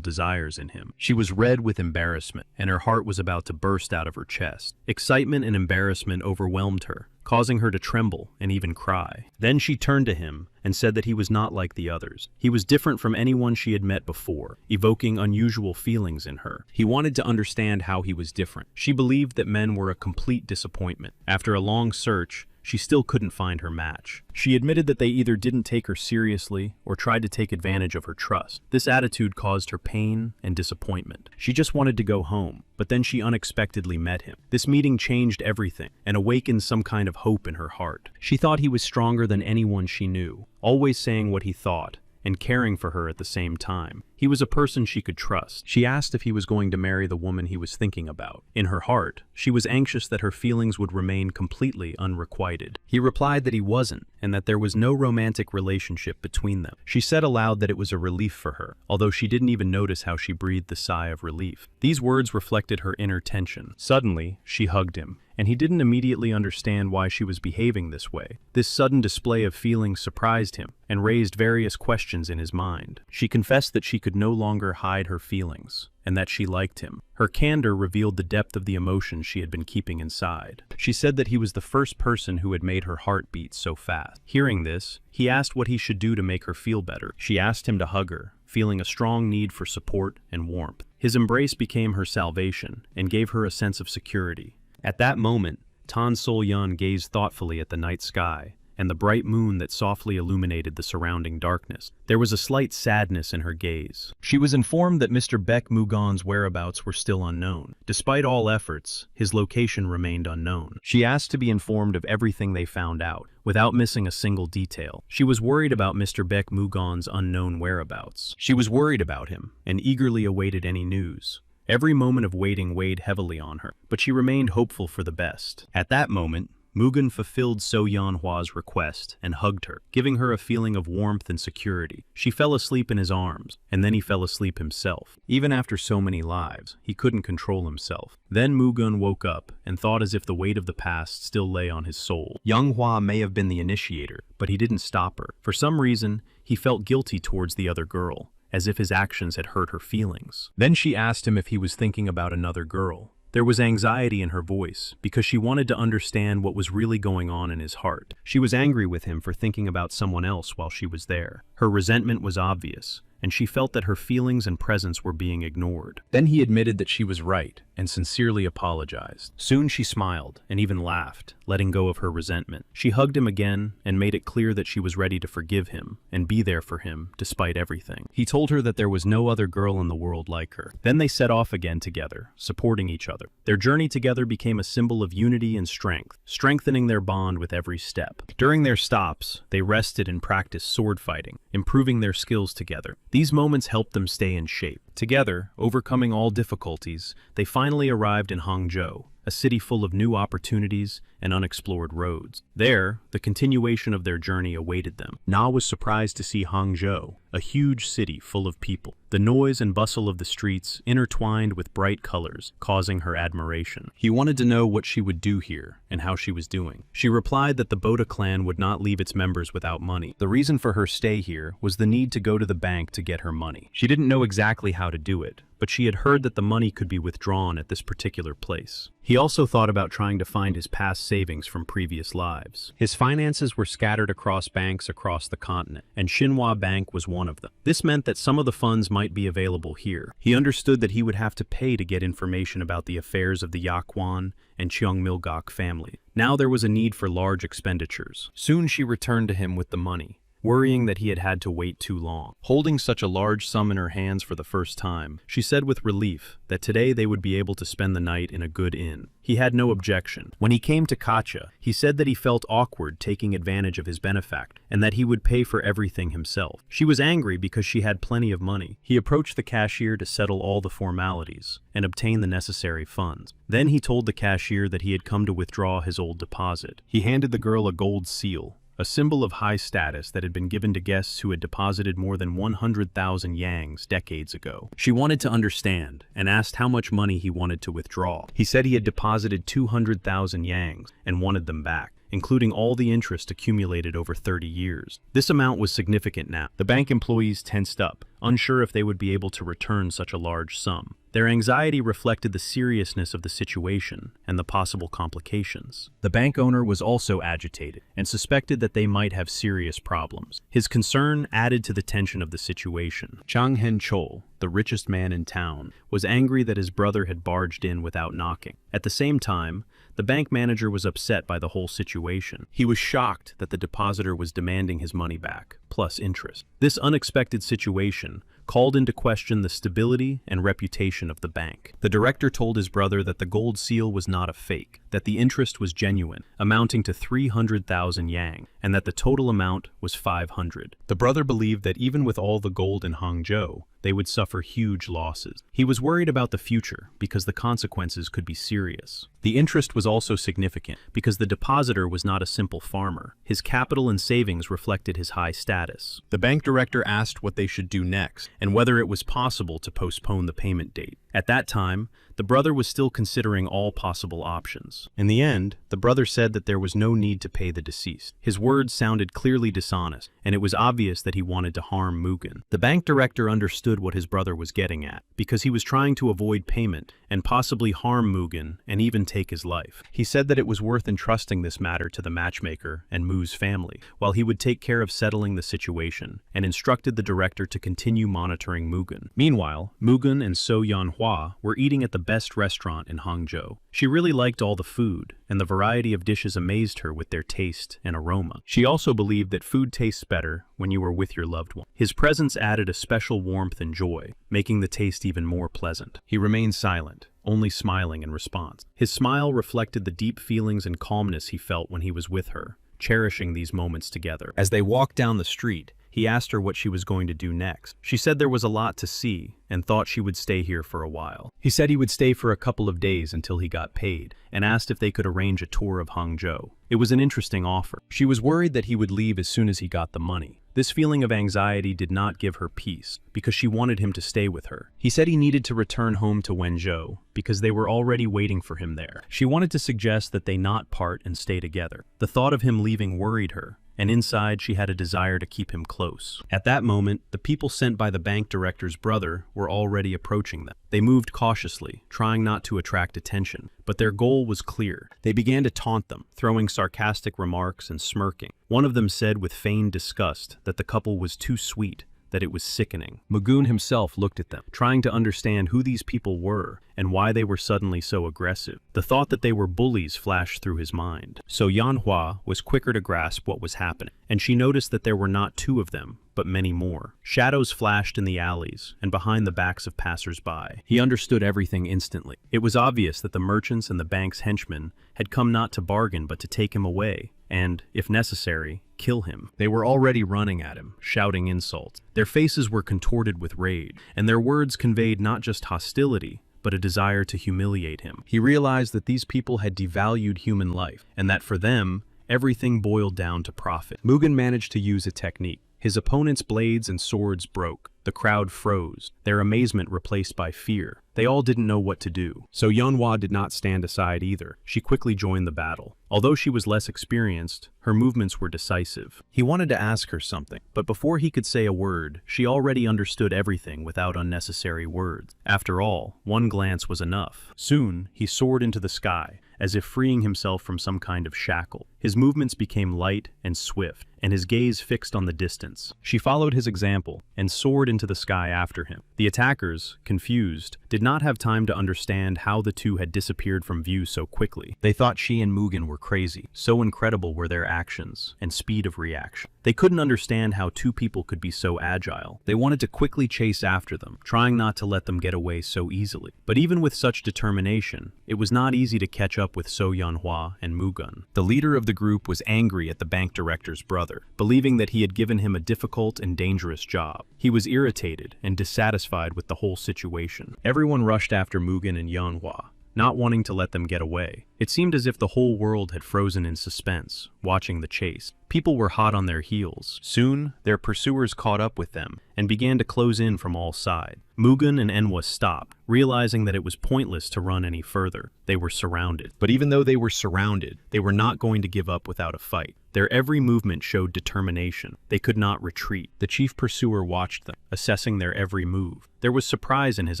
desires in him. She was red with embarrassment, and her heart was about to burst out of her chest. Excitement and embarrassment overwhelmed her, causing her to tremble and even cry. Then she turned to him and said that he was not like the others. He was different from anyone she had met before, evoking unusual feelings in her. He wanted to understand how he was different. She believed that men were a complete disappointment. After a long search, she still couldn't find her match. She admitted that they either didn't take her seriously or tried to take advantage of her trust. This attitude caused her pain and disappointment. She just wanted to go home, but then she unexpectedly met him. This meeting changed everything and awakened some kind of hope in her heart. She thought he was stronger than anyone she knew, always saying what he thought and caring for her at the same time. He was a person she could trust. She asked if he was going to marry the woman he was thinking about. In her heart, she was anxious that her feelings would remain completely unrequited. He replied that he wasn't, and that there was no romantic relationship between them. She said aloud that it was a relief for her, although she didn't even notice how she breathed the sigh of relief. These words reflected her inner tension. Suddenly, she hugged him, and he didn't immediately understand why she was behaving this way. This sudden display of feelings surprised him and raised various questions in his mind. She confessed that she could no longer hide her feelings, and that she liked him. Her candor revealed the depth of the emotions she had been keeping inside. She said that he was the first person who had made her heart beat so fast. Hearing this, he asked what he should do to make her feel better. She asked him to hug her, feeling a strong need for support and warmth. His embrace became her salvation and gave her a sense of security. At that moment, Tan Sol Yun gazed thoughtfully at the night sky and the bright moon that softly illuminated the surrounding darkness. There was a slight sadness in her gaze. She was informed that Mr. Baek Mugon's whereabouts were still unknown. Despite all efforts, his location remained unknown. She asked to be informed of everything they found out, without missing a single detail. She was worried about Mr. Baek Mugon's unknown whereabouts. She was worried about him and eagerly awaited any news. Every moment of waiting weighed heavily on her, but she remained hopeful for the best. At that moment, Mugen fulfilled So Yanhua's request and hugged her, giving her a feeling of warmth and security. She fell asleep in his arms, and then he fell asleep himself. Even after so many lives, he couldn't control himself. Then Mugen woke up and thought as if the weight of the past still lay on his soul. Yanghua may have been the initiator, but he didn't stop her. For some reason, he felt guilty towards the other girl, as if his actions had hurt her feelings. Then she asked him if he was thinking about another girl. There was anxiety in her voice, because she wanted to understand what was really going on in his heart. She was angry with him for thinking about someone else while she was there. Her resentment was obvious, and she felt that her feelings and presence were being ignored. Then he admitted that she was right, and sincerely apologized. Soon she smiled, and even laughed, letting go of her resentment. She hugged him again, and made it clear that she was ready to forgive him, and be there for him, despite everything. He told her that there was no other girl in the world like her. Then they set off again together, supporting each other. Their journey together became a symbol of unity and strength, strengthening their bond with every step. During their stops, they rested and practiced sword fighting, improving their skills together. These moments helped them stay in shape. Together, overcoming all difficulties, they finally arrived in Hangzhou, a city full of new opportunities and unexplored roads. There, the continuation of their journey awaited them. Na was surprised to see Hangzhou, a huge city full of people. The noise and bustle of the streets intertwined with bright colors, causing her admiration. He wanted to know what she would do here and how she was doing. She replied that the Boda clan would not leave its members without money. The reason for her stay here was the need to go to the bank to get her money. She didn't know exactly how to do it, but she had heard that the money could be withdrawn at this particular place. He also thought about trying to find his past savings from previous lives. His finances were scattered across banks across the continent, and Xinhua Bank was one of them. This meant that some of the funds might be available here. He understood that he would have to pay to get information about the affairs of the Yaquan and Cheongmilgok family. Now there was a need for large expenditures. Soon she returned to him with the money, worrying that he had had to wait too long. Holding such a large sum in her hands for the first time, she said with relief that today they would be able to spend the night in a good inn. He had no objection. When he came to Katja, he said that he felt awkward taking advantage of his benefactor, and that he would pay for everything himself. She was angry because she had plenty of money. He approached the cashier to settle all the formalities and obtain the necessary funds. Then he told the cashier that he had come to withdraw his old deposit. He handed the girl a gold seal, a symbol of high status that had been given to guests who had deposited more than 100,000 yangs decades ago. She wanted to understand and asked how much money he wanted to withdraw. He said he had deposited 200,000 yangs and wanted them back, including all the interest accumulated over 30 years. This amount was significant now. The bank employees tensed up, unsure if they would be able to return such a large sum. Their anxiety reflected the seriousness of the situation and the possible complications. The bank owner was also agitated and suspected that they might have serious problems. His concern added to the tension of the situation. Chang Hen-chol, the richest man in town, was angry that his brother had barged in without knocking. At the same time, the bank manager was upset by the whole situation. He was shocked that the depositor was demanding his money back, plus interest. This unexpected situation called into question the stability and reputation of the bank. The director told his brother that the gold seal was not a fake, that the interest was genuine, amounting to 300,000 yang, and that the total amount was 500. The brother believed that even with all the gold in Hangzhou, they would suffer huge losses. He was worried about the future because the consequences could be serious. The interest was also significant because the depositor was not a simple farmer. His capital and savings reflected his high status. The bank director asked what they should do next and whether it was possible to postpone the payment date. At that time, the brother was still considering all possible options. In the end, the brother said that there was no need to pay the deceased. His words sounded clearly dishonest, and it was obvious that he wanted to harm Mugen. The bank director understood what his brother was getting at, because he was trying to avoid payment and possibly harm Mugen and even take his life. He said that it was worth entrusting this matter to the matchmaker and Mu's family, while he would take care of settling the situation, and instructed the director to continue monitoring Mugen. Meanwhile, Mugen and So Yanhua were eating at the best restaurant in Hangzhou. She really liked all the food, and the variety of dishes amazed her with their taste and aroma. She also believed that food tastes better when you are with your loved one. His presence added a special warmth and joy, making the taste even more pleasant. He remained silent, only smiling in response. His smile reflected the deep feelings and calmness he felt when he was with her, cherishing these moments together. As they walked down the street, He asked her what she was going to do next. She said there was a lot to see and thought she would stay here for a while. He said he would stay for a couple of days until he got paid and asked if they could arrange a tour of Hangzhou. It was an interesting offer. She was worried that he would leave as soon as he got the money. This feeling of anxiety did not give her peace because she wanted him to stay with her. He said he needed to return home to Wenzhou because they were already waiting for him there. She wanted to suggest that they not part and stay together. The thought of him leaving worried her, and inside she had a desire to keep him close. At that moment, the people sent by the bank director's brother were already approaching them. They moved cautiously, trying not to attract attention, but their goal was clear. They began to taunt them, throwing sarcastic remarks and smirking. One of them said with feigned disgust that the couple was too sweet, that it was sickening. Mugun himself looked at them, trying to understand who these people were and why they were suddenly so aggressive. The thought that they were bullies flashed through his mind. So Yanhua was quicker to grasp what was happening, and she noticed that there were not two of them, but many more. Shadows flashed in the alleys and behind the backs of passers-by. He understood everything instantly. It was obvious that the merchants and the bank's henchmen had come not to bargain but to take him away and, if necessary, kill him. They were already running at him, shouting insults. Their faces were contorted with rage, and their words conveyed not just hostility, but a desire to humiliate him. He realized that these people had devalued human life, and that for them, everything boiled down to profit. Mugen managed to use a technique. His opponent's blades and swords broke. The crowd froze, their amazement replaced by fear. They all didn't know what to do. So Yanhua did not stand aside either. She quickly joined the battle. Although she was less experienced, her movements were decisive. He wanted to ask her something, but before he could say a word, she already understood everything without unnecessary words. After all, one glance was enough. Soon, he soared into the sky, as if freeing himself from some kind of shackle. His movements became light and swift, and his gaze fixed on the distance. She followed his example and soared into the sky after him. The attackers, confused, did not have time to understand how the two had disappeared from view so quickly. They thought she and Mugen were crazy. So incredible were their actions and speed of reaction. They couldn't understand how two people could be so agile. They wanted to quickly chase after them, trying not to let them get away so easily. But even with such determination, it was not easy to catch up with So Yanhua and Mugen. The leader of the group was angry at the bank director's brother, believing that he had given him a difficult and dangerous job. He was irritated and dissatisfied with the whole situation. Everyone rushed after Mugen and Yanhua, not wanting to let them get away. It seemed as if the whole world had frozen in suspense, watching the chase. People were hot on their heels. Soon, their pursuers caught up with them and began to close in from all sides. Mugen and Enwa stopped, realizing that it was pointless to run any further. They were surrounded. But even though they were surrounded, they were not going to give up without a fight. Their every movement showed determination. They could not retreat. The chief pursuer watched them, assessing their every move. There was surprise in his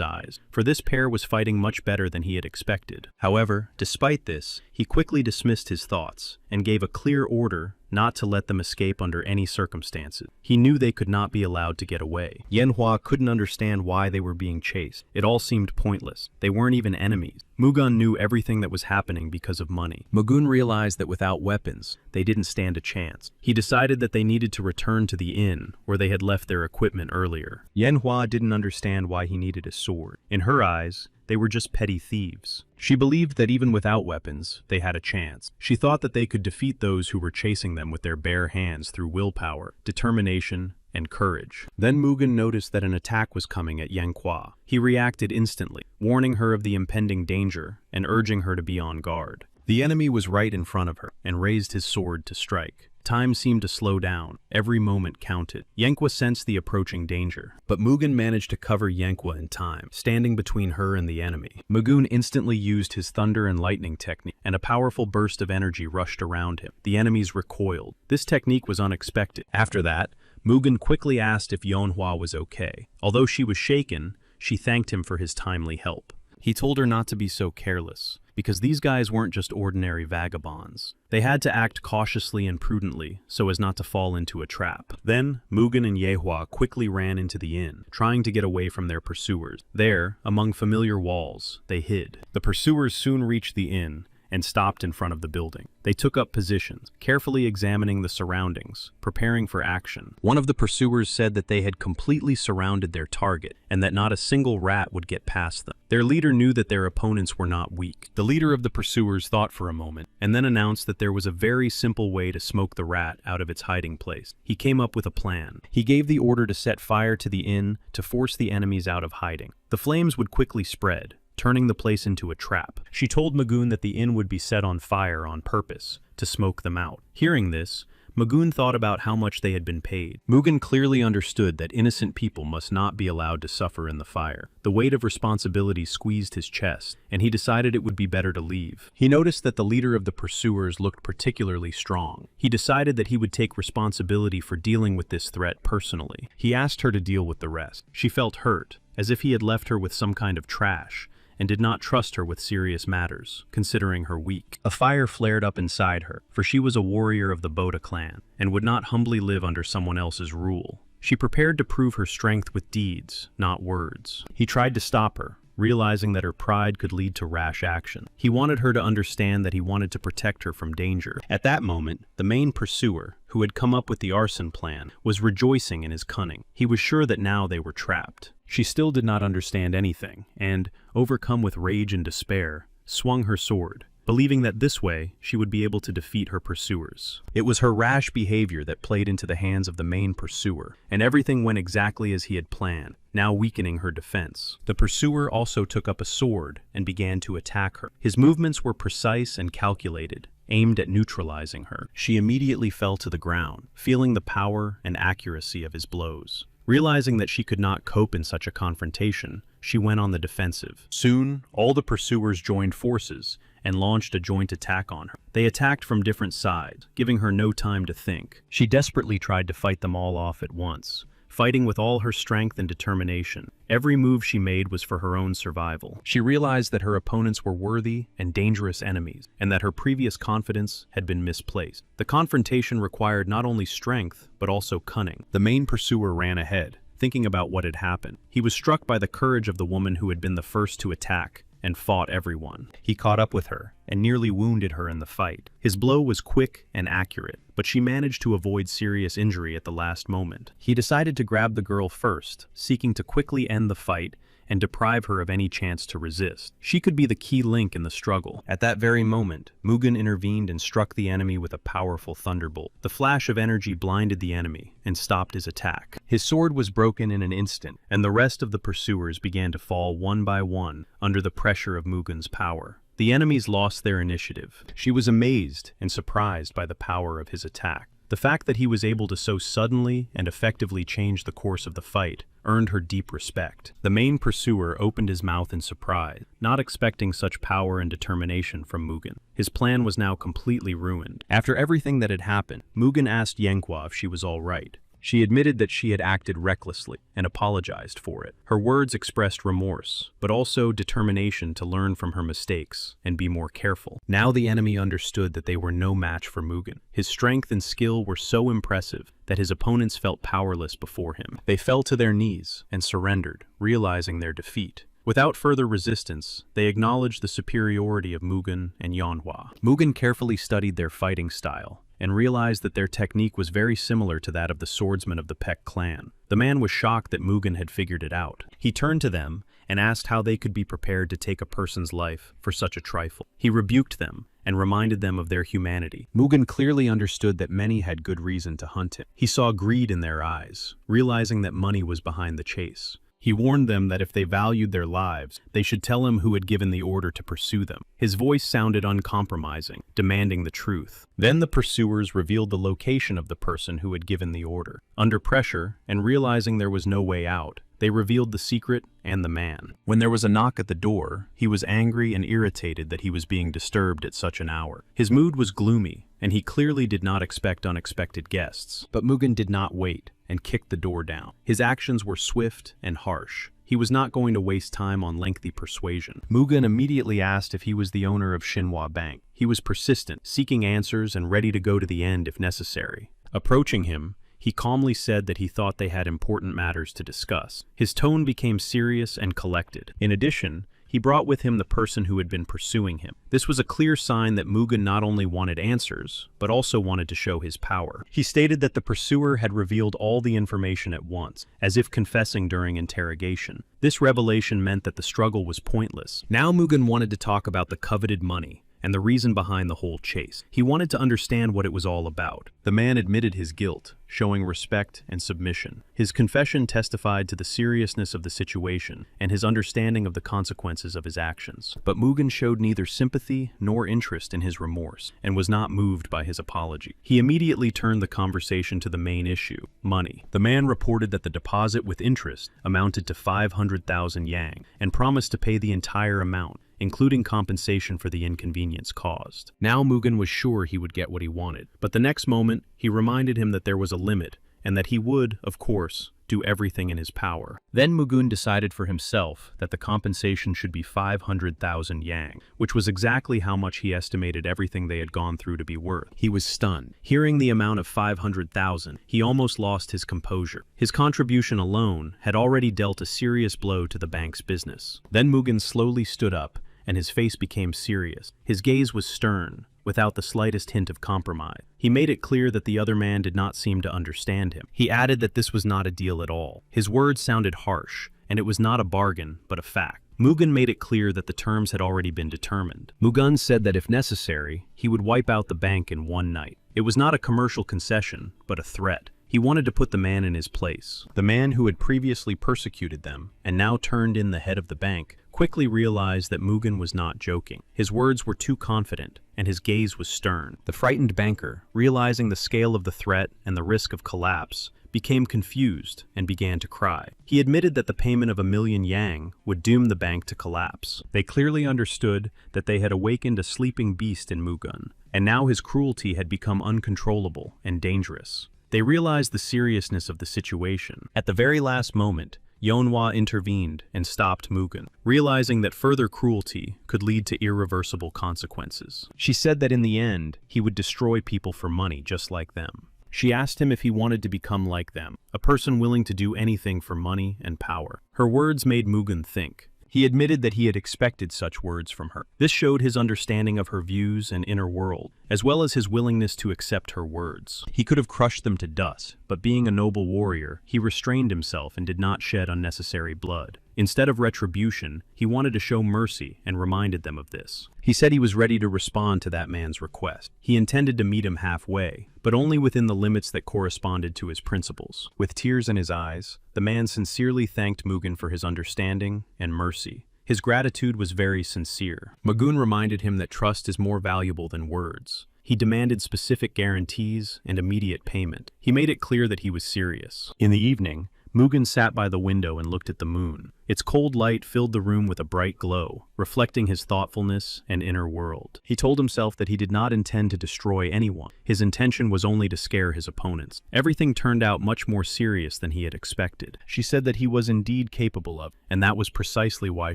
eyes, for this pair was fighting much better than he had expected. However, despite this, he quickly dismissed his thoughts and gave a clear order not to let them escape under any circumstances. He knew they could not be allowed to get away. Yanhua couldn't understand why they were being chased. It all seemed pointless. They weren't even enemies. Mugen knew everything that was happening because of money. Mugen realized that without weapons, they didn't stand a chance. He decided that they needed to return to the inn where they had left their equipment earlier. Yanhua didn't understand why he needed a sword. In her eyes, they were just petty thieves. She believed that even without weapons, they had a chance. She thought that they could defeat those who were chasing them with their bare hands through willpower, determination, and courage. Then Mugen noticed that an attack was coming at Yanhua. He reacted instantly, warning her of the impending danger and urging her to be on guard. The enemy was right in front of her and raised his sword to strike. Time seemed to slow down. Every moment counted. Yanhua sensed the approaching danger, but Mugen managed to cover Yanhua in time, standing between her and the enemy. Mugen instantly used his thunder and lightning technique, and a powerful burst of energy rushed around him. The enemies recoiled. This technique was unexpected. After that, Mugen quickly asked if Yanhua was okay. Although she was shaken, she thanked him for his timely help. He told her not to be so careless, because these guys weren't just ordinary vagabonds. They had to act cautiously and prudently so as not to fall into a trap. Then, Mugen and Yanhua quickly ran into the inn, trying to get away from their pursuers. There, among familiar walls, they hid. The pursuers soon reached the inn and stopped in front of the building. They took up positions, carefully examining the surroundings, preparing for action. One of the pursuers said that they had completely surrounded their target and that not a single rat would get past them. Their leader knew that their opponents were not weak. The leader of the pursuers thought for a moment and then announced that there was a very simple way to smoke the rat out of its hiding place. He came up with a plan. He gave the order to set fire to the inn to force the enemies out of hiding. The flames would quickly spread, turning the place into a trap. She told Mugun that the inn would be set on fire on purpose to smoke them out. Hearing this, Mugun thought about how much they had been paid. Mugun clearly understood that innocent people must not be allowed to suffer in the fire. The weight of responsibility squeezed his chest, and he decided it would be better to leave. He noticed that the leader of the pursuers looked particularly strong. He decided that he would take responsibility for dealing with this threat personally. He asked her to deal with the rest. She felt hurt, as if he had left her with some kind of trash, and did not trust her with serious matters, considering her weak. A fire flared up inside her, for she was a warrior of the Boda clan, and would not humbly live under someone else's rule. She prepared to prove her strength with deeds, not words. He tried to stop her, realizing that her pride could lead to rash action. He wanted her to understand that he wanted to protect her from danger. At that moment, the main pursuer, who had come up with the arson plan, was rejoicing in his cunning. He was sure that now they were trapped. She still did not understand anything, and, overcome with rage and despair, swung her sword, believing that this way she would be able to defeat her pursuers. It was her rash behavior that played into the hands of the main pursuer, and everything went exactly as he had planned, now weakening her defense. The pursuer also took up a sword and began to attack her. His movements were precise and calculated, aimed at neutralizing her. She immediately fell to the ground, feeling the power and accuracy of his blows. Realizing that she could not cope in such a confrontation, she went on the defensive. Soon, all the pursuers joined forces and launched a joint attack on her. They attacked from different sides, giving her no time to think. She desperately tried to fight them all off at once, fighting with all her strength and determination. Every move she made was for her own survival. She realized that her opponents were worthy and dangerous enemies, and that her previous confidence had been misplaced. The confrontation required not only strength, but also cunning. The main pursuer ran ahead, thinking about what had happened. He was struck by the courage of the woman who had been the first to attack and fought everyone. He caught up with her and nearly wounded her in the fight. His blow was quick and accurate, but she managed to avoid serious injury at the last moment. He decided to grab the girl first, seeking to quickly end the fight and deprive her of any chance to resist. She could be the key link in the struggle. At that very moment, Mugen intervened and struck the enemy with a powerful thunderbolt. The flash of energy blinded the enemy and stopped his attack. His sword was broken in an instant, and the rest of the pursuers began to fall one by one under the pressure of Mugen's power. The enemies lost their initiative. She was amazed and surprised by the power of his attack. The fact that he was able to so suddenly and effectively change the course of the fight earned her deep respect. The main pursuer opened his mouth in surprise, not expecting such power and determination from Mugen. His plan was now completely ruined. After everything that had happened, Mugen asked Yanhua if she was all right. She admitted that she had acted recklessly and apologized for it. Her words expressed remorse, but also determination to learn from her mistakes and be more careful. Now the enemy understood that they were no match for Mugen. His strength and skill were so impressive that his opponents felt powerless before him. They fell to their knees and surrendered, realizing their defeat. Without further resistance, they acknowledged the superiority of Mugen and Yanhua. Mugen carefully studied their fighting style and realized that their technique was very similar to that of the swordsmen of the Peck clan. The man was shocked that Mugen had figured it out. He turned to them and asked how they could be prepared to take a person's life for such a trifle. He rebuked them and reminded them of their humanity. Mugen clearly understood that many had good reason to hunt him. He saw greed in their eyes, realizing that money was behind the chase. He warned them that if they valued their lives, they should tell him who had given the order to pursue them. His voice sounded uncompromising, demanding the truth. Then the pursuers revealed the location of the person who had given the order. Under pressure, and realizing there was no way out, they revealed the secret and the man. When there was a knock at the door, he was angry and irritated that he was being disturbed at such an hour. His mood was gloomy, and he clearly did not expect unexpected guests. But Mugen did not wait and kicked the door down. His actions were swift and harsh. He was not going to waste time on lengthy persuasion. Mugen immediately asked if he was the owner of Shinhwa Bank. He was persistent, seeking answers and ready to go to the end if necessary. Approaching him, he calmly said that he thought they had important matters to discuss. His tone became serious and collected. In addition, he brought with him the person who had been pursuing him. This was a clear sign that Mugen not only wanted answers, but also wanted to show his power. He stated that the pursuer had revealed all the information at once, as if confessing during interrogation. This revelation meant that the struggle was pointless. Now Mugen wanted to talk about the coveted money and the reason behind the whole chase. He wanted to understand what it was all about. The man admitted his guilt, showing respect and submission. His confession testified to the seriousness of the situation and his understanding of the consequences of his actions. But Mugen showed neither sympathy nor interest in his remorse and was not moved by his apology. He immediately turned the conversation to the main issue, money. The man reported that the deposit with interest amounted to 500,000 yang and promised to pay the entire amount, including compensation for the inconvenience caused. Now Mugen was sure he would get what he wanted, but the next moment he reminded him that there was a limit and that he would, of course, do everything in his power. Then Mugen decided for himself that the compensation should be 500,000 yang, which was exactly how much he estimated everything they had gone through to be worth. He was stunned. Hearing the amount of 500,000, he almost lost his composure. His contribution alone had already dealt a serious blow to the bank's business. Then Mugen slowly stood up, and his face became serious. His gaze was stern, without the slightest hint of compromise. He made it clear that the other man did not seem to understand him. He added that this was not a deal at all. His words sounded harsh, and it was not a bargain, but a fact. Mugen made it clear that the terms had already been determined. Mugen said that if necessary, he would wipe out the bank in one night. It was not a commercial concession, but a threat. He wanted to put the man in his place. The man who had previously persecuted them, and now turned in the head of the bank, quickly realized that Mugen was not joking. His words were too confident, and his gaze was stern. The frightened banker, realizing the scale of the threat and the risk of collapse, became confused and began to cry. He admitted that the payment of 1,000,000 yang would doom the bank to collapse. They clearly understood that they had awakened a sleeping beast in Mugen, and now his cruelty had become uncontrollable and dangerous. They realized the seriousness of the situation. At the very last moment, Yonhwa intervened and stopped Mugen, realizing that further cruelty could lead to irreversible consequences. She said that in the end, he would destroy people for money just like them. She asked him if he wanted to become like them, a person willing to do anything for money and power. Her words made Mugen think. He admitted that he had expected such words from her. This showed his understanding of her views and inner world, as well as his willingness to accept her words. He could have crushed them to dust, but being a noble warrior, he restrained himself and did not shed unnecessary blood. Instead of retribution, he wanted to show mercy and reminded them of this. He said he was ready to respond to that man's request. He intended to meet him halfway, but only within the limits that corresponded to his principles. With tears in his eyes, the man sincerely thanked Mugen for his understanding and mercy. His gratitude was very sincere. Mugen reminded him that trust is more valuable than words. He demanded specific guarantees and immediate payment. He made it clear that he was serious. In the evening, Mugen sat by the window and looked at the moon. Its cold light filled the room with a bright glow, reflecting his thoughtfulness and inner world. He told himself that he did not intend to destroy anyone. His intention was only to scare his opponents. Everything turned out much more serious than he had expected. She said that he was indeed capable of, and that was precisely why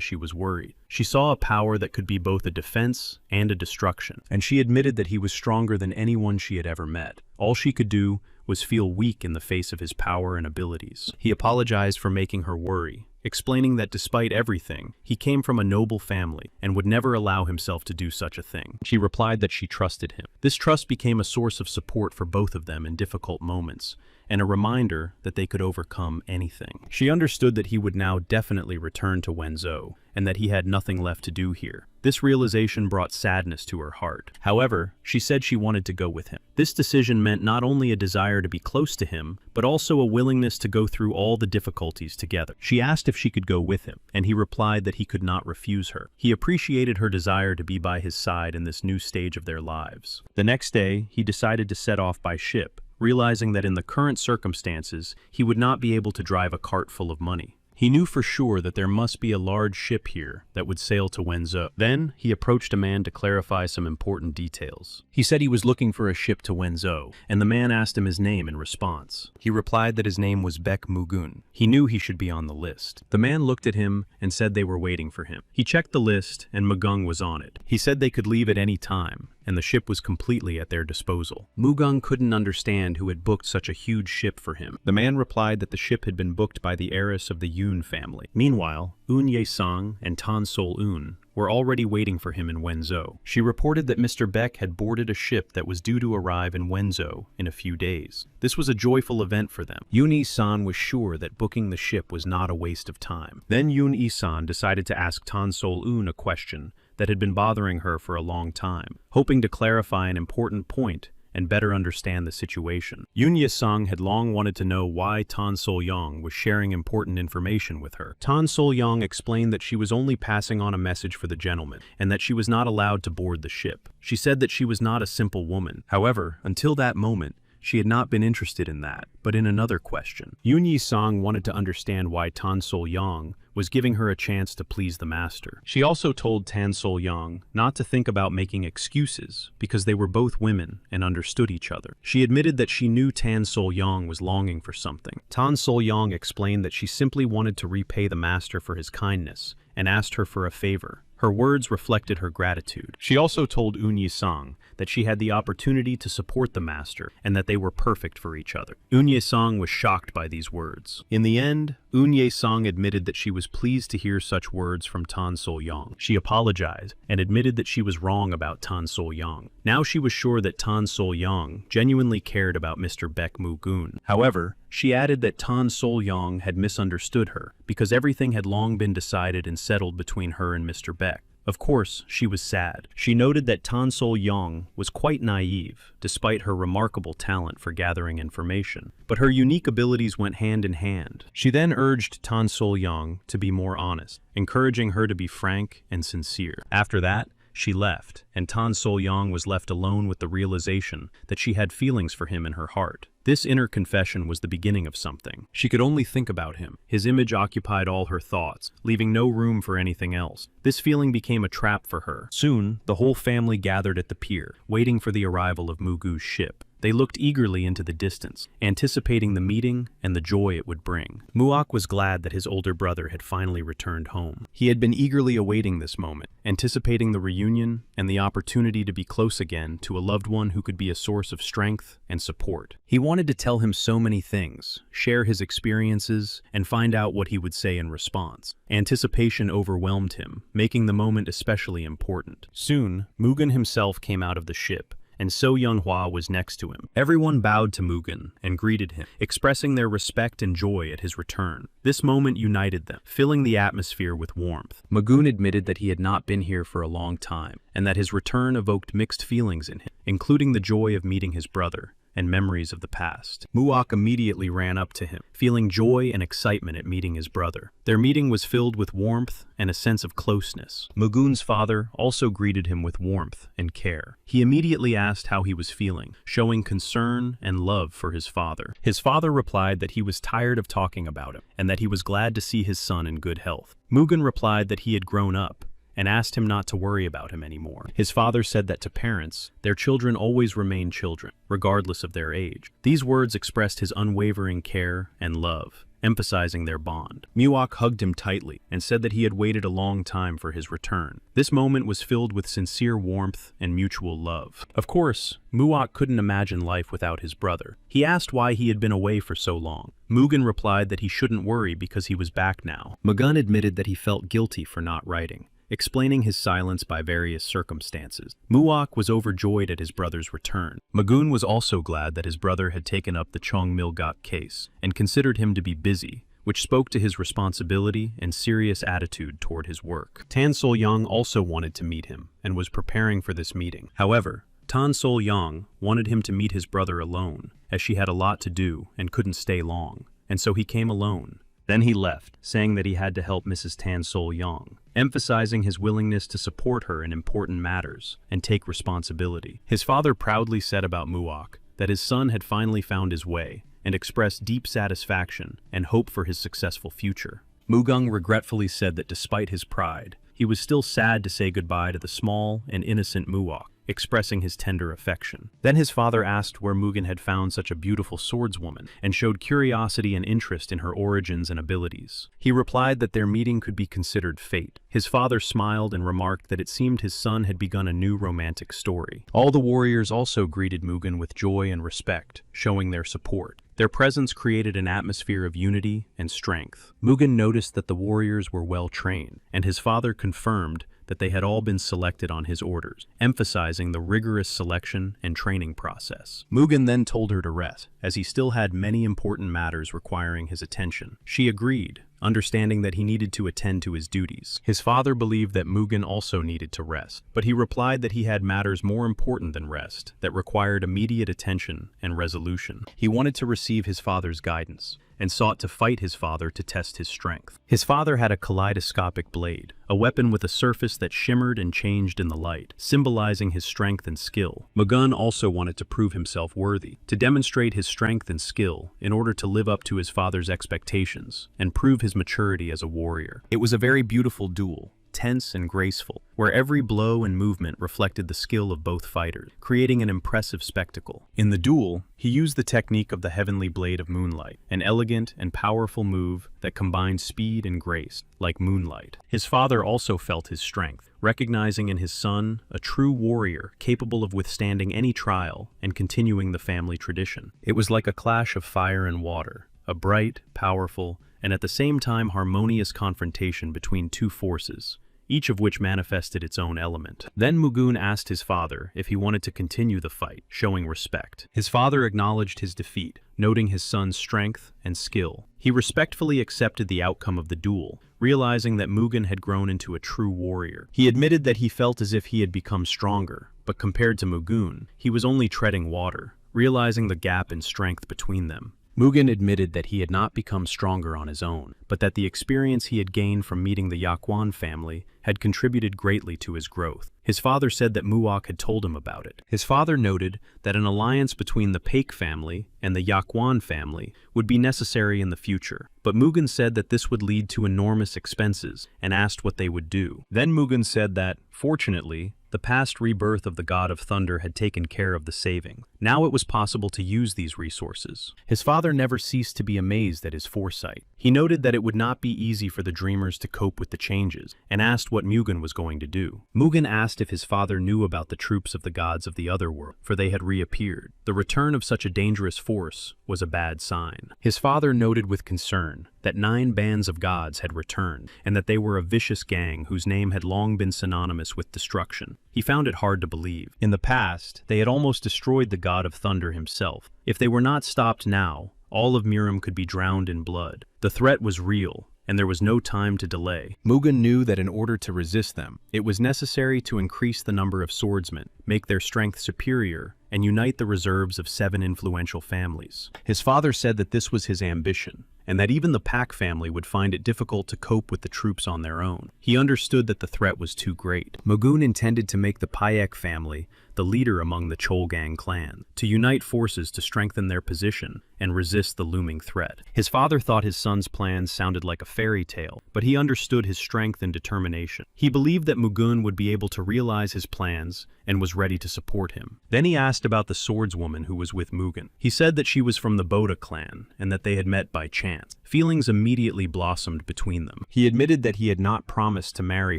she was worried. She saw a power that could be both a defense and a destruction, and she admitted that he was stronger than anyone she had ever met. All she could do was feel weak in the face of his power and abilities. He apologized for making her worry, explaining that despite everything, he came from a noble family and would never allow himself to do such a thing. She replied that she trusted him. This trust became a source of support for both of them in difficult moments, and a reminder that they could overcome anything. She understood that he would now definitely return to Wenzhou, and that he had nothing left to do here. This realization brought sadness to her heart. However, she said she wanted to go with him. This decision meant not only a desire to be close to him, but also a willingness to go through all the difficulties together. She asked if she could go with him, and he replied that he could not refuse her. He appreciated her desire to be by his side in this new stage of their lives. The next day, he decided to set off by ship, realizing that in the current circumstances, he would not be able to drive a cart full of money. He knew for sure that there must be a large ship here that would sail to Wenzhou. Then, he approached a man to clarify some important details. He said he was looking for a ship to Wenzhou, and the man asked him his name in response. He replied that his name was Baek Mugun. He knew he should be on the list. The man looked at him and said they were waiting for him. He checked the list, and Mugung was on it. He said they could leave at any time, and the ship was completely at their disposal. Mugung couldn't understand who had booked such a huge ship for him. The man replied that the ship had been booked by the heiress of the Yun family. Meanwhile, Eun Ye-sang and Tan Sol-eun were already waiting for him in Wenzhou. She reported that Mr. Beck had boarded a ship that was due to arrive in Wenzhou in a few days. This was a joyful event for them. Yoon Yi-san was sure that booking the ship was not a waste of time. Then Yoon Yi-san decided to ask Tan Sol-eun a question that had been bothering her for a long time, hoping to clarify an important point and better understand the situation. Yoon Ye-sang had long wanted to know why Tan Sol-young was sharing important information with her. Tan Sol-young explained that she was only passing on a message for the gentleman, and that she was not allowed to board the ship. She said that she was not a simple woman. However, until that moment, she had not been interested in that, but in another question. Yoon Yi-sang wanted to understand why Tan Sol-young was giving her a chance to please the master. She also told Tan Sol-young not to think about making excuses because they were both women and understood each other. She admitted that she knew Tan Sol-young was longing for something. Tan Sol-young explained that she simply wanted to repay the master for his kindness and asked her for a favor. Her words reflected her gratitude. She also told Eun Ye-sang that she had the opportunity to support the master and that they were perfect for each other. Eun Ye-sang was shocked by these words. In the end, Eun Ye-sang admitted that she was pleased to hear such words from Tan Sol-young. She apologized and admitted that she was wrong about Tan Sol-young. Now she was sure that Tan Sol-young genuinely cared about Mr. Baek Mu-gun. However, she added that Tan Sol-young had misunderstood her because everything had long been decided and settled between her and Mr. Baek. Of course, she was sad. She noted that Tan Sol-young was quite naive, despite her remarkable talent for gathering information. But her unique abilities went hand in hand. She then urged Tan Sol-young to be more honest, encouraging her to be frank and sincere. After that, she left, and Tan Sol-young was left alone with the realization that she had feelings for him in her heart. This inner confession was the beginning of something. She could only think about him. His image occupied all her thoughts, leaving no room for anything else. This feeling became a trap for her. Soon, the whole family gathered at the pier, waiting for the arrival of Mugu's ship. They looked eagerly into the distance, anticipating the meeting and the joy it would bring. Muak was glad that his older brother had finally returned home. He had been eagerly awaiting this moment, anticipating the reunion and the opportunity to be close again to a loved one who could be a source of strength and support. He wanted to tell him so many things, share his experiences, and find out what he would say in response. Anticipation overwhelmed him, making the moment especially important. Soon, Mugen himself came out of the ship, and So Yeonhwa was next to him. Everyone bowed to Mugen and greeted him, expressing their respect and joy at his return. This moment united them, filling the atmosphere with warmth. Mugen admitted that he had not been here for a long time, and that his return evoked mixed feelings in him, including the joy of meeting his brother and memories of the past. Muak immediately ran up to him, feeling joy and excitement at meeting his brother. Their meeting was filled with warmth and a sense of closeness. Mugun's father also greeted him with warmth and care. He immediately asked how he was feeling, showing concern and love for his father. His father replied that he was tired of talking about him, and that he was glad to see his son in good health. Mugun replied that he had grown up, and asked him not to worry about him anymore. His father said that to parents, their children always remain children, regardless of their age. These words expressed his unwavering care and love, emphasizing their bond. Muak hugged him tightly and said that he had waited a long time for his return. This moment was filled with sincere warmth and mutual love. Of course, Muak couldn't imagine life without his brother. He asked why he had been away for so long. Mugen replied that he shouldn't worry because he was back now. Mugun admitted that he felt guilty for not writing, explaining his silence by various circumstances. Muak was overjoyed at his brother's return. Mugun was also glad that his brother had taken up the Chong Milgat case, and considered him to be busy, which spoke to his responsibility and serious attitude toward his work. Tan Sol-young also wanted to meet him, and was preparing for this meeting. However, Tan Sol-young wanted him to meet his brother alone, as she had a lot to do and couldn't stay long, and so he came alone. Then he left, saying that he had to help Mrs. Tan Sol-young, emphasizing his willingness to support her in important matters and take responsibility. His father proudly said about Muak that his son had finally found his way, and expressed deep satisfaction and hope for his successful future. Mugung regretfully said that despite his pride, he was still sad to say goodbye to the small and innocent Muak. expressing his tender affection. Then his father asked where Mugen had found such a beautiful swordswoman, and showed curiosity and interest in her origins and abilities. He replied that their meeting could be considered fate. His father smiled and remarked that it seemed his son had begun a new romantic story. All the warriors also greeted Mugen with joy and respect, showing their support. Their presence created an atmosphere of unity and strength. Mugen noticed that the warriors were well trained, and his father confirmed that they had all been selected on his orders, emphasizing the rigorous selection and training process. Mugen then told her to rest, as he still had many important matters requiring his attention. She agreed, understanding that he needed to attend to his duties. His father believed that Mugen also needed to rest, but he replied that he had matters more important than rest, that required immediate attention and resolution. He wanted to receive his father's guidance, and sought to fight his father to test his strength. His father had a kaleidoscopic blade, a weapon with a surface that shimmered and changed in the light, symbolizing his strength and skill. Mugen also wanted to prove himself worthy, to demonstrate his strength and skill in order to live up to his father's expectations and prove his maturity as a warrior. It was a very beautiful duel, tense and graceful, where every blow and movement reflected the skill of both fighters, creating an impressive spectacle. In the duel, he used the technique of the Heavenly Blade of Moonlight, an elegant and powerful move that combined speed and grace, like moonlight. His father also felt his strength, recognizing in his son a true warrior capable of withstanding any trial and continuing the family tradition. It was like a clash of fire and water, a bright, powerful, and at the same time harmonious confrontation between two forces, each of which manifested its own element. Then Mugen asked his father if he wanted to continue the fight, showing respect. His father acknowledged his defeat, noting his son's strength and skill. He respectfully accepted the outcome of the duel, realizing that Mugen had grown into a true warrior. He admitted that he felt as if he had become stronger, but compared to Mugen, he was only treading water, realizing the gap in strength between them. Mugen admitted that he had not become stronger on his own, but that the experience he had gained from meeting the Yaquan family had contributed greatly to his growth. His father said that Muok had told him about it. His father noted that an alliance between the Paik family and the Yaquan family would be necessary in the future, but Mugen said that this would lead to enormous expenses and asked what they would do. Then Mugen said that, fortunately, the past rebirth of the God of Thunder had taken care of the saving. Now it was possible to use these resources. His father never ceased to be amazed at his foresight. He noted that it would not be easy for the dreamers to cope with the changes, and asked what Mugen was going to do. Mugen asked if his father knew about the troops of the gods of the other world, for they had reappeared. The return of such a dangerous force was a bad sign. His father noted with concern that 9 bands of gods had returned, and that they were a vicious gang whose name had long been synonymous with destruction. He found it hard to believe. In the past, they had almost destroyed the God of Thunder himself. If they were not stopped now, all of Miram could be drowned in blood. The threat was real, and there was no time to delay. Mugen knew that in order to resist them, it was necessary to increase the number of swordsmen, make their strength superior, and unite the reserves of 7 influential families. His father said that this was his ambition, and that even the Pack family would find it difficult to cope with the troops on their own. He understood that the threat was too great. Mugen intended to make the Paek family the leader among the Cholgang clan, to unite forces to strengthen their position and resist the looming threat. His father thought his son's plans sounded like a fairy tale, but he understood his strength and determination. He believed that Mugen would be able to realize his plans and was ready to support him. Then he asked about the swordswoman who was with Mugen. He said that she was from the Boda clan and that they had met by chance. Feelings immediately blossomed between them. He admitted that he had not promised to marry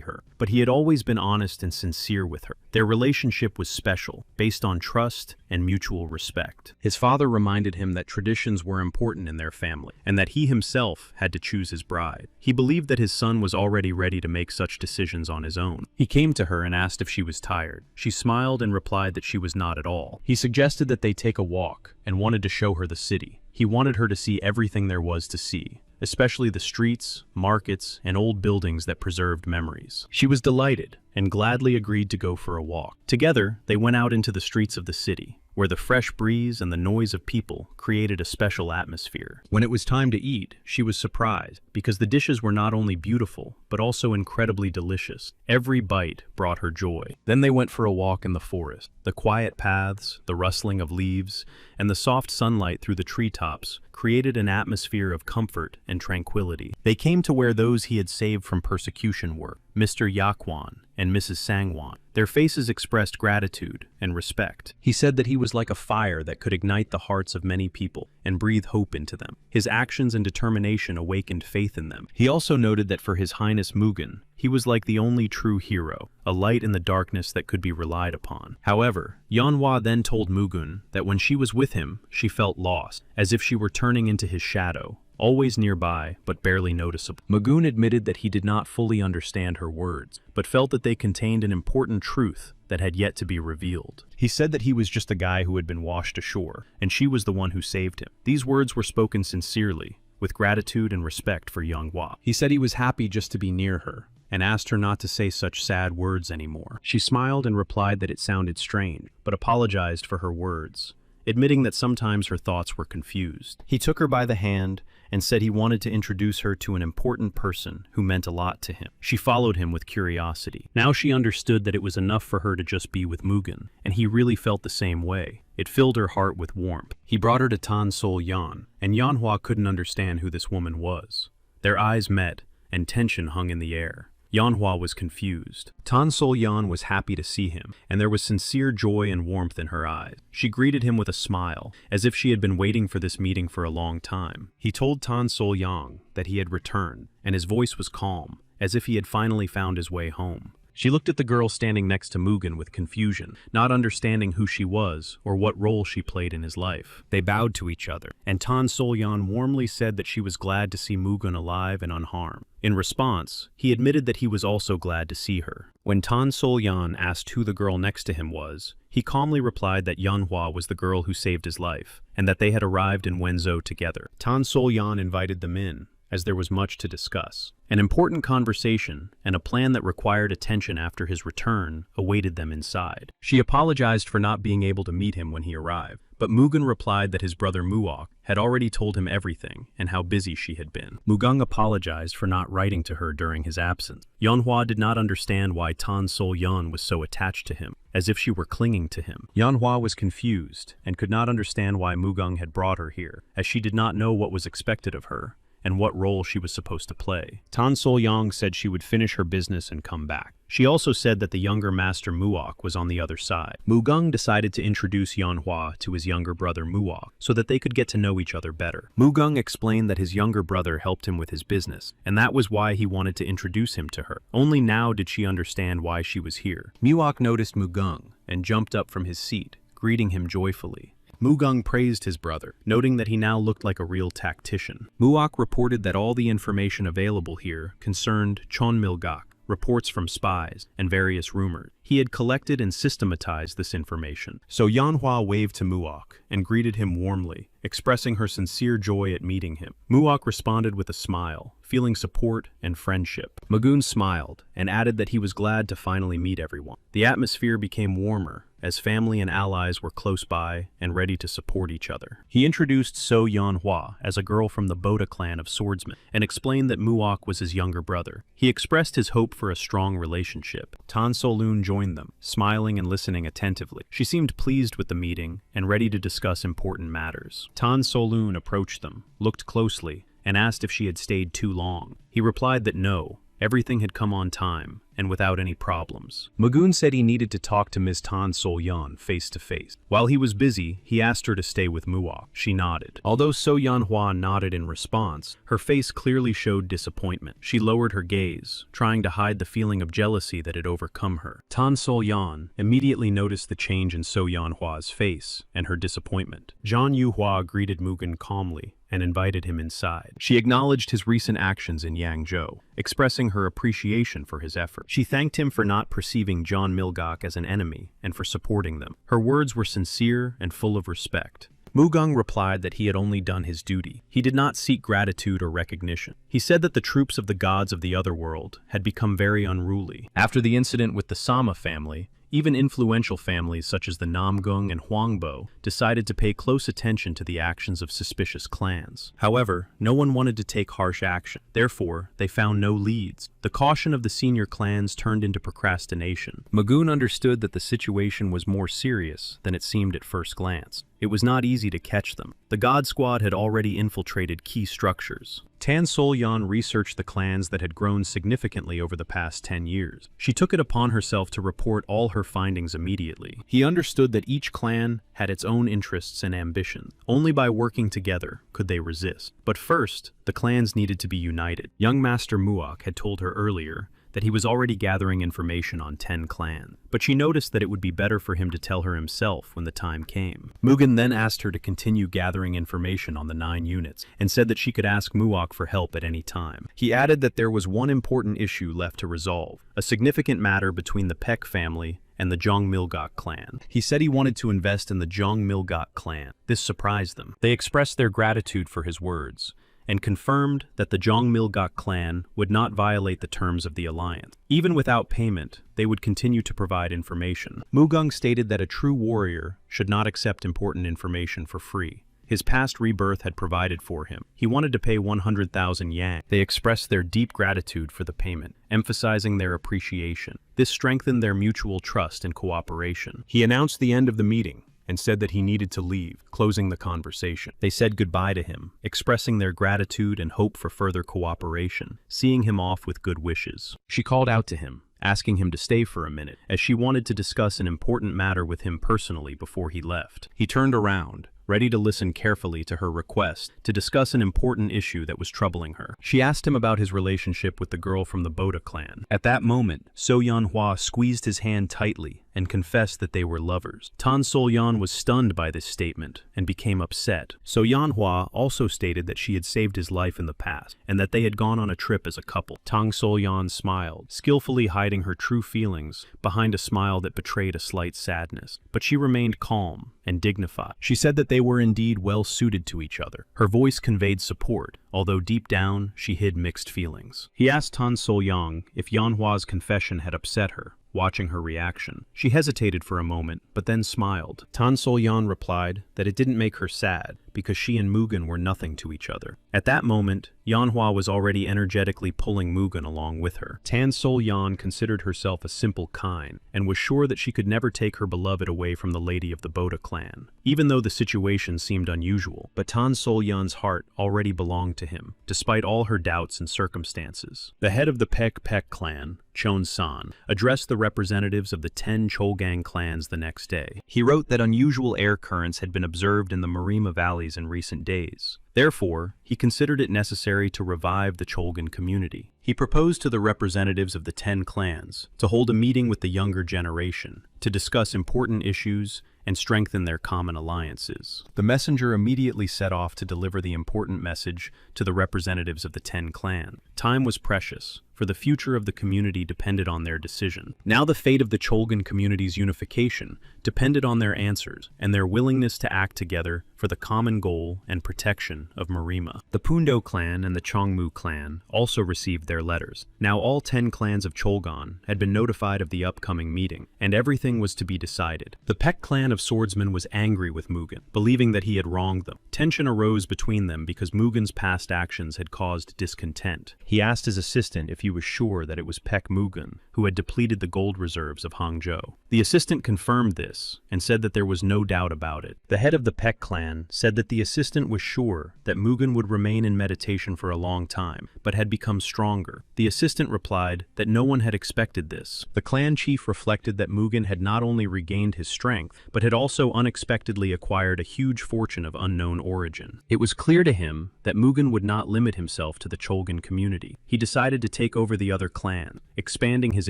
her, but he had always been honest and sincere with her. Their relationship was special, based on trust and mutual respect. His father reminded him that traditions were important in their family, and that he himself had to choose his bride. He believed that his son was already ready to make such decisions on his own. He came to her and asked if she was tired. She smiled and replied that she was not at all. He suggested that they take a walk and wanted to show her the city. He wanted her to see everything there was to see, especially the streets, markets, and old buildings that preserved memories. She was delighted and gladly agreed to go for a walk. Together, they went out into the streets of the city, where the fresh breeze and the noise of people created a special atmosphere. When it was time to eat, she was surprised, because the dishes were not only beautiful, but also incredibly delicious. Every bite brought her joy. Then they went for a walk in the forest. The quiet paths, the rustling of leaves, and the soft sunlight through the treetops created an atmosphere of comfort and tranquility. They came to where those he had saved from persecution were, Mr. Yakwon, and Mrs. Sangwon. Their faces expressed gratitude and respect. He said that he was like a fire that could ignite the hearts of many people and breathe hope into them. His actions and determination awakened faith in them. He also noted that for His Highness Mugen, he was like the only true hero, a light in the darkness that could be relied upon. However, Yanhua then told Mugen that when she was with him, she felt lost, as if she were turning into his shadow, always nearby, but barely noticeable. Mugen admitted that he did not fully understand her words, but felt that they contained an important truth that had yet to be revealed. He said that he was just a guy who had been washed ashore, and she was the one who saved him. These words were spoken sincerely, with gratitude and respect for Yanhua. He said he was happy just to be near her, and asked her not to say such sad words anymore. She smiled and replied that it sounded strange, but apologized for her words, admitting that sometimes her thoughts were confused. He took her by the hand and said he wanted to introduce her to an important person who meant a lot to him. She followed him with curiosity. Now she understood that it was enough for her to just be with Mugen, and he really felt the same way. It filled her heart with warmth. He brought her to Tan Sol Yan, and Yanhua couldn't understand who this woman was. Their eyes met, and tension hung in the air. Yanhua was confused. Tan Sol Yan was happy to see him, and there was sincere joy and warmth in her eyes. She greeted him with a smile, as if she had been waiting for this meeting for a long time. He told Tan Sol Yan that he had returned, and his voice was calm, as if he had finally found his way home. She looked at the girl standing next to Mugen with confusion, not understanding who she was or what role she played in his life. They bowed to each other, and Tan Sol Yan warmly said that she was glad to see Mugen alive and unharmed. In response, he admitted that he was also glad to see her. When Tan Sol Yan asked who the girl next to him was, he calmly replied that Yanhua was the girl who saved his life, and that they had arrived in Wenzhou together. Tan Sol Yan invited them in, as there was much to discuss. An important conversation and a plan that required attention after his return awaited them inside. She apologized for not being able to meet him when he arrived, but Mugen replied that his brother Muok had already told him everything and how busy she had been. Mugen apologized for not writing to her during his absence. Yanhua did not understand why Tan Sol Yan was so attached to him, as if she were clinging to him. Yanhua was confused and could not understand why Mugen had brought her here, as she did not know what was expected of her and what role she was supposed to play. Tan Sol Yang said she would finish her business and come back. She also said that the younger master Muok was on the other side. Mugen decided to introduce Yanhua to his younger brother Muok so that they could get to know each other better. Mugen explained that his younger brother helped him with his business, and that was why he wanted to introduce him to her. Only now did she understand why she was here. Muok noticed Mugen and jumped up from his seat, greeting him joyfully. Mugen praised his brother, noting that he now looked like a real tactician. Muok reported that all the information available here concerned Chonmilgak, reports from spies, and various rumors. He had collected and systematized this information. So Yanhua waved to Muok and greeted him warmly, expressing her sincere joy at meeting him. Muok responded with a smile, feeling support and friendship. Mugen smiled and added that he was glad to finally meet everyone. The atmosphere became warmer, as family and allies were close by and ready to support each other. He introduced So Yanhua as a girl from the Boda clan of swordsmen and explained that Muok was his younger brother. He expressed his hope for a strong relationship. Tan Solun joined them, smiling and listening attentively. She seemed pleased with the meeting and ready to discuss important matters. Tan Solun approached them, looked closely, and asked if she had stayed too long. He replied that no, everything had come on time and without any problems. Mugen said he needed to talk to Ms. Tan Sol Yan face to face. While he was busy, he asked her to stay with Muok. She nodded. Although So Yanhua nodded in response, her face clearly showed disappointment. She lowered her gaze, trying to hide the feeling of jealousy that had overcome her. Tan Sol Yan immediately noticed the change in So Yanhua's face and her disappointment. Zhang Yuhua greeted Mugen calmly and invited him inside. She acknowledged his recent actions in Yangzhou, expressing her appreciation for his effort. She thanked him for not perceiving John Milgok as an enemy and for supporting them. Her words were sincere and full of respect. Mugen replied that he had only done his duty. He did not seek gratitude or recognition. He said that the troops of the gods of the otherworld had become very unruly. After the incident with the Sama family, even influential families such as the Namgung and Huangbo decided to pay close attention to the actions of suspicious clans. However, no one wanted to take harsh action. Therefore, they found no leads. The caution of the senior clans turned into procrastination. Mugen understood that the situation was more serious than it seemed at first glance. it was not easy to catch them. The God Squad had already infiltrated key structures. Tan Sol-yeon researched the clans that had grown significantly over the past 10 years. She took it upon herself to report all her findings immediately. He understood that each clan had its own interests and ambitions. Only by working together could they resist. But first, the clans needed to be united. Young Master Muok had told her earlier that he was already gathering information on 10 clans, but she noticed that it would be better for him to tell her himself when the time came. Mugen then asked her to continue gathering information on the 9 units, and said that she could ask Muok for help at any time. He added that there was one important issue left to resolve, a significant matter between the Peck family and the Jongmilgok clan. He said he wanted to invest in the Jongmilgok clan. This surprised them. They expressed their gratitude for his words, and confirmed that the Jongmilgok clan would not violate the terms of the alliance. Even without payment, they would continue to provide information. Mugung stated that a true warrior should not accept important information for free. His past rebirth had provided for him. He wanted to pay 100,000 yang. They expressed their deep gratitude for the payment, emphasizing their appreciation. This strengthened their mutual trust and cooperation. He announced the end of the meeting and said that he needed to leave, closing the conversation. They said goodbye to him, expressing their gratitude and hope for further cooperation, seeing him off with good wishes. She called out to him, asking him to stay for a minute, as she wanted to discuss an important matter with him personally before he left. He turned around, ready to listen carefully to her request to discuss an important issue that was troubling her. She asked him about his relationship with the girl from the Boda clan. At that moment, So Yeon-hwa squeezed his hand tightly and confessed that they were lovers. Tan Sol-yeon was stunned by this statement and became upset. So Yeon-hwa also stated that she had saved his life in the past and that they had gone on a trip as a couple. Tang Sol-yeon smiled, skillfully hiding her true feelings behind a smile that betrayed a slight sadness. But she remained calm and dignified. She said that they were indeed well suited to each other. Her voice conveyed support, although deep down she hid mixed feelings. He asked Tan Sol-yeon if Yeon-hwa's confession had upset her. Watching her reaction, she hesitated for a moment, but then smiled. Tan Sol-yeon replied that it didn't make her sad, because she and Mugen were nothing to each other. At that moment, Yeon-hwa was already energetically pulling Mugen along with her. Tan Sol-yeon considered herself a simple kind, and was sure that she could never take her beloved away from the lady of the Boda clan. Even though the situation seemed unusual, but Tan Sol-yeon's heart already belonged to him, despite all her doubts and circumstances. The head of the Peck clan, Chon-san, addressed the representatives of the 10 Cholgang clans the next day. He wrote that unusual air currents had been observed in the Marima valleys in recent days. Therefore, he considered it necessary to revive the Cholgan community. He proposed to the representatives of the 10 clans to hold a meeting with the younger generation to discuss important issues and strengthen their common alliances. The messenger immediately set off to deliver the important message to the representatives of the 10 clans. Time was precious, for the future of the community depended on their decision. Now the fate of the Cholgan community's unification depended on their answers and their willingness to act together for the common goal and protection of Marima. The Pundo clan and the Chongmu clan also received their letters. Now all 10 clans of Cholgan had been notified of the upcoming meeting, and everything was to be decided. The Peck clan of swordsmen was angry with Mugen, believing that he had wronged them. Tension arose between them because Mugen's past actions had caused discontent. He asked his assistant if he was sure that it was Peck Mugen who had depleted the gold reserves of Hangzhou. The assistant confirmed this and said that there was no doubt about it. The head of the Peck clan said that the assistant was sure that Mugen would remain in meditation for a long time, but had become stronger. The assistant replied that no one had expected this. The clan chief reflected that Mugen had not only regained his strength, but had also unexpectedly acquired a huge fortune of unknown origin. It was clear to him that Mugen would not limit himself to the Cholgan community. He decided to take over the other clan, expanding his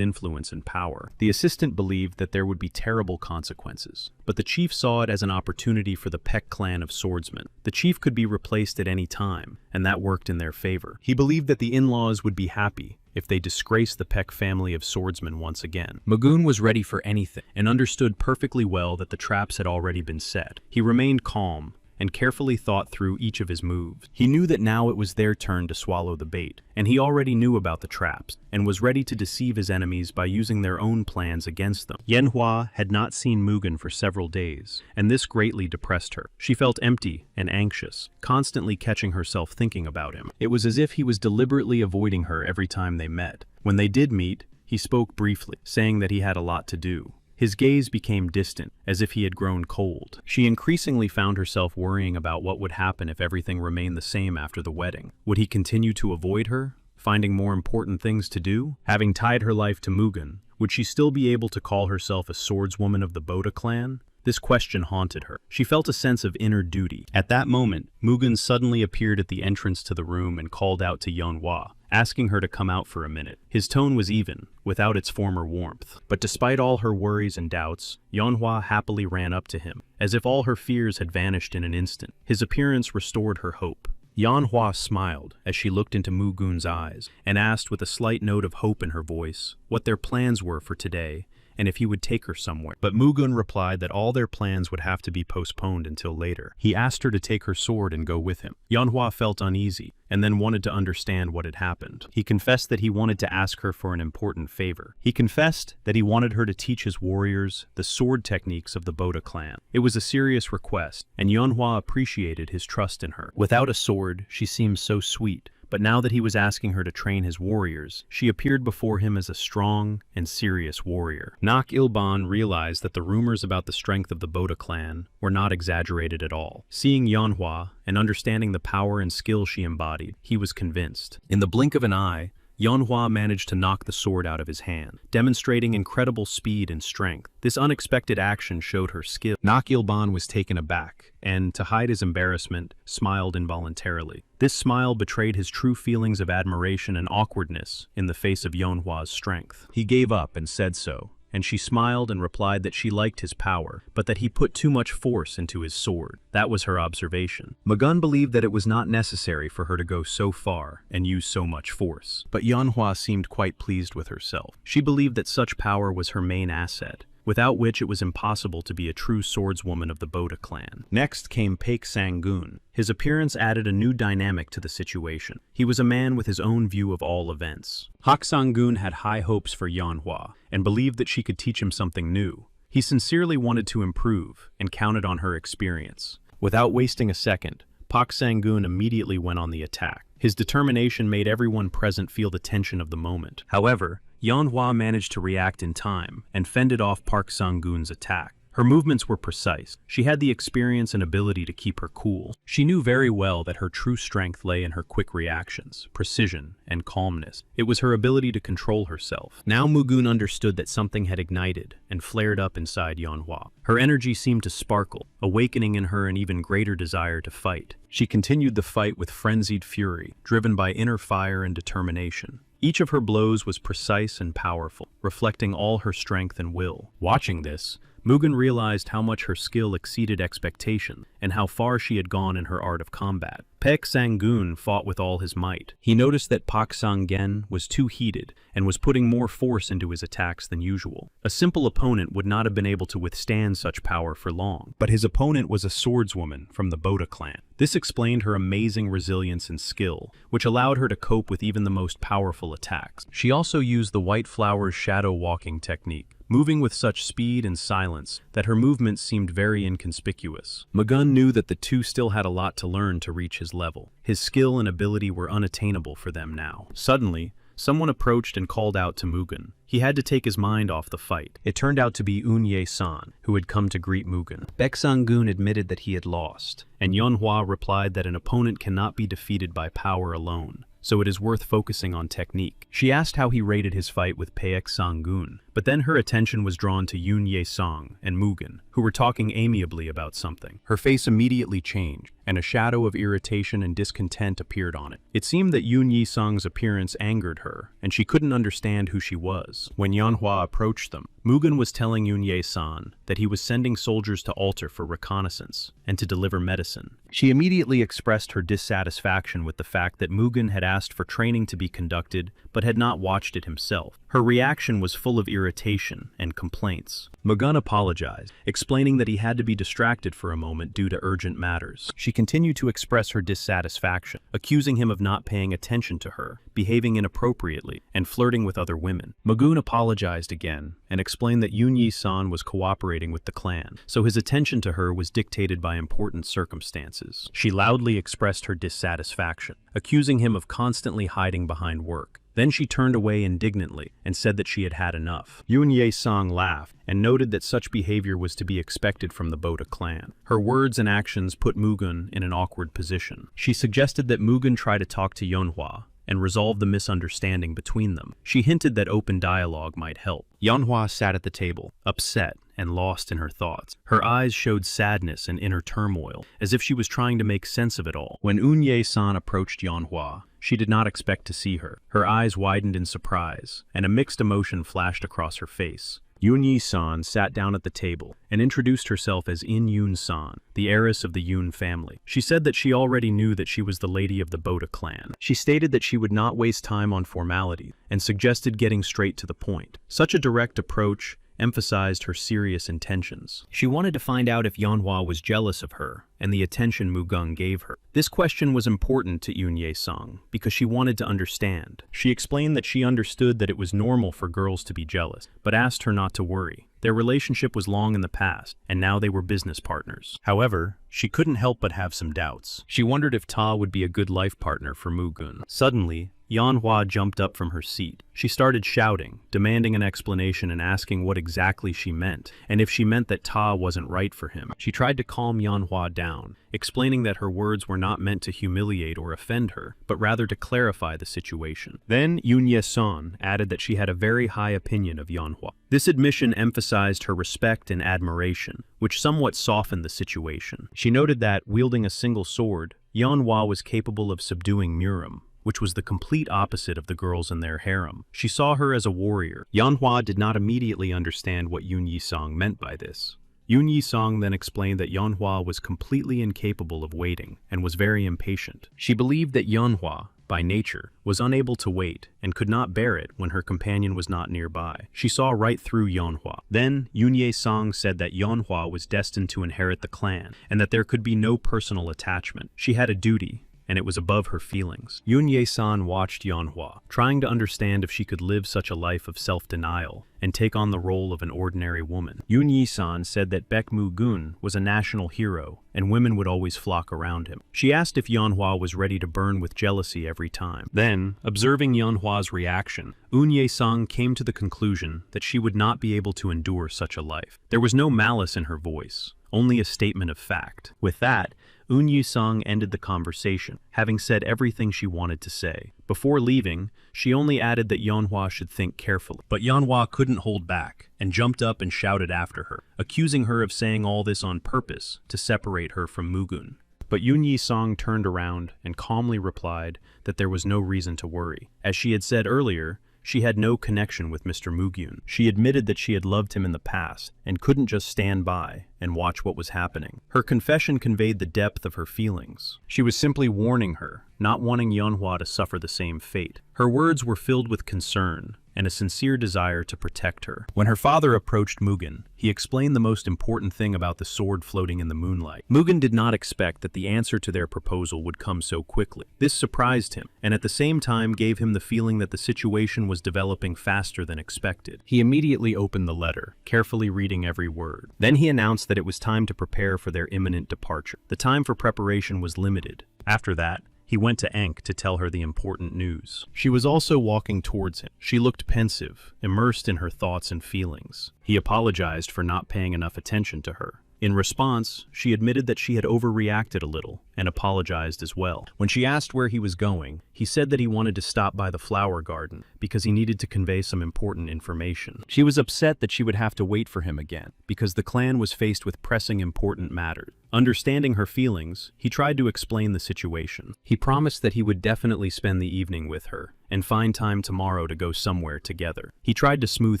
influence and power. The assistant believed that there would be terrible consequences, but the chief saw it as an opportunity for the Peck clan of swordsmen. The chief could be replaced at any time, and that worked in their favor. He believed that the in-laws would be happy if they disgraced the Peck family of swordsmen once again. Mugen was ready for anything, and understood perfectly well that the traps had already been set. He remained calm, and carefully thought through each of his moves. He knew that now it was their turn to swallow the bait, and he already knew about the traps, and was ready to deceive his enemies by using their own plans against them. Yeon-hwa had not seen Mugen for several days, and this greatly depressed her. She felt empty and anxious, constantly catching herself thinking about him. It was as if he was deliberately avoiding her every time they met. When they did meet, he spoke briefly, saying that he had a lot to do. His gaze became distant, as if he had grown cold. She increasingly found herself worrying about what would happen if everything remained the same after the wedding. Would he continue to avoid her, finding more important things to do? Having tied her life to Mugen, would she still be able to call herself a swordswoman of the Boda clan? This question haunted her. She felt a sense of inner duty. At that moment, Mugen suddenly appeared at the entrance to the room and called out to Yeonhwa, asking her to come out for a minute. His tone was even, without its former warmth. But despite all her worries and doubts, Yeonhwa happily ran up to him, as if all her fears had vanished in an instant. His appearance restored her hope. Yeonhwa smiled as she looked into Mugen's eyes and asked with a slight note of hope in her voice what their plans were for today and if he would take her somewhere. But Mugen replied that all their plans would have to be postponed until later. He asked her to take her sword and go with him. Yeonhwa felt uneasy and then wanted to understand what had happened. He confessed that he wanted to ask her for an important favor. He confessed that he wanted her to teach his warriors the sword techniques of the Boda clan. It was a serious request, and Yeonhwa appreciated his trust in her. Without a sword, she seemed so sweet. But now that he was asking her to train his warriors, she appeared before him as a strong and serious warrior. Nak Ilban realized that the rumors about the strength of the Boda clan were not exaggerated at all. Seeing Yeonhwa and understanding the power and skill she embodied, he was convinced. In the blink of an eye, Yeonhwa managed to knock the sword out of his hand, demonstrating incredible speed and strength. This unexpected action showed her skill. Nak Ilban was taken aback, and, to hide his embarrassment, smiled involuntarily. This smile betrayed his true feelings of admiration and awkwardness in the face of Yeonhwa's strength. He gave up and said so, and she smiled and replied that she liked his power, but that he put too much force into his sword. That was her observation. Mugen believed that it was not necessary for her to go so far and use so much force. But Yeonhwa seemed quite pleased with herself. She believed that such power was her main asset, without which it was impossible to be a true swordswoman of the Boda clan. Next came Paik Sang-gun. His appearance added a new dynamic to the situation. He was a man with his own view of all events. Hak Sang-gun had high hopes for Yeonhwa and believed that she could teach him something new. He sincerely wanted to improve and counted on her experience. Without wasting a second, Pak Sang-gun immediately went on the attack. His determination made everyone present feel the tension of the moment. However, Yeonhwa managed to react in time and fended off Park Sang-gun's attack. Her movements were precise. She had the experience and ability to keep her cool. She knew very well that her true strength lay in her quick reactions, precision, and calmness. It was her ability to control herself. Now Mugen understood that something had ignited and flared up inside Yeonhwa. Her energy seemed to sparkle, awakening in her an even greater desire to fight. She continued the fight with frenzied fury, driven by inner fire and determination. Each of her blows was precise and powerful, reflecting all her strength and will. Watching this, Mugen realized how much her skill exceeded expectation and how far she had gone in her art of combat. Paik Sang-gun fought with all his might. He noticed that Pak Sang-gen was too heated and was putting more force into his attacks than usual. A simple opponent would not have been able to withstand such power for long. But his opponent was a swordswoman from the Boda clan. This explained her amazing resilience and skill, which allowed her to cope with even the most powerful attacks. She also used the White Flower's shadow walking technique, moving with such speed and silence that her movements seemed very inconspicuous. Mugen knew that the two still had a lot to learn to reach his level. His skill and ability were unattainable for them now. Suddenly, someone approached and called out to Mugen. He had to take his mind off the fight. It turned out to be Eun-ye-san, who had come to greet Mugen. Paik Sang-gun admitted that he had lost, and Yeonhwa replied that an opponent cannot be defeated by power alone, so it is worth focusing on technique. She asked how he rated his fight with Paik Sang-gun, but then her attention was drawn to Eun-ye-sang and Mugen, who were talking amiably about something. Her face immediately changed, and a shadow of irritation and discontent appeared on it. It seemed that Eun-ye-sang's appearance angered her, and she couldn't understand who she was. When Yeonhwa approached them, Mugen was telling Eun-ye-san that he was sending soldiers to altar for reconnaissance and to deliver medicine. She immediately expressed her dissatisfaction with the fact that Mugen had asked for training to be conducted but had not watched it himself. Her reaction was full of irritation and complaints. Mugen apologized, explaining that he had to be distracted for a moment due to urgent matters. She continued to express her dissatisfaction, accusing him of not paying attention to her, behaving inappropriately, and flirting with other women. Mugen apologized again and explained that Eun-ye-san was cooperating with the clan, so his attention to her was dictated by important circumstances. She loudly expressed her dissatisfaction, accusing him of constantly hiding behind work. Then she turned away indignantly and said that she had had enough. Yoon Ye-sung laughed and noted that such behavior was to be expected from the Boda clan. Her words and actions put Mugun in an awkward position. She suggested that Mugun try to talk to Yeonhwa and resolve the misunderstanding between them. She hinted that open dialogue might help. Yeonhwa sat at the table, upset and lost in her thoughts. Her eyes showed sadness and inner turmoil, as if she was trying to make sense of it all. When Eun Ye-san approached Yeonhwa, she did not expect to see her. Her eyes widened in surprise, and a mixed emotion flashed across her face. Yoon Ye-san sat down at the table and introduced herself as In Yoon-san, the heiress of the Yoon family. She said that she already knew that she was the lady of the Boda clan. She stated that she would not waste time on formalities and suggested getting straight to the point. Such a direct approach emphasized her serious intentions. She wanted to find out if Yeonhwa was jealous of her and the attention Mugung gave her. This question was important to Yoon Ye-sung because she wanted to understand. She explained that she understood that it was normal for girls to be jealous, but asked her not to worry. Their relationship was long in the past, and now they were business partners. However, she couldn't help but have some doubts. She wondered if Ta would be a good life partner for Mugun. Suddenly, Yeonhwa jumped up from her seat. She started shouting, demanding an explanation and asking what exactly she meant, and if she meant that Ta wasn't right for him. She tried to calm Yeonhwa down, explaining that her words were not meant to humiliate or offend her, but rather to clarify the situation. Then Yoon Ye-sun added that she had a very high opinion of Yeonhwa. This admission emphasized her respect and admiration, which somewhat softened the situation. She noted that, wielding a single sword, Yeonhwa was capable of subduing Murim, which was the complete opposite of the girls in their harem. She saw her as a warrior. Yeonhwa did not immediately understand what Yoon Ye-sung meant by this. Yoon Ye-sung then explained that Yeonhwa was completely incapable of waiting and was very impatient. She believed that Yeonhwa, by nature, was unable to wait and could not bear it when her companion was not nearby. She saw right through Yeonhwa. Then Yoon Ye-sung said that Yeonhwa was destined to inherit the clan and that there could be no personal attachment. She had a duty, and it was above her feelings. Yoon Ye-san watched Yeonhwa, trying to understand if she could live such a life of self-denial and take on the role of an ordinary woman. Yoon Ye-san said that Baek Mu-gun was a national hero, and women would always flock around him. She asked if Yeonhwa was ready to burn with jealousy every time. Then, observing Yeonhwa's reaction, Eun Ye-sung came to the conclusion that she would not be able to endure such a life. There was no malice in her voice, only a statement of fact. With that, Eun Ye-sung ended the conversation, having said everything she wanted to say. Before leaving, she only added that Yeonhwa should think carefully. But Yeonhwa couldn't hold back, and jumped up and shouted after her, accusing her of saying all this on purpose to separate her from Mugun. But Yoon Ye-sung turned around and calmly replied that there was no reason to worry. As she had said earlier, she had no connection with Mr. Mugyun. She admitted that she had loved him in the past and couldn't just stand by and watch what was happening. Her confession conveyed the depth of her feelings. She was simply warning her, not wanting Yeonhwa to suffer the same fate. Her words were filled with concern and a sincere desire to protect her. When her father approached Mugen, he explained the most important thing about the sword floating in the moonlight. Mugen did not expect that the answer to their proposal would come so quickly. This surprised him, and at the same time gave him the feeling that the situation was developing faster than expected. He immediately opened the letter, carefully reading every word. Then he announced that it was time to prepare for their imminent departure. The time for preparation was limited. After that, he went to Enk to tell her the important news. She was also walking towards him. She looked pensive, immersed in her thoughts and feelings. He apologized for not paying enough attention to her. In response, she admitted that she had overreacted a little and apologized as well. When she asked where he was going, he said that he wanted to stop by the flower garden because he needed to convey some important information. She was upset that she would have to wait for him again because the clan was faced with pressing important matters. Understanding her feelings, he tried to explain the situation. He promised that he would definitely spend the evening with her and find time tomorrow to go somewhere together. He tried to smooth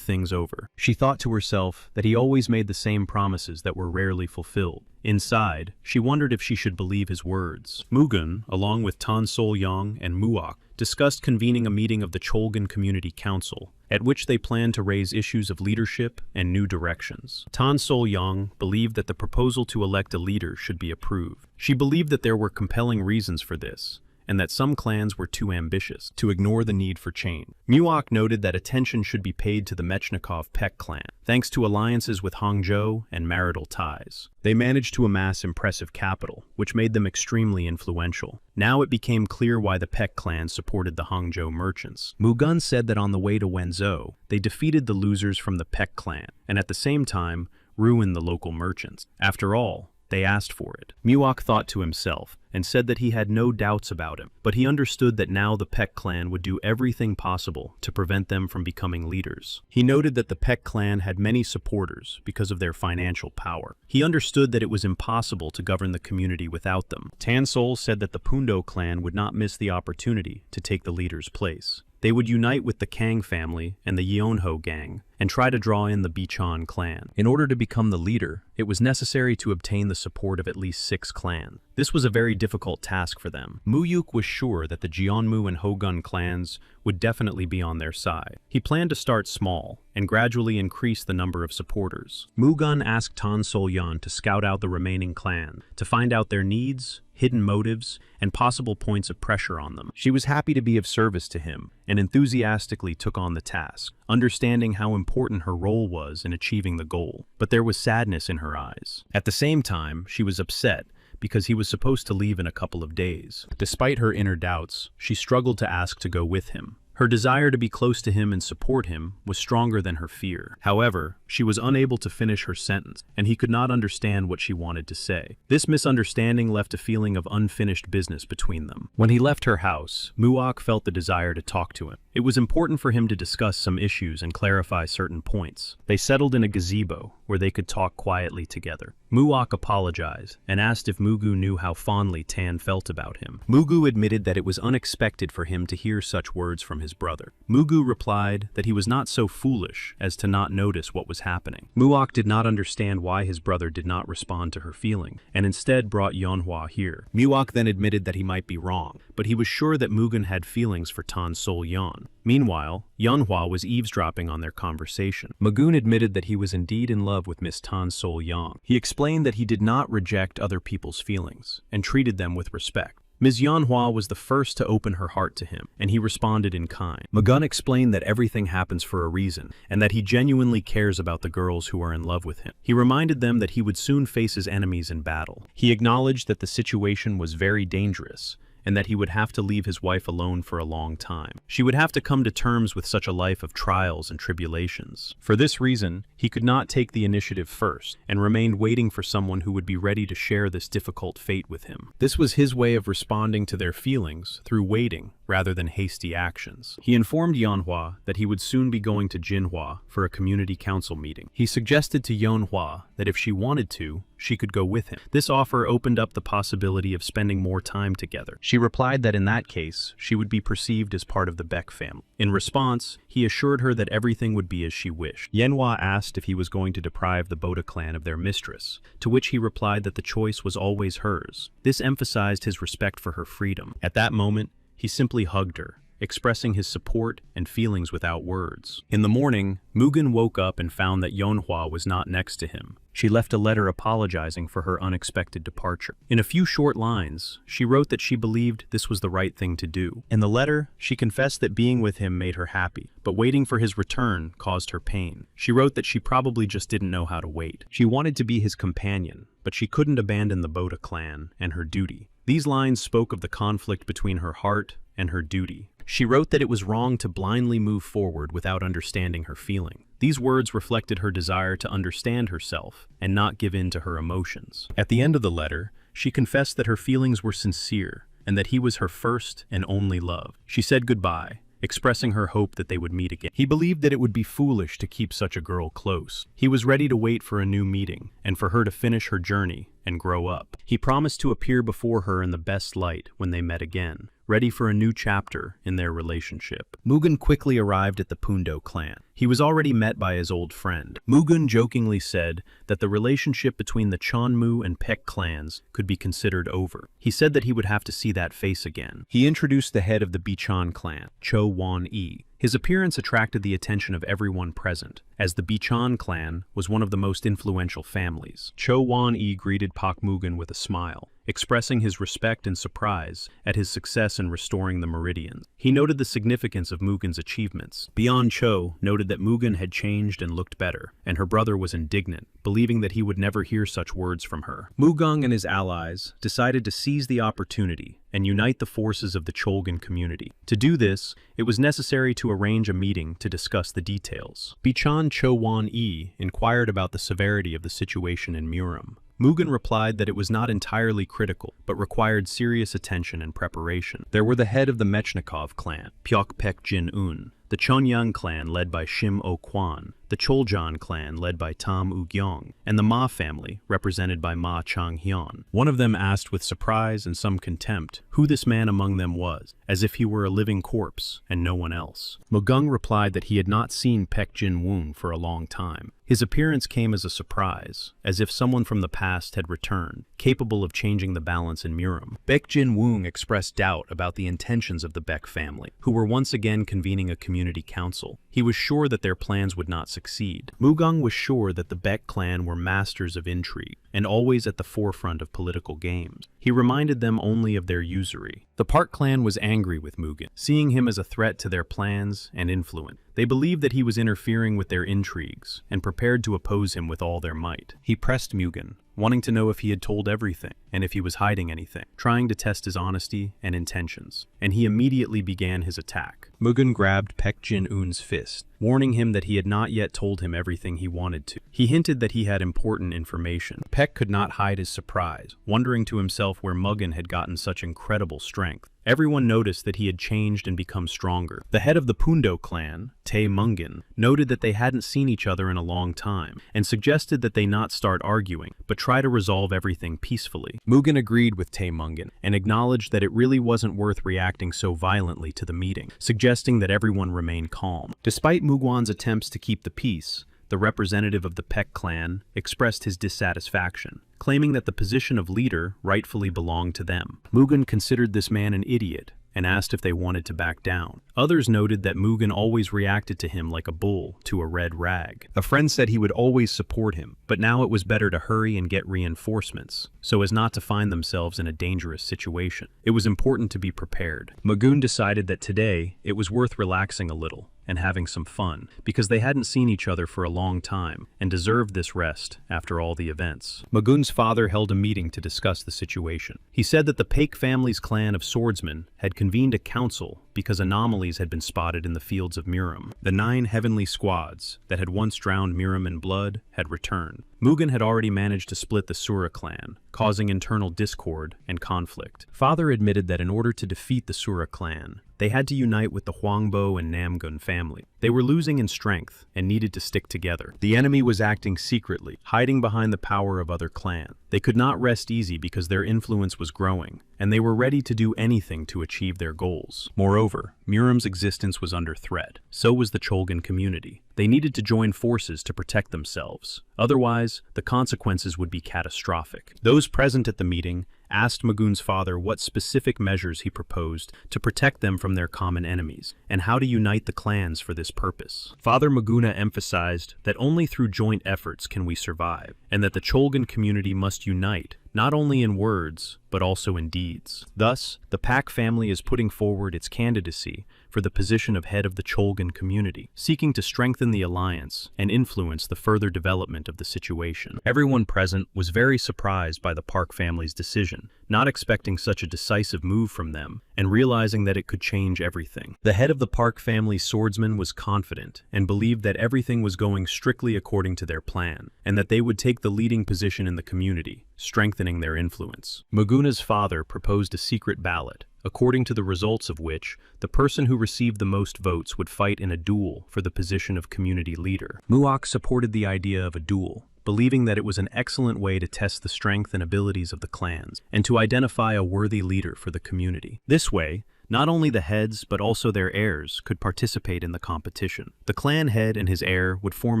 things over. She thought to herself that he always made the same promises that were rarely fulfilled. Inside, she wondered if she should believe his words. Mugun, along with Tan Sol-yong and Muok, discussed convening a meeting of the Cholgan Community Council, at which they planned to raise issues of leadership and new directions. Tan Sol-yong believed that the proposal to elect a leader should be approved. She believed that there were compelling reasons for this, and that some clans were too ambitious to ignore the need for change. Muok noted that attention should be paid to the Mechnikov Pek clan, thanks to alliances with Hangzhou and marital ties. They managed to amass impressive capital, which made them extremely influential. Now it became clear why the Pek clan supported the Hangzhou merchants. Mugun said that on the way to Wenzhou, they defeated the losers from the Pek clan, and at the same time, ruined the local merchants. After all, they asked for it. Muok thought to himself, and said that he had no doubts about him, but he understood that now the Pek clan would do everything possible to prevent them from becoming leaders. He noted that the Pek clan had many supporters because of their financial power. He understood that it was impossible to govern the community without them. Tan Sol said that the Pundo clan would not miss the opportunity to take the leader's place. They would unite with the Kang family and the Yeonho gang and try to draw in the Bichon clan. In order to become the leader, it was necessary to obtain the support of at least 6 clans. This was a very difficult task for them. Muyuk was sure that the Jeonmu and Hogun clans would definitely be on their side. He planned to start small and gradually increase the number of supporters. Mugun asked Tan Sol-yeon to scout out the remaining clan, to find out their needs, hidden motives, and possible points of pressure on them. She was happy to be of service to him and enthusiastically took on the task, understanding how important her role was in achieving the goal. But there was sadness in her eyes. At the same time, she was upset because he was supposed to leave in a couple of days. Despite her inner doubts, she struggled to ask to go with him. Her desire to be close to him and support him was stronger than her fear. However, she was unable to finish her sentence, and he could not understand what she wanted to say. This misunderstanding left a feeling of unfinished business between them. When he left her house, Muok felt the desire to talk to him. It was important for him to discuss some issues and clarify certain points. They settled in a gazebo, where they could talk quietly together. Muok apologized and asked if Mugu knew how fondly Tan felt about him. Mugu admitted that it was unexpected for him to hear such words from his brother. Mugu replied that he was not so foolish as to not notice what was happening. Muok did not understand why his brother did not respond to her feeling, and instead brought Yeonhwa here. Muok then admitted that he might be wrong, but he was sure that Mugun had feelings for Tan Sol-yeon. Meanwhile, Yeonhwa was eavesdropping on their conversation. Mugun admitted that he was indeed in love with Miss Tan Sol-yeon. He explained that he did not reject other people's feelings, and treated them with respect. Ms. Yeonhwa was the first to open her heart to him, and he responded in kind. Mugun explained that everything happens for a reason, and that he genuinely cares about the girls who are in love with him. He reminded them that he would soon face his enemies in battle. He acknowledged that the situation was very dangerous, and that he would have to leave his wife alone for a long time. She would have to come to terms with such a life of trials and tribulations. For this reason, he could not take the initiative first, and remained waiting for someone who would be ready to share this difficult fate with him. This was his way of responding to their feelings through waiting rather than hasty actions. He informed Yeonhwa that he would soon be going to Jinhua for a community council meeting. He suggested to Yeonhwa that if she wanted to, she could go with him. This offer opened up the possibility of spending more time together. She replied that in that case, she would be perceived as part of the Beck family. In response, he assured her that everything would be as she wished. Yeonhwa asked if he was going to deprive the Boda clan of their mistress, to which he replied that the choice was always hers. This emphasized his respect for her freedom. At that moment, he simply hugged her, expressing his support and feelings without words. In the morning, Mugun woke up and found that Yeonhwa was not next to him. She left a letter apologizing for her unexpected departure. In a few short lines, she wrote that she believed this was the right thing to do. In the letter, she confessed that being with him made her happy, but waiting for his return caused her pain. She wrote that she probably just didn't know how to wait. She wanted to be his companion, but she couldn't abandon the Boda clan and her duty. These lines spoke of the conflict between her heart and her duty. She wrote that it was wrong to blindly move forward without understanding her feeling. These words reflected her desire to understand herself and not give in to her emotions. At the end of the letter, she confessed that her feelings were sincere and that he was her first and only love. She said goodbye, expressing her hope that they would meet again. He believed that it would be foolish to keep such a girl close. He was ready to wait for a new meeting and for her to finish her journey and grow up. He promised to appear before her in the best light when they met again, ready for a new chapter in their relationship. Mugun quickly arrived at the Pundo clan. He was already met by his old friend. Mugun jokingly said that the relationship between the Cheonmu and Pek clans could be considered over. He said that he would have to see that face again. He introduced the head of the Bichon clan, Cho Wan-yi. His appearance attracted the attention of everyone present, as the Bichon clan was one of the most influential families. Cho Wan-yi greeted Pak Mugun with a smile, expressing his respect and surprise at his success in restoring the meridians. He noted the significance of Mugen's achievements. Beyond Cho noted that Mugen had changed and looked better, and her brother was indignant, believing that he would never hear such words from her. Mugen and his allies decided to seize the opportunity and unite the forces of the Cholgan community. To do this, it was necessary to arrange a meeting to discuss the details. Bichan Chowan-yi inquired about the severity of the situation in Murom. Mugen replied that it was not entirely critical, but required serious attention and preparation. There were the head of the Mechnikov clan, Pyok Pek Jin-un, the Chonyang clan led by Shim O-kwan, the Choljan clan led by Tam U-gyong, and the Ma family represented by Ma Chang-hyun. One of them asked with surprise and some contempt who this man among them was, as if he were a living corpse and no one else. Mugung replied that he had not seen Pek Jin-woon for a long time. His appearance came as a surprise, as if someone from the past had returned, capable of changing the balance in Murom. Pek Jin-woon expressed doubt about the intentions of the Beck family, who were once again convening a community council. He was sure that their plans would not succeed. Mugung was sure that the Beck clan were masters of intrigue, and always at the forefront of political games. He reminded them only of their usury. The Park clan was angry with Mugen, seeing him as a threat to their plans and influence. They believed that he was interfering with their intrigues, and prepared to oppose him with all their might. He pressed Mugen, wanting to know if he had told everything, and if he was hiding anything, trying to test his honesty and intentions, and he immediately began his attack. Mugen grabbed Pek Jin-un's fist, warning him that he had not yet told him everything he wanted to. He hinted that he had important information. Pek could not hide his surprise, wondering to himself where Mugen had gotten such incredible strength. Everyone noticed that he had changed and become stronger. The head of the Pundo clan, Tae Mungen, noted that they hadn't seen each other in a long time, and suggested that they not start arguing, but try to resolve everything peacefully. Mugen agreed with Tae Mungen, and acknowledged that it really wasn't worth reacting so violently to the meeting, suggesting that everyone remain calm. Despite Mugwan's attempts to keep the peace, the representative of the Pek clan expressed his dissatisfaction, claiming that the position of leader rightfully belonged to them. Mugen considered this man an idiot and asked if they wanted to back down. Others noted that Mugen always reacted to him like a bull to a red rag. A friend said he would always support him, but now it was better to hurry and get reinforcements, so as not to find themselves in a dangerous situation. It was important to be prepared. Mugen decided that today it was worth relaxing a little and having some fun, because they hadn't seen each other for a long time and deserved this rest after all the events. Mugen's father held a meeting to discuss the situation. He said that the Paik family's clan of swordsmen had convened a council because anomalies had been spotted in the fields of Murom. The 9 heavenly squads that had once drowned Murom in blood had returned. Mugen had already managed to split the Sura clan, causing internal discord and conflict. Father admitted that in order to defeat the Sura clan, they had to unite with the Huangbo and Namgun family. They were losing in strength and needed to stick together. The enemy was acting secretly, hiding behind the power of other clans. They could not rest easy because their influence was growing, and they were ready to do anything to achieve their goals. Moreover, Murom's existence was under threat. So was the Cholgan community. They needed to join forces to protect themselves. Otherwise, the consequences would be catastrophic. Those present at the meeting asked Mugen's father what specific measures he proposed to protect them from their common enemies, and how to unite the clans for this purpose. Father Muguna emphasized that only through joint efforts can we survive, and that the Cholgan community must unite, not only in words, but also in deeds. Thus, the Pak family is putting forward its candidacy for the position of head of the Cholgan community, seeking to strengthen the alliance and influence the further development of the situation. Everyone present was very surprised by the Park family's decision, not expecting such a decisive move from them, and realizing that it could change everything. The head of the Park family's swordsman was confident and believed that everything was going strictly according to their plan, and that they would take the leading position in the community, strengthening their influence. Muguna's father proposed a secret ballot, according to the results of which, the person who received the most votes would fight in a duel for the position of community leader. Muak supported the idea of a duel, believing that it was an excellent way to test the strength and abilities of the clans, and to identify a worthy leader for the community. This way, not only the heads but also their heirs could participate in the competition. The clan head and his heir would form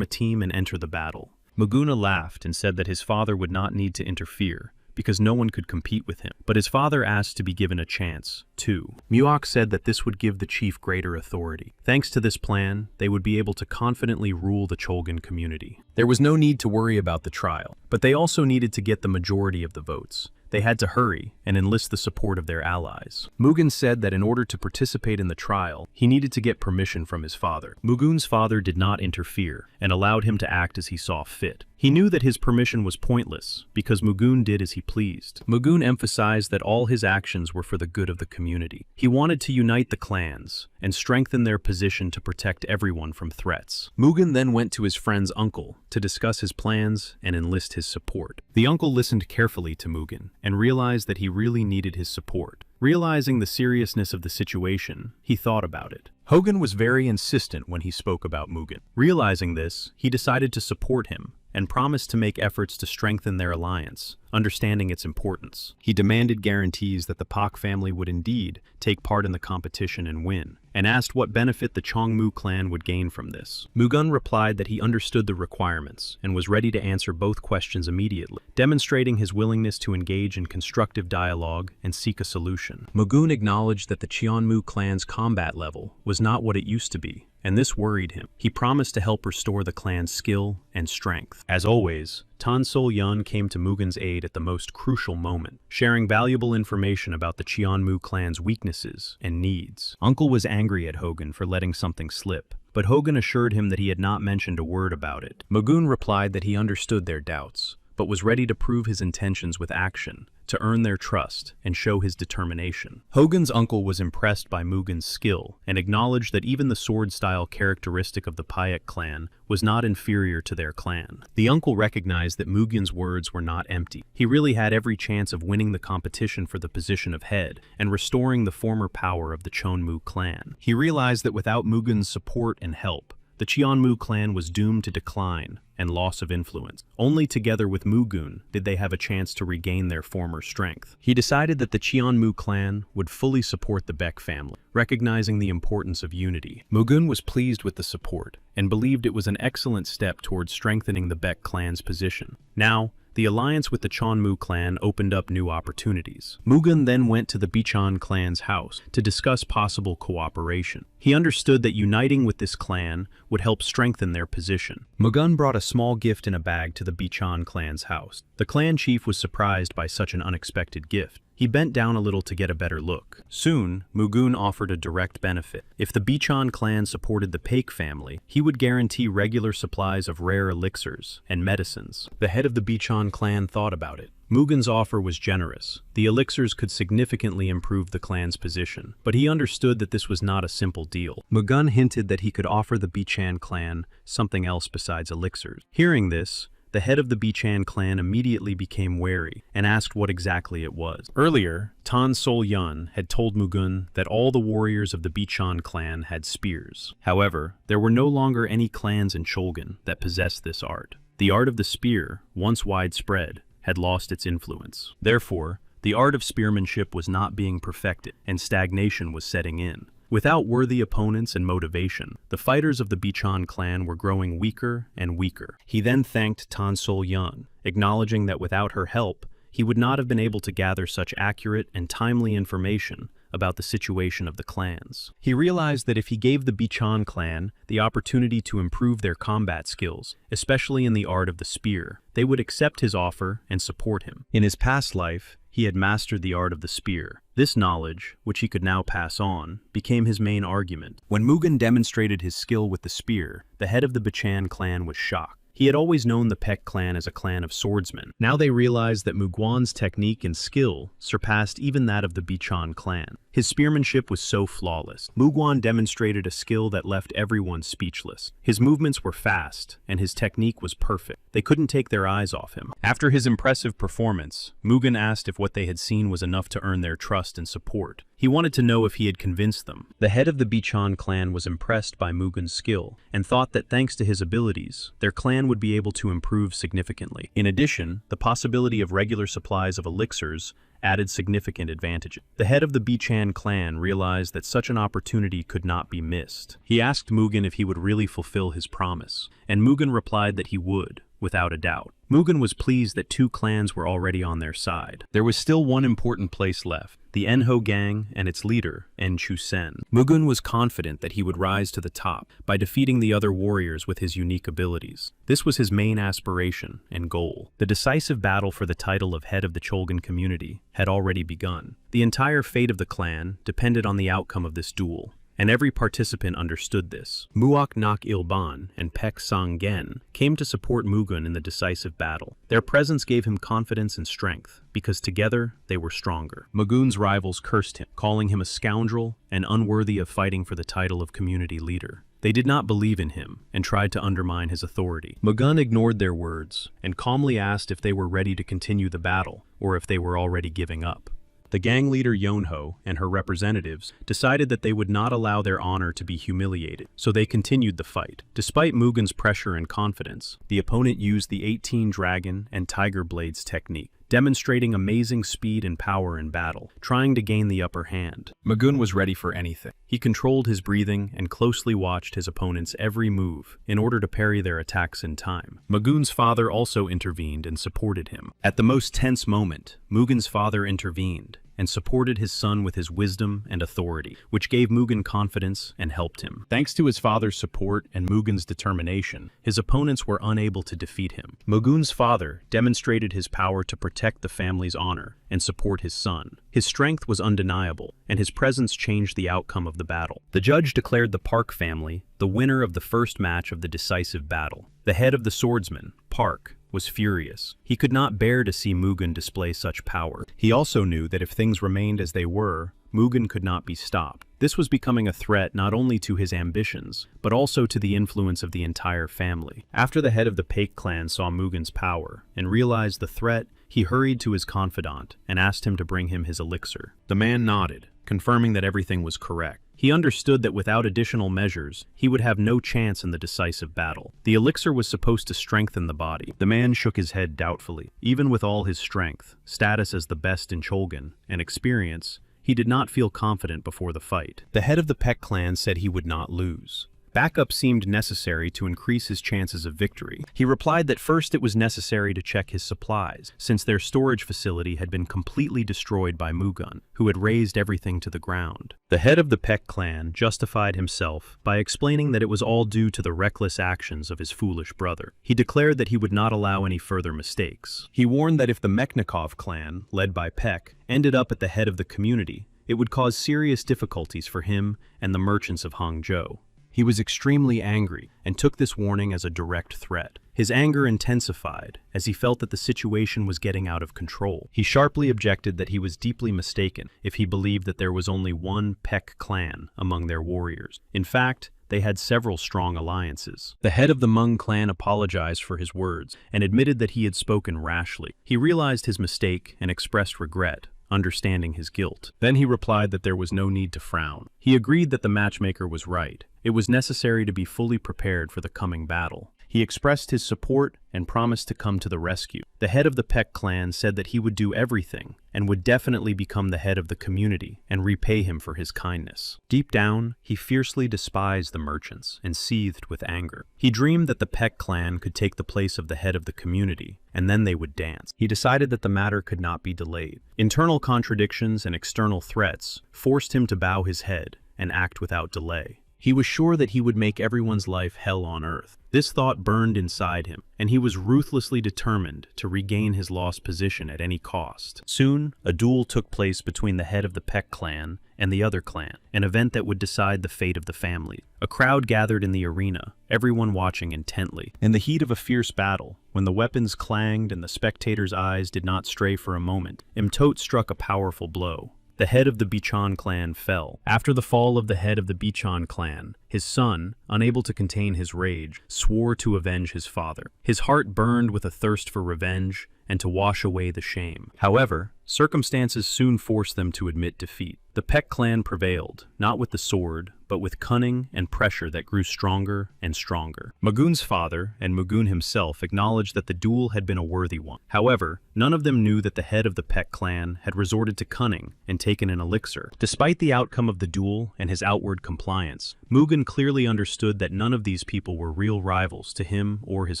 a team and enter the battle. Muguna laughed and said that his father would not need to interfere, because no one could compete with him. But his father asked to be given a chance, too. Muak said that this would give the chief greater authority. Thanks to this plan, they would be able to confidently rule the Cholgan community. There was no need to worry about the trial, but they also needed to get the majority of the votes. they had to hurry and enlist the support of their allies. Mugen said that in order to participate in the trial, he needed to get permission from his father. Mugun's father did not interfere and allowed him to act as he saw fit. He knew that his permission was pointless because Mugen did as he pleased. Mugen emphasized that all his actions were for the good of the community. He wanted to unite the clans and strengthen their position to protect everyone from threats. Mugen then went to his friend's uncle to discuss his plans and enlist his support. The uncle listened carefully to Mugen and realized that he really needed his support. Realizing the seriousness of the situation, he thought about it. Hogan was very insistent when he spoke about Mugen. Realizing this, he decided to support him and promised to make efforts to strengthen their alliance, understanding its importance. He demanded guarantees that the Pak family would indeed take part in the competition and win, and asked what benefit the Chongmu clan would gain from this. Mugen replied that he understood the requirements and was ready to answer both questions immediately, demonstrating his willingness to engage in constructive dialogue and seek a solution. Mugen acknowledged that the Cheonmu clan's combat level was not what it used to be, and this worried him. He promised to help restore the clan's skill and strength. As always, Tan Sol-yun came to Mugen's aid at the most crucial moment, sharing valuable information about the Cheonmu clan's weaknesses and needs. Uncle was angry at Hogan for letting something slip, but Hogan assured him that he had not mentioned a word about it. Mugen replied that he understood their doubts, but was ready to prove his intentions with action, to earn their trust and show his determination. Hogan's uncle was impressed by Mugen's skill and acknowledged that even the sword-style characteristic of the Payak clan was not inferior to their clan. The uncle recognized that Mugen's words were not empty. He really had every chance of winning the competition for the position of head and restoring the former power of the Chonmu clan. He realized that without Mugen's support and help, the Cheonmu clan was doomed to decline and loss of influence. Only together with Mugen did they have a chance to regain their former strength. He decided that the Cheonmu clan would fully support the Baek family, recognizing the importance of unity. Mugen was pleased with the support and believed it was an excellent step towards strengthening the Baek clan's position. Now, the alliance with the Chonmu clan opened up new opportunities. Mugen then went to the Bichon clan's house to discuss possible cooperation. He understood that uniting with this clan would help strengthen their position. Mugen brought a small gift in a bag to the Bichon clan's house. The clan chief was surprised by such an unexpected gift. He bent down a little to get a better look. Soon, Mugen offered a direct benefit. If the Bichon clan supported the Paek family, he would guarantee regular supplies of rare elixirs and medicines. The head of the Bichon clan thought about it. Mugen's offer was generous. The elixirs could significantly improve the clan's position, but he understood that this was not a simple deal. Mugen hinted that he could offer the Bichan clan something else besides elixirs. Hearing this, the head of the Bichan clan immediately became wary and asked what exactly it was. Earlier, Tan Sol-yun had told Mugen that all the warriors of the Bichan clan had spears. However, there were no longer any clans in Cholgan that possessed this art. The art of the spear, once widespread, had lost its influence. Therefore, the art of spearmanship was not being perfected, and stagnation was setting in. Without worthy opponents and motivation, the fighters of the Bichon clan were growing weaker and weaker. He then thanked Tan Sol-yun, acknowledging that without her help, he would not have been able to gather such accurate and timely information about the situation of the clans. He realized that if he gave the Bichon clan the opportunity to improve their combat skills, especially in the art of the spear, they would accept his offer and support him. In his past life, he had mastered the art of the spear. This knowledge, which he could now pass on, became his main argument. When Mugen demonstrated his skill with the spear, the head of the Bichan clan was shocked. He had always known the Paek clan as a clan of swordsmen. Now they realized that Muguan's technique and skill surpassed even that of the Bichon clan. His spearmanship was so flawless. Muguan demonstrated a skill that left everyone speechless. His movements were fast, and his technique was perfect. They couldn't take their eyes off him. After his impressive performance, Mugen asked if what they had seen was enough to earn their trust and support. He wanted to know if he had convinced them. The head of the Bichon clan was impressed by Mugen's skill, and thought that thanks to his abilities, their clan would be able to improve significantly. In addition, the possibility of regular supplies of elixirs added significant advantages. The head of the Bichan clan realized that such an opportunity could not be missed. He asked Mugen if he would really fulfill his promise, and Mugen replied that he would, without a doubt. Mugen was pleased that 2 clans were already on their side. There was still one important place left, the Enho gang and its leader, En-Chu-Sen. Mugen was confident that he would rise to the top by defeating the other warriors with his unique abilities. This was his main aspiration and goal. The decisive battle for the title of head of the Cholgan community had already begun. The entire fate of the clan depended on the outcome of this duel, and every participant understood this. Muak Nak Ilban and Pek Sang-gen came to support Mugen in the decisive battle. Their presence gave him confidence and strength, because together they were stronger. Mugen's rivals cursed him, calling him a scoundrel and unworthy of fighting for the title of community leader. They did not believe in him and tried to undermine his authority. Mugen ignored their words and calmly asked if they were ready to continue the battle or if they were already giving up. The gang leader Yonho and her representatives decided that they would not allow their honor to be humiliated, so they continued the fight. Despite Mugen's pressure and confidence, the opponent used the 18 Dragon and Tiger Blades technique, demonstrating amazing speed and power in battle, trying to gain the upper hand. Mugen was ready for anything. He controlled his breathing and closely watched his opponent's every move in order to parry their attacks in time. Mugen's father also intervened and supported him. At the most tense moment, Mugen's father intervened and supported his son with his wisdom and authority, which gave Mugen confidence and helped him. Thanks to his father's support and Mugen's determination, his opponents were unable to defeat him. Mugen's father demonstrated his power to protect the family's honor and support his son. His strength was undeniable, and his presence changed the outcome of the battle. The judge declared the Park family the winner of the first match of the decisive battle. The head of the swordsmen, Park, was furious. He could not bear to see Mugen display such power. He also knew that if things remained as they were, Mugen could not be stopped. This was becoming a threat not only to his ambitions, but also to the influence of the entire family. After the head of the Paik clan saw Mugen's power and realized the threat, he hurried to his confidant and asked him to bring him his elixir. The man nodded, confirming that everything was correct. He understood that without additional measures, he would have no chance in the decisive battle. The elixir was supposed to strengthen the body. The man shook his head doubtfully. Even with all his strength, status as the best in Cholgan, and experience, he did not feel confident before the fight. The head of the Paik clan said he would not lose. Backup seemed necessary to increase his chances of victory. He replied that first it was necessary to check his supplies, since their storage facility had been completely destroyed by Mugen, who had razed everything to the ground. The head of the Paik clan justified himself by explaining that it was all due to the reckless actions of his foolish brother. He declared that he would not allow any further mistakes. He warned that if the Mechnikov clan, led by Paik, ended up at the head of the community, it would cause serious difficulties for him and the merchants of Hangzhou. He was extremely angry and took this warning as a direct threat. His anger intensified as he felt that the situation was getting out of control. He sharply objected that he was deeply mistaken if he believed that there was only one Paik clan among their warriors. In fact, they had several strong alliances. The head of the Hmong clan apologized for his words and admitted that he had spoken rashly. He realized his mistake and expressed regret, understanding his guilt. Then he replied that there was no need to frown. He agreed that the matchmaker was right. It was necessary to be fully prepared for the coming battle. He expressed his support and promised to come to the rescue. The head of the Paik clan said that he would do everything and would definitely become the head of the community and repay him for his kindness. Deep down, he fiercely despised the merchants and seethed with anger. He dreamed that the Paik clan could take the place of the head of the community, and then they would dance. He decided that the matter could not be delayed. Internal contradictions and external threats forced him to bow his head and act without delay. He was sure that he would make everyone's life hell on earth. This thought burned inside him, and he was ruthlessly determined to regain his lost position at any cost. Soon, a duel took place between the head of the Paik clan and the other clan, an event that would decide the fate of the family. A crowd gathered in the arena, everyone watching intently. In the heat of a fierce battle, when the weapons clanged and the spectators' eyes did not stray for a moment, Imtot struck a powerful blow. The head of the Bichon clan fell. After the fall of the head of the Bichon clan, his son, unable to contain his rage, swore to avenge his father. His heart burned with a thirst for revenge and to wash away the shame. However, circumstances soon forced them to admit defeat. The Paik clan prevailed, not with the sword, but with cunning and pressure that grew stronger and stronger. Mugen's father and Mugen himself acknowledged that the duel had been a worthy one. However, none of them knew that the head of the Paik clan had resorted to cunning and taken an elixir. Despite the outcome of the duel and his outward compliance, Mugen clearly understood that none of these people were real rivals to him or his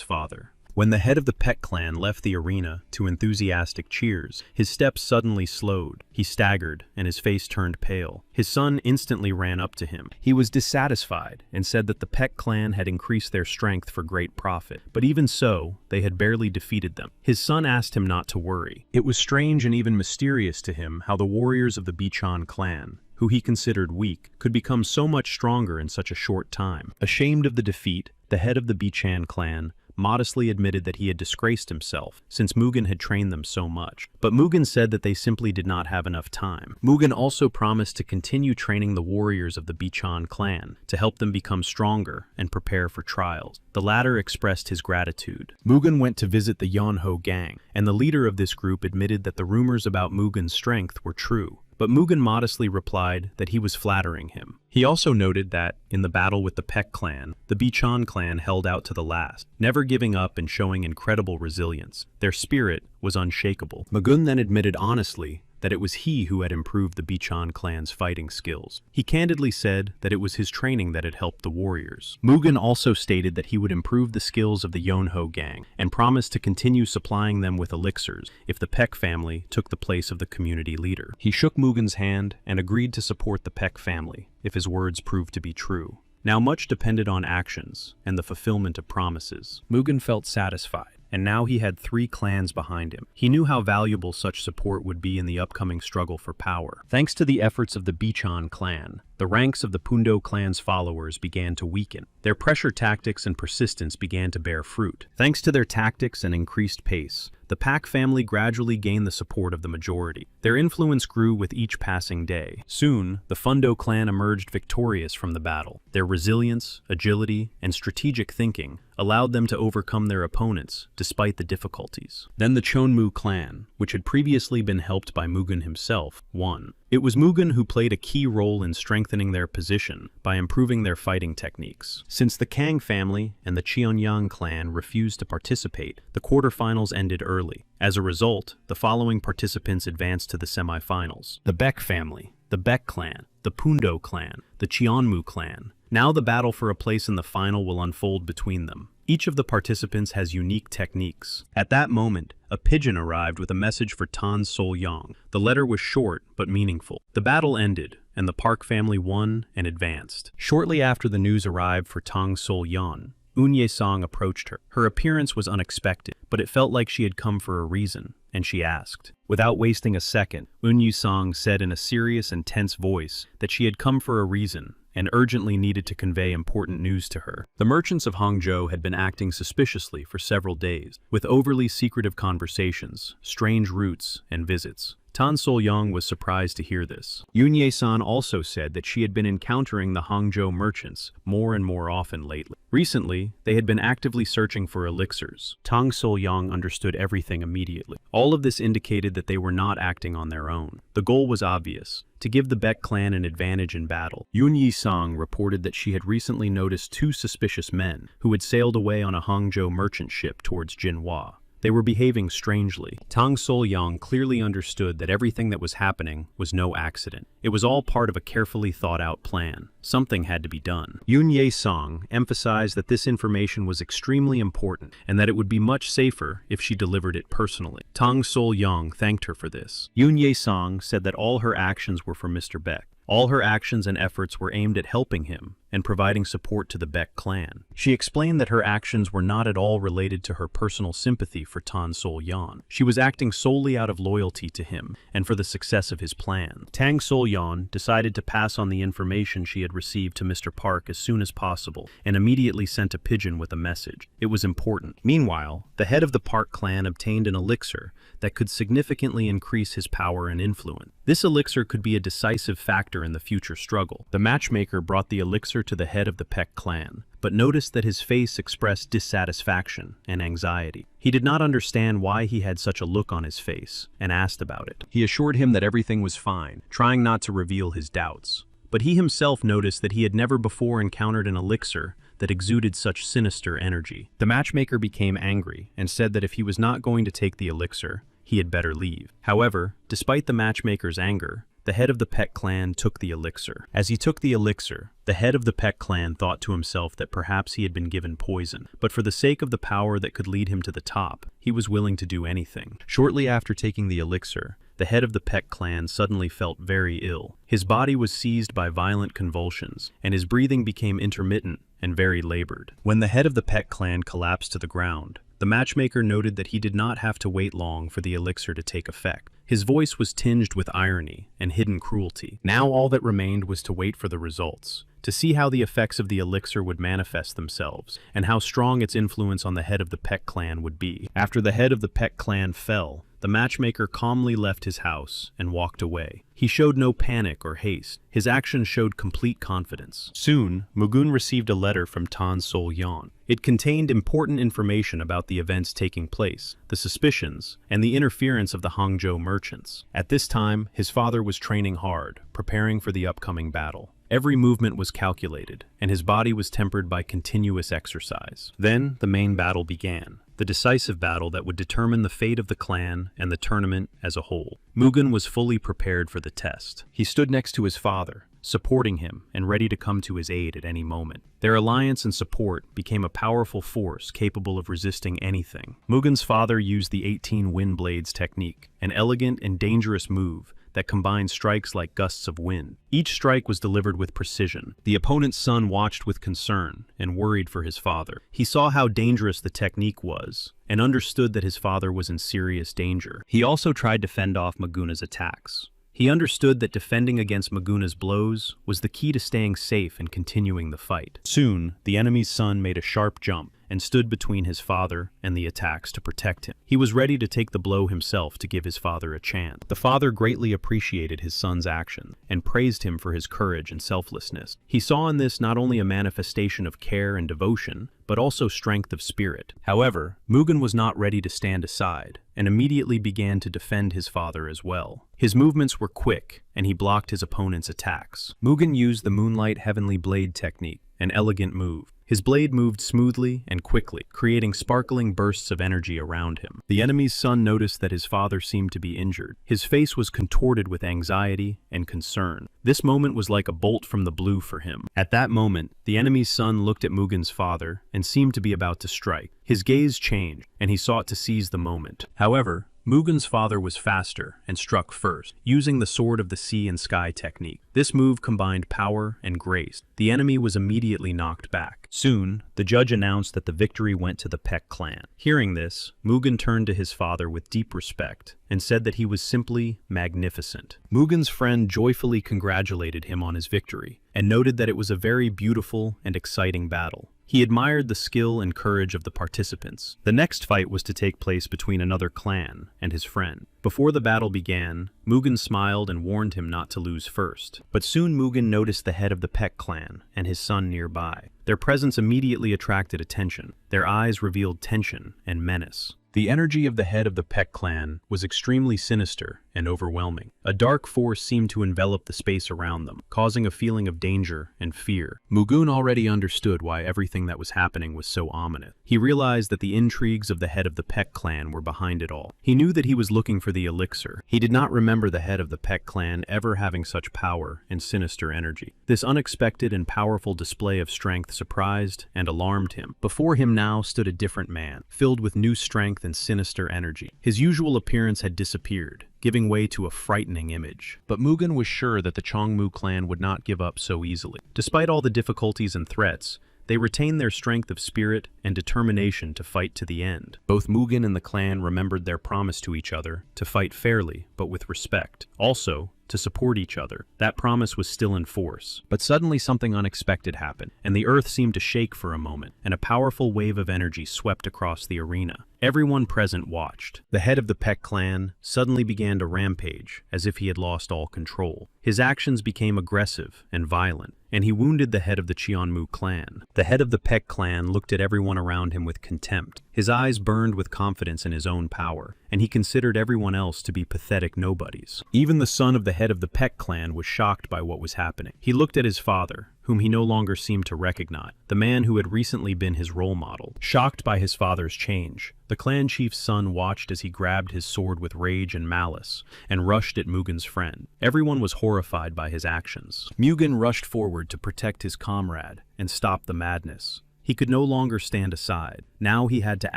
father. When the head of the Peck clan left the arena to enthusiastic cheers, his steps suddenly slowed. He staggered, and his face turned pale. His son instantly ran up to him. He was dissatisfied and said that the Peck clan had increased their strength for great profit, but even so, they had barely defeated them. His son asked him not to worry. It was strange and even mysterious to him how the warriors of the Bichan clan, who he considered weak, could become so much stronger in such a short time. Ashamed of the defeat, the head of the Bichan clan modestly admitted that he had disgraced himself, since Mugen had trained them so much. But Mugen said that they simply did not have enough time. Mugen also promised to continue training the warriors of the Bichan clan, to help them become stronger and prepare for trials. The latter expressed his gratitude. Mugen went to visit the Yonho gang, and the leader of this group admitted that the rumors about Mugen's strength were true. But Mugen modestly replied that he was flattering him. He also noted that, in the battle with the Peck clan, the Bichan clan held out to the last, never giving up and showing incredible resilience. Their spirit was unshakable. Mugen then admitted honestly that it was he who had improved the Bichan clan's fighting skills. He candidly said that it was his training that had helped the warriors. Mugen also stated that he would improve the skills of the Yonho gang, and promised to continue supplying them with elixirs if the Peck family took the place of the community leader. He shook Mugen's hand and agreed to support the Peck family if his words proved to be true. Now much depended on actions and the fulfillment of promises. Mugen felt satisfied, and now he had 3 clans behind him. He knew how valuable such support would be in the upcoming struggle for power. Thanks to the efforts of the Bichan clan, the ranks of the Pundo clan's followers began to weaken. Their pressure tactics and persistence began to bear fruit. Thanks to their tactics and increased pace, the Pak family gradually gained the support of the majority. Their influence grew with each passing day. Soon, the Fundo clan emerged victorious from the battle. Their resilience, agility, and strategic thinking allowed them to overcome their opponents despite the difficulties. Then the Chonmu clan, which had previously been helped by Mugen himself, won. It was Mugen who played a key role in strengthening their position by improving their fighting techniques. Since the Kang family and the Cheonyang clan refused to participate, the quarterfinals ended early. As a result, the following participants advanced to the semifinals: the Beck family, the Beck clan, the Pundo clan, the Cheonmu clan. Now the battle for a place in the final will unfold between them. Each of the participants has unique techniques. At that moment, a pigeon arrived with a message for Tan Sol-yang. The letter was short but meaningful. The battle ended, and the Park family won and advanced. Shortly after the news arrived for Tang Sol-yan, Eun Ye-song approached her. Her appearance was unexpected, but it felt like she had come for a reason, and she asked. Without wasting a second, Eun Ye-song said in a serious and tense voice that she had come for a reason, and urgently needed to convey important news to her. The merchants of Hangzhou had been acting suspiciously for several days, with overly secretive conversations, strange routes, and visits. Tan Sol-yang was surprised to hear this. Eun Ye-san also said that she had been encountering the Hangzhou merchants more and more often lately. Recently, they had been actively searching for elixirs. Tang Sol-yang understood everything immediately. All of this indicated that they were not acting on their own. The goal was obvious: to give the Beck clan an advantage in battle. Eun Ye-sang reported that she had recently noticed 2 suspicious men who had sailed away on a Hangzhou merchant ship towards Jinhua. They were behaving strangely. Tang Sol-yang clearly understood that everything that was happening was no accident. It was all part of a carefully thought-out plan. Something had to be done. Eun Ye-song emphasized that this information was extremely important and that it would be much safer if she delivered it personally. Tang Sol-yang thanked her for this. Eun Ye-song said that all her actions were for Mr. Beck. All her actions and efforts were aimed at helping him and providing support to the Beck clan. She explained that her actions were not at all related to her personal sympathy for Tan Sol-yan. She was acting solely out of loyalty to him and for the success of his plan. Tang Sol-yan decided to pass on the information she had received to Mr. Park as soon as possible and immediately sent a pigeon with a message. It was important. Meanwhile, the head of the Park clan obtained an elixir that could significantly increase his power and influence. This elixir could be a decisive factor in the future struggle. The matchmaker brought the elixir to the head of the Peck clan, but noticed that his face expressed dissatisfaction and anxiety. He did not understand why he had such a look on his face, and asked about it. He assured him that everything was fine, trying not to reveal his doubts. But he himself noticed that he had never before encountered an elixir that exuded such sinister energy. The matchmaker became angry and said that if he was not going to take the elixir, he had better leave. However, despite the matchmaker's anger, the head of the Pek clan took the elixir. As he took the elixir, the head of the Pek clan thought to himself that perhaps he had been given poison, but for the sake of the power that could lead him to the top, he was willing to do anything. Shortly after taking the elixir, the head of the Pek clan suddenly felt very ill. His body was seized by violent convulsions, and his breathing became intermittent and very labored. When the head of the Pek clan collapsed to the ground, the matchmaker noted that he did not have to wait long for the elixir to take effect. His voice was tinged with irony and hidden cruelty. Now all that remained was to wait for the results, to see how the effects of the elixir would manifest themselves, and how strong its influence on the head of the Pek clan would be. After the head of the Pek clan fell, the matchmaker calmly left his house and walked away. He showed no panic or haste. His actions showed complete confidence. Soon, Mugun received a letter from Tan Sol Yan. It contained important information about the events taking place, the suspicions, and the interference of the Hangzhou merchants. At this time, his father was training hard, preparing for the upcoming battle. Every movement was calculated, and his body was tempered by continuous exercise. Then, the main battle began, the decisive battle that would determine the fate of the clan and the tournament as a whole. Mugen was fully prepared for the test. He stood next to his father, supporting him and ready to come to his aid at any moment. Their alliance and support became a powerful force capable of resisting anything. Mugen's father used the 18 wind blades technique, an elegant and dangerous move that combined strikes like gusts of wind. Each strike was delivered with precision. The opponent's son watched with concern and worried for his father. He saw how dangerous the technique was and understood that his father was in serious danger. He also tried to fend off Maguna's attacks. He understood that defending against Maguna's blows was the key to staying safe and continuing the fight. Soon, the enemy's son made a sharp jump and stood between his father and the attacks to protect him. He was ready to take the blow himself to give his father a chance. The father greatly appreciated his son's action and praised him for his courage and selflessness. He saw in this not only a manifestation of care and devotion, but also strength of spirit. However, Mugen was not ready to stand aside, and immediately began to defend his father as well. His movements were quick, and he blocked his opponent's attacks. Mugen used the Moonlight Heavenly Blade technique, an elegant move. His blade moved smoothly and quickly, creating sparkling bursts of energy around him. The enemy's son noticed that his father seemed to be injured. His face was contorted with anxiety and concern. This moment was like a bolt from the blue for him. At that moment, the enemy's son looked at Mugen's father and seemed to be about to strike. His gaze changed, and he sought to seize the moment. However, Mugen's father was faster and struck first, using the Sword of the Sea and Sky technique. This move combined power and grace. The enemy was immediately knocked back. Soon, the judge announced that the victory went to the Pek clan. Hearing this, Mugen turned to his father with deep respect and said that he was simply magnificent. Mugen's friend joyfully congratulated him on his victory and noted that it was a very beautiful and exciting battle. He admired the skill and courage of the participants. The next fight was to take place between another clan and his friend. Before the battle began, Mugen smiled and warned him not to lose first. But soon Mugen noticed the head of the Pek clan and his son nearby. Their presence immediately attracted attention. Their eyes revealed tension and menace. The energy of the head of the Pek clan was extremely sinister and overwhelming. A dark force seemed to envelop the space around them, causing a feeling of danger and fear. Mugen already understood why everything that was happening was so ominous. He realized that the intrigues of the head of the Pek clan were behind it all. He knew that he was looking for the elixir. He did not remember the head of the Pek clan ever having such power and sinister energy. This unexpected and powerful display of strength surprised and alarmed him. Before him now stood a different man, filled with new strength and sinister energy. His usual appearance had disappeared, giving way to a frightening image. But Mugen was sure that the Chongmu clan would not give up so easily. Despite all the difficulties and threats, they retained their strength of spirit and determination to fight to the end. Both Mugen and the clan remembered their promise to each other to fight fairly, but with respect. Also, to support each other. That promise was still in force. But suddenly something unexpected happened, and the earth seemed to shake for a moment, and a powerful wave of energy swept across the arena. Everyone present watched. The head of the Pek clan suddenly began to rampage, as if he had lost all control. His actions became aggressive and violent, and he wounded the head of the Cheonmu clan. The head of the Pek clan looked at everyone around him with contempt. His eyes burned with confidence in his own power, and he considered everyone else to be pathetic nobodies. Even the son of the head of the Peck clan was shocked by what was happening. He looked at his father, whom he no longer seemed to recognize, the man who had recently been his role model. Shocked by his father's change, the clan chief's son watched as he grabbed his sword with rage and malice and rushed at Mugen's friend. Everyone was horrified by his actions. Mugen rushed forward to protect his comrade and stop the madness. He could no longer stand aside. Now he had to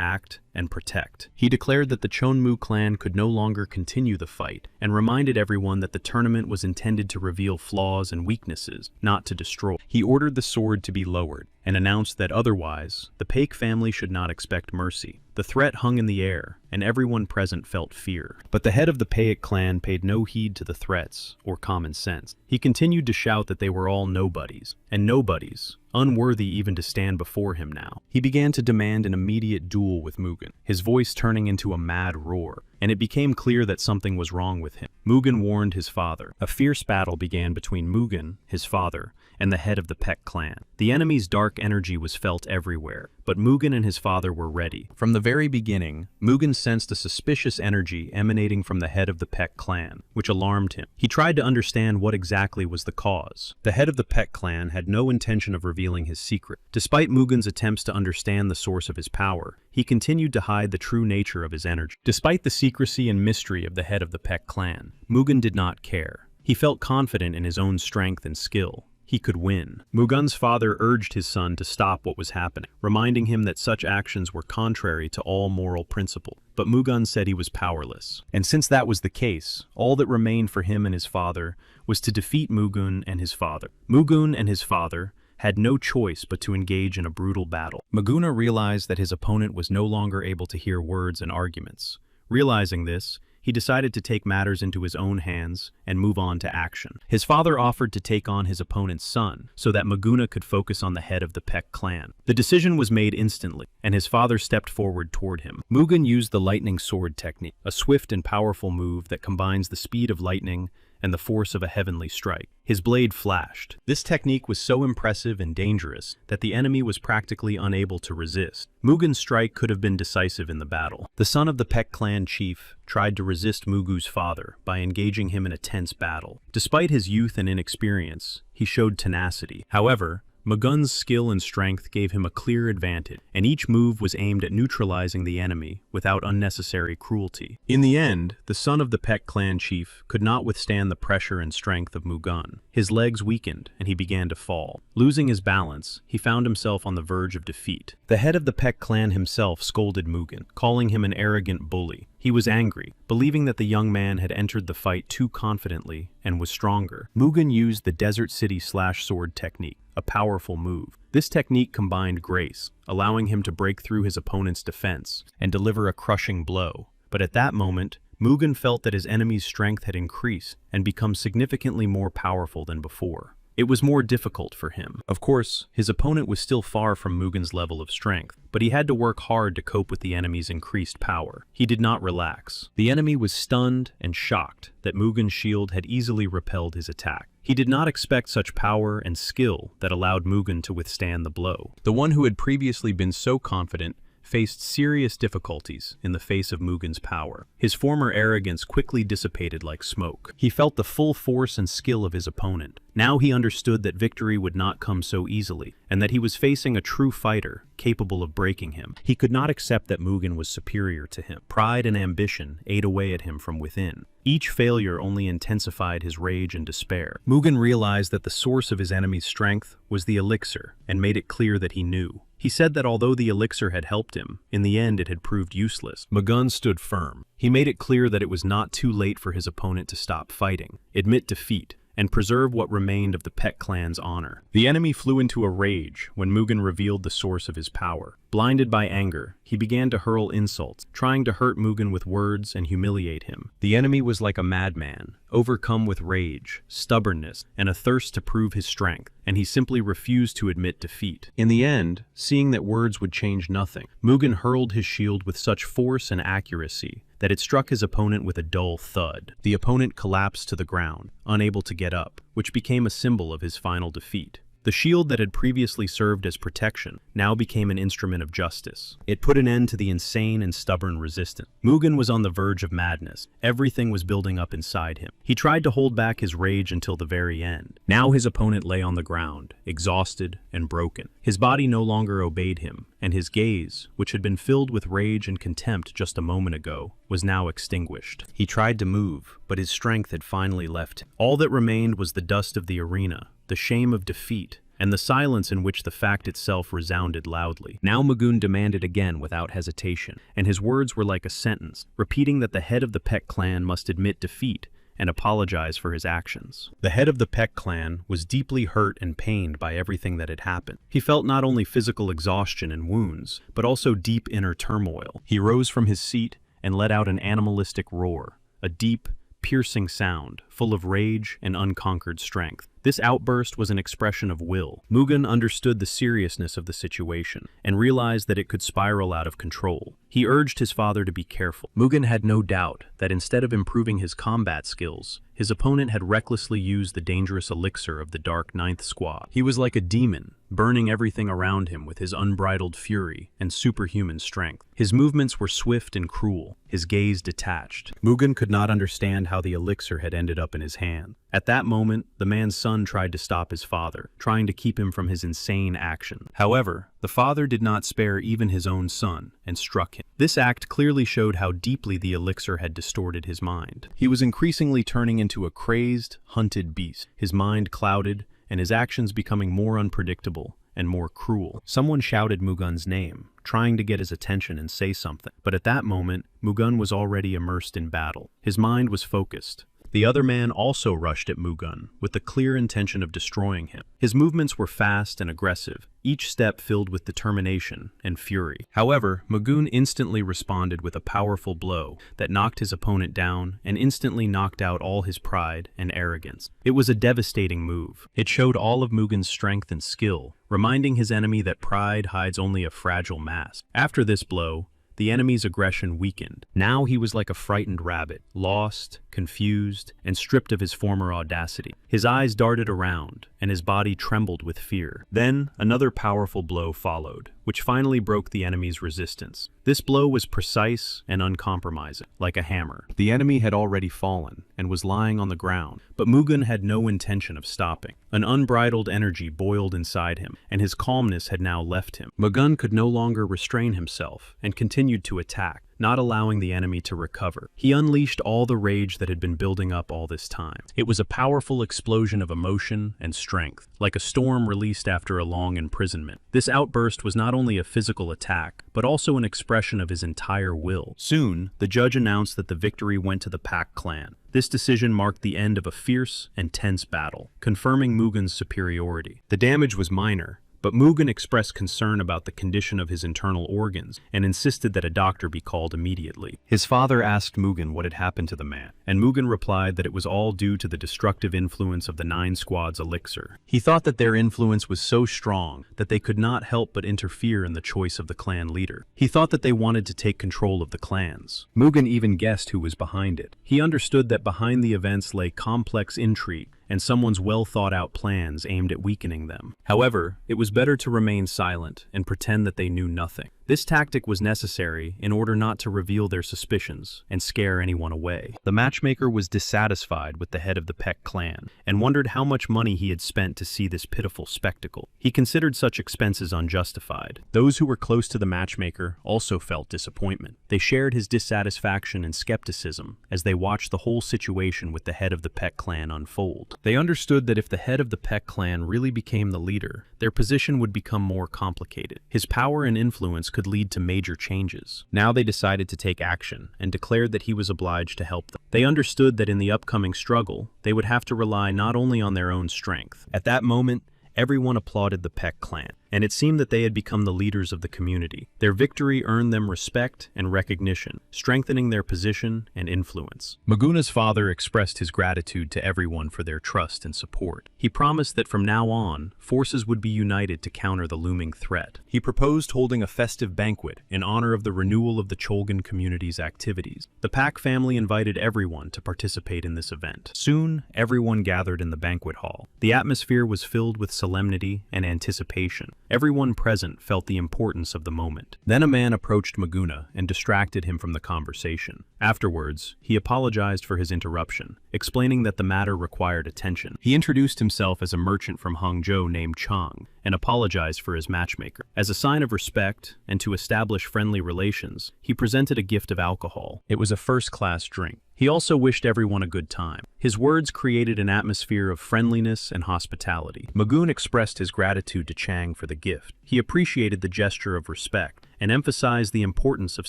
act and protect. He declared that the Chonmu clan could no longer continue the fight and reminded everyone that the tournament was intended to reveal flaws and weaknesses, not to destroy. He ordered the sword to be lowered and announced that otherwise, the Paik family should not expect mercy. The threat hung in the air, and everyone present felt fear. But the head of the Paik clan paid no heed to the threats or common sense. He continued to shout that they were all nobodies, and nobodies, unworthy even to stand before him now. He began to demand an immediate duel with Mugen, his voice turning into a mad roar, and it became clear that something was wrong with him. Mugen warned his father. A fierce battle began between Mugen, his father, and the head of the Peck clan. The enemy's dark energy was felt everywhere, but Mugen and his father were ready. From the very beginning, Mugen sensed a suspicious energy emanating from the head of the Peck clan, which alarmed him. He tried to understand what exactly was the cause. The head of the Peck clan had no intention of revealing his secret. Despite Mugen's attempts to understand the source of his power, he continued to hide the true nature of his energy. Despite the secrecy and mystery of the head of the Peck clan, Mugen did not care. He felt confident in his own strength and skill. He could win. Mugen's father urged his son to stop what was happening, reminding him that such actions were contrary to all moral principle. But Mugen said he was powerless. And since that was the case, all that remained for him and his father was to defeat Mugen and his father. Mugen and his father had no choice but to engage in a brutal battle. Mugen realized that his opponent was no longer able to hear words and arguments. Realizing this, he decided to take matters into his own hands and move on to action. His father offered to take on his opponent's son so that Mugen could focus on the head of the Peck clan. The decision was made instantly, and his father stepped forward toward him. Mugen used the lightning sword technique, a swift and powerful move that combines the speed of lightning and the force of a heavenly strike. His blade flashed. This technique was so impressive and dangerous that the enemy was practically unable to resist. Mugen's strike could have been decisive in the battle. The son of the Peck clan chief tried to resist Mugen's father by engaging him in a tense battle. Despite his youth and inexperience, he showed tenacity. However, Mugen's skill and strength gave him a clear advantage, and each move was aimed at neutralizing the enemy without unnecessary cruelty. In the end, the son of the Peck clan chief could not withstand the pressure and strength of Mugen. His legs weakened, and he began to fall. Losing his balance, he found himself on the verge of defeat. The head of the Peck clan himself scolded Mugen, calling him an arrogant bully. He was angry, believing that the young man had entered the fight too confidently and was stronger. Mugen used the Desert City slash-sword technique, a powerful move. This technique combined grace, allowing him to break through his opponent's defense and deliver a crushing blow. But at that moment, Mugen felt that his enemy's strength had increased and become significantly more powerful than before. It was more difficult for him. Of course, his opponent was still far from Mugen's level of strength, but he had to work hard to cope with the enemy's increased power. He did not relax. The enemy was stunned and shocked that Mugen's shield had easily repelled his attack. He did not expect such power and skill that allowed Mugen to withstand the blow. The one who had previously been so confident faced serious difficulties in the face of Mugen's power. His former arrogance quickly dissipated like smoke. He felt the full force and skill of his opponent. Now he understood that victory would not come so easily, and that he was facing a true fighter capable of breaking him. He could not accept that Mugen was superior to him. Pride and ambition ate away at him from within. Each failure only intensified his rage and despair. Mugen realized that the source of his enemy's strength was the elixir, and made it clear that he knew. He said that although the elixir had helped him, in the end it had proved useless. Mugen stood firm. He made it clear that it was not too late for his opponent to stop fighting, admit defeat, and preserve what remained of the Peck clan's honor. The enemy flew into a rage when Mugen revealed the source of his power. Blinded by anger, he began to hurl insults, trying to hurt Mugen with words and humiliate him. The enemy was like a madman, overcome with rage, stubbornness, and a thirst to prove his strength, and he simply refused to admit defeat. In the end, seeing that words would change nothing, Mugen hurled his shield with such force and accuracy that it struck his opponent with a dull thud. The opponent collapsed to the ground, unable to get up, which became a symbol of his final defeat. The shield that had previously served as protection now became an instrument of justice. It put an end to the insane and stubborn resistance. Mugen was on the verge of madness. Everything was building up inside him. He tried to hold back his rage until the very end. Now his opponent lay on the ground, exhausted and broken. His body no longer obeyed him, and his gaze, which had been filled with rage and contempt just a moment ago, was now extinguished. He tried to move, but his strength had finally left him. All that remained was the dust of the arena, the shame of defeat, and the silence in which the fact itself resounded loudly. Now Mugen demanded again without hesitation, and his words were like a sentence, repeating that the head of the Peck clan must admit defeat and apologize for his actions. The head of the Peck clan was deeply hurt and pained by everything that had happened. He felt not only physical exhaustion and wounds, but also deep inner turmoil. He rose from his seat and let out an animalistic roar, a deep, piercing sound, full of rage and unconquered strength. This outburst was an expression of will. Mugen understood the seriousness of the situation and realized that it could spiral out of control. He urged his father to be careful. Mugen had no doubt that instead of improving his combat skills, his opponent had recklessly used the dangerous elixir of the Dark Ninth Squad. He was like a demon, burning everything around him with his unbridled fury and superhuman strength. His movements were swift and cruel, his gaze detached. Mugen could not understand how the elixir had ended up in his hand. At that moment, the man's son tried to stop his father, trying to keep him from his insane action. However, the father did not spare even his own son and struck him. This act clearly showed how deeply the elixir had distorted his mind. He was increasingly turning into a crazed, hunted beast, his mind clouded and his actions becoming more unpredictable and more cruel. Someone shouted Mugen's name, trying to get his attention and say something. But at that moment, Mugen was already immersed in battle. His mind was focused. The other man also rushed at Mugen with the clear intention of destroying him. His movements were fast and aggressive, each step filled with determination and fury. However, Mugen instantly responded with a powerful blow that knocked his opponent down and instantly knocked out all his pride and arrogance. It was a devastating move. It showed all of Mugen's strength and skill, reminding his enemy that pride hides only a fragile mask. After this blow, the enemy's aggression weakened. Now he was like a frightened rabbit, lost, confused, and stripped of his former audacity. His eyes darted around, and his body trembled with fear. Then, another powerful blow followed, which finally broke the enemy's resistance. This blow was precise and uncompromising, like a hammer. The enemy had already fallen, and was lying on the ground, but Mugen had no intention of stopping. An unbridled energy boiled inside him, and his calmness had now left him. Mugen could no longer restrain himself, and continued to attack, not allowing the enemy to recover. He unleashed all the rage that had been building up all this time. It was a powerful explosion of emotion and strength, like a storm released after a long imprisonment. This outburst was not only a physical attack, but also an expression of his entire will. Soon, the judge announced that the victory went to the Pack clan. This decision marked the end of a fierce and tense battle, confirming Mugen's superiority. The damage was minor, but Mugen expressed concern about the condition of his internal organs and insisted that a doctor be called immediately. His father asked Mugen what had happened to the man, and Mugen replied that it was all due to the destructive influence of the Nine Squad's elixir. He thought that their influence was so strong that they could not help but interfere in the choice of the clan leader. He thought that they wanted to take control of the clans. Mugen even guessed who was behind it. He understood that behind the events lay complex intrigue and someone's well-thought-out plans aimed at weakening them. However, it was better to remain silent and pretend that they knew nothing. This tactic was necessary in order not to reveal their suspicions and scare anyone away. The matchmaker was dissatisfied with the head of the Peck clan and wondered how much money he had spent to see this pitiful spectacle. He considered such expenses unjustified. Those who were close to the matchmaker also felt disappointment. They shared his dissatisfaction and skepticism as they watched the whole situation with the head of the Peck clan unfold. They understood that if the head of the Peck clan really became the leader, their position would become more complicated. His power and influence could lead to major changes. Now they decided to take action and declared that he was obliged to help them. They understood that in the upcoming struggle, they would have to rely not only on their own strength. At that moment, everyone applauded the Peck clan, and it seemed that they had become the leaders of the community. Their victory earned them respect and recognition, strengthening their position and influence. Maguna's father expressed his gratitude to everyone for their trust and support. He promised that from now on, forces would be united to counter the looming threat. He proposed holding a festive banquet in honor of the renewal of the Cholgan community's activities. The Pak family invited everyone to participate in this event. Soon, everyone gathered in the banquet hall. The atmosphere was filled with solemnity and anticipation. Everyone present felt the importance of the moment. Then a man approached Maguna and distracted him from the conversation. Afterwards, he apologized for his interruption, explaining that the matter required attention. He introduced himself as a merchant from Hangzhou named Chang and apologized for his matchmaker. As a sign of respect and to establish friendly relations, he presented a gift of alcohol. It was a first-class drink. He also wished everyone a good time. His words created an atmosphere of friendliness and hospitality. Magun expressed his gratitude to Chang for the gift. He appreciated the gesture of respect and emphasized the importance of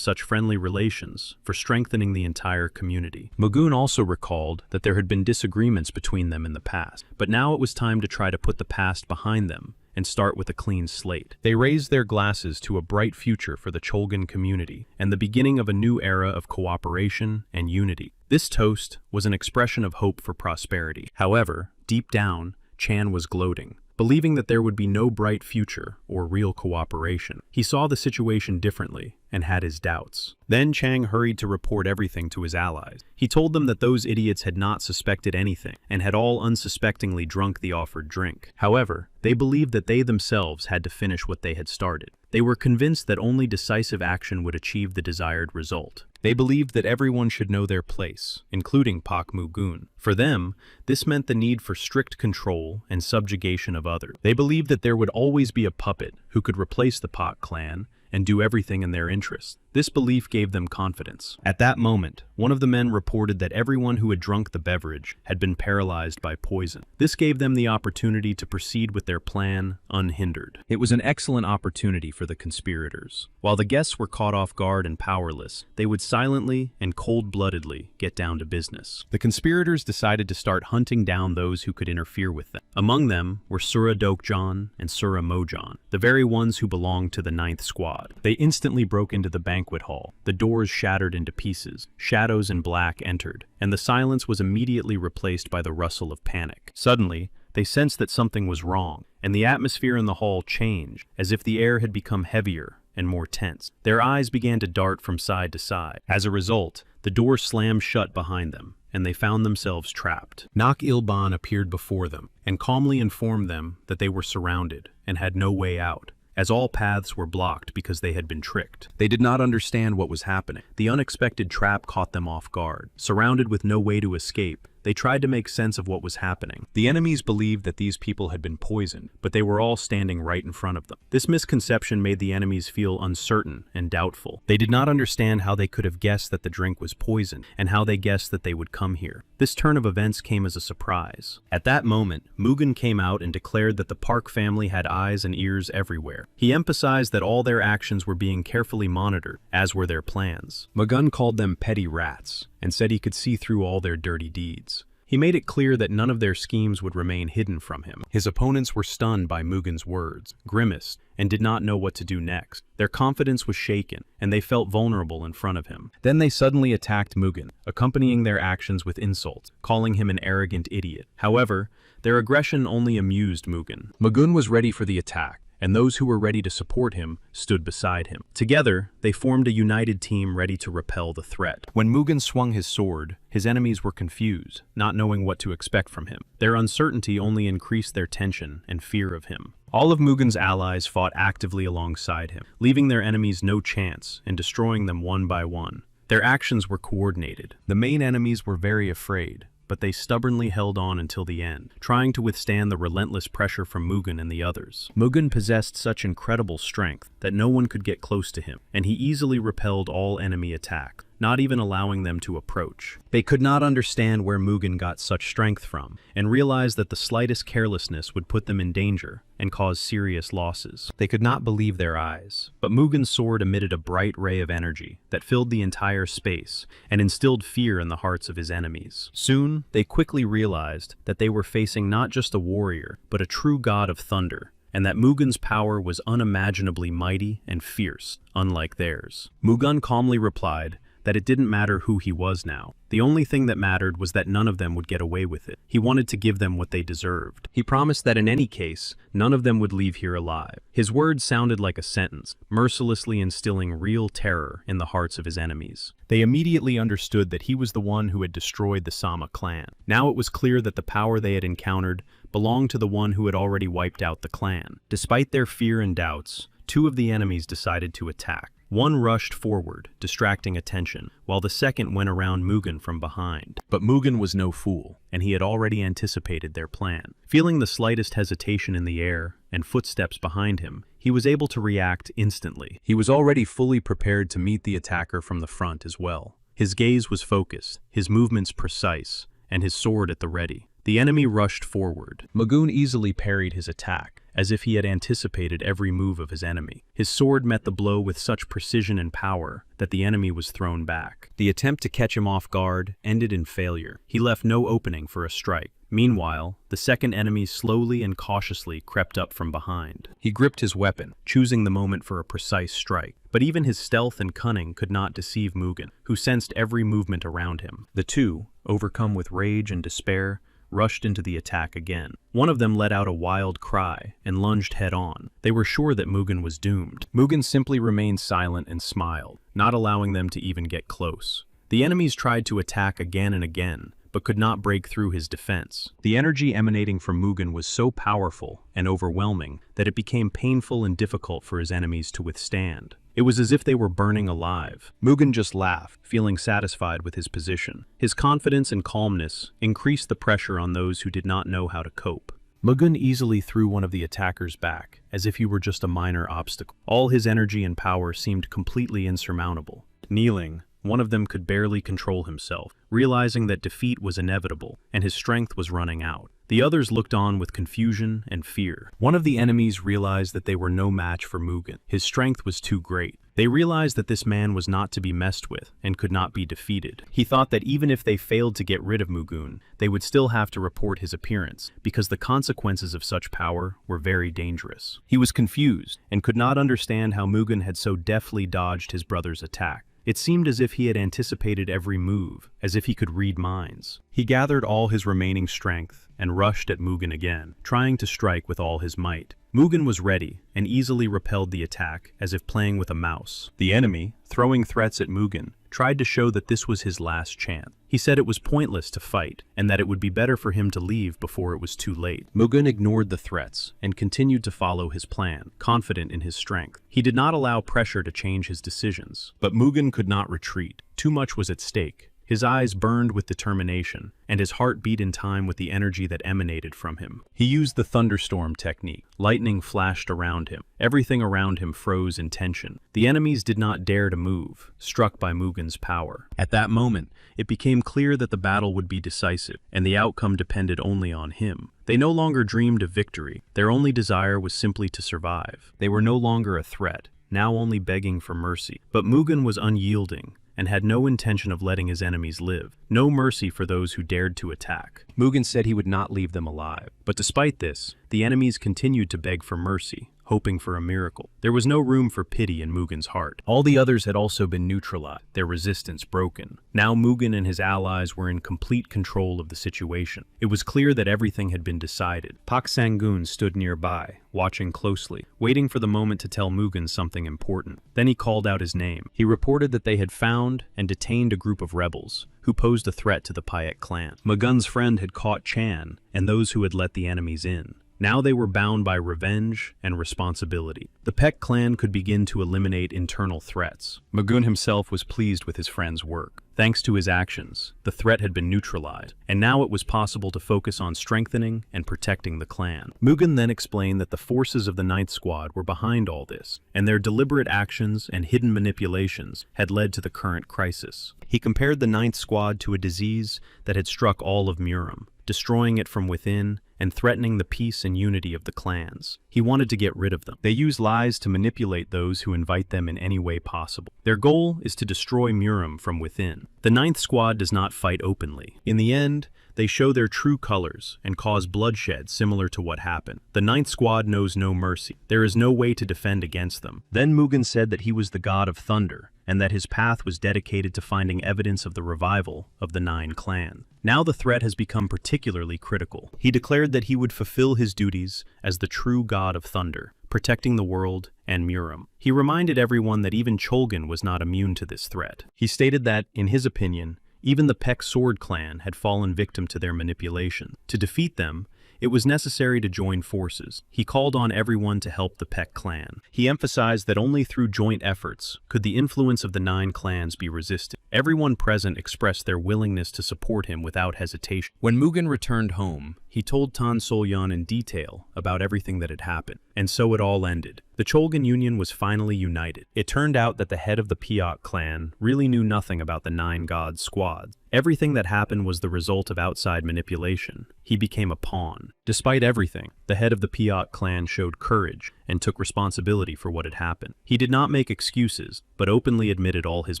such friendly relations for strengthening the entire community. Magun also recalled that there had been disagreements between them in the past, but now it was time to try to put the past behind them and start with a clean slate. They raised their glasses to a bright future for the Cholgan community and the beginning of a new era of cooperation and unity. This toast was an expression of hope for prosperity. However, deep down, Chan was gloating, believing that there would be no bright future or real cooperation. He saw the situation differently and had his doubts. Then Chang hurried to report everything to his allies. He told them that those idiots had not suspected anything and had all unsuspectingly drunk the offered drink. However, they believed that they themselves had to finish what they had started. They were convinced that only decisive action would achieve the desired result. They believed that everyone should know their place, including Pak Mugun. For them, this meant the need for strict control and subjugation of others. They believed that there would always be a puppet who could replace the Pak clan and do everything in their interests. This belief gave them confidence. At that moment, one of the men reported that everyone who had drunk the beverage had been paralyzed by poison. This gave them the opportunity to proceed with their plan unhindered. It was an excellent opportunity for the conspirators. While the guests were caught off guard and powerless, they would silently and cold-bloodedly get down to business. The conspirators decided to start hunting down those who could interfere with them. Among them were Sura Dokjan and Sura Mojan, the very ones who belonged to the 9th Squad. They instantly broke into the banquet hall. The doors shattered into pieces. Shadows in black entered, and the silence was immediately replaced by the rustle of panic. Suddenly, they sensed that something was wrong, and the atmosphere in the hall changed, as if the air had become heavier and more tense. Their eyes began to dart from side to side. As a result, the door slammed shut behind them, and they found themselves trapped. Nak Ilban appeared before them, and calmly informed them that they were surrounded and had no way out, as all paths were blocked because they had been tricked. They did not understand what was happening. The unexpected trap caught them off guard. Surrounded with no way to escape, they tried to make sense of what was happening. The enemies believed that these people had been poisoned, but they were all standing right in front of them. This misconception made the enemies feel uncertain and doubtful. They did not understand how they could have guessed that the drink was poison, and how they guessed that they would come here. This turn of events came as a surprise. At that moment, Mugen came out and declared that the Park family had eyes and ears everywhere. He emphasized that all their actions were being carefully monitored, as were their plans. Mugun called them petty rats, and said he could see through all their dirty deeds. He made it clear that none of their schemes would remain hidden from him. His opponents were stunned by Mugen's words, grimaced, and did not know what to do next. Their confidence was shaken, and they felt vulnerable in front of him. Then they suddenly attacked Mugen, accompanying their actions with insults, calling him an arrogant idiot. However, their aggression only amused Mugen. Mugen was ready for the attack, and those who were ready to support him stood beside him. Together, they formed a united team ready to repel the threat. When Mugen swung his sword, his enemies were confused, not knowing what to expect from him. Their uncertainty only increased their tension and fear of him. All of Mugen's allies fought actively alongside him, leaving their enemies no chance and destroying them one by one. Their actions were coordinated. The main enemies were very afraid, but they stubbornly held on until the end, trying to withstand the relentless pressure from Mugen and the others. Mugen possessed such incredible strength that no one could get close to him, and he easily repelled all enemy attacks, not even allowing them to approach. They could not understand where Mugen got such strength from, and realized that the slightest carelessness would put them in danger and cause serious losses. They could not believe their eyes, but Mugen's sword emitted a bright ray of energy that filled the entire space and instilled fear in the hearts of his enemies. Soon, they quickly realized that they were facing not just a warrior, but a true god of thunder, and that Mugen's power was unimaginably mighty and fierce, unlike theirs. Mugen calmly replied that it didn't matter who he was now. The only thing that mattered was that none of them would get away with it. He wanted to give them what they deserved. He promised that in any case, none of them would leave here alive. His words sounded like a sentence, mercilessly instilling real terror in the hearts of his enemies. They immediately understood that he was the one who had destroyed the Sama clan. Now it was clear that the power they had encountered belonged to the one who had already wiped out the clan. Despite their fear and doubts, two of the enemies decided to attack. One rushed forward, distracting attention, while the second went around Mugen from behind. But Mugen was no fool, and he had already anticipated their plan. Feeling the slightest hesitation in the air and footsteps behind him, he was able to react instantly. He was already fully prepared to meet the attacker from the front as well. His gaze was focused, his movements precise, and his sword at the ready. The enemy rushed forward. Mugen easily parried his attack, as if he had anticipated every move of his enemy. His sword met the blow with such precision and power that the enemy was thrown back. The attempt to catch him off guard ended in failure. He left no opening for a strike. Meanwhile, the second enemy slowly and cautiously crept up from behind. He gripped his weapon, choosing the moment for a precise strike. But even his stealth and cunning could not deceive Mugen, who sensed every movement around him. The two, overcome with rage and despair, rushed into the attack again. One of them let out a wild cry and lunged head-on. They were sure that Mugen was doomed. Mugen simply remained silent and smiled, not allowing them to even get close. The enemies tried to attack again and again, but could not break through his defense. The energy emanating from Mugen was so powerful and overwhelming that it became painful and difficult for his enemies to withstand. It was as if they were burning alive. Mugen just laughed, feeling satisfied with his position. His confidence and calmness increased the pressure on those who did not know how to cope. Mugen easily threw one of the attackers back, as if he were just a minor obstacle. All his energy and power seemed completely insurmountable. Kneeling, one of them could barely control himself, realizing that defeat was inevitable and his strength was running out. The others looked on with confusion and fear. One of the enemies realized that they were no match for Mugen. His strength was too great. They realized that this man was not to be messed with and could not be defeated. He thought that even if they failed to get rid of Mugen, they would still have to report his appearance, because the consequences of such power were very dangerous. He was confused and could not understand how Mugen had so deftly dodged his brother's attack. It seemed as if he had anticipated every move, as if he could read minds. He gathered all his remaining strength and rushed at Mugen again, trying to strike with all his might. Mugen was ready and easily repelled the attack as if playing with a mouse. The enemy, throwing threats at Mugen, tried to show that this was his last chance. He said it was pointless to fight and that it would be better for him to leave before it was too late. Mugen ignored the threats and continued to follow his plan, confident in his strength. He did not allow pressure to change his decisions, but Mugen could not retreat. Too much was at stake. His eyes burned with determination, and his heart beat in time with the energy that emanated from him. He used the thunderstorm technique. Lightning flashed around him. Everything around him froze in tension. The enemies did not dare to move, struck by Mugen's power. At that moment, it became clear that the battle would be decisive, and the outcome depended only on him. They no longer dreamed of victory. Their only desire was simply to survive. They were no longer a threat, now only begging for mercy. But Mugen was unyielding and had no intention of letting his enemies live. No mercy for those who dared to attack. Mugen said he would not leave them alive. But despite this, the enemies continued to beg for mercy, hoping for a miracle. There was no room for pity in Mugen's heart. All the others had also been neutralized, their resistance broken. Now Mugen and his allies were in complete control of the situation. It was clear that everything had been decided. Pak Sangun stood nearby, watching closely, waiting for the moment to tell Mugen something important. Then he called out his name. He reported that they had found and detained a group of rebels who posed a threat to the Payek clan. Mugen's friend had caught Chan and those who had let the enemies in. Now they were bound by revenge and responsibility. The Pek clan could begin to eliminate internal threats. Mugen himself was pleased with his friend's work. Thanks to his actions, the threat had been neutralized, and now it was possible to focus on strengthening and protecting the clan. Mugen then explained that the forces of the Ninth Squad were behind all this, and their deliberate actions and hidden manipulations had led to the current crisis. He compared the Ninth Squad to a disease that had struck all of Muram, destroying it from within and threatening the peace and unity of the clans. He wanted to get rid of them. They use lies to manipulate those who invite them in any way possible. Their goal is to destroy Muram from within. The Ninth Squad does not fight openly. In the end, They show their true colors and cause bloodshed similar to what happened. The ninth squad knows no mercy. There is no way to defend against them. Then Mugen said that he was the god of thunder, and that his path was dedicated to finding evidence of the revival of the 9 clans. Now the threat has become particularly critical. He declared that he would fulfill his duties as the true god of thunder, protecting the world and Muram. He reminded everyone that even Cholgan was not immune to this threat. He stated that, in his opinion, even the Peck Sword clan had fallen victim to their manipulation. To defeat them, it was necessary to join forces. He called on everyone to help the Peck clan. He emphasized that only through joint efforts could the influence of the 9 clans be resisted. Everyone present expressed their willingness to support him without hesitation. When Mugen returned home, he told Tan Solyan in detail about everything that had happened, and so it all ended. The Cholgan Union was finally united. It turned out that the head of the Piot clan really knew nothing about the 9 gods squad. Everything that happened was the result of outside manipulation. He became a pawn. Despite everything, the head of the Piot clan showed courage and took responsibility for what had happened. He did not make excuses, but openly admitted all his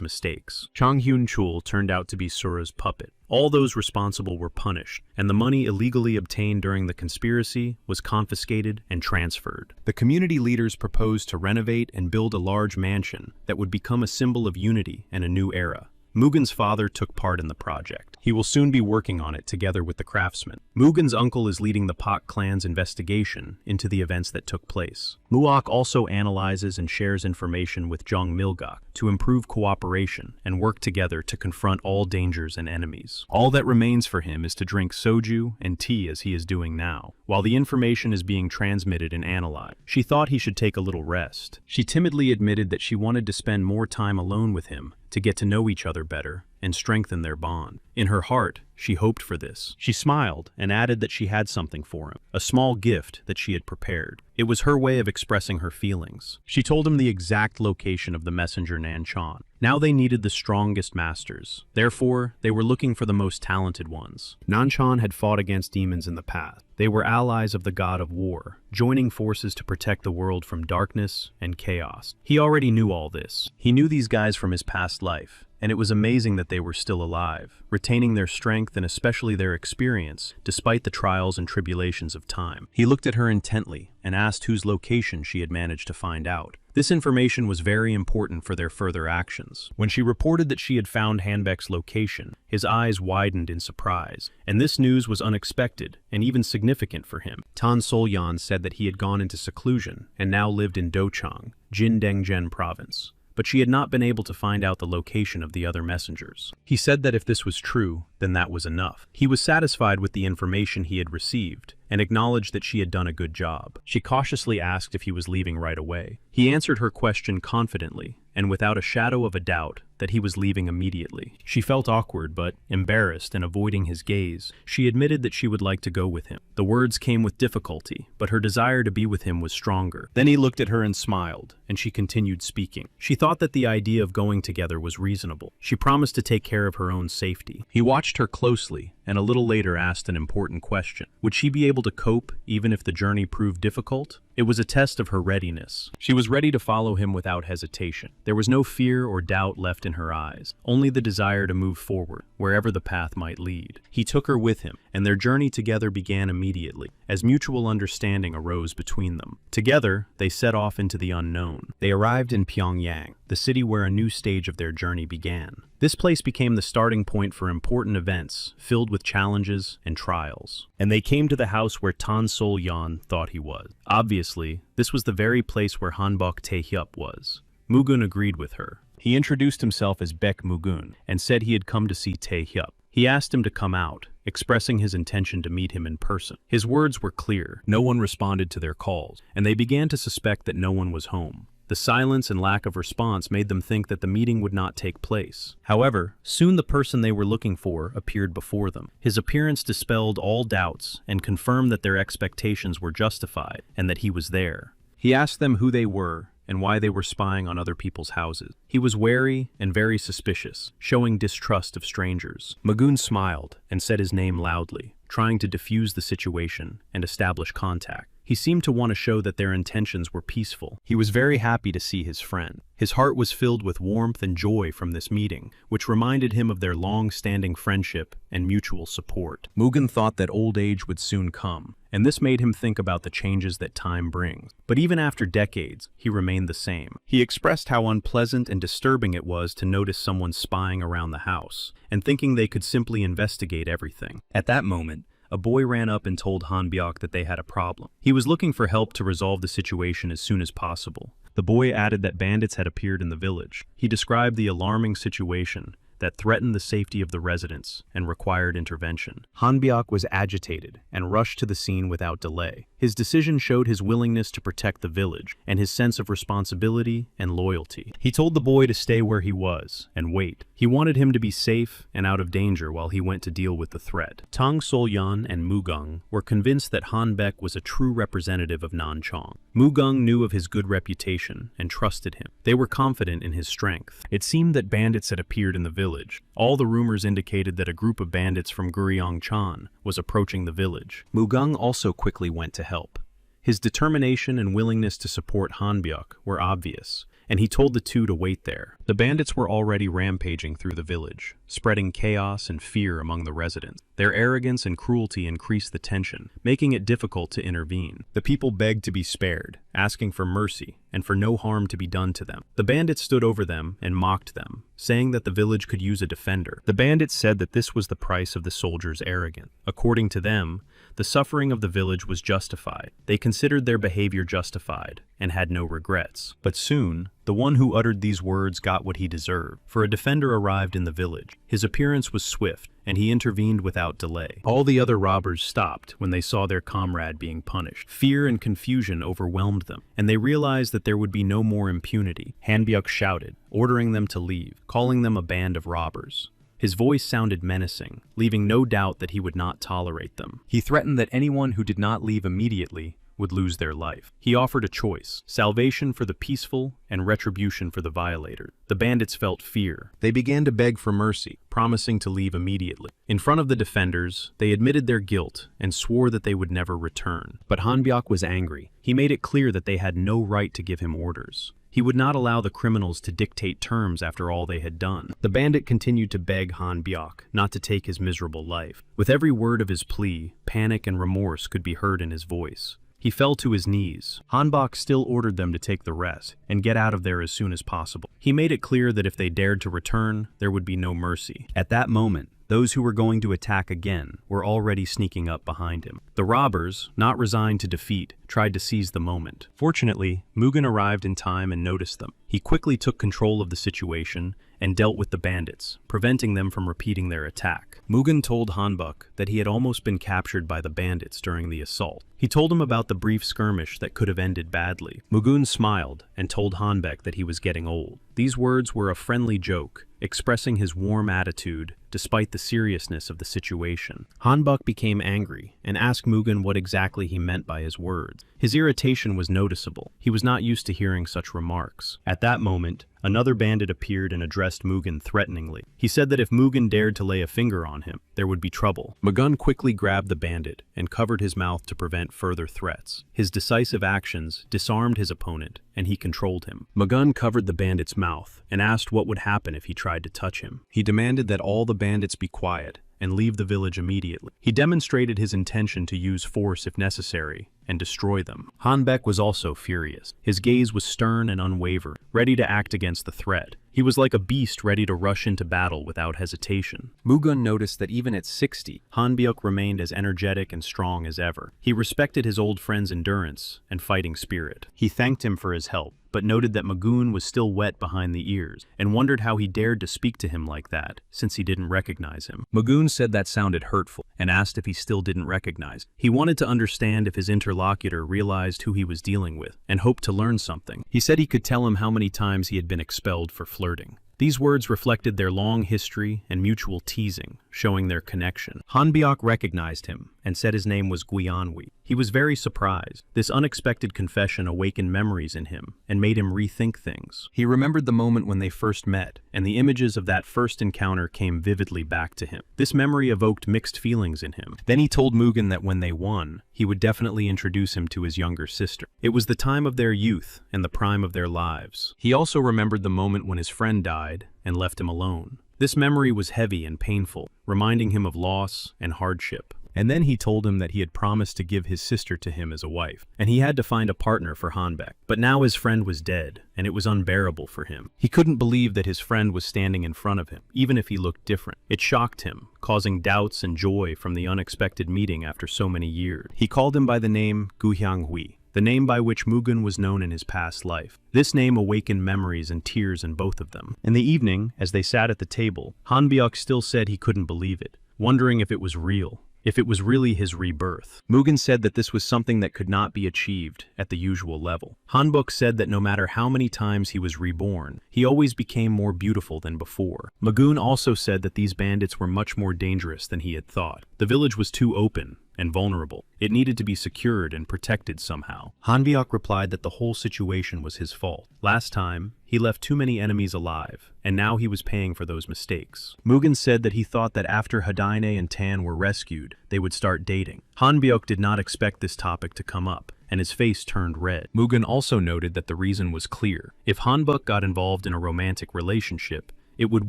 mistakes. Chang Hyun Chul turned out to be Sura's puppet. All those responsible were punished, and the money illegally obtained during the conspiracy was confiscated and transferred. The community leaders proposed to renovate and build a large mansion that would become a symbol of unity and a new era. Mugen's father took part in the project. He will soon be working on it together with the craftsmen. Mugen's uncle is leading the Pak clan's investigation into the events that took place. Muok also analyzes and shares information with Jung Milgok to improve cooperation and work together to confront all dangers and enemies. All that remains for him is to drink soju and tea as he is doing now, while the information is being transmitted and analyzed. She thought he should take a little rest. She timidly admitted that she wanted to spend more time alone with him to get to know each other better and strengthen their bond. In her heart, she hoped for this. She smiled and added that she had something for him, a small gift that she had prepared. It was her way of expressing her feelings. She told him the exact location of the messenger Nanchan. Now they needed the strongest masters. Therefore, they were looking for the most talented ones. Nanchan had fought against demons in the past. They were allies of the god of war, joining forces to protect the world from darkness and chaos. He already knew all this. He knew these guys from his past life, and it was amazing that they were still alive, retaining their strength and especially their experience, despite the trials and tribulations of time. He looked at her intently and asked whose location she had managed to find out. This information was very important for their further actions. When she reported that she had found Hanbek's location, his eyes widened in surprise, and this news was unexpected and even significant for him. Tan Solyan said that he had gone into seclusion and now lived in Dochang, Jindengzhen province, but she had not been able to find out the location of the other messengers. He said that if this was true, then that was enough. He was satisfied with the information he had received and acknowledged that she had done a good job. She cautiously asked if he was leaving right away. He answered her question confidently and without a shadow of a doubt that he was leaving immediately. She felt awkward, but embarrassed and avoiding his gaze, she admitted that she would like to go with him. The words came with difficulty, but her desire to be with him was stronger. Then he looked at her and smiled, and she continued speaking. She thought that the idea of going together was reasonable. She promised to take care of her own safety. He watched her closely, and a little later asked an important question. Would she be able to cope even if the journey proved difficult? It was a test of her readiness. She was ready to follow him without hesitation. There was no fear or doubt left in her eyes, only the desire to move forward, wherever the path might lead. He took her with him, and their journey together began immediately, as mutual understanding arose between them. Together, they set off into the unknown. They arrived in Pyongyang, the city where a new stage of their journey began. This place became the starting point for important events, filled with challenges and trials. And they came to the house where Tan Sol-yan thought he was. Obviously, this was the very place where Hanbok Tae-hyup was. Mugun agreed with her. He introduced himself as Baek Mugun and said he had come to see Tae-hyup. He asked him to come out, expressing his intention to meet him in person. His words were clear. No one responded to their calls, and they began to suspect that no one was home. The silence and lack of response made them think that the meeting would not take place. However, soon the person they were looking for appeared before them. His appearance dispelled all doubts and confirmed that their expectations were justified and that he was there. He asked them who they were and why they were spying on other people's houses. He was wary and very suspicious, showing distrust of strangers. Mugun smiled and said his name loudly, trying to defuse the situation and establish contact. He seemed to want to show that their intentions were peaceful. He was very happy to see his friend. His heart was filled with warmth and joy from this meeting, which reminded him of their long-standing friendship and mutual support. Mugen thought that old age would soon come, and this made him think about the changes that time brings. But even after decades, he remained the same. He expressed how unpleasant and disturbing it was to notice someone spying around the house, and thinking they could simply investigate everything. At that moment, a boy ran up and told Hanbyok that they had a problem. He was looking for help to resolve the situation as soon as possible. The boy added that bandits had appeared in the village. He described the alarming situation that threatened the safety of the residents and required intervention. Hanbyok was agitated and rushed to the scene without delay. His decision showed his willingness to protect the village and his sense of responsibility and loyalty. He told the boy to stay where he was and wait. He wanted him to be safe and out of danger while he went to deal with the threat. Tang Solyan and Mugung were convinced that Hanbek was a true representative of Nanchong. Mugung knew of his good reputation and trusted him. They were confident in his strength. It seemed that bandits had appeared in the village. All the rumors indicated that a group of bandits from Guryongchan was approaching the village. Mugung also quickly went to help. His determination and willingness to support Hanbyuk were obvious, and he told the two to wait there. The bandits were already rampaging through the village, spreading chaos and fear among the residents. Their arrogance and cruelty increased the tension, making it difficult to intervene. The people begged to be spared, asking for mercy and for no harm to be done to them. The bandits stood over them and mocked them, saying that the village could use a defender. The bandits said that this was the price of the soldiers' arrogance. According to them, the suffering of the village was justified. They considered their behavior justified and had no regrets. But soon, the one who uttered these words got what he deserved, for a defender arrived in the village. His appearance was swift, and he intervened without delay. All the other robbers stopped when they saw their comrade being punished. Fear and confusion overwhelmed them, and they realized that there would be no more impunity. Hanbyuk shouted, ordering them to leave, calling them a band of robbers. His voice sounded menacing, leaving no doubt that he would not tolerate them. He threatened that anyone who did not leave immediately would lose their life. He offered a choice: salvation for the peaceful and retribution for the violator. The bandits felt fear. They began to beg for mercy, promising to leave immediately. In front of the defenders, they admitted their guilt and swore that they would never return. But Hanbyuk was angry. He made it clear that they had no right to give him orders. He would not allow the criminals to dictate terms after all they had done. The bandit continued to beg Hanbyuk not to take his miserable life. With every word of his plea, panic and remorse could be heard in his voice. He fell to his knees. Hanbok still ordered them to take the rest and get out of there as soon as possible. He made it clear that if they dared to return, there would be no mercy. At that moment, those who were going to attack again were already sneaking up behind him. The robbers, not resigned to defeat, tried to seize the moment. Fortunately, Mugen arrived in time and noticed them. He quickly took control of the situation and dealt with the bandits, preventing them from repeating their attack. Mugen told Hanbok that he had almost been captured by the bandits during the assault. He told him about the brief skirmish that could have ended badly. Mugen smiled and told Hanbek that he was getting old. These words were a friendly joke, expressing his warm attitude despite the seriousness of the situation. Hanbok became angry and asked Mugen what exactly he meant by his words. His irritation was noticeable. He was not used to hearing such remarks. At that moment, another bandit appeared and addressed Mugen threateningly. He said that if Mugen dared to lay a finger on him, there would be trouble. Mugen quickly grabbed the bandit and covered his mouth to prevent further threats. His decisive actions disarmed his opponent, and he controlled him. Mugen covered the bandit's mouth and asked what would happen if he tried to touch him. He demanded that all the bandits be quiet and leave the village immediately. He demonstrated his intention to use force if necessary and destroy them. Hanbek was also furious. His gaze was stern and unwavering, ready to act against the threat. He was like a beast ready to rush into battle without hesitation. Mugen noticed that even at 60, Hanbyuk remained as energetic and strong as ever. He respected his old friend's endurance and fighting spirit. He thanked him for his help, but noted that Mugen was still wet behind the ears and wondered how he dared to speak to him like that, since he didn't recognize him. Mugen said that sounded hurtful and asked if he still didn't recognize. He wanted to understand if his interlocutor realized who he was dealing with and hoped to learn something. He said he could tell him how many times he had been expelled for flirting. These words reflected their long history and mutual teasing, showing their connection. Hanbyuk recognized him and said his name was Guianhui. He was very surprised. This unexpected confession awakened memories in him and made him rethink things. He remembered the moment when they first met, and the images of that first encounter came vividly back to him. This memory evoked mixed feelings in him. Then he told Mugen that when they won, he would definitely introduce him to his younger sister. It was the time of their youth and the prime of their lives. He also remembered the moment when his friend died and left him alone. This memory was heavy and painful, reminding him of loss and hardship. And then he told him that he had promised to give his sister to him as a wife, and he had to find a partner for Hanbek. But now his friend was dead, and it was unbearable for him. He couldn't believe that his friend was standing in front of him, even if he looked different. It shocked him, causing doubts and joy from the unexpected meeting after so many years. He called him by the name Gu Hyanghui, the name by which Mugen was known in his past life. This name awakened memories and tears in both of them. In the evening, as they sat at the table, Hanbyuk still said he couldn't believe it, wondering if it was real. If it was really his rebirth. Mugen said that this was something that could not be achieved at the usual level. Hanbok said that no matter how many times he was reborn, he always became more beautiful than before. Magoon also said that these bandits were much more dangerous than he had thought. The village was too open and vulnerable. It needed to be secured and protected somehow. Hanbyuk replied that the whole situation was his fault. Last time, he left too many enemies alive, and now he was paying for those mistakes. Mugen said that he thought that after Hadaine and Tan were rescued, they would start dating. Hanbyuk did not expect this topic to come up, and his face turned red. Mugen also noted that the reason was clear. If Hanbuk got involved in a romantic relationship, it would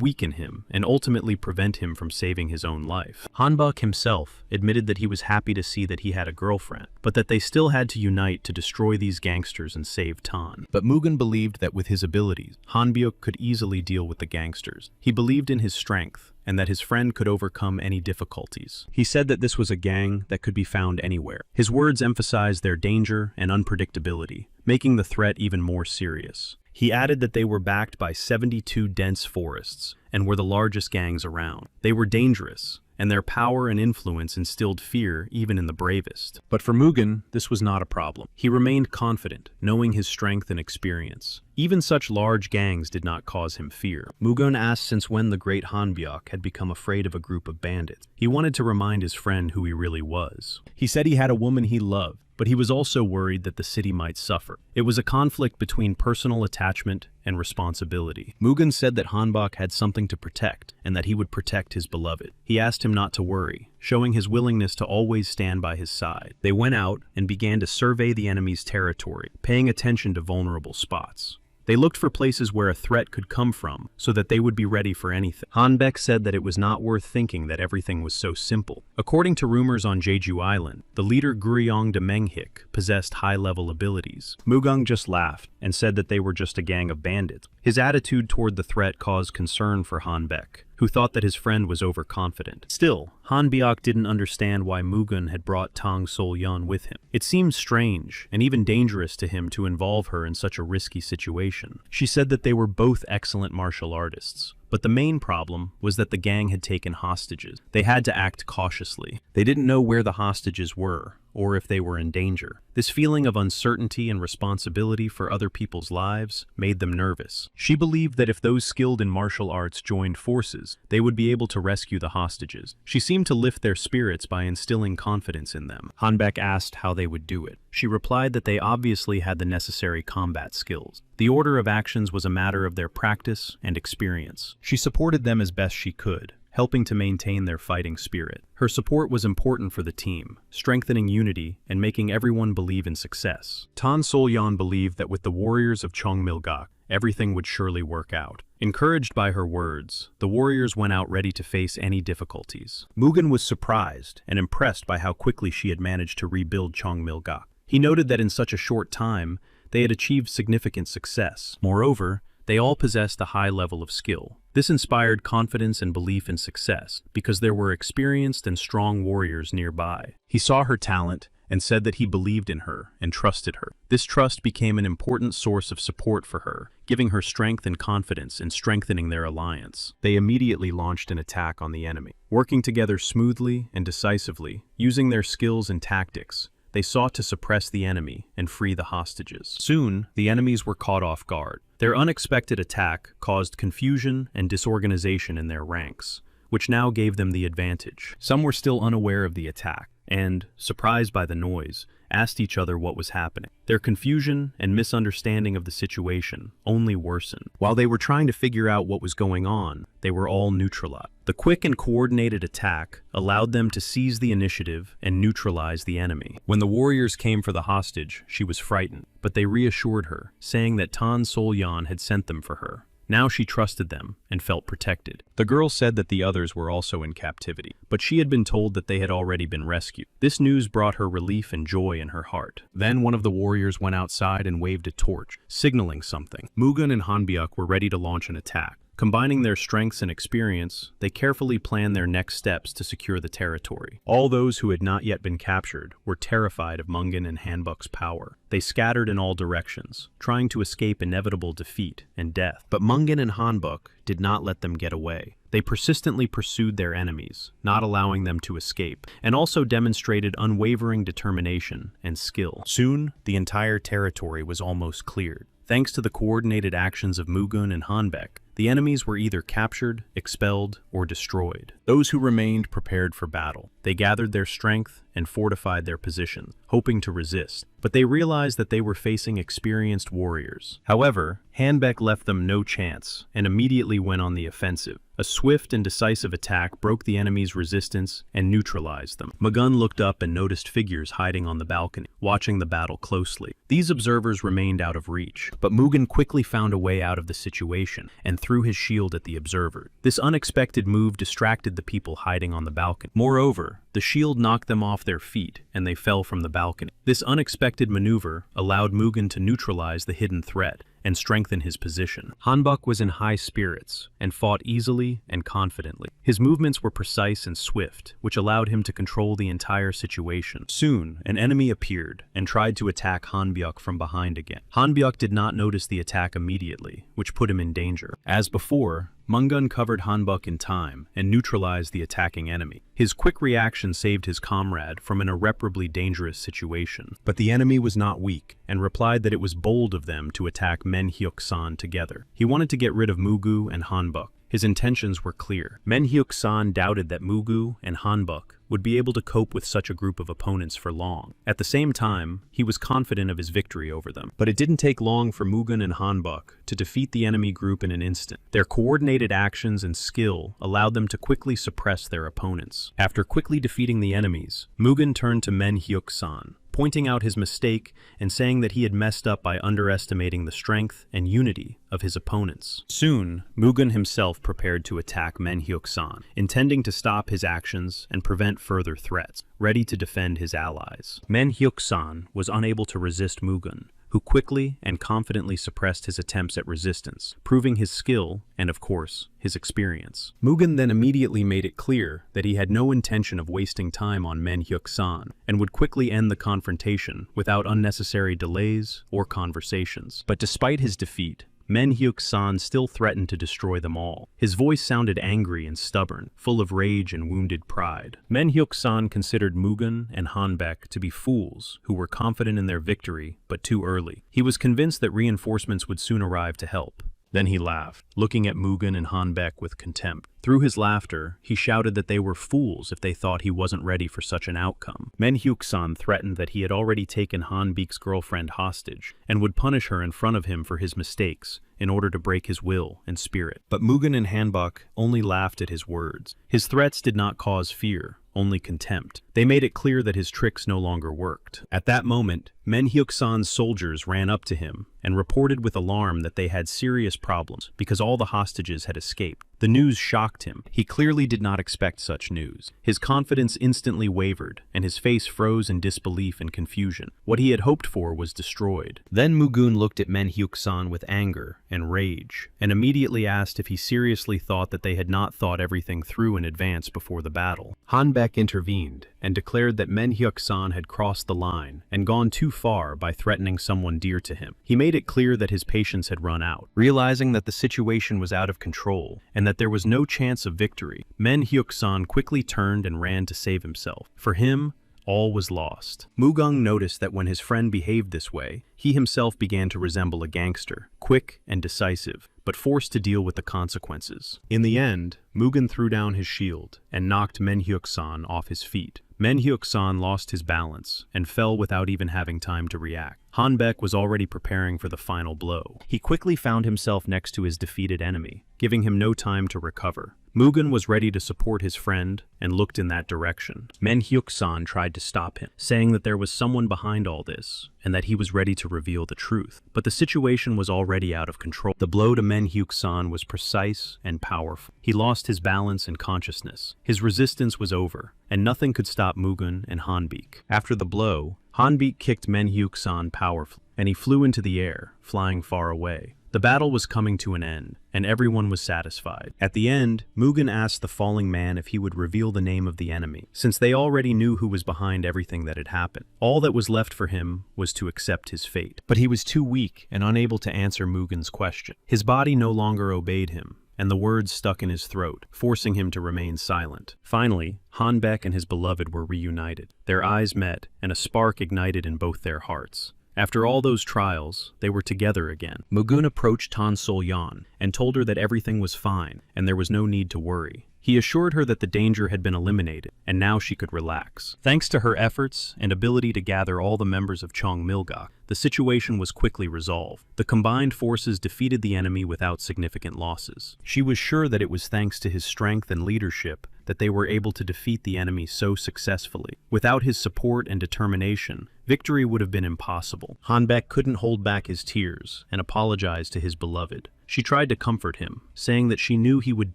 weaken him and ultimately prevent him from saving his own life. Hanbuk himself admitted that he was happy to see that he had a girlfriend, but that they still had to unite to destroy these gangsters and save Tan. But Mugen believed that with his abilities, Hanbyuk could easily deal with the gangsters. He believed in his strength, and that his friend could overcome any difficulties. He said that this was a gang that could be found anywhere. His words emphasized their danger and unpredictability, making the threat even more serious. He added that they were backed by 72 dense forests and were the largest gangs around. They were dangerous, and their power and influence instilled fear even in the bravest. But for Mugen, this was not a problem. He remained confident, knowing his strength and experience. Even such large gangs did not cause him fear. Mugen asked since when the great Hanbyuk had become afraid of a group of bandits. He wanted to remind his friend who he really was. He said he had a woman he loved, but he was also worried that the city might suffer. It was a conflict between personal attachment and responsibility. Mugen said that Hanbok had something to protect, and that he would protect his beloved. He asked him not to worry, showing his willingness to always stand by his side. They went out and began to survey the enemy's territory, paying attention to vulnerable spots. They looked for places where a threat could come from, so that they would be ready for anything. Hanbek said that it was not worth thinking that everything was so simple. According to rumors on Jeju Island, the leader Guryong de Menghik possessed high-level abilities. Mugung just laughed and said that they were just a gang of bandits. His attitude toward the threat caused concern for Hanbek, who thought that his friend was overconfident. Still, Hanbyuk didn't understand why Mugen had brought Tang Sol-yeon with him. It seemed strange and even dangerous to him to involve her in such a risky situation. She said that they were both excellent martial artists, but the main problem was that the gang had taken hostages. They had to act cautiously. They didn't know where the hostages were, or if they were in danger. This feeling of uncertainty and responsibility for other people's lives made them nervous. She believed that if those skilled in martial arts joined forces, they would be able to rescue the hostages. She seemed to lift their spirits by instilling confidence in them. Hanbek asked how they would do it. She replied that they obviously had the necessary combat skills. The order of actions was a matter of their practice and experience. She supported them as best she could, helping to maintain their fighting spirit. Her support was important for the team, strengthening unity and making everyone believe in success. Tan Sol-yeon believed that with the warriors of Cheongmilgak, everything would surely work out. Encouraged by her words, the warriors went out ready to face any difficulties. Mugen was surprised and impressed by how quickly she had managed to rebuild Cheongmilgak. He noted that in such a short time, they had achieved significant success. Moreover, they all possessed a high level of skill. This inspired confidence and belief in success because there were experienced and strong warriors nearby. He saw her talent and said that he believed in her and trusted her. This trust became an important source of support for her, giving her strength and confidence in strengthening their alliance. They immediately launched an attack on the enemy. Working together smoothly and decisively, using their skills and tactics, they sought to suppress the enemy and free the hostages. Soon, the enemies were caught off guard. Their unexpected attack caused confusion and disorganization in their ranks, which now gave them the advantage. Some were still unaware of the attack, and, surprised by the noise, asked each other what was happening. Their confusion and misunderstanding of the situation only worsened. While they were trying to figure out what was going on, they were all neutralized. The quick and coordinated attack allowed them to seize the initiative and neutralize the enemy. When the warriors came for the hostage, she was frightened, but they reassured her, saying that Tan Sol-yan had sent them for her. Now she trusted them and felt protected. The girl said that the others were also in captivity, but she had been told that they had already been rescued. This news brought her relief and joy in her heart. Then one of the warriors went outside and waved a torch, signaling something. Mugen and Hanbyuk were ready to launch an attack. Combining their strengths and experience, they carefully planned their next steps to secure the territory. All those who had not yet been captured were terrified of Mugen and Hanbuk's power. They scattered in all directions, trying to escape inevitable defeat and death. But Mugen and Hanbuk did not let them get away. They persistently pursued their enemies, not allowing them to escape, and also demonstrated unwavering determination and skill. Soon, the entire territory was almost cleared. Thanks to the coordinated actions of Mugen and Hanbek, the enemies were either captured, expelled, or destroyed. Those who remained prepared for battle. They gathered their strength and fortified their positions, hoping to resist, but they realized that they were facing experienced warriors. However, Hanbek left them no chance and immediately went on the offensive. A swift and decisive attack broke the enemy's resistance and neutralized them. Mugen looked up and noticed figures hiding on the balcony, watching the battle closely. These observers remained out of reach, but Mugen quickly found a way out of the situation and threw his shield at the observer. This unexpected move distracted the people hiding on the balcony. Moreover, the shield knocked them off their feet and they fell from the balcony. This unexpected maneuver allowed Mugen to neutralize the hidden threat and strengthen his position. Hanbuk was in high spirits and fought easily and confidently. His movements were precise and swift, which allowed him to control the entire situation. Soon, an enemy appeared and tried to attack Hanbyuk from behind again. Hanbyuk did not notice the attack immediately, which put him in danger. As before, Mugen covered Hanbuk in time and neutralized the attacking enemy. His quick reaction saved his comrade from an irreparably dangerous situation. But the enemy was not weak and replied that it was bold of them to attack Men-hyuk-san together. He wanted to get rid of Mugu and Hanbuk. His intentions were clear. Men-hyuk-san doubted that Mugu and Hanbuk would be able to cope with such a group of opponents for long. At the same time, he was confident of his victory over them. But it didn't take long for Mugen and Hanbuk to defeat the enemy group in an instant. Their coordinated actions and skill allowed them to quickly suppress their opponents. After quickly defeating the enemies, Mugen turned to Men-hyuk-san, pointing out his mistake and saying that he had messed up by underestimating the strength and unity of his opponents. Soon, Mugen himself prepared to attack Men-hyuk-san, intending to stop his actions and prevent further threats, ready to defend his allies. Men-hyuk-san was unable to resist Mugen, who quickly and confidently suppressed his attempts at resistance, proving his skill and, of course, his experience. Mugen then immediately made it clear that he had no intention of wasting time on Men-hyuk-san and would quickly end the confrontation without unnecessary delays or conversations. But despite his defeat, Men-hyuk-san still threatened to destroy them all. His voice sounded angry and stubborn, full of rage and wounded pride. Men-hyuk-san considered Mugen and Hanbek to be fools who were confident in their victory, but too early. He was convinced that reinforcements would soon arrive to help. Then he laughed, looking at Mugen and Hanbek with contempt. Through his laughter, he shouted that they were fools if they thought he wasn't ready for such an outcome. Men-hyuk-san threatened that he had already taken Hanbek's girlfriend hostage and would punish her in front of him for his mistakes in order to break his will and spirit. But Mugen and Hanbuk only laughed at his words. His threats did not cause fear, only contempt. They made it clear that his tricks no longer worked. At that moment, Men-hyuk-san's soldiers ran up to him and reported with alarm that they had serious problems because all the hostages had escaped. The news shocked him. He clearly did not expect such news. His confidence instantly wavered, and his face froze in disbelief and confusion. What he had hoped for was destroyed. Then Mugen looked at Men-hyuk-san with anger and rage, and immediately asked if he seriously thought that they had not thought everything through in advance before the battle. Hanbek intervened and declared that Men-hyuk-san had crossed the line and gone too far by threatening someone dear to him. He made it clear that his patience had run out. Realizing that the situation was out of control and that there was no chance of victory, Men-hyuk-san quickly turned and ran to save himself. For him, all was lost. Mugen noticed that when his friend behaved this way, he himself began to resemble a gangster, quick and decisive, but forced to deal with the consequences. In the end, Mugen threw down his shield and knocked Manhwa off his feet. Manhwa lost his balance and fell without even having time to react. Hanbek was already preparing for the final blow. He quickly found himself next to his defeated enemy, giving him no time to recover. Mugen was ready to support his friend and looked in that direction. Manhwa tried to stop him, saying that there was someone behind all this and that he was ready to reveal the truth. But the situation was already out of control. The blow to Manhwa was precise and powerful. He lost his balance and consciousness. His resistance was over, and nothing could stop Mugen and Hanbek. After the blow, Hanbek kicked Manhwa powerfully, and he flew into the air, flying far away. The battle was coming to an end, and everyone was satisfied. At the end, Mugen asked the falling man if he would reveal the name of the enemy, since they already knew who was behind everything that had happened. All that was left for him was to accept his fate. But he was too weak and unable to answer Mugen's question. His body no longer obeyed him, and the words stuck in his throat, forcing him to remain silent. Finally, Hanbek and his beloved were reunited. Their eyes met, and a spark ignited in both their hearts. After all those trials, they were together again. Mugen approached Tan Sol-yan and told her that everything was fine and there was no need to worry. He assured her that the danger had been eliminated, and now she could relax. Thanks to her efforts and ability to gather all the members of Cheongmilgak, the situation was quickly resolved. The combined forces defeated the enemy without significant losses. She was sure that it was thanks to his strength and leadership that they were able to defeat the enemy so successfully. Without his support and determination, victory would have been impossible. Hanbek couldn't hold back his tears and apologized to his beloved. She tried to comfort him, saying that she knew he would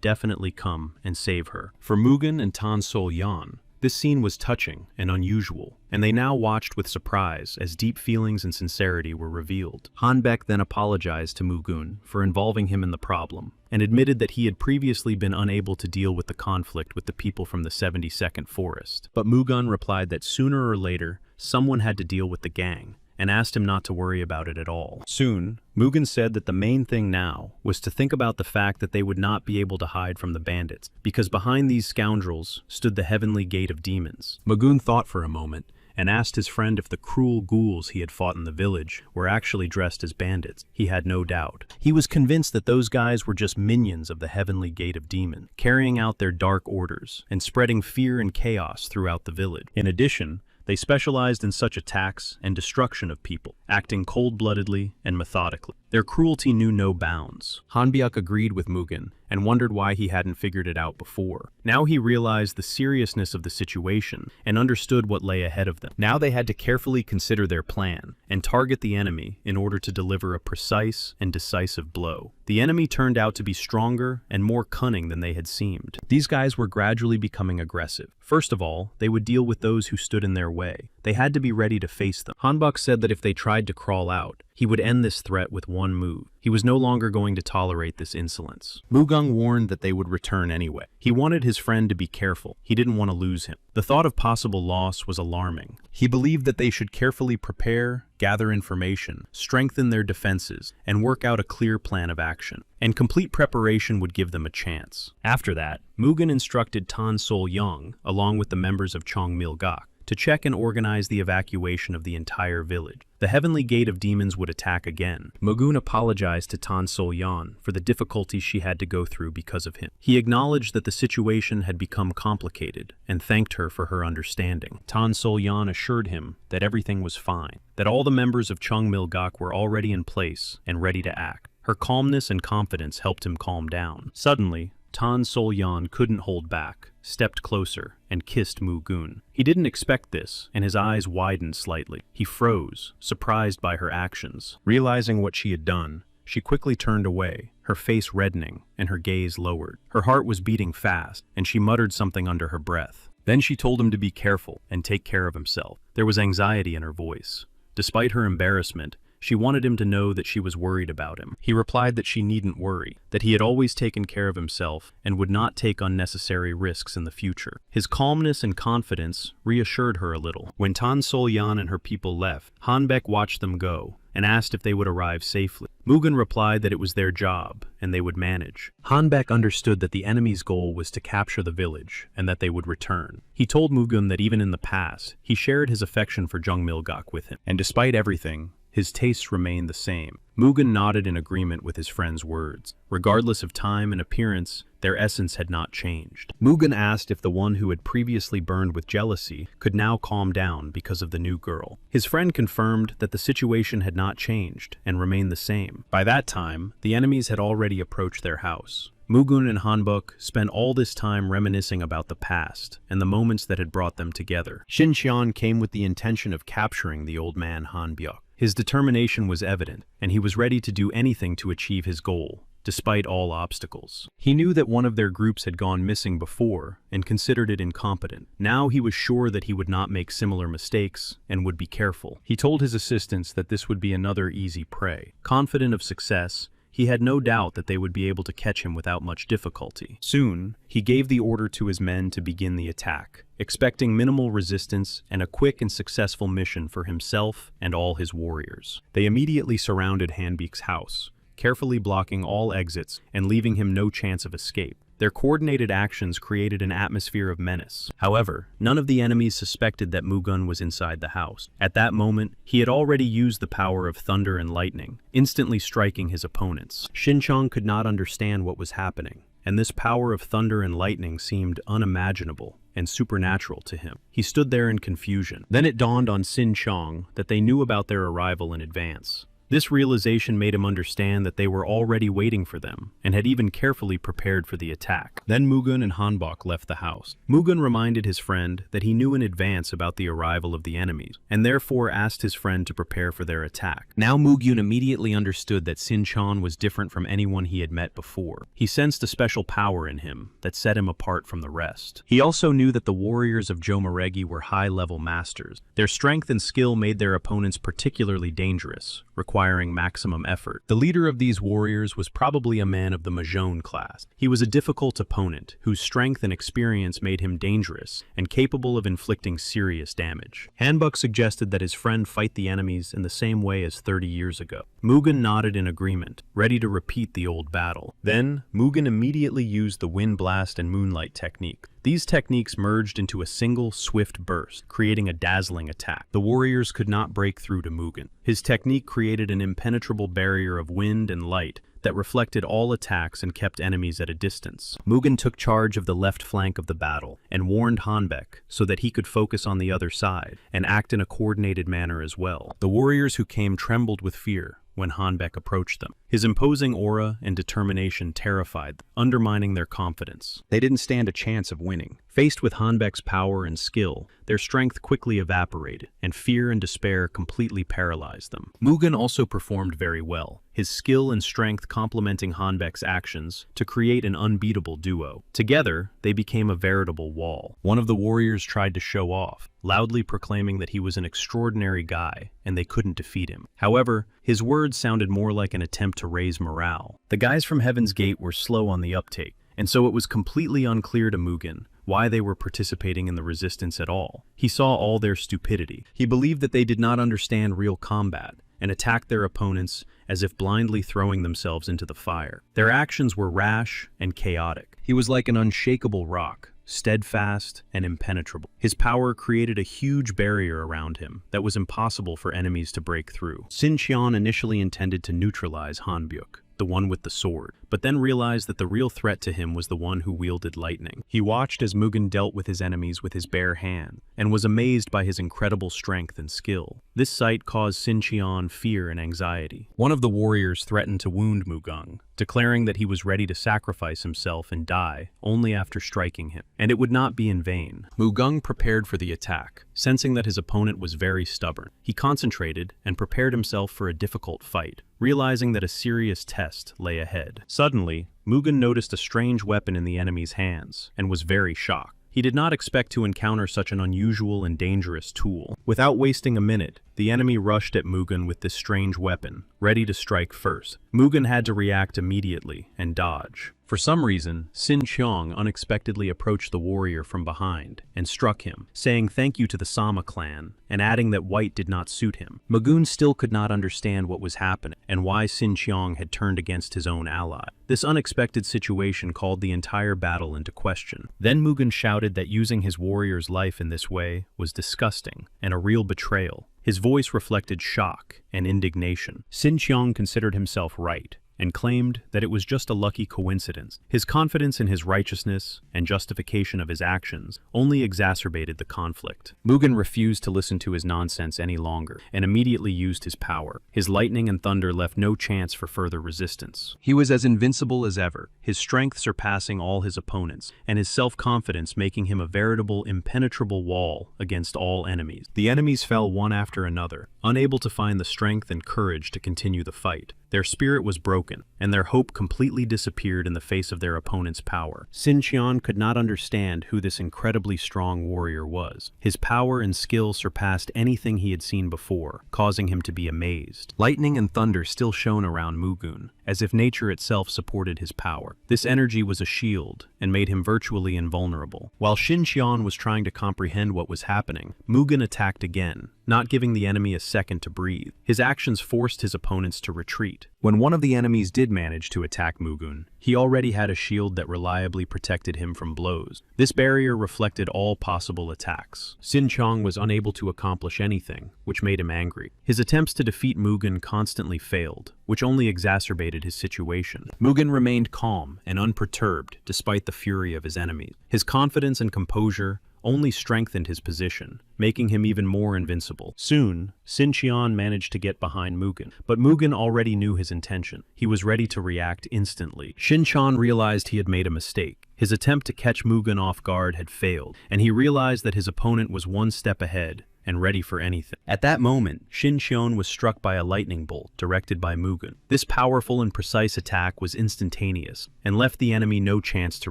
definitely come and save her. For Mugen and Tan Sol-yan, this scene was touching and unusual, and they now watched with surprise as deep feelings and sincerity were revealed. Hanbek then apologized to Mugen for involving him in the problem, and admitted that he had previously been unable to deal with the conflict with the people from the 72nd Forest. But Mugen replied that sooner or later, someone had to deal with the gang, and asked him not to worry about it at all. Soon, Mugen said that the main thing now was to think about the fact that they would not be able to hide from the bandits, because behind these scoundrels stood the heavenly gate of demons. Mugen thought for a moment, and asked his friend if the cruel ghouls he had fought in the village were actually dressed as bandits. He had no doubt. He was convinced that those guys were just minions of the heavenly gate of demons, carrying out their dark orders and spreading fear and chaos throughout the village. In addition, they specialized in such attacks and destruction of people, acting cold-bloodedly and methodically. Their cruelty knew no bounds. Hanbek agreed with Mugen and wondered why he hadn't figured it out before. Now he realized the seriousness of the situation and understood what lay ahead of them. Now they had to carefully consider their plan and target the enemy in order to deliver a precise and decisive blow. The enemy turned out to be stronger and more cunning than they had seemed. These guys were gradually becoming aggressive. First of all, they would deal with those who stood in their way. They had to be ready to face them. Hanbek said that if they tried to crawl out, he would end this threat with one move. He was no longer going to tolerate this insolence. Mugen warned that they would return anyway. He wanted his friend to be careful. He didn't want to lose him. The thought of possible loss was alarming. He believed that they should carefully prepare, gather information, strengthen their defenses, and work out a clear plan of action. And complete preparation would give them a chance. After that, Mugen instructed Tan Sol-yan, along with the members of Cheongmilgak, to check and organize the evacuation of the entire village. The heavenly gate of demons would attack again. Mugen apologized to Tan Sol-yan for the difficulties she had to go through because of him. He acknowledged that the situation had become complicated and thanked her for her understanding. Tan Sol-yan assured him that everything was fine, that all the members of Cheongmilgak were already in place and ready to act. Her calmness and confidence helped him calm down. Suddenly, Tan Sol-yan couldn't hold back, stepped closer, and kissed Mugen. He didn't expect this, and his eyes widened slightly. He froze, surprised by her actions. Realizing what she had done, she quickly turned away, her face reddening and her gaze lowered. Her heart was beating fast, and she muttered something under her breath. Then she told him to be careful and take care of himself. There was anxiety in her voice. Despite her embarrassment, she wanted him to know that she was worried about him. He replied that she needn't worry, that he had always taken care of himself and would not take unnecessary risks in the future. His calmness and confidence reassured her a little. When Tan Sol-yan and her people left, Hanbek watched them go and asked if they would arrive safely. Mugen replied that it was their job and they would manage. Hanbek understood that the enemy's goal was to capture the village and that they would return. He told Mugen that even in the past, he shared his affection for Cheongmilgak with him, and despite everything, his tastes remained the same. Mugen nodded in agreement with his friend's words. Regardless of time and appearance, their essence had not changed. Mugen asked if the one who had previously burned with jealousy could now calm down because of the new girl. His friend confirmed that the situation had not changed and remained the same. By that time, the enemies had already approached their house. Mugen and Hanbok spent all this time reminiscing about the past and the moments that had brought them together. Xinqian came with the intention of capturing the old man Hanbyuk. His determination was evident, and he was ready to do anything to achieve his goal, despite all obstacles. He knew that one of their groups had gone missing before and considered it incompetent. Now he was sure that he would not make similar mistakes and would be careful. He told his assistants that this would be another easy prey. Confident of success, he had no doubt that they would be able to catch him without much difficulty. Soon, he gave the order to his men to begin the attack, expecting minimal resistance and a quick and successful mission for himself and all his warriors. They immediately surrounded Hanbek's house, carefully blocking all exits and leaving him no chance of escape. Their coordinated actions created an atmosphere of menace. However, none of the enemies suspected that Mugen was inside the house. At that moment, he had already used the power of thunder and lightning, instantly striking his opponents. Xinqiang could not understand what was happening, and this power of thunder and lightning seemed unimaginable and supernatural to him. He stood there in confusion. Then it dawned on Xinqiang that they knew about their arrival in advance. This realization made him understand that they were already waiting for them and had even carefully prepared for the attack. Then Mugen and Hanbok left the house. Mugen reminded his friend that he knew in advance about the arrival of the enemies, and therefore asked his friend to prepare for their attack. Now Mugen immediately understood that Xinqiang was different from anyone he had met before. He sensed a special power in him that set him apart from the rest. He also knew that the warriors of Jomaregi were high-level masters. Their strength and skill made their opponents particularly dangerous, requiring maximum effort. The leader of these warriors was probably a man of the Mahjong class. He was a difficult opponent whose strength and experience made him dangerous and capable of inflicting serious damage. Hanbok suggested that his friend fight the enemies in the same way as 30 years ago. Mugen nodded in agreement, ready to repeat the old battle. Then, Mugen immediately used the Wind Blast and Moonlight technique. These techniques merged into a single, swift burst, creating a dazzling attack. The warriors could not break through to Mugen. His technique created an impenetrable barrier of wind and light that reflected all attacks and kept enemies at a distance. Mugen took charge of the left flank of the battle and warned Hanbek so that he could focus on the other side and act in a coordinated manner as well. The warriors who came trembled with fear when Hanbek approached them. His imposing aura and determination terrified them, undermining their confidence. They didn't stand a chance of winning. Faced with Hanbek's power and skill, their strength quickly evaporated, and fear and despair completely paralyzed them. Mugen also performed very well, his skill and strength complementing Hanbek's actions to create an unbeatable duo. Together, they became a veritable wall. One of the warriors tried to show off, loudly proclaiming that he was an extraordinary guy and they couldn't defeat him. However, his words sounded more like an attempt to raise morale. The guys from Heaven's Gate were slow on the uptake, and so it was completely unclear to Mugen why they were participating in the resistance at all. He saw all their stupidity. He believed that they did not understand real combat and attacked their opponents as if blindly throwing themselves into the fire. Their actions were rash and chaotic. He was like an unshakable rock, steadfast and impenetrable. His power created a huge barrier around him that was impossible for enemies to break through. Xinqiang initially intended to neutralize Hanbyuk, the one with the sword, but then realized that the real threat to him was the one who wielded lightning. He watched as Mugen dealt with his enemies with his bare hand, and was amazed by his incredible strength and skill. This sight caused Xinqiang fear and anxiety. One of the warriors threatened to wound Mugen, declaring that he was ready to sacrifice himself and die only after striking him, and it would not be in vain. Mugen prepared for the attack, sensing that his opponent was very stubborn. He concentrated and prepared himself for a difficult fight, realizing that a serious test lay ahead. Suddenly, Mugen noticed a strange weapon in the enemy's hands and was very shocked. He did not expect to encounter such an unusual and dangerous tool. Without wasting a minute, the enemy rushed at Mugen with this strange weapon, ready to strike first. Mugen had to react immediately and dodge. For some reason, Xinqiang unexpectedly approached the warrior from behind and struck him, saying thank you to the Sama clan and adding that white did not suit him. Mugen still could not understand what was happening and why Xinqiang had turned against his own ally. This unexpected situation called the entire battle into question. Then Mugen shouted that using his warrior's life in this way was disgusting and a real betrayal. His voice reflected shock and indignation. Xinqiang considered himself right and claimed that it was just a lucky coincidence. His confidence in his righteousness and justification of his actions only exacerbated the conflict. Mugen refused to listen to his nonsense any longer and immediately used his power. His lightning and thunder left no chance for further resistance. He was as invincible as ever, his strength surpassing all his opponents, and his self-confidence making him a veritable impenetrable wall against all enemies. The enemies fell one after another, unable to find the strength and courage to continue the fight. Their spirit was broken, and their hope completely disappeared in the face of their opponent's power. Xinqiang could not understand who this incredibly strong warrior was. His power and skill surpassed anything he had seen before, causing him to be amazed. Lightning and thunder still shone around Mugen, as if nature itself supported his power. This energy was a shield, and made him virtually invulnerable. While Xinqiang was trying to comprehend what was happening, Mugen attacked again, not giving the enemy a second to breathe. His actions forced his opponents to retreat. When one of the enemies did manage to attack Mugen, he already had a shield that reliably protected him from blows. This barrier reflected all possible attacks. Xinqiang was unable to accomplish anything, which made him angry. His attempts to defeat Mugen constantly failed, which only exacerbated his situation. Mugen remained calm and unperturbed despite the fury of his enemies. His confidence and composure only strengthened his position, making him even more invincible. Soon, Xinqiang managed to get behind Mugen, but Mugen already knew his intention. He was ready to react instantly. Xinqiang realized he had made a mistake. His attempt to catch Mugen off guard had failed, and he realized that his opponent was one step ahead and ready for anything. At that moment, Xinqiang was struck by a lightning bolt directed by Mugen. This powerful and precise attack was instantaneous and left the enemy no chance to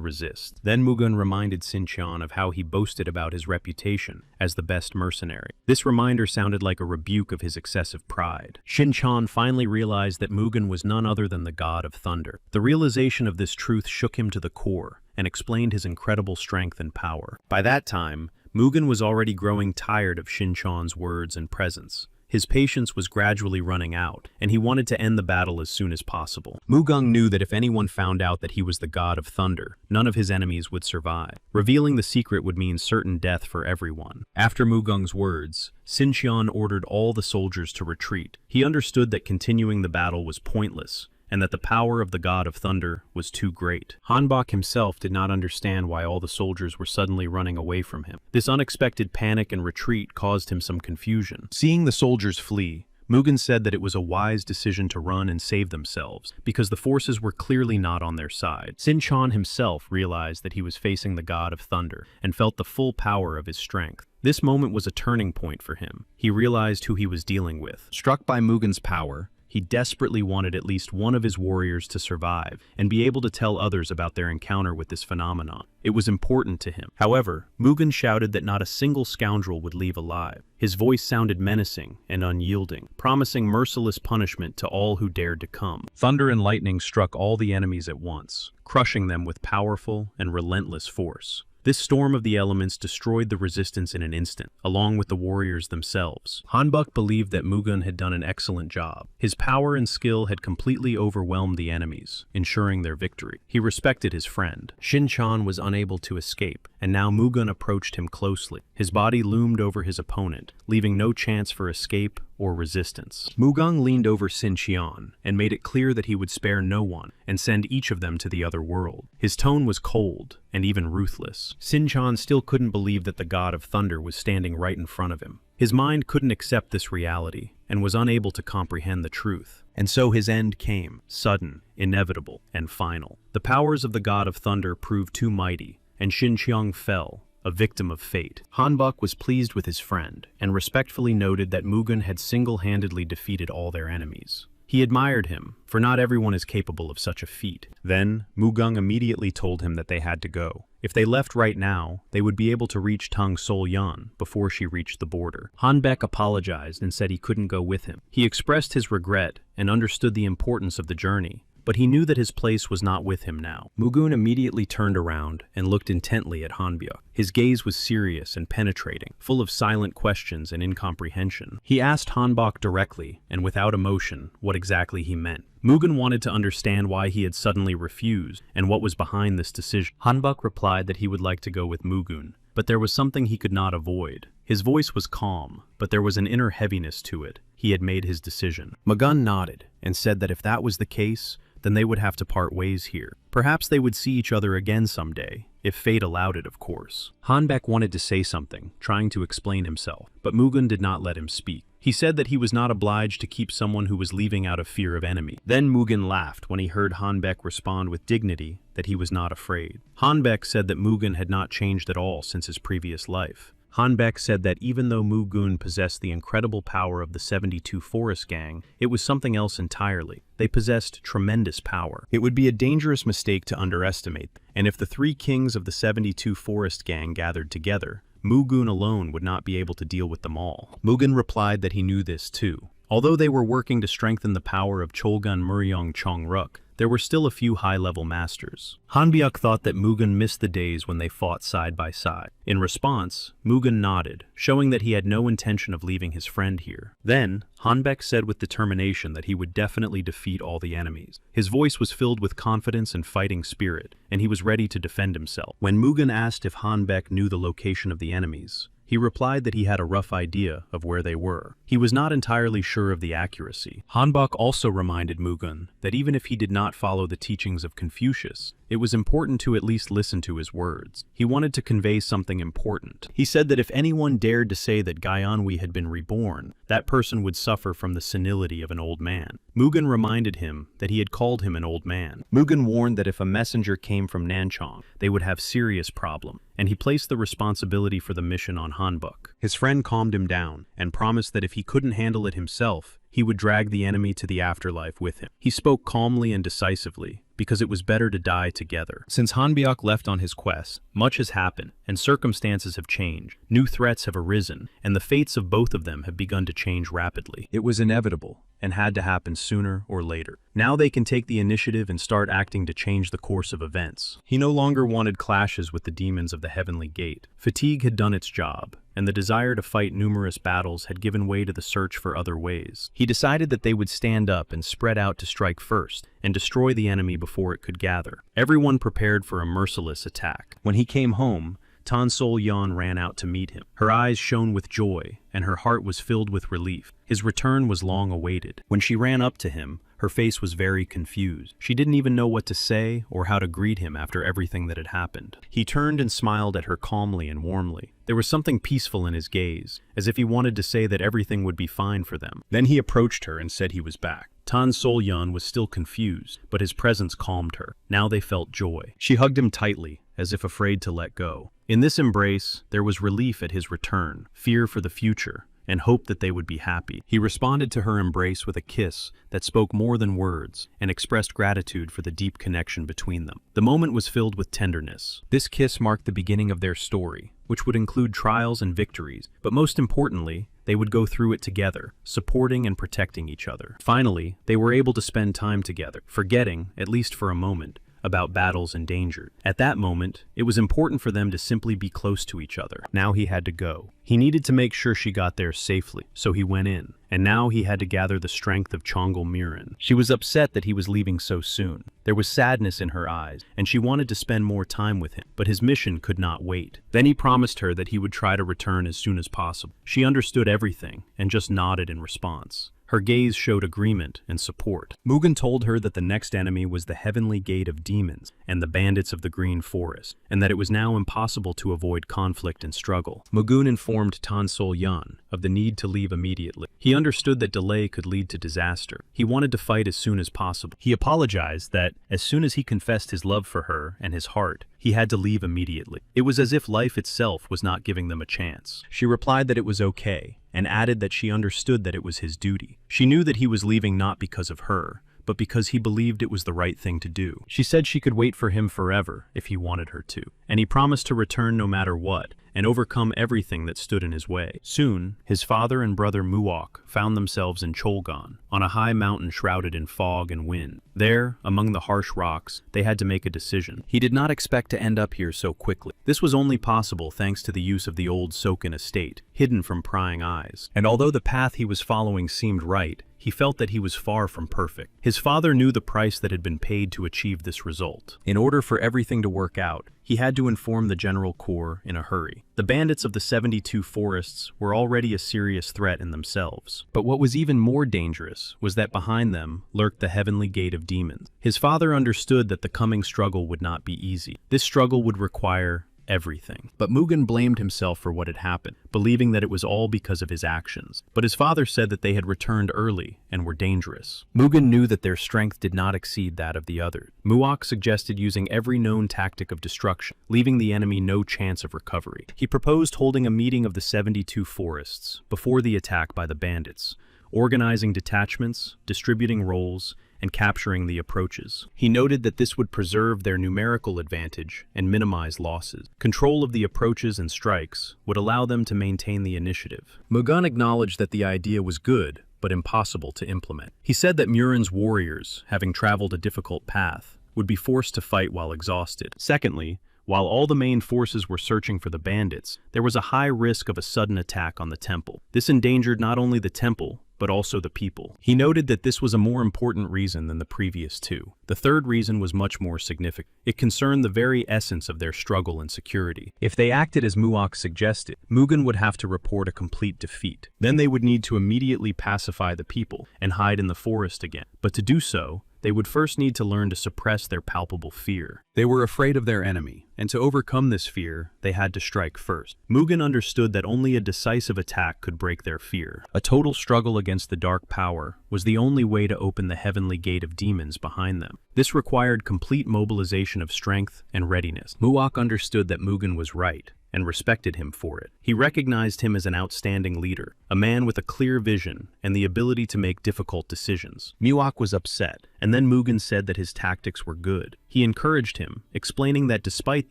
resist. Then Mugen reminded Xinqiang of how he boasted about his reputation as the best mercenary. This reminder sounded like a rebuke of his excessive pride. Xinqiang finally realized that Mugen was none other than the god of thunder. The realization of this truth shook him to the core and explained his incredible strength and power. By that time, Mugen was already growing tired of Xinqiang's words and presence. His patience was gradually running out, and he wanted to end the battle as soon as possible. Mugen knew that if anyone found out that he was the god of thunder, none of his enemies would survive. Revealing the secret would mean certain death for everyone. After Mugen's words, Xinqiang ordered all the soldiers to retreat. He understood that continuing the battle was pointless, and that the power of the god of thunder was too great. Hanbok himself did not understand why all the soldiers were suddenly running away from him. This unexpected panic and retreat caused him some confusion. Seeing the soldiers flee, Mugen said that it was a wise decision to run and save themselves, because the forces were clearly not on their side. Xinqiang himself realized that he was facing the god of thunder, and felt the full power of his strength. This moment was a turning point for him. He realized who he was dealing with. Struck by Mugen's power, he desperately wanted at least one of his warriors to survive and be able to tell others about their encounter with this phenomenon. It was important to him. However, Mugen shouted that not a single scoundrel would leave alive. His voice sounded menacing and unyielding, promising merciless punishment to all who dared to come. Thunder and lightning struck all the enemies at once, crushing them with powerful and relentless force. This storm of the elements destroyed the resistance in an instant, along with the warriors themselves. Hanbok believed that Mugen had done an excellent job. His power and skill had completely overwhelmed the enemies, ensuring their victory. He respected his friend. Xinqiang was unable to escape, and now Mugen approached him closely. His body loomed over his opponent, leaving no chance for escape or resistance. Mugen leaned over Xinqiang and made it clear that he would spare no one and send each of them to the other world. His tone was cold and even ruthless. Xinqiang still couldn't believe that the god of thunder was standing right in front of him. His mind couldn't accept this reality and was unable to comprehend the truth. And so his end came, sudden, inevitable, and final. The powers of the god of thunder proved too mighty, and Xinqiang fell, a victim of fate. Hanbok was pleased with his friend, and respectfully noted that Mugen had single-handedly defeated all their enemies. He admired him, for not everyone is capable of such a feat. Then, Mugen immediately told him that they had to go. If they left right now, they would be able to reach Tung Sol Yan before she reached the border. Hanbek apologized and said he couldn't go with him. He expressed his regret and understood the importance of the journey, but he knew that his place was not with him now. Mugen immediately turned around and looked intently at Hanbok. His gaze was serious and penetrating, full of silent questions and incomprehension. He asked Hanbok directly, and without emotion, what exactly he meant. Mugen wanted to understand why he had suddenly refused, and what was behind this decision. Hanbok replied that he would like to go with Mugen, but there was something he could not avoid. His voice was calm, but there was an inner heaviness to it. He had made his decision. Magun nodded and said that if that was the case, then they would have to part ways here. Perhaps they would see each other again someday, if fate allowed it, of course. Hanbek wanted to say something, trying to explain himself, but Mugen did not let him speak. He said that he was not obliged to keep someone who was leaving out of fear of enemy. Then Mugen laughed when he heard Hanbek respond with dignity that he was not afraid. Hanbek said that Mugen had not changed at all since his previous life. Hanbek said that even though Mugen possessed the incredible power of the 72 Forest Gang, it was something else entirely. They possessed tremendous power. It would be a dangerous mistake to underestimate them. And if the 3 kings of the 72 Forest Gang gathered together, Mugen alone would not be able to deal with them all. Mugen replied that he knew this too. Although they were working to strengthen the power of Cholgun Muryong Chongruk, there were still a few high-level masters. Hanbyuk thought that Mugen missed the days when they fought side by side. In response, Mugen nodded, showing that he had no intention of leaving his friend here. Then, Hanbek said with determination that he would definitely defeat all the enemies. His voice was filled with confidence and fighting spirit, and he was ready to defend himself. When Mugen asked if Hanbek knew the location of the enemies, he replied that he had a rough idea of where they were. He was not entirely sure of the accuracy. Hanbok also reminded Mugen that even if he did not follow the teachings of Confucius, it was important to at least listen to his words. He wanted to convey something important. He said that if anyone dared to say that Gyanwi had been reborn, that person would suffer from the senility of an old man. Mugen reminded him that he had called him an old man. Mugen warned that if a messenger came from Nanchang, they would have serious problem, and he placed the responsibility for the mission on Hanbok. His friend calmed him down and promised that if he couldn't handle it himself, he would drag the enemy to the afterlife with him. He spoke calmly and decisively, because it was better to die together. Since Hanbyuk left on his quest, much has happened, and circumstances have changed. New threats have arisen, and the fates of both of them have begun to change rapidly. It was inevitable, and had to happen sooner or later. Now they can take the initiative and start acting to change the course of events. He no longer wanted clashes with the demons of the Heavenly Gate. Fatigue had done its job, and the desire to fight numerous battles had given way to the search for other ways. He decided that they would stand up and spread out to strike first, and destroy the enemy before it could gather. Everyone prepared for a merciless attack. When he came home, Tan Sol Yan ran out to meet him. Her eyes shone with joy, and her heart was filled with relief. His return was long awaited. When she ran up to him, her face was very confused. She didn't even know what to say or how to greet him after everything that had happened. He turned and smiled at her calmly and warmly. There was something peaceful in his gaze, as if he wanted to say that everything would be fine for them. Then he approached her and said he was back. Tan Sol-yun was still confused, but his presence calmed her. Now they felt joy. She hugged him tightly, as if afraid to let go. In this embrace, there was relief at his return, fear for the future, and hope that they would be happy. He responded to her embrace with a kiss that spoke more than words and expressed gratitude for the deep connection between them. The moment was filled with tenderness. This kiss marked the beginning of their story, which would include trials and victories, but most importantly, they would go through it together, supporting and protecting each other. Finally, they were able to spend time together, forgetting, at least for a moment, about battles and danger. At that moment, it was important for them to simply be close to each other. Now he had to go. He needed to make sure she got there safely, so he went in. And now he had to gather the strength of Chongal Murin. She was upset that he was leaving so soon. There was sadness in her eyes, and she wanted to spend more time with him, but his mission could not wait. Then he promised her that he would try to return as soon as possible. She understood everything, and just nodded in response. Her gaze showed agreement and support. Mugen told her that the next enemy was the Heavenly Gate of Demons and the bandits of the Green Forest, and that it was now impossible to avoid conflict and struggle. Mugen informed Tan Sol-yan of the need to leave immediately. He understood that delay could lead to disaster. He wanted to fight as soon as possible. He apologized that, as soon as he confessed his love for her and his heart, he had to leave immediately. It was as if life itself was not giving them a chance. She replied that it was okay, and added that she understood that it was his duty. She knew that he was leaving not because of her, but because he believed it was the right thing to do. She said she could wait for him forever if he wanted her to, and he promised to return no matter what, and overcome everything that stood in his way. Soon, his father and brother Muok found themselves in Cholgon, on a high mountain shrouded in fog and wind. There, among the harsh rocks, they had to make a decision. He did not expect to end up here so quickly. This was only possible thanks to the use of the old Soken estate, hidden from prying eyes. And although the path he was following seemed right, he felt that he was far from perfect. His father knew the price that had been paid to achieve this result. In order for everything to work out, he had to inform the General Corps in a hurry. The bandits of the 72 forests were already a serious threat in themselves. But what was even more dangerous was that behind them lurked the heavenly gate of demons. His father understood that the coming struggle would not be easy. This struggle would require everything. But Mugen blamed himself for what had happened, believing that it was all because of his actions. But his father said that they had returned early and were dangerous. Mugen knew that their strength did not exceed that of the others. Muok suggested using every known tactic of destruction, leaving the enemy no chance of recovery. He proposed holding a meeting of the 72 forests before the attack by the bandits, organizing detachments, distributing roles, and capturing the approaches. He noted that this would preserve their numerical advantage and minimize losses. Control of the approaches and strikes would allow them to maintain the initiative. Mugen acknowledged that the idea was good, but impossible to implement. He said that Muren's warriors, having traveled a difficult path, would be forced to fight while exhausted. Secondly, while all the main forces were searching for the bandits, there was a high risk of a sudden attack on the temple. This endangered not only the temple, but also the people. He noted that this was a more important reason than the previous two. The third reason was much more significant. It concerned the very essence of their struggle and security. If they acted as Muok suggested, Mugen would have to report a complete defeat. Then they would need to immediately pacify the people and hide in the forest again. But to do so, they would first need to learn to suppress their palpable fear. They were afraid of their enemy, and to overcome this fear, they had to strike first. Mugen understood that only a decisive attack could break their fear. A total struggle against the dark power was the only way to open the heavenly gate of demons behind them. This required complete mobilization of strength and readiness. Muok understood that Mugen was right, and respected him for it. He recognized him as an outstanding leader, a man with a clear vision and the ability to make difficult decisions. Muok was upset, and then Mugen said that his tactics were good. He encouraged him, explaining that despite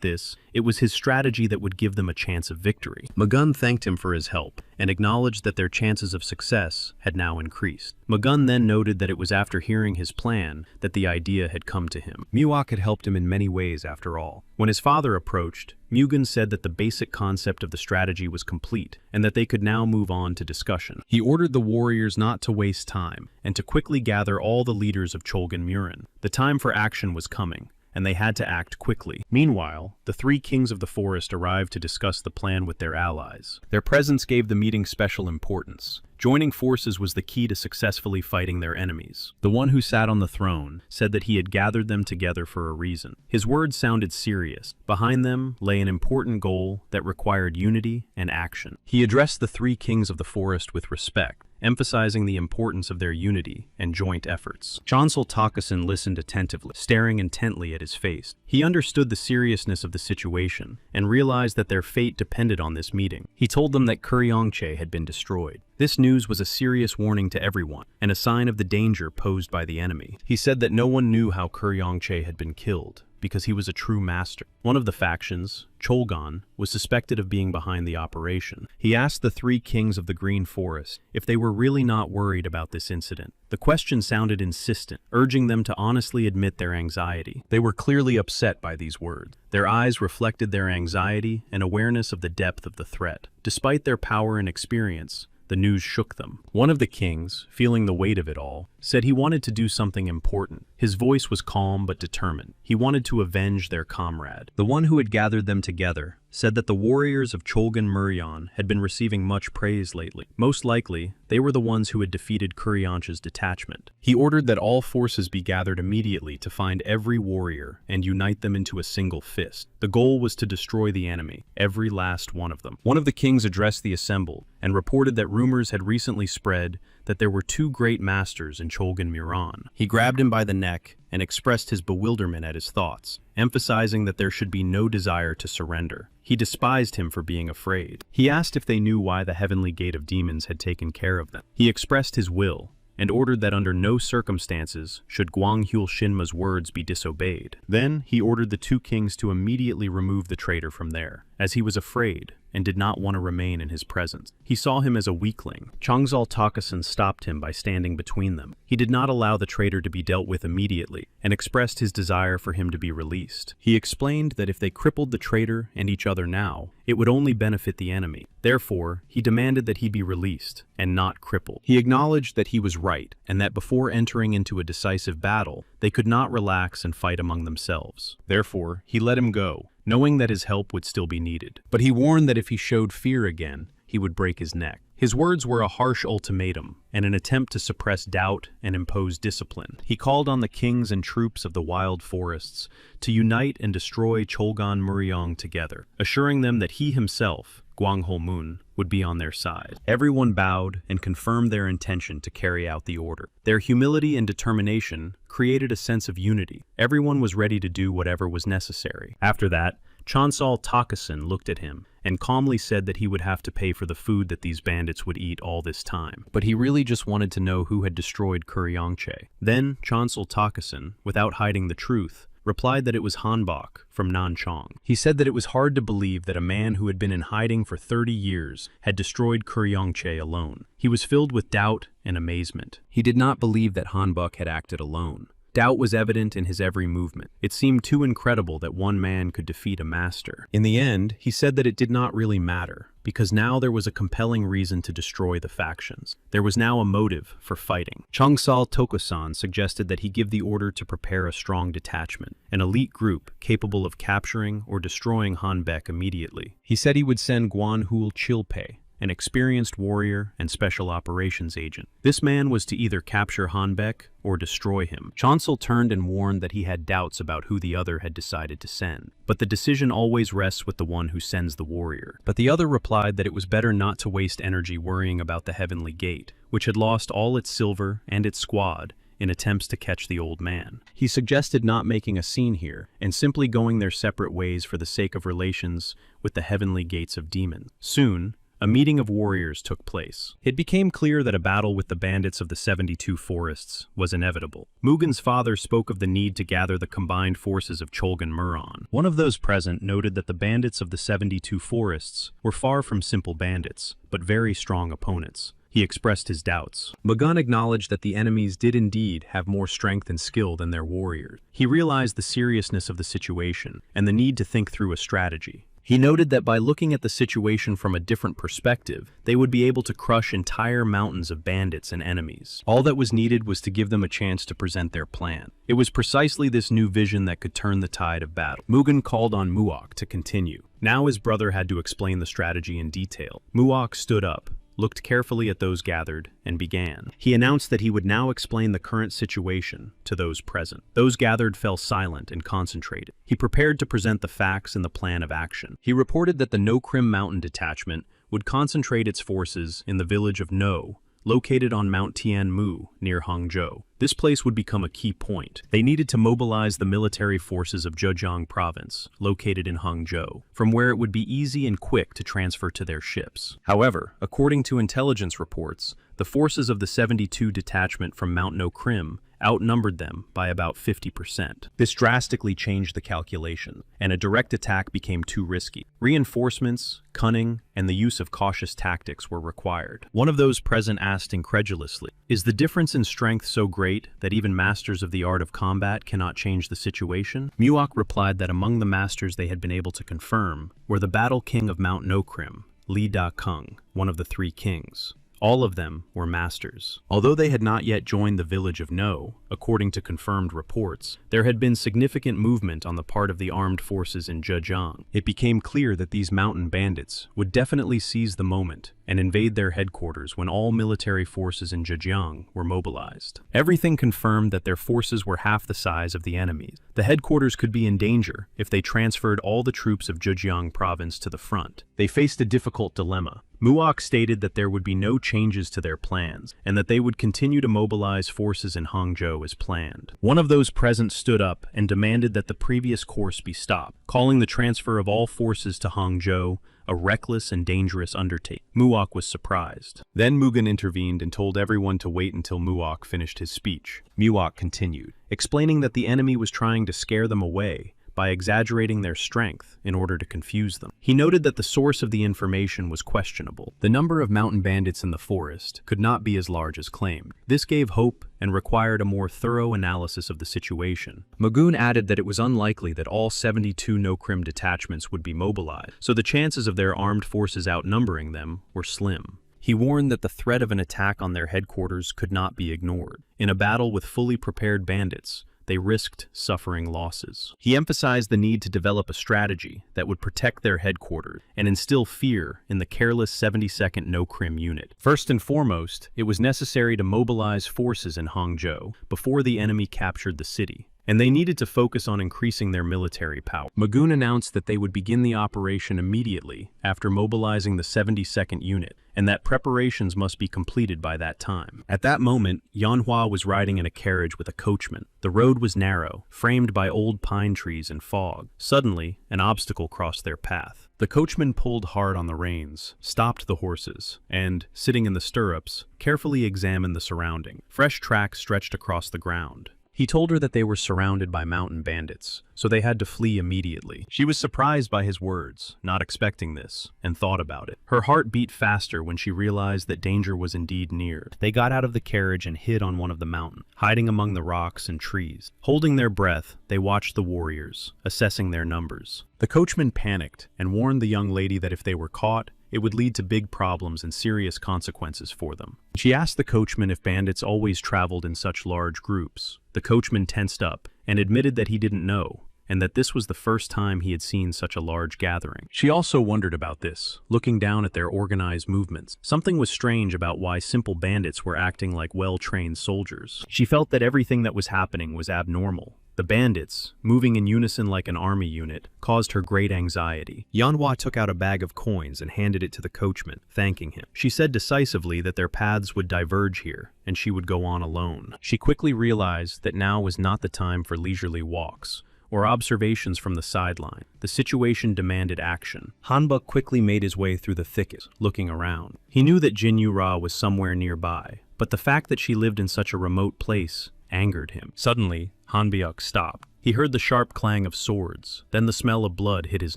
this, it was his strategy that would give them a chance of victory. Mugen thanked him for his help, and acknowledged that their chances of success had now increased. Mugen then noted that it was after hearing his plan that the idea had come to him. Muok had helped him in many ways after all. When his father approached, Mugen said that the basic concept of the strategy was complete, and that they could now move on to discussion. He ordered the warriors not to waste time, and to quickly gather all the leaders of Cholgan Murin. The time for action was coming, and they had to act quickly. Meanwhile, the three kings of the forest arrived to discuss the plan with their allies. Their presence gave the meeting special importance. Joining forces was the key to successfully fighting their enemies. The one who sat on the throne said that he had gathered them together for a reason. His words sounded serious. Behind them lay an important goal that required unity and action. He addressed the three kings of the forest with respect, emphasizing the importance of their unity and joint efforts. Chancel Takasin listened attentively, staring intently at his face. He understood the seriousness of the situation and realized that their fate depended on this meeting. He told them that Kuryongche had been destroyed. This news was a serious warning to everyone, and a sign of the danger posed by the enemy. He said that no one knew how Kuryongche had been killed, because he was a true master. One of the factions, Cholgan, was suspected of being behind the operation. He asked the three kings of the Green Forest if they were really not worried about this incident. The question sounded insistent, urging them to honestly admit their anxiety. They were clearly upset by these words. Their eyes reflected their anxiety and awareness of the depth of the threat. Despite their power and experience, the news shook them. One of the kings, feeling the weight of it all, said he wanted to do something important. His voice was calm but determined. He wanted to avenge their comrade. The one who had gathered them together said that the warriors of Cholgan Muryan had been receiving much praise lately. Most likely, they were the ones who had defeated Kuryonche's detachment. He ordered that all forces be gathered immediately to find every warrior and unite them into a single fist. The goal was to destroy the enemy, every last one of them. One of the kings addressed the assembled and reported that rumors had recently spread that there were two great masters in Cholgan Muran. He grabbed him by the neck and expressed his bewilderment at his thoughts, emphasizing that there should be no desire to surrender. He despised him for being afraid. He asked if they knew why the heavenly gate of demons had taken care of them. He expressed his will, and ordered that under no circumstances should Gwanghul Shinma's words be disobeyed. Then he ordered the two kings to immediately remove the traitor from there, as he was afraid, and did not want to remain in his presence. He saw him as a weakling. Changzal Takasan stopped him by standing between them. He did not allow the traitor to be dealt with immediately, and expressed his desire for him to be released. He explained that if they crippled the traitor and each other now, it would only benefit the enemy. Therefore, he demanded that he be released, and not crippled. He acknowledged that he was right, and that before entering into a decisive battle, they could not relax and fight among themselves. Therefore, he let him go, knowing that his help would still be needed. But he warned that if he showed fear again, he would break his neck. His words were a harsh ultimatum, and an attempt to suppress doubt and impose discipline. He called on the kings and troops of the wild forests to unite and destroy Cholgan Muryong together, assuring them that he himself, Gwangho Moon, would be on their side. Everyone bowed and confirmed their intention to carry out the order. Their humility and determination created a sense of unity. Everyone was ready to do whatever was necessary. After that, Changzal Takasan looked at him and calmly said that he would have to pay for the food that these bandits would eat all this time. But he really just wanted to know who had destroyed Kuryongche. Then Changzal Takasan, without hiding the truth, replied that it was Hanbok from Nanchang. He said that it was hard to believe that a man who had been in hiding for 30 years had destroyed Kuryongche alone. He was filled with doubt and amazement. He did not believe that Hanbok had acted alone. Doubt was evident in his every movement. It seemed too incredible that one man could defeat a master. In the end, he said that it did not really matter, because now there was a compelling reason to destroy the factions. There was now a motive for fighting. Changzal Tokusan suggested that he give the order to prepare a strong detachment, an elite group capable of capturing or destroying Hanbek immediately. He said he would send Guanhul Chilpei, an experienced warrior and special operations agent. This man was to either capture Hanbek or destroy him. Chancel turned and warned that he had doubts about who the other had decided to send. But the decision always rests with the one who sends the warrior. But the other replied that it was better not to waste energy worrying about the Heavenly Gate, which had lost all its silver and its squad in attempts to catch the old man. He suggested not making a scene here, and simply going their separate ways for the sake of relations with the Heavenly Gates of Demons. Soon, a meeting of warriors took place. It became clear that a battle with the bandits of the 72 forests was inevitable. Mugen's father spoke of the need to gather the combined forces of Cholgan Muron. One of those present noted that the bandits of the 72 forests were far from simple bandits, but very strong opponents. He expressed his doubts. Mugen acknowledged that the enemies did indeed have more strength and skill than their warriors. He realized the seriousness of the situation and the need to think through a strategy. He noted that by looking at the situation from a different perspective, they would be able to crush entire mountains of bandits and enemies. All that was needed was to give them a chance to present their plan. It was precisely this new vision that could turn the tide of battle. Mugen called on Muok to continue. Now his brother had to explain the strategy in detail. Muok stood up, looked carefully at those gathered, and began. He announced that he would now explain the current situation to those present. Those gathered fell silent and concentrated. He prepared to present the facts and the plan of action. He reported that the No Krim Mountain Detachment would concentrate its forces in the village of No, located on Mount Tianmu near Hangzhou. This place would become a key point. They needed to mobilize the military forces of Zhejiang province, located in Hangzhou, from where it would be easy and quick to transfer to their ships. However, according to intelligence reports, the forces of the 72 detachment from Mount No Krim outnumbered them by about 50%. This drastically changed the calculation, and a direct attack became too risky. Reinforcements, cunning, and the use of cautious tactics were required. One of those present asked incredulously, "Is the difference in strength so great that even masters of the art of combat cannot change the situation?" Muok replied that among the masters they had been able to confirm were the battle king of Mount No Krim, Li Da Kung, one of the three kings. All of them were masters. Although they had not yet joined the village of No, according to confirmed reports, there had been significant movement on the part of the armed forces in Zhejiang. It became clear that these mountain bandits would definitely seize the moment and invade their headquarters when all military forces in Zhejiang were mobilized. Everything confirmed that their forces were half the size of the enemy's. The headquarters could be in danger if they transferred all the troops of Zhejiang province to the front. They faced a difficult dilemma. Muok stated that there would be no changes to their plans, and that they would continue to mobilize forces in Hangzhou as planned. One of those present stood up and demanded that the previous course be stopped, calling the transfer of all forces to Hangzhou a reckless and dangerous undertaking. Muok was surprised. Then Mugen intervened and told everyone to wait until Muok finished his speech. Muok continued, explaining that the enemy was trying to scare them away by exaggerating their strength in order to confuse them. He noted that the source of the information was questionable. The number of mountain bandits in the forest could not be as large as claimed. This gave hope and required a more thorough analysis of the situation. Magoon added that it was unlikely that all 72 no-crim detachments would be mobilized, so the chances of their armed forces outnumbering them were slim. He warned that the threat of an attack on their headquarters could not be ignored. In a battle with fully prepared bandits, they risked suffering losses. He emphasized the need to develop a strategy that would protect their headquarters and instill fear in the careless 72nd No-Crim unit. First and foremost, it was necessary to mobilize forces in Hangzhou before the enemy captured the city, and they needed to focus on increasing their military power. Magoon announced that they would begin the operation immediately after mobilizing the 72nd unit, and that preparations must be completed by that time. At that moment, Yanhua was riding in a carriage with a coachman. The road was narrow, framed by old pine trees and fog. Suddenly, an obstacle crossed their path. The coachman pulled hard on the reins, stopped the horses, and, sitting in the stirrups, carefully examined the surrounding. Fresh tracks stretched across the ground. He told her that they were surrounded by mountain bandits, so they had to flee immediately. She was surprised by his words, not expecting this, and thought about it. Her heart beat faster when she realized that danger was indeed near. They got out of the carriage and hid on one of the mountains, hiding among the rocks and trees. Holding their breath, they watched the warriors, assessing their numbers. The coachman panicked and warned the young lady that if they were caught, it would lead to big problems and serious consequences for them. She asked the coachman if bandits always traveled in such large groups. The coachman tensed up and admitted that he didn't know, and that this was the first time he had seen such a large gathering. She also wondered about this, looking down at their organized movements. Something was strange about why simple bandits were acting like well-trained soldiers. She felt that everything that was happening was abnormal. The bandits, moving in unison like an army unit, caused her great anxiety. Yanhua took out a bag of coins and handed it to the coachman, thanking him. She said decisively that their paths would diverge here, and she would go on alone. She quickly realized that now was not the time for leisurely walks or observations from the sideline. The situation demanded action. Hanbok quickly made his way through the thicket, looking around. He knew that Jin Yura was somewhere nearby, but the fact that she lived in such a remote place angered him. Suddenly, Hanbyuk stopped. He heard the sharp clang of swords, then the smell of blood hit his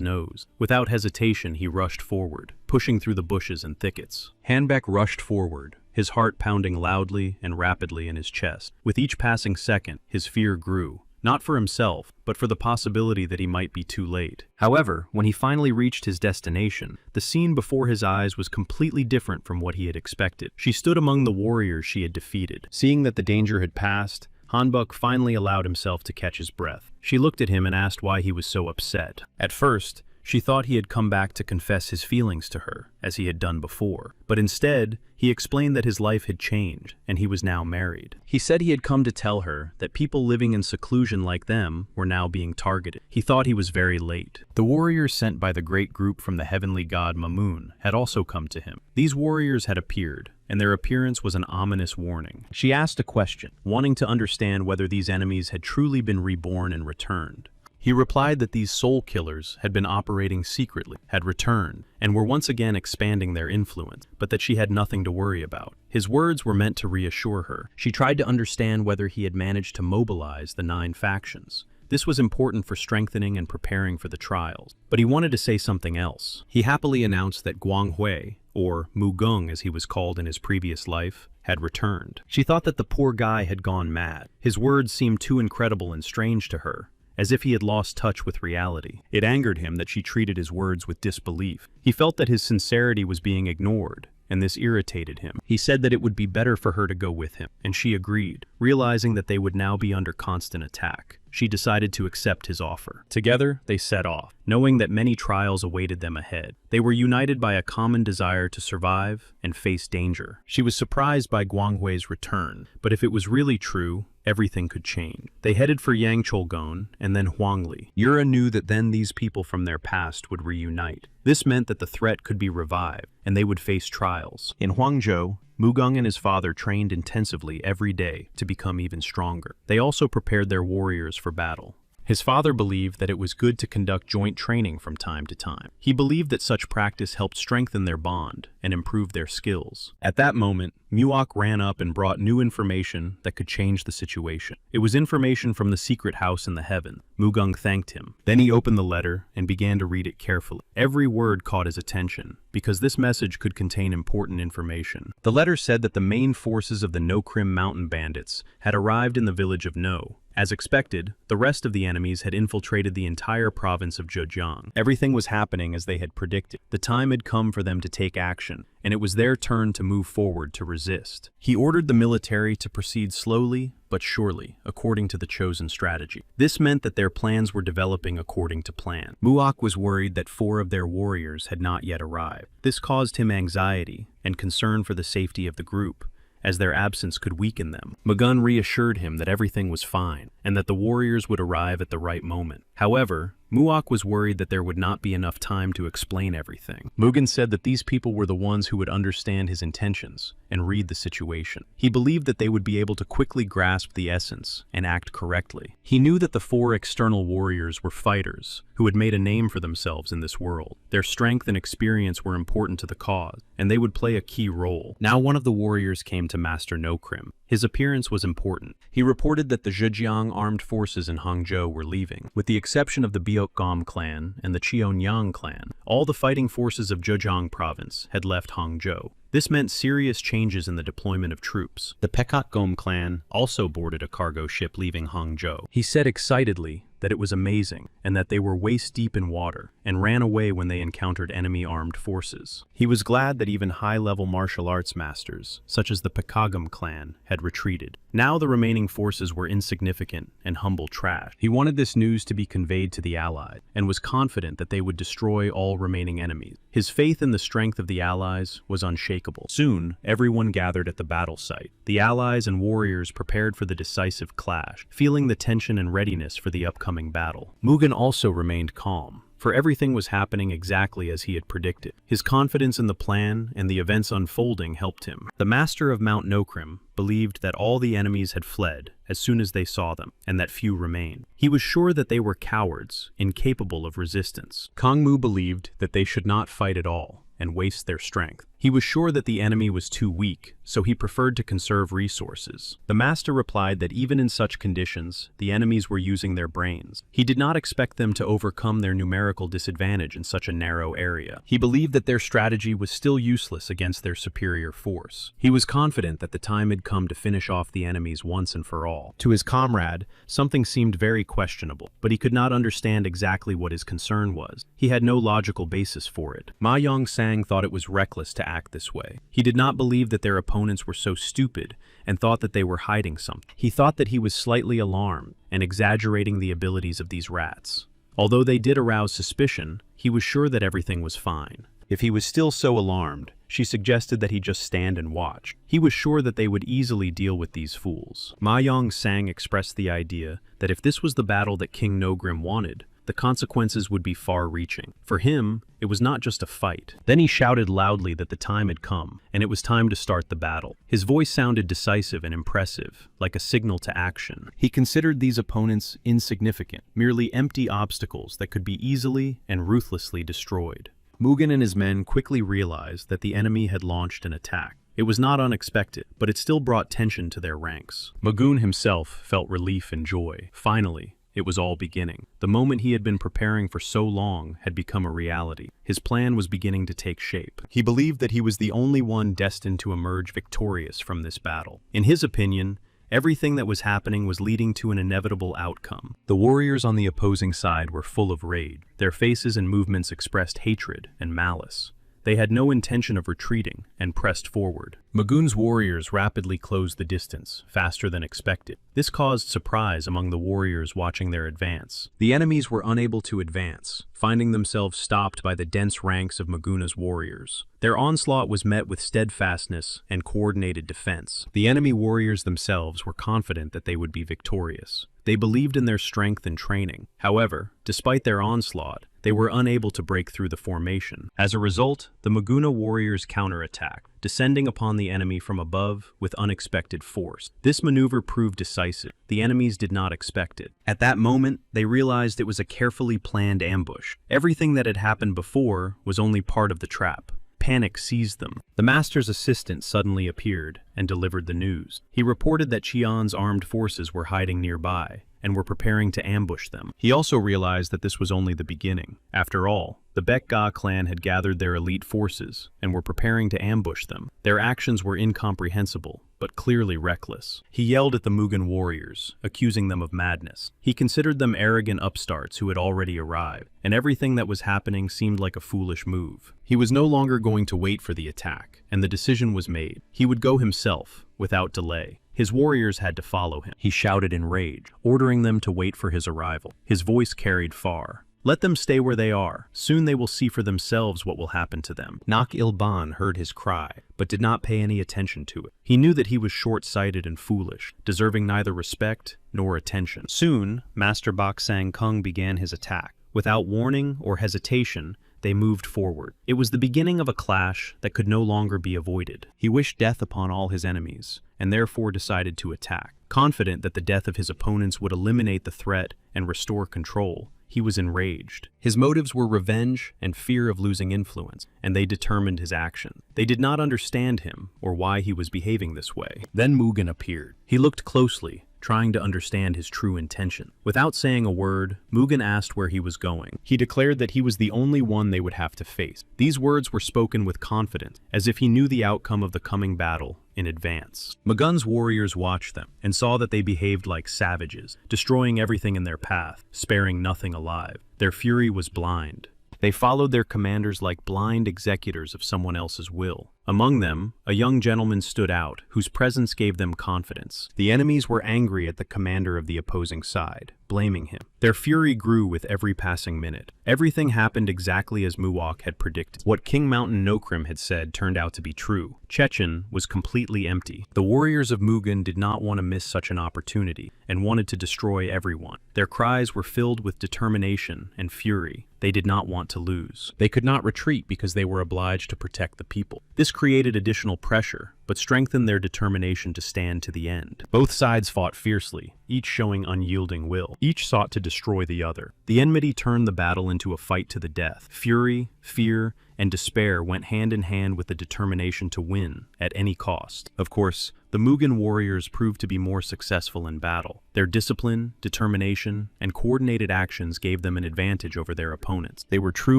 nose. Without hesitation, he rushed forward, pushing through the bushes and thickets. Hanbek rushed forward, his heart pounding loudly and rapidly in his chest. With each passing second, his fear grew. Not for himself, but for the possibility that he might be too late. However, when he finally reached his destination, the scene before his eyes was completely different from what he had expected. She stood among the warriors she had defeated. Seeing that the danger had passed, Hanbok finally allowed himself to catch his breath. She looked at him and asked why he was so upset. At first, she thought he had come back to confess his feelings to her, as he had done before. But instead, he explained that his life had changed, and he was now married. He said he had come to tell her that people living in seclusion like them were now being targeted. He thought he was very late. The warriors sent by the great group from the heavenly god Mamun had also come to him. These warriors had appeared, and their appearance was an ominous warning. She asked a question, wanting to understand whether these enemies had truly been reborn and returned. He replied that these soul killers had been operating secretly, had returned, and were once again expanding their influence, but that she had nothing to worry about. His words were meant to reassure her. She tried to understand whether he had managed to mobilize the 9 factions. This was important for strengthening and preparing for the trials. But he wanted to say something else. He happily announced that Guanghui, or Mugung as he was called in his previous life, had returned. She thought that the poor guy had gone mad. His words seemed too incredible and strange to her, as if he had lost touch with reality. It angered him that she treated his words with disbelief. He felt that his sincerity was being ignored, and this irritated him. He said that it would be better for her to go with him, and she agreed, realizing that they would now be under constant attack. She decided to accept his offer. Together, they set off, knowing that many trials awaited them ahead. They were united by a common desire to survive and face danger. She was surprised by Guanghui's return, but if it was really true, everything could change. They headed for Yangcholgon and then Huangli. Yura knew that then these people from their past would reunite. This meant that the threat could be revived, and they would face trials. In Huangzhou, Mugung and his father trained intensively every day to become even stronger. They also prepared their warriors for battle. His father believed that it was good to conduct joint training from time to time. He believed that such practice helped strengthen their bond and improve their skills. At that moment, Muok ran up and brought new information that could change the situation. It was information from the secret house in the heaven. Mugung thanked him. Then he opened the letter and began to read it carefully. Every word caught his attention, because this message could contain important information. The letter said that the main forces of the No-Krim mountain bandits had arrived in the village of No. As expected, the rest of the enemies had infiltrated the entire province of Zhejiang. Everything was happening as they had predicted. The time had come for them to take action, and it was their turn to move forward to resist. He ordered the military to proceed slowly but surely, according to the chosen strategy. This meant that their plans were developing according to plan. Muok was worried that 4 of their warriors had not yet arrived. This caused him anxiety and concern for the safety of the group, as their absence could weaken them. Mugun reassured him that everything was fine, and that the warriors would arrive at the right moment. However, Muok was worried that there would not be enough time to explain everything. Mugen said that these people were the ones who would understand his intentions and read the situation. He believed that they would be able to quickly grasp the essence and act correctly. He knew that the 4 external warriors were fighters who had made a name for themselves in this world. Their strength and experience were important to the cause, and they would play a key role. Now one of the warriors came to Master No-Krim. His appearance was important. He reported that the Zhejiang armed forces in Hangzhou were leaving. With the exception of the Biokgom clan and the Cheonyang clan, all the fighting forces of Zhejiang province had left Hangzhou. This meant serious changes in the deployment of troops. The Pekotgom clan also boarded a cargo ship leaving Hangzhou. He said excitedly that it was amazing and that they were waist-deep in water and ran away when they encountered enemy armed forces. He was glad that even high-level martial arts masters, such as the Pekagam clan, had retreated. Now the remaining forces were insignificant and humble trash. He wanted this news to be conveyed to the Allies and was confident that they would destroy all remaining enemies. His faith in the strength of the Allies was unshakable. Soon, everyone gathered at the battle site. The Allies and warriors prepared for the decisive clash, feeling the tension and readiness for the upcoming battle. Mugen also remained calm, for everything was happening exactly as he had predicted. His confidence in the plan and the events unfolding helped him. The master of Mount No-Krim believed that all the enemies had fled as soon as they saw them, and that few remained. He was sure that they were cowards, incapable of resistance. Kangmu believed that they should not fight at all and waste their strength. He was sure that the enemy was too weak, so he preferred to conserve resources. The master replied that even in such conditions, the enemies were using their brains. He did not expect them to overcome their numerical disadvantage in such a narrow area. He believed that their strategy was still useless against their superior force. He was confident that the time had come to finish off the enemies once and for all. To his comrade, something seemed very questionable, but he could not understand exactly what his concern was. He had no logical basis for it. Ma Yongsang thought it was reckless to act this way. He did not believe that their opponents were so stupid and thought that they were hiding something. He thought that he was slightly alarmed and exaggerating the abilities of these rats. Although they did arouse suspicion, he was sure that everything was fine. If he was still so alarmed, she suggested that he just stand and watch. He was sure that they would easily deal with these fools. Ma Yongsang expressed the idea that if this was the battle that King Nogrim wanted, the consequences would be far-reaching. For him, it was not just a fight. Then he shouted loudly that the time had come, and it was time to start the battle. His voice sounded decisive and impressive, like a signal to action. He considered these opponents insignificant, merely empty obstacles that could be easily and ruthlessly destroyed. Mugen and his men quickly realized that the enemy had launched an attack. It was not unexpected, but it still brought tension to their ranks. Mugen himself felt relief and joy. Finally, it was all beginning. The moment he had been preparing for so long had become a reality. His plan was beginning to take shape. He believed that he was the only one destined to emerge victorious from this battle. In his opinion, everything that was happening was leading to an inevitable outcome. The warriors on the opposing side were full of rage. Their faces and movements expressed hatred and malice. They had no intention of retreating and pressed forward. Mugun's warriors rapidly closed the distance, faster than expected. This caused surprise among the warriors watching their advance. The enemies were unable to advance, finding themselves stopped by the dense ranks of Muguna's warriors. Their onslaught was met with steadfastness and coordinated defense. The enemy warriors themselves were confident that they would be victorious. They believed in their strength and training. However, despite their onslaught, they were unable to break through the formation. As a result, the Muguna warriors counterattacked, descending upon the enemy from above with unexpected force. This maneuver proved decisive. The enemies did not expect it. At that moment, they realized it was a carefully planned ambush. Everything that had happened before was only part of the trap. Panic seized them. The master's assistant suddenly appeared and delivered the news. He reported that Qian's armed forces were hiding nearby and were preparing to ambush them. He also realized that this was only the beginning. After all, the Baek-ga clan had gathered their elite forces and were preparing to ambush them. Their actions were incomprehensible, but clearly reckless. He yelled at the Mugen warriors, accusing them of madness. He considered them arrogant upstarts who had already arrived, and everything that was happening seemed like a foolish move. He was no longer going to wait for the attack, and the decision was made. He would go himself, without delay. His warriors had to follow him. He shouted in rage, ordering them to wait for his arrival. His voice carried far. Let them stay where they are. Soon they will see for themselves what will happen to them. Nak Il-ban heard his cry, but did not pay any attention to it. He knew that he was short-sighted and foolish, deserving neither respect nor attention. Soon, Master Bak Sang-kung began his attack. Without warning or hesitation, they moved forward. It was the beginning of a clash that could no longer be avoided. He wished death upon all his enemies, and therefore decided to attack. Confident that the death of his opponents would eliminate the threat and restore control, he was enraged. His motives were revenge and fear of losing influence, and they determined his action. They did not understand him or why he was behaving this way. Then Mugen appeared. He looked closely, trying to understand his true intention. Without saying a word, Mugen asked where he was going. He declared that he was the only one they would have to face. These words were spoken with confidence, as if he knew the outcome of the coming battle in advance. Mugen's warriors watched them and saw that they behaved like savages, destroying everything in their path, sparing nothing alive. Their fury was blind. They followed their commanders like blind executors of someone else's will. Among them, a young gentleman stood out, whose presence gave them confidence. The enemies were angry at the commander of the opposing side, blaming him. Their fury grew with every passing minute. Everything happened exactly as Muwok had predicted. What King Mountain Nokrim had said turned out to be true. Chechen was completely empty. The warriors of Mugen did not want to miss such an opportunity, and wanted to destroy everyone. Their cries were filled with determination and fury. They did not want to lose. They could not retreat because they were obliged to protect the people. This created additional pressure, but strengthened their determination to stand to the end. Both sides fought fiercely, each showing unyielding will. Each sought to destroy the other. The enmity turned the battle into a fight to the death. Fury, fear, and despair went hand in hand with the determination to win at any cost. Of course, the Mugen warriors proved to be more successful in battle. Their discipline, determination, and coordinated actions gave them an advantage over their opponents. They were true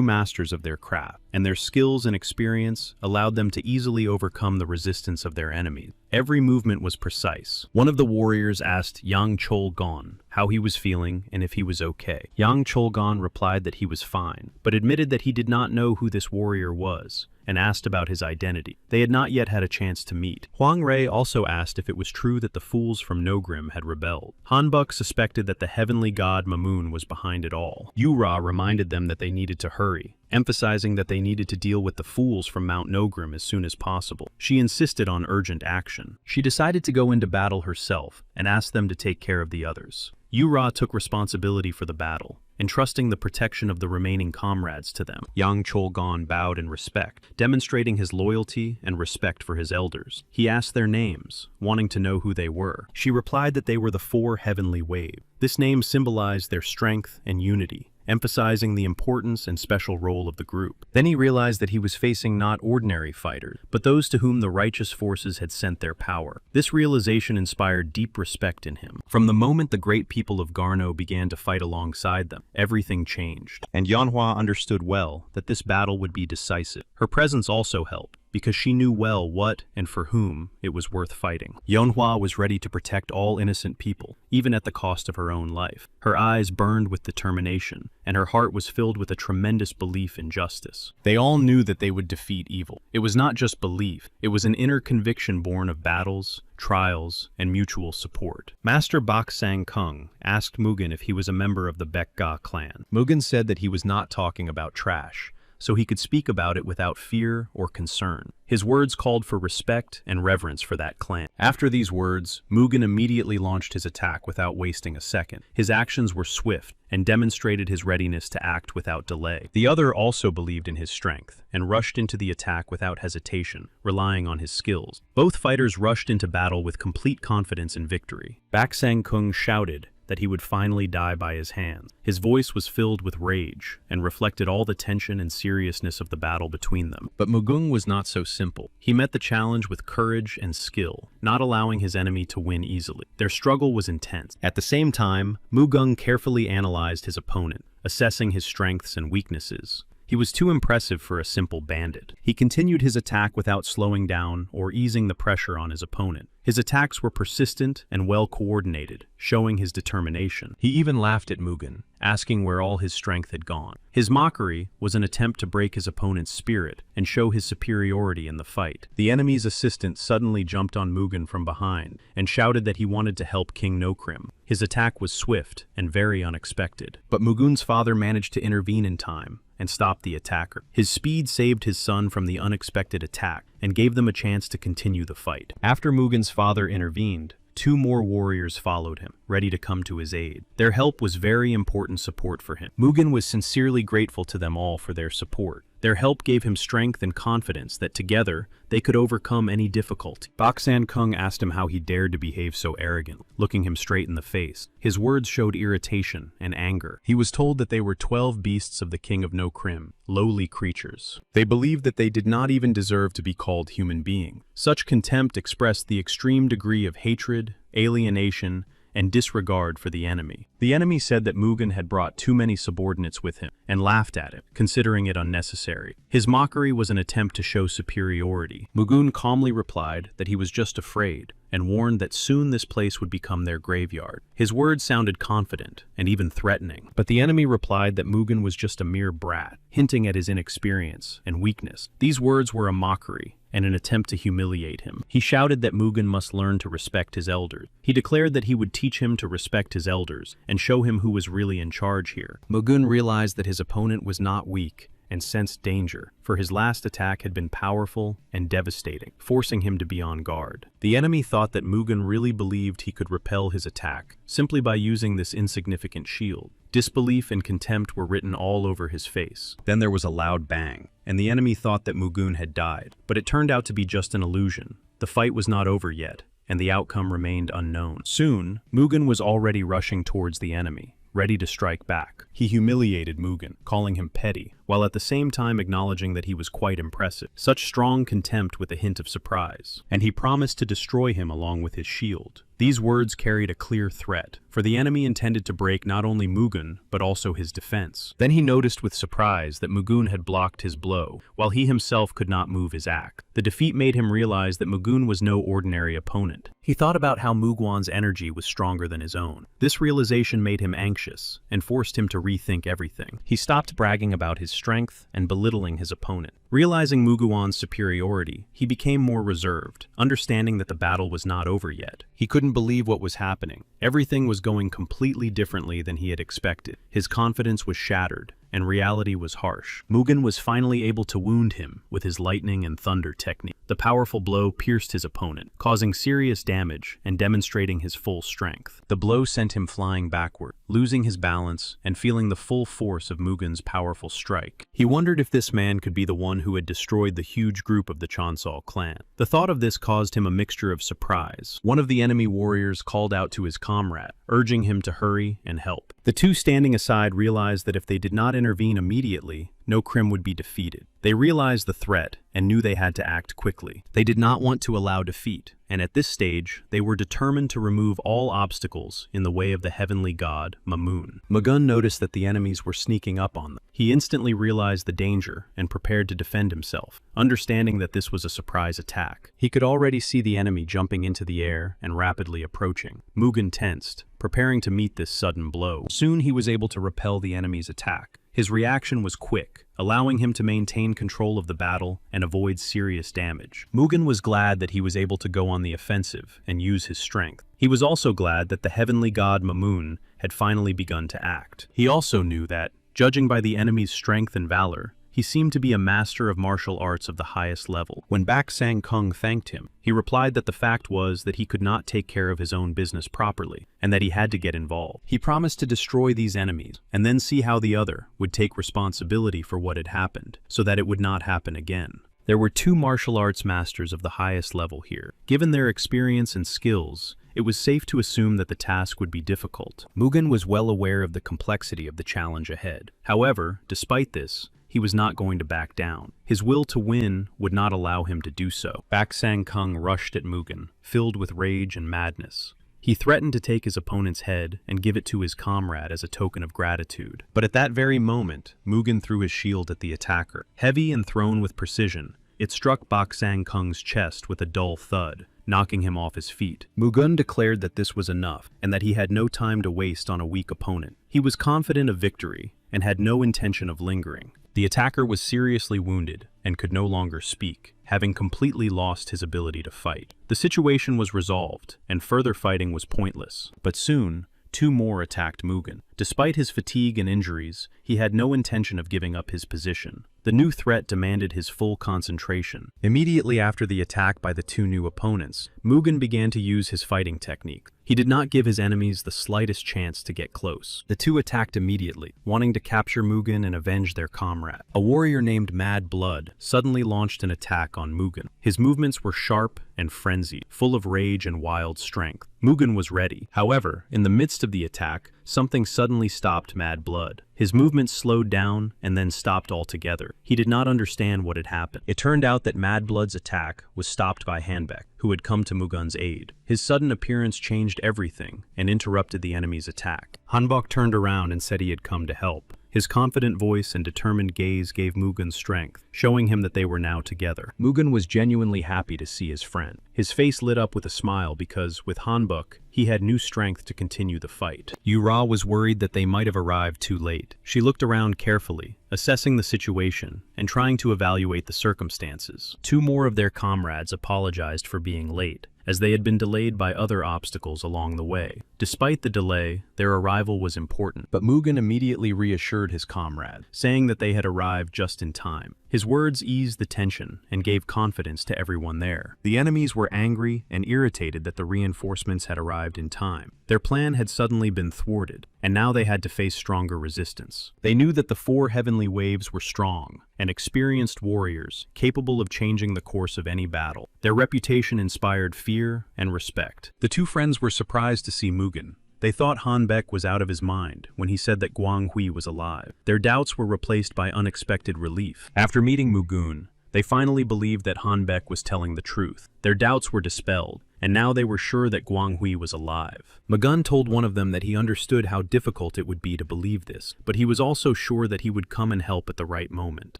masters of their craft, and their skills and experience allowed them to easily overcome the resistance of their enemies. Every movement was precise. One of the warriors asked Yang Chol-gon how he was feeling and if he was okay. Yang Chol-gon replied that he was fine, but admitted that he did not know who this warrior was, and asked about his identity. They had not yet had a chance to meet. Huang Rei also asked if it was true that the fools from Nogrim had rebelled. Hanbuk suspected that the heavenly god Mamoon was behind it all. Yu-Ra reminded them that they needed to hurry, emphasizing that they needed to deal with the fools from Mount Nogrim as soon as possible. She insisted on urgent action. She decided to go into battle herself and asked them to take care of the others. Yu-Ra took responsibility for the battle, entrusting the protection of the remaining comrades to them. Yang Chol-gon bowed in respect, demonstrating his loyalty and respect for his elders. He asked their names, wanting to know who they were. She replied that they were the four heavenly waves. This name symbolized their strength and unity, emphasizing the importance and special role of the group. Then he realized that he was facing not ordinary fighters, but those to whom the righteous forces had sent their power. This realization inspired deep respect in him. From the moment the great people of Garno began to fight alongside them, everything changed. And Yanhua understood well that this battle would be decisive. Her presence also helped, because she knew well what and for whom it was worth fighting. Yeonhwa was ready to protect all innocent people, even at the cost of her own life. Her eyes burned with determination, and her heart was filled with a tremendous belief in justice. They all knew that they would defeat evil. It was not just belief, it was an inner conviction born of battles, trials, and mutual support. Master Bak Sang-kung asked Mugen if he was a member of the Baek-ga clan. Mugen said that he was not talking about trash, so he could speak about it without fear or concern. His words called for respect and reverence for that clan. After these words, Mugen immediately launched his attack without wasting a second. His actions were swift and demonstrated his readiness to act without delay. The other also believed in his strength and rushed into the attack without hesitation, relying on his skills. Both fighters rushed into battle with complete confidence in victory. Bak Sang-kung shouted that he would finally die by his hands. His voice was filled with rage and reflected all the tension and seriousness of the battle between them. But Mugung was not so simple. He met the challenge with courage and skill, not allowing his enemy to win easily. Their struggle was intense. At the same time, Mugung carefully analyzed his opponent, assessing his strengths and weaknesses. He was too impressive for a simple bandit. He continued his attack without slowing down or easing the pressure on his opponent. His attacks were persistent and well coordinated, showing his determination. He even laughed at Mugen, asking where all his strength had gone. His mockery was an attempt to break his opponent's spirit and show his superiority in the fight. The enemy's assistant suddenly jumped on Mugen from behind and shouted that he wanted to help King Nokrim. His attack was swift and very unexpected, but Mugun's father managed to intervene in time and stop the attacker. His speed saved his son from the unexpected attack and gave them a chance to continue the fight. After Mugen's father intervened, 2 more warriors followed him, ready to come to his aid. Their help was very important support for him. Mugen was sincerely grateful to them all for their support. Their help gave him strength and confidence that together they could overcome any difficulty. Bak San Kung asked him how he dared to behave so arrogantly, looking him straight in the face. His words showed irritation and anger. He was told that they were 12 beasts of the King of No Krim, lowly creatures. They believed that they did not even deserve to be called human beings. Such contempt expressed the extreme degree of hatred, alienation, and disregard for the enemy. The enemy said that Mugen had brought too many subordinates with him and laughed at him, considering it unnecessary. His mockery was an attempt to show superiority. Mugen calmly replied that he was just afraid and warned that soon this place would become their graveyard. His words sounded confident and even threatening, but the enemy replied that Mugen was just a mere brat, hinting at his inexperience and weakness. These words were a mockery and an attempt to humiliate him. He shouted that Mugen must learn to respect his elders. He declared that he would teach him to respect his elders and show him who was really in charge here. Mugen realized that his opponent was not weak and sensed danger, for his last attack had been powerful and devastating, forcing him to be on guard. The enemy thought that Mugen really believed he could repel his attack simply by using this insignificant shield. Disbelief and contempt were written all over his face. Then there was a loud bang, and the enemy thought that Mugen had died, but it turned out to be just an illusion. The fight was not over yet, and the outcome remained unknown. Soon, Mugen was already rushing towards the enemy, ready to strike back. He humiliated Mugen, calling him petty, while at the same time acknowledging that he was quite impressive. Such strong contempt with a hint of surprise. And he promised to destroy him along with his shield. These words carried a clear threat, for the enemy intended to break not only Mugen, but also his defense. Then he noticed with surprise that Mugen had blocked his blow, while he himself could not move his axe. The defeat made him realize that Mugen was no ordinary opponent. He thought about how Muguan's energy was stronger than his own. This realization made him anxious and forced him to rethink everything. He stopped bragging about his strength and belittling his opponent. Realizing Muguan's superiority, he became more reserved, understanding that the battle was not over yet. He couldn't believe what was happening. Everything was going completely differently than he had expected. His confidence was shattered, and reality was harsh. Mugen was finally able to wound him with his lightning and thunder technique. The powerful blow pierced his opponent, causing serious damage and demonstrating his full strength. The blow sent him flying backward, losing his balance and feeling the full force of Mugen's powerful strike. He wondered if this man could be the one who had destroyed the huge group of the Chansol clan. The thought of this caused him a mixture of surprise. One of the enemy warriors called out to his comrade, urging him to hurry and help. The two standing aside realized that if they did not intervene immediately, No Krim would be defeated. They realized the threat and knew they had to act quickly. They did not want to allow defeat, and at this stage, they were determined to remove all obstacles in the way of the heavenly god, Mamun. Mugen noticed that the enemies were sneaking up on them. He instantly realized the danger and prepared to defend himself, understanding that this was a surprise attack. He could already see the enemy jumping into the air and rapidly approaching. Mugen tensed, preparing to meet this sudden blow. Soon he was able to repel the enemy's attack. His reaction was quick, allowing him to maintain control of the battle and avoid serious damage. Mugen was glad that he was able to go on the offensive and use his strength. He was also glad that the heavenly god Mamun had finally begun to act. He also knew that, judging by the enemy's strength and valor, he seemed to be a master of martial arts of the highest level. When Bak Sang Kung thanked him, he replied that the fact was that he could not take care of his own business properly, and that he had to get involved. He promised to destroy these enemies, and then see how the other would take responsibility for what had happened, so that it would not happen again. There were 2 martial arts masters of the highest level here. Given their experience and skills, it was safe to assume that the task would be difficult. Mugen was well aware of the complexity of the challenge ahead. However, despite this, he was not going to back down. His will to win would not allow him to do so. Bak Sang-kung rushed at Mugen, filled with rage and madness. He threatened to take his opponent's head and give it to his comrade as a token of gratitude. But at that very moment, Mugen threw his shield at the attacker. Heavy and thrown with precision, it struck Bak Sang-kung's chest with a dull thud, knocking him off his feet. Mugen declared that this was enough, and that he had no time to waste on a weak opponent. He was confident of victory, and had no intention of lingering. The attacker was seriously wounded, and could no longer speak, having completely lost his ability to fight. The situation was resolved, and further fighting was pointless. But soon, two more attacked Mugen. Despite his fatigue and injuries, he had no intention of giving up his position. The new threat demanded his full concentration. Immediately after the attack by the two new opponents, Mugen began to use his fighting technique. He did not give his enemies the slightest chance to get close. The two attacked immediately, wanting to capture Mugen and avenge their comrade. A warrior named Mad Blood suddenly launched an attack on Mugen. His movements were sharp and frenzied, full of rage and wild strength. Mugen was ready. However, in the midst of the attack, something suddenly stopped Mad Blood. His movements slowed down and then stopped altogether. He did not understand what had happened. It turned out that Mad Blood's attack was stopped by Hanbek, who had come to Mugen's aid. His sudden appearance changed everything and interrupted the enemy's attack. Hanbok turned around and said he had come to help. His confident voice and determined gaze gave Mugen strength, showing him that they were now together. Mugen was genuinely happy to see his friend. His face lit up with a smile because, with Hanbok, he had new strength to continue the fight. Yura was worried that they might have arrived too late. She looked around carefully, assessing the situation and trying to evaluate the circumstances. Two more of their comrades apologized for being late, as they had been delayed by other obstacles along the way. Despite the delay, their arrival was important, but Mugen immediately reassured his comrade, saying that they had arrived just in time. His words eased the tension and gave confidence to everyone there. The enemies were angry and irritated that the reinforcements had arrived in time. Their plan had suddenly been thwarted, and now they had to face stronger resistance. They knew that the four heavenly waves were strong and experienced warriors, capable of changing the course of any battle. Their reputation inspired fear and respect. The two friends were surprised to see Mugen. They thought Hanbek was out of his mind when he said that Guanghui was alive. Their doubts were replaced by unexpected relief. After meeting Mugen, they finally believed that Hanbek was telling the truth. Their doubts were dispelled, and now they were sure that Guanghui was alive. Mugen told one of them that he understood how difficult it would be to believe this, but he was also sure that he would come and help at the right moment.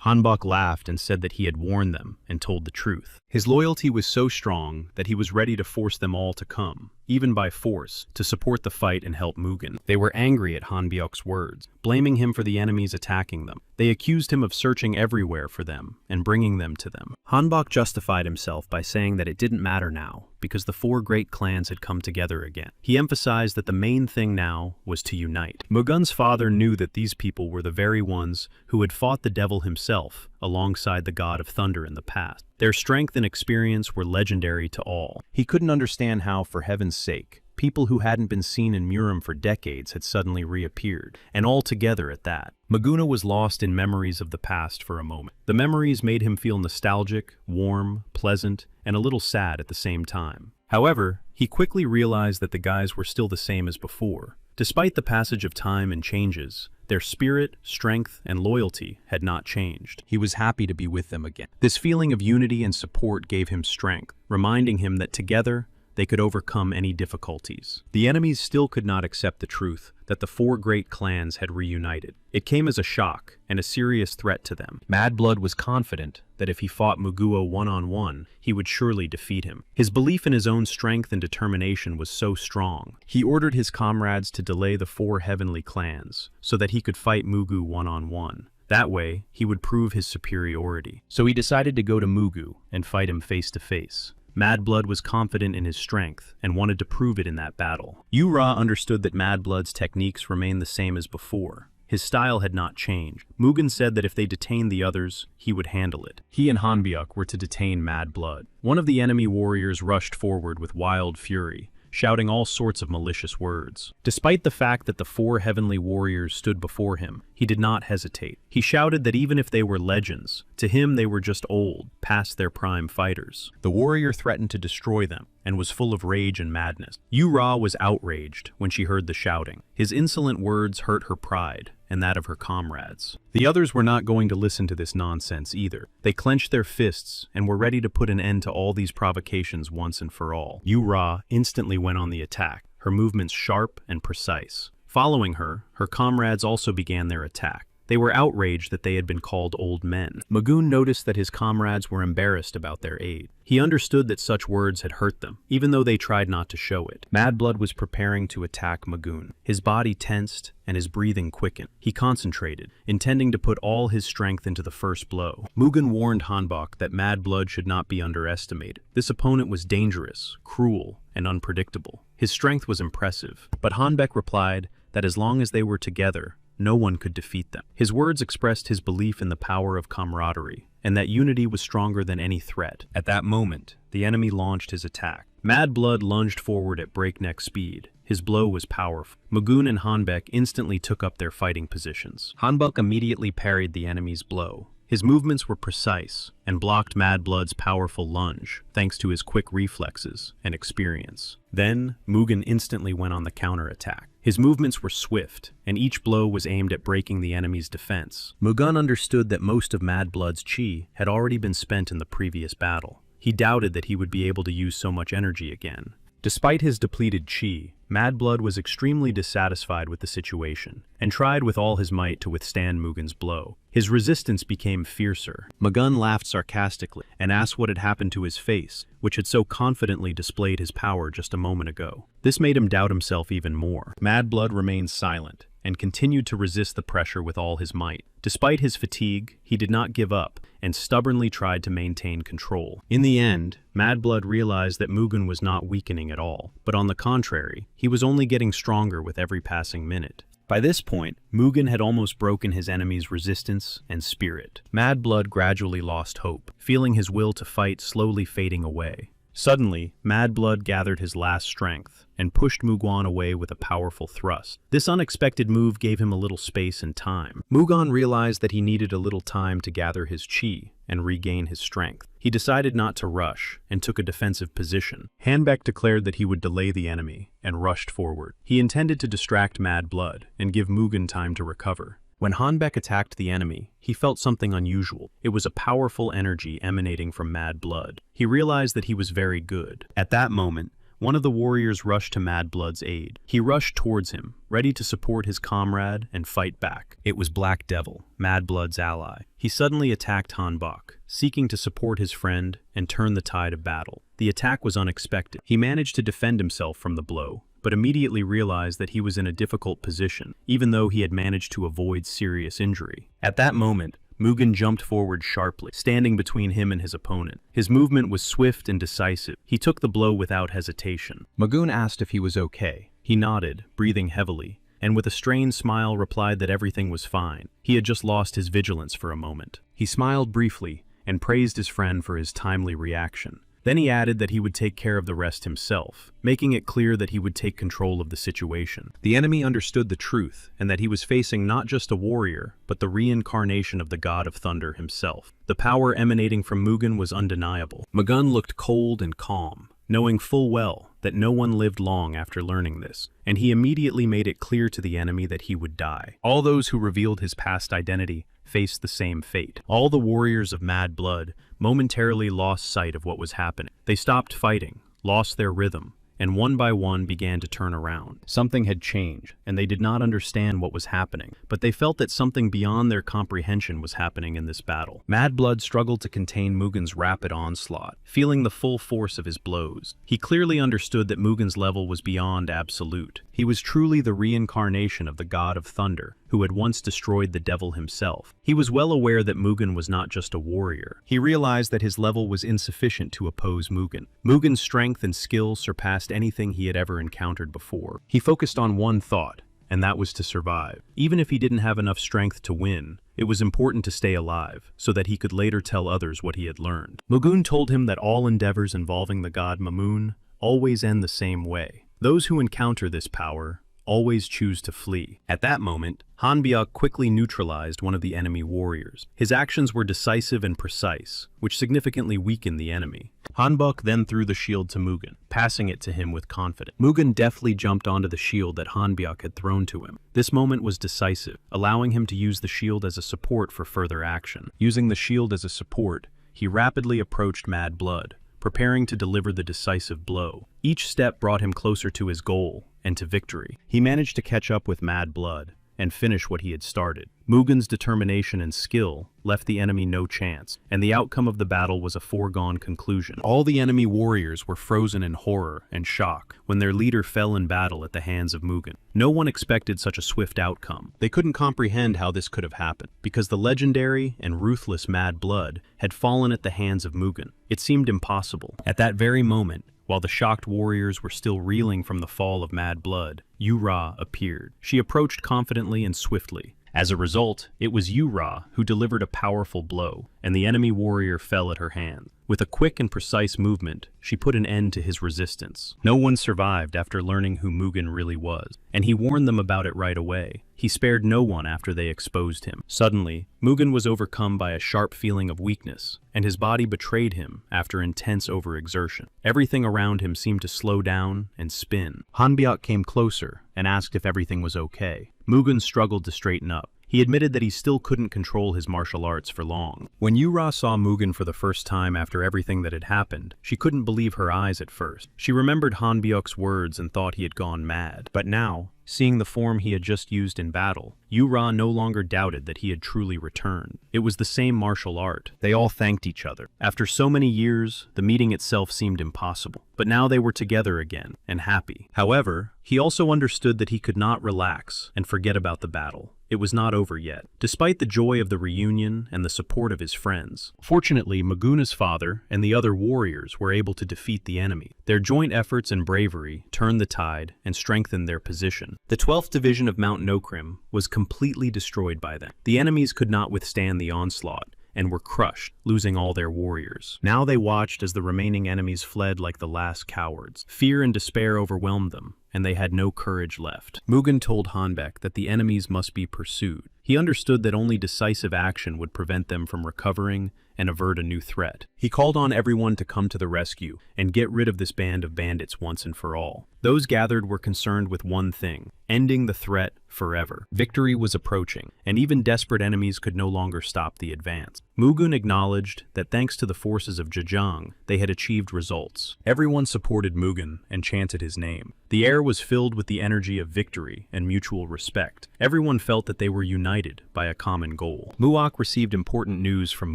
Hanbok laughed and said that he had warned them and told the truth. His loyalty was so strong that he was ready to force them all to come, even by force, to support the fight and help Mugen. They were angry at Hanbyok's words, blaming him for the enemies attacking them. They accused him of searching everywhere for them and bringing them to them. Hanbok justified himself by saying that it didn't matter now, because the four great clans had come together again. He emphasized that the main thing now was to unite. Mugen's father knew that these people were the very ones who had fought the devil himself alongside the god of thunder in the past. Their strength and experience were legendary to all. He couldn't understand how, for heaven's sake, people who hadn't been seen in Murim for decades had suddenly reappeared, and all together at that. Maguna was lost in memories of the past for a moment. The memories made him feel nostalgic, warm, pleasant, and a little sad at the same time. However, he quickly realized that the guys were still the same as before. Despite the passage of time and changes, their spirit, strength, and loyalty had not changed. He was happy to be with them again. This feeling of unity and support gave him strength, reminding him that together, they could overcome any difficulties. The enemies still could not accept the truth that the four great clans had reunited. It came as a shock and a serious threat to them. Mad Blood was confident that if he fought Mugua one-on-one, he would surely defeat him. His belief in his own strength and determination was so strong. He ordered his comrades to delay the four heavenly clans so that he could fight Mugu one-on-one. That way, he would prove his superiority. So he decided to go to Mugu and fight him face to face. Mad Blood was confident in his strength and wanted to prove it in that battle. Yu-Ra understood that Mad Blood's techniques remained the same as before. His style had not changed. Mugen said that if they detained the others, he would handle it. He and Hanbyuk were to detain Mad Blood. One of the enemy warriors rushed forward with wild fury, shouting all sorts of malicious words. Despite the fact that the four heavenly warriors stood before him, he did not hesitate. He shouted that even if they were legends, To him, they were just old, past their prime fighters. The warrior threatened to destroy them and was full of rage and madness. Yu-Ra was outraged when she heard the shouting. His insolent words hurt her pride and that of her comrades. The others were not going to listen to this nonsense either. They clenched their fists and were ready to put an end to all these provocations once and for all. Yu-Ra instantly went on the attack, her movements sharp and precise. Following her, her comrades also began their attack. They were outraged that they had been called old men. Magoon noticed that his comrades were embarrassed about their aid. He understood that such words had hurt them, even though they tried not to show it. Mad Blood was preparing to attack Magoon. His body tensed and his breathing quickened. He concentrated, intending to put all his strength into the first blow. Mugen warned Hanbok that Mad Blood should not be underestimated. This opponent was dangerous, cruel, and unpredictable. His strength was impressive, but Hanbek replied that as long as they were together, no one could defeat them. His words expressed his belief in the power of camaraderie, and that unity was stronger than any threat. At that moment, the enemy launched his attack. Mad Blood lunged forward at breakneck speed. His blow was powerful. Magoon and Hanbek instantly took up their fighting positions. Hanbok immediately parried the enemy's blow. His movements were precise and blocked Mad Blood's powerful lunge, thanks to his quick reflexes and experience. Then, Mugen instantly went on the counterattack. His movements were swift, and each blow was aimed at breaking the enemy's defense. Mugen understood that most of Mad Blood's chi had already been spent in the previous battle. He doubted that he would be able to use so much energy again. Despite his depleted chi, Mad Blood was extremely dissatisfied with the situation, and tried with all his might to withstand Mugen's blow. His resistance became fiercer. Magun laughed sarcastically, and asked what had happened to his face, which had so confidently displayed his power just a moment ago. This made him doubt himself even more. Mad Blood remained silent, and continued to resist the pressure with all his might. Despite his fatigue, he did not give up, and stubbornly tried to maintain control. In the end, Mad Blood realized that Mugen was not weakening at all, but on the contrary, he was only getting stronger with every passing minute. By this point, Mugen had almost broken his enemy's resistance and spirit. Mad Blood gradually lost hope, feeling his will to fight slowly fading away. Suddenly, Mad Blood gathered his last strength and pushed Mugen away with a powerful thrust. This unexpected move gave him a little space and time. Mugen realized that he needed a little time to gather his chi and regain his strength. He decided not to rush and took a defensive position. Hanbek declared that he would delay the enemy and rushed forward. He intended to distract Mad Blood and give Mugen time to recover. When Hanbek attacked the enemy, he felt something unusual. It was a powerful energy emanating from Mad Blood. He realized that he was very good. At that moment, one of the warriors rushed to Mad Blood's aid. He rushed towards him, ready to support his comrade and fight back. It was Black Devil, Mad Blood's ally. He suddenly attacked Hanbok, seeking to support his friend and turn the tide of battle. The attack was unexpected. He managed to defend himself from the blow, but immediately realized that he was in a difficult position, even though he had managed to avoid serious injury. At that moment, Mugen jumped forward sharply, standing between him and his opponent. His movement was swift and decisive. He took the blow without hesitation. Magoon asked if he was okay. He nodded, breathing heavily, and with a strained smile replied that everything was fine. He had just lost his vigilance for a moment. He smiled briefly and praised his friend for his timely reaction. Then he added that he would take care of the rest himself, making it clear that he would take control of the situation. The enemy understood the truth, and that he was facing not just a warrior, but the reincarnation of the God of Thunder himself. The power emanating from Mugen was undeniable. Magun looked cold and calm, knowing full well that no one lived long after learning this, and he immediately made it clear to the enemy that he would die. All those who revealed his past identity faced the same fate. All the warriors of Mad Blood momentarily lost sight of what was happening. They stopped fighting, lost their rhythm, and one by one began to turn around. Something had changed, and they did not understand what was happening, but they felt that something beyond their comprehension was happening in this battle. Mad Blood struggled to contain Mugen's rapid onslaught, feeling the full force of his blows. He clearly understood that Mugen's level was beyond absolute. He was truly the reincarnation of the God of Thunder, who had once destroyed the devil himself. He was well aware that Mugen was not just a warrior. He realized that his level was insufficient to oppose Mugen. Mugen's strength and skill surpassed anything he had ever encountered before. He focused on one thought, and that was to survive. Even if he didn't have enough strength to win, it was important to stay alive, so that he could later tell others what he had learned. Mugen told him that all endeavors involving the god Mamoon always end the same way. Those who encounter this power always choose to flee. At that moment, Hanbyuk quickly neutralized one of the enemy warriors. His actions were decisive and precise, which significantly weakened the enemy. Hanbok then threw the shield to Mugen, passing it to him with confidence. Mugen deftly jumped onto the shield that Hanbyuk had thrown to him. This moment was decisive, allowing him to use the shield as a support for further action. Using the shield as a support, he rapidly approached Mad Blood, preparing to deliver the decisive blow. Each step brought him closer to his goal and to victory. He managed to catch up with Mad Blood and finish what he had started. Mugen's determination and skill left the enemy no chance, and the outcome of the battle was a foregone conclusion. All the enemy warriors were frozen in horror and shock when their leader fell in battle at the hands of Mugen. No one expected such a swift outcome. They couldn't comprehend how this could have happened, because the legendary and ruthless Mad Blood had fallen at the hands of Mugen. It seemed impossible. At that very moment, while the shocked warriors were still reeling from the fall of Mad Blood, Yu-Ra appeared. She approached confidently and swiftly. As a result, it was Yu-Ra who delivered a powerful blow, and the enemy warrior fell at her hands. With a quick and precise movement, she put an end to his resistance. No one survived after learning who Mugen really was, and he warned them about it right away. He spared no one after they exposed him. Suddenly, Mugen was overcome by a sharp feeling of weakness, and his body betrayed him after intense overexertion. Everything around him seemed to slow down and spin. Hanbyuk came closer and asked if everything was okay. Mugen struggled to straighten up. He admitted that he still couldn't control his martial arts for long. When Yu-Ra saw Mugen for the first time after everything that had happened, she couldn't believe her eyes at first. She remembered Hanbyuk's words and thought he had gone mad. But now, seeing the form he had just used in battle, Yu-Ra no longer doubted that he had truly returned. It was the same martial art. They all thanked each other. After so many years, the meeting itself seemed impossible. But now they were together again, and happy. However, he also understood that he could not relax and forget about the battle. It was not over yet, despite the joy of the reunion and the support of his friends. Fortunately, Maguna's father and the other warriors were able to defeat the enemy. Their joint efforts and bravery turned the tide and strengthened their position. The 12th Division of Mount Nokrim was completely destroyed by them. The enemies could not withstand the onslaught and were crushed, losing all their warriors. Now they watched as the remaining enemies fled like the last cowards. Fear and despair overwhelmed them, and they had no courage left. Mugen told Hanbek that the enemies must be pursued. He understood that only decisive action would prevent them from recovering and avert a new threat. He called on everyone to come to the rescue and get rid of this band of bandits once and for all. Those gathered were concerned with one thing: ending the threat forever. Victory was approaching, and even desperate enemies could no longer stop the advance. Mugen acknowledged that thanks to the forces of Zhejiang, they had achieved results. Everyone supported Mugen and chanted his name. The air was filled with the energy of victory and mutual respect. Everyone felt that they were united by a common goal. Muak received important news from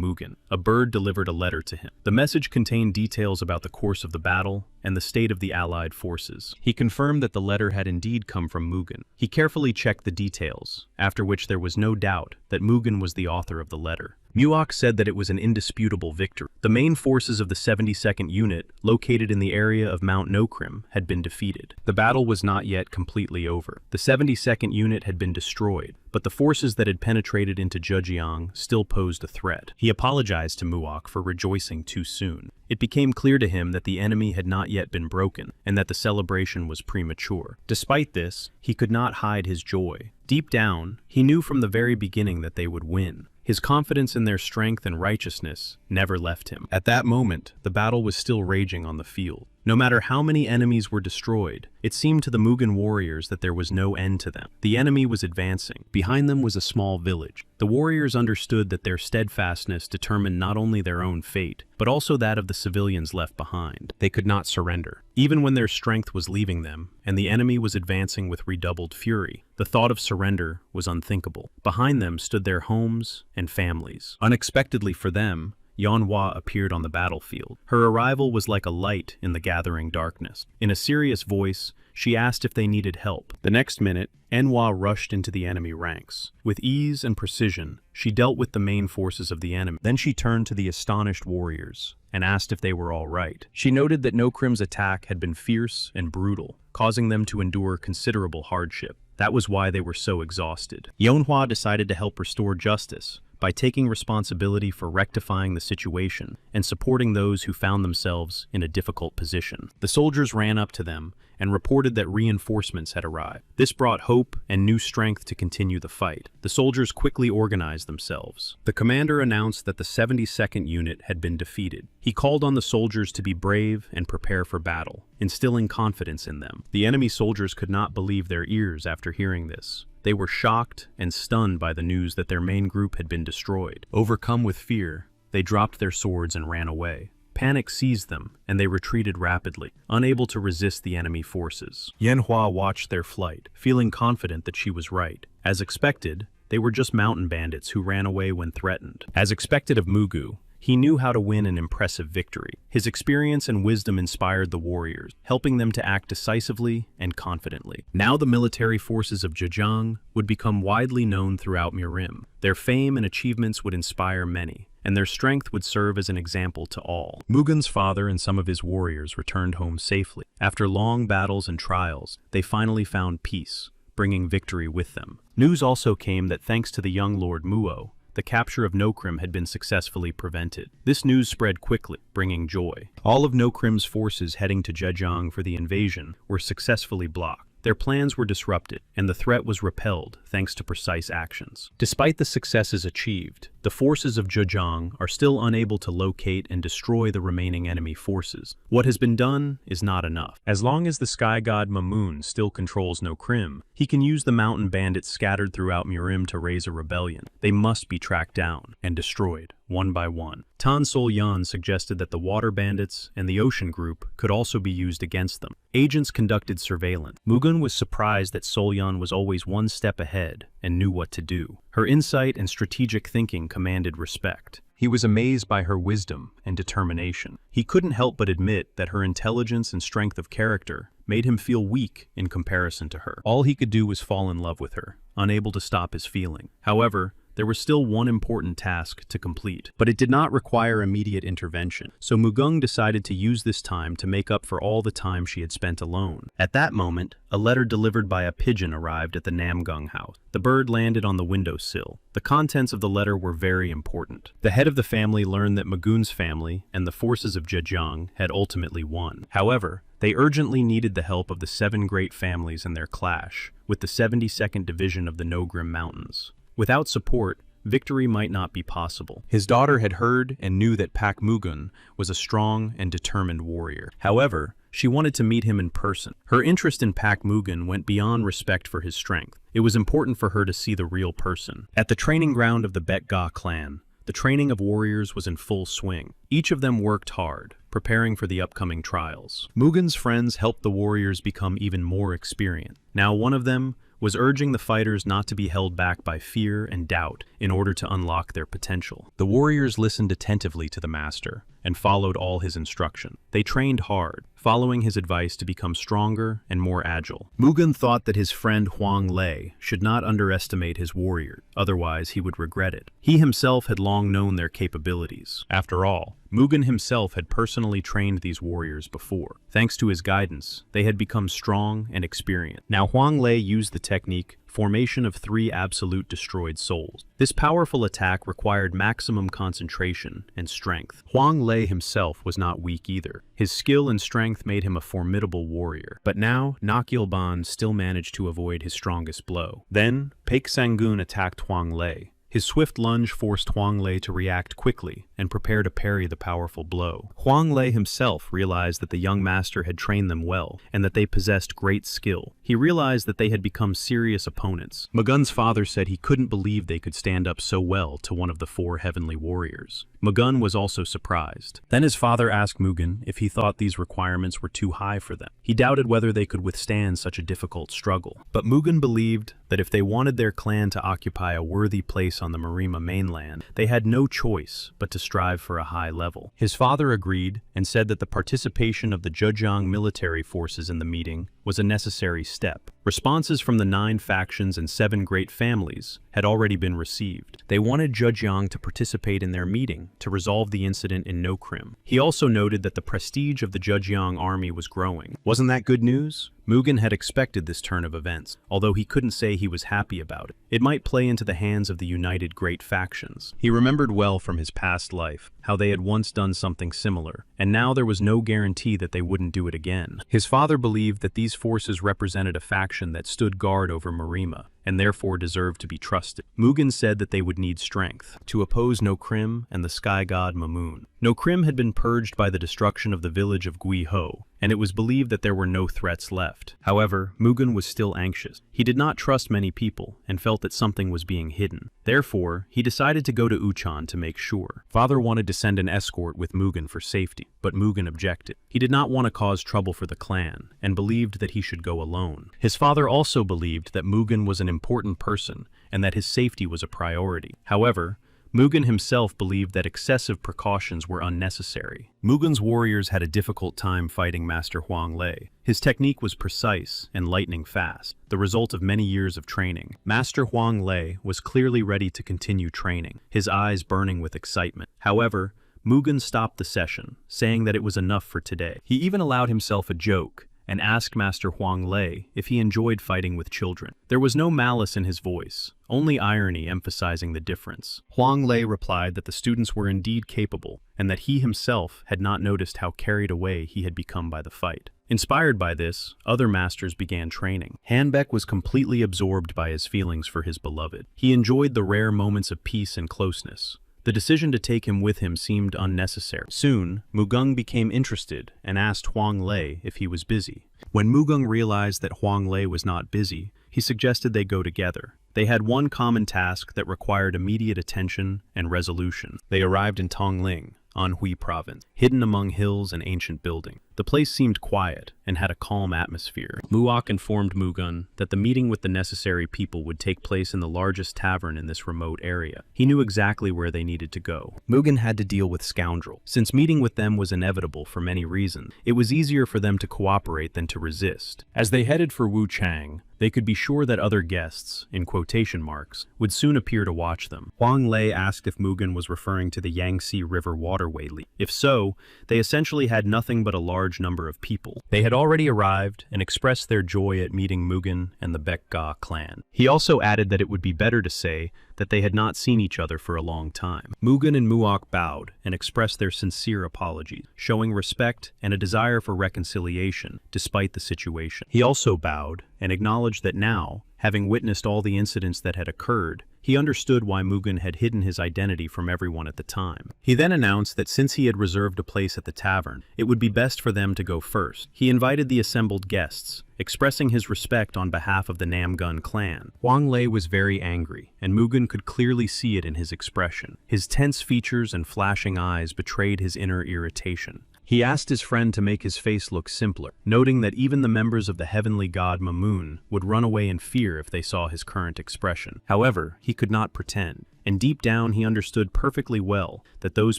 Mugen. A bird delivered a letter to him. The message contained details about the course of the battle and the state of the Allied forces. He confirmed that the letter had indeed come from Mugen. He carefully checked the details, after which there was no doubt that Mugen was the author of the letter. Muak said that it was an indisputable victory. The main forces of the 72nd Unit, located in the area of Mount Nokrim, had been defeated. The battle was not yet completely over. The 72nd Unit had been destroyed, but the forces that had penetrated into Zhejiang still posed a threat. He apologized to Muak for rejoicing too soon. It became clear to him that the enemy had not yet been broken, and that the celebration was premature. Despite this, he could not hide his joy. Deep down, he knew from the very beginning that they would win. His confidence in their strength and righteousness never left him. At that moment, the battle was still raging on the field. No matter how many enemies were destroyed, it seemed to the Mugen warriors that there was no end to them. The enemy was advancing. Behind them was a small village. The warriors understood that their steadfastness determined not only their own fate, but also that of the civilians left behind. They could not surrender. Even when their strength was leaving them, and the enemy was advancing with redoubled fury, the thought of surrender was unthinkable. Behind them stood their homes and families. Unexpectedly for them, Yanhua appeared on the battlefield. Her arrival was like a light in the gathering darkness. In a serious voice, she asked if they needed help. The next minute, Enhwa rushed into the enemy ranks. With ease and precision, she dealt with the main forces of the enemy. Then she turned to the astonished warriors and asked if they were all right. She noted that Nokrim's attack had been fierce and brutal, causing them to endure considerable hardship. That was why they were so exhausted. Yanhua decided to help restore justice by taking responsibility for rectifying the situation and supporting those who found themselves in a difficult position. The soldiers ran up to them and reported that reinforcements had arrived. This brought hope and new strength to continue the fight. The soldiers quickly organized themselves. The commander announced that the 72nd Unit had been defeated. He called on the soldiers to be brave and prepare for battle, instilling confidence in them. The enemy soldiers could not believe their ears after hearing this. They were shocked and stunned by the news that their main group had been destroyed. Overcome with fear, they dropped their swords and ran away. Panic seized them, and they retreated rapidly, unable to resist the enemy forces. Manhwa watched their flight, feeling confident that she was right. As expected, they were just mountain bandits who ran away when threatened. As expected of Mugu, he knew how to win an impressive victory. His experience and wisdom inspired the warriors, helping them to act decisively and confidently. Now the military forces of Zhejiang would become widely known throughout Mirim. Their fame and achievements would inspire many, and their strength would serve as an example to all. Mugen's father and some of his warriors returned home safely. After long battles and trials, they finally found peace, bringing victory with them. News also came that thanks to the young Lord Muo, the capture of Nokrim had been successfully prevented. This news spread quickly, bringing joy. All of Nokrim's forces heading to Zhejiang for the invasion were successfully blocked. Their plans were disrupted, and the threat was repelled thanks to precise actions. Despite the successes achieved, the forces of Zhejiang are still unable to locate and destroy the remaining enemy forces. What has been done is not enough. As long as the sky god Mamun still controls Nokrim, he can use the mountain bandits scattered throughout Mirim to raise a rebellion. They must be tracked down and destroyed, one by one. Tan Sol Yan suggested that the water bandits and the ocean group could also be used against them. Agents conducted surveillance. Mugen was surprised that Sol Yan was always one step ahead and knew what to do. Her insight and strategic thinking commanded respect. He was amazed by her wisdom and determination. He couldn't help but admit that her intelligence and strength of character made him feel weak in comparison to her. All he could do was fall in love with her, unable to stop his feeling. However, there was still one important task to complete, but it did not require immediate intervention, so Mugung decided to use this time to make up for all the time she had spent alone. At that moment, a letter delivered by a pigeon arrived at the Namgung house. The bird landed on the windowsill. The contents of the letter were very important. The head of the family learned that Magun's family and the forces of Zhejiang had ultimately won. However, they urgently needed the help of the 7 great families in their clash with the 72nd Division of the Nogrim Mountains. Without support, victory might not be possible. His daughter had heard and knew that Pak Mugun was a strong and determined warrior. However, she wanted to meet him in person. Her interest in Pak Mugun went beyond respect for his strength. It was important for her to see the real person. At the training ground of the Betga clan, the training of warriors was in full swing. Each of them worked hard, preparing for the upcoming trials. Mugun's friends helped the warriors become even more experienced. Now one of them was urging the fighters not to be held back by fear and doubt in order to unlock their potential. The warriors listened attentively to the master and followed all his instruction. They trained hard, following his advice to become stronger and more agile. Mugen thought that his friend Huang Lei should not underestimate his warrior, otherwise he would regret it. He himself had long known their capabilities. After all, Mugen himself had personally trained these warriors before. Thanks to his guidance, they had become strong and experienced. Now Huang Lei used the technique formation of 3 absolute destroyed souls. This powerful attack required maximum concentration and strength. Huang Lei himself was not weak either. His skill and strength made him a formidable warrior. But now, Nakyilban still managed to avoid his strongest blow. Then, Paik Sangun attacked Huang Lei. His swift lunge forced Huang Lei to react quickly and prepare to parry the powerful blow. Huang Lei himself realized that the young master had trained them well and that they possessed great skill. He realized that they had become serious opponents. Mugun's father said he couldn't believe they could stand up so well to one of the 4 heavenly warriors. Mugun was also surprised. Then his father asked Mugen if he thought these requirements were too high for them. He doubted whether they could withstand such a difficult struggle. But Mugen believed that if they wanted their clan to occupy a worthy place on the Marima mainland, they had no choice but to strive for a high level. His father agreed and said that the participation of the Zhejiang military forces in the meeting was a necessary step. Responses from the 9 factions and 7 great families had already been received. They wanted Judge Yang to participate in their meeting to resolve the incident in No Crim. He also noted that the prestige of the Judge Yang army was growing. Wasn't that good news? Mugen had expected this turn of events, although he couldn't say he was happy about it. It might play into the hands of the united great factions. He remembered well from his past life how they had once done something similar, and now there was no guarantee that they wouldn't do it again. His father believed that these forces represented a faction that stood guard over Marima, and therefore deserved to be trusted. Mugen said that they would need strength to oppose No Crim and the sky god Mamoon. No Crim had been purged by the destruction of the village of Gui Ho, and it was believed that there were no threats left. However, Mugen was still anxious. He did not trust many people and felt that something was being hidden. Therefore, he decided to go to Uchan to make sure. Father wanted to send an escort with Mugen for safety, but Mugen objected. He did not want to cause trouble for the clan and believed that he should go alone. His father also believed that Mugen was an important person and that his safety was a priority. However, Mugen himself believed that excessive precautions were unnecessary. Mugen's warriors had a difficult time fighting Master Huang Lei. His technique was precise and lightning fast, the result of many years of training. Master Huang Lei was clearly ready to continue training, his eyes burning with excitement. However, Mugen stopped the session, saying that it was enough for today. He even allowed himself a joke and asked Master Huang Lei if he enjoyed fighting with children. There was no malice in his voice, only irony emphasizing the difference. Huang Lei replied that the students were indeed capable, and that he himself had not noticed how carried away he had become by the fight. Inspired by this, other masters began training. Hanbek was completely absorbed by his feelings for his beloved. He enjoyed the rare moments of peace and closeness. The decision to take him with him seemed unnecessary. Soon, Mugung became interested and asked Huang Lei if he was busy. When Mugung realized that Huang Lei was not busy, he suggested they go together. They had one common task that required immediate attention and resolution. They arrived in Tongling, Anhui province, hidden among hills and ancient buildings. The place seemed quiet and had a calm atmosphere. Muok informed Mugun that the meeting with the necessary people would take place in the largest tavern in this remote area. He knew exactly where they needed to go. Mugen had to deal with scoundrels. Since meeting with them was inevitable for many reasons, it was easier for them to cooperate than to resist. As they headed for Wu Chang, they could be sure that other guests, in quotation marks, would soon appear to watch them. Huang Lei asked if Mugen was referring to the Yangtze River waterway leak. If so, they essentially had nothing but a large number of people. They had already arrived and expressed their joy at meeting Mugen and the Baekga clan. He also added that it would be better to say that they had not seen each other for a long time. Mugen and Muok bowed and expressed their sincere apologies, showing respect and a desire for reconciliation despite the situation. He also bowed and acknowledged that now, having witnessed all the incidents that had occurred, he understood why Mugen had hidden his identity from everyone at the time. He then announced that since he had reserved a place at the tavern, it would be best for them to go first. He invited the assembled guests, expressing his respect on behalf of the Namgun clan. Huang Lei was very angry, and Mugen could clearly see it in his expression. His tense features and flashing eyes betrayed his inner irritation. He asked his friend to make his face look simpler, noting that even the members of the heavenly god Mamoon would run away in fear if they saw his current expression. However, he could not pretend, and deep down he understood perfectly well that those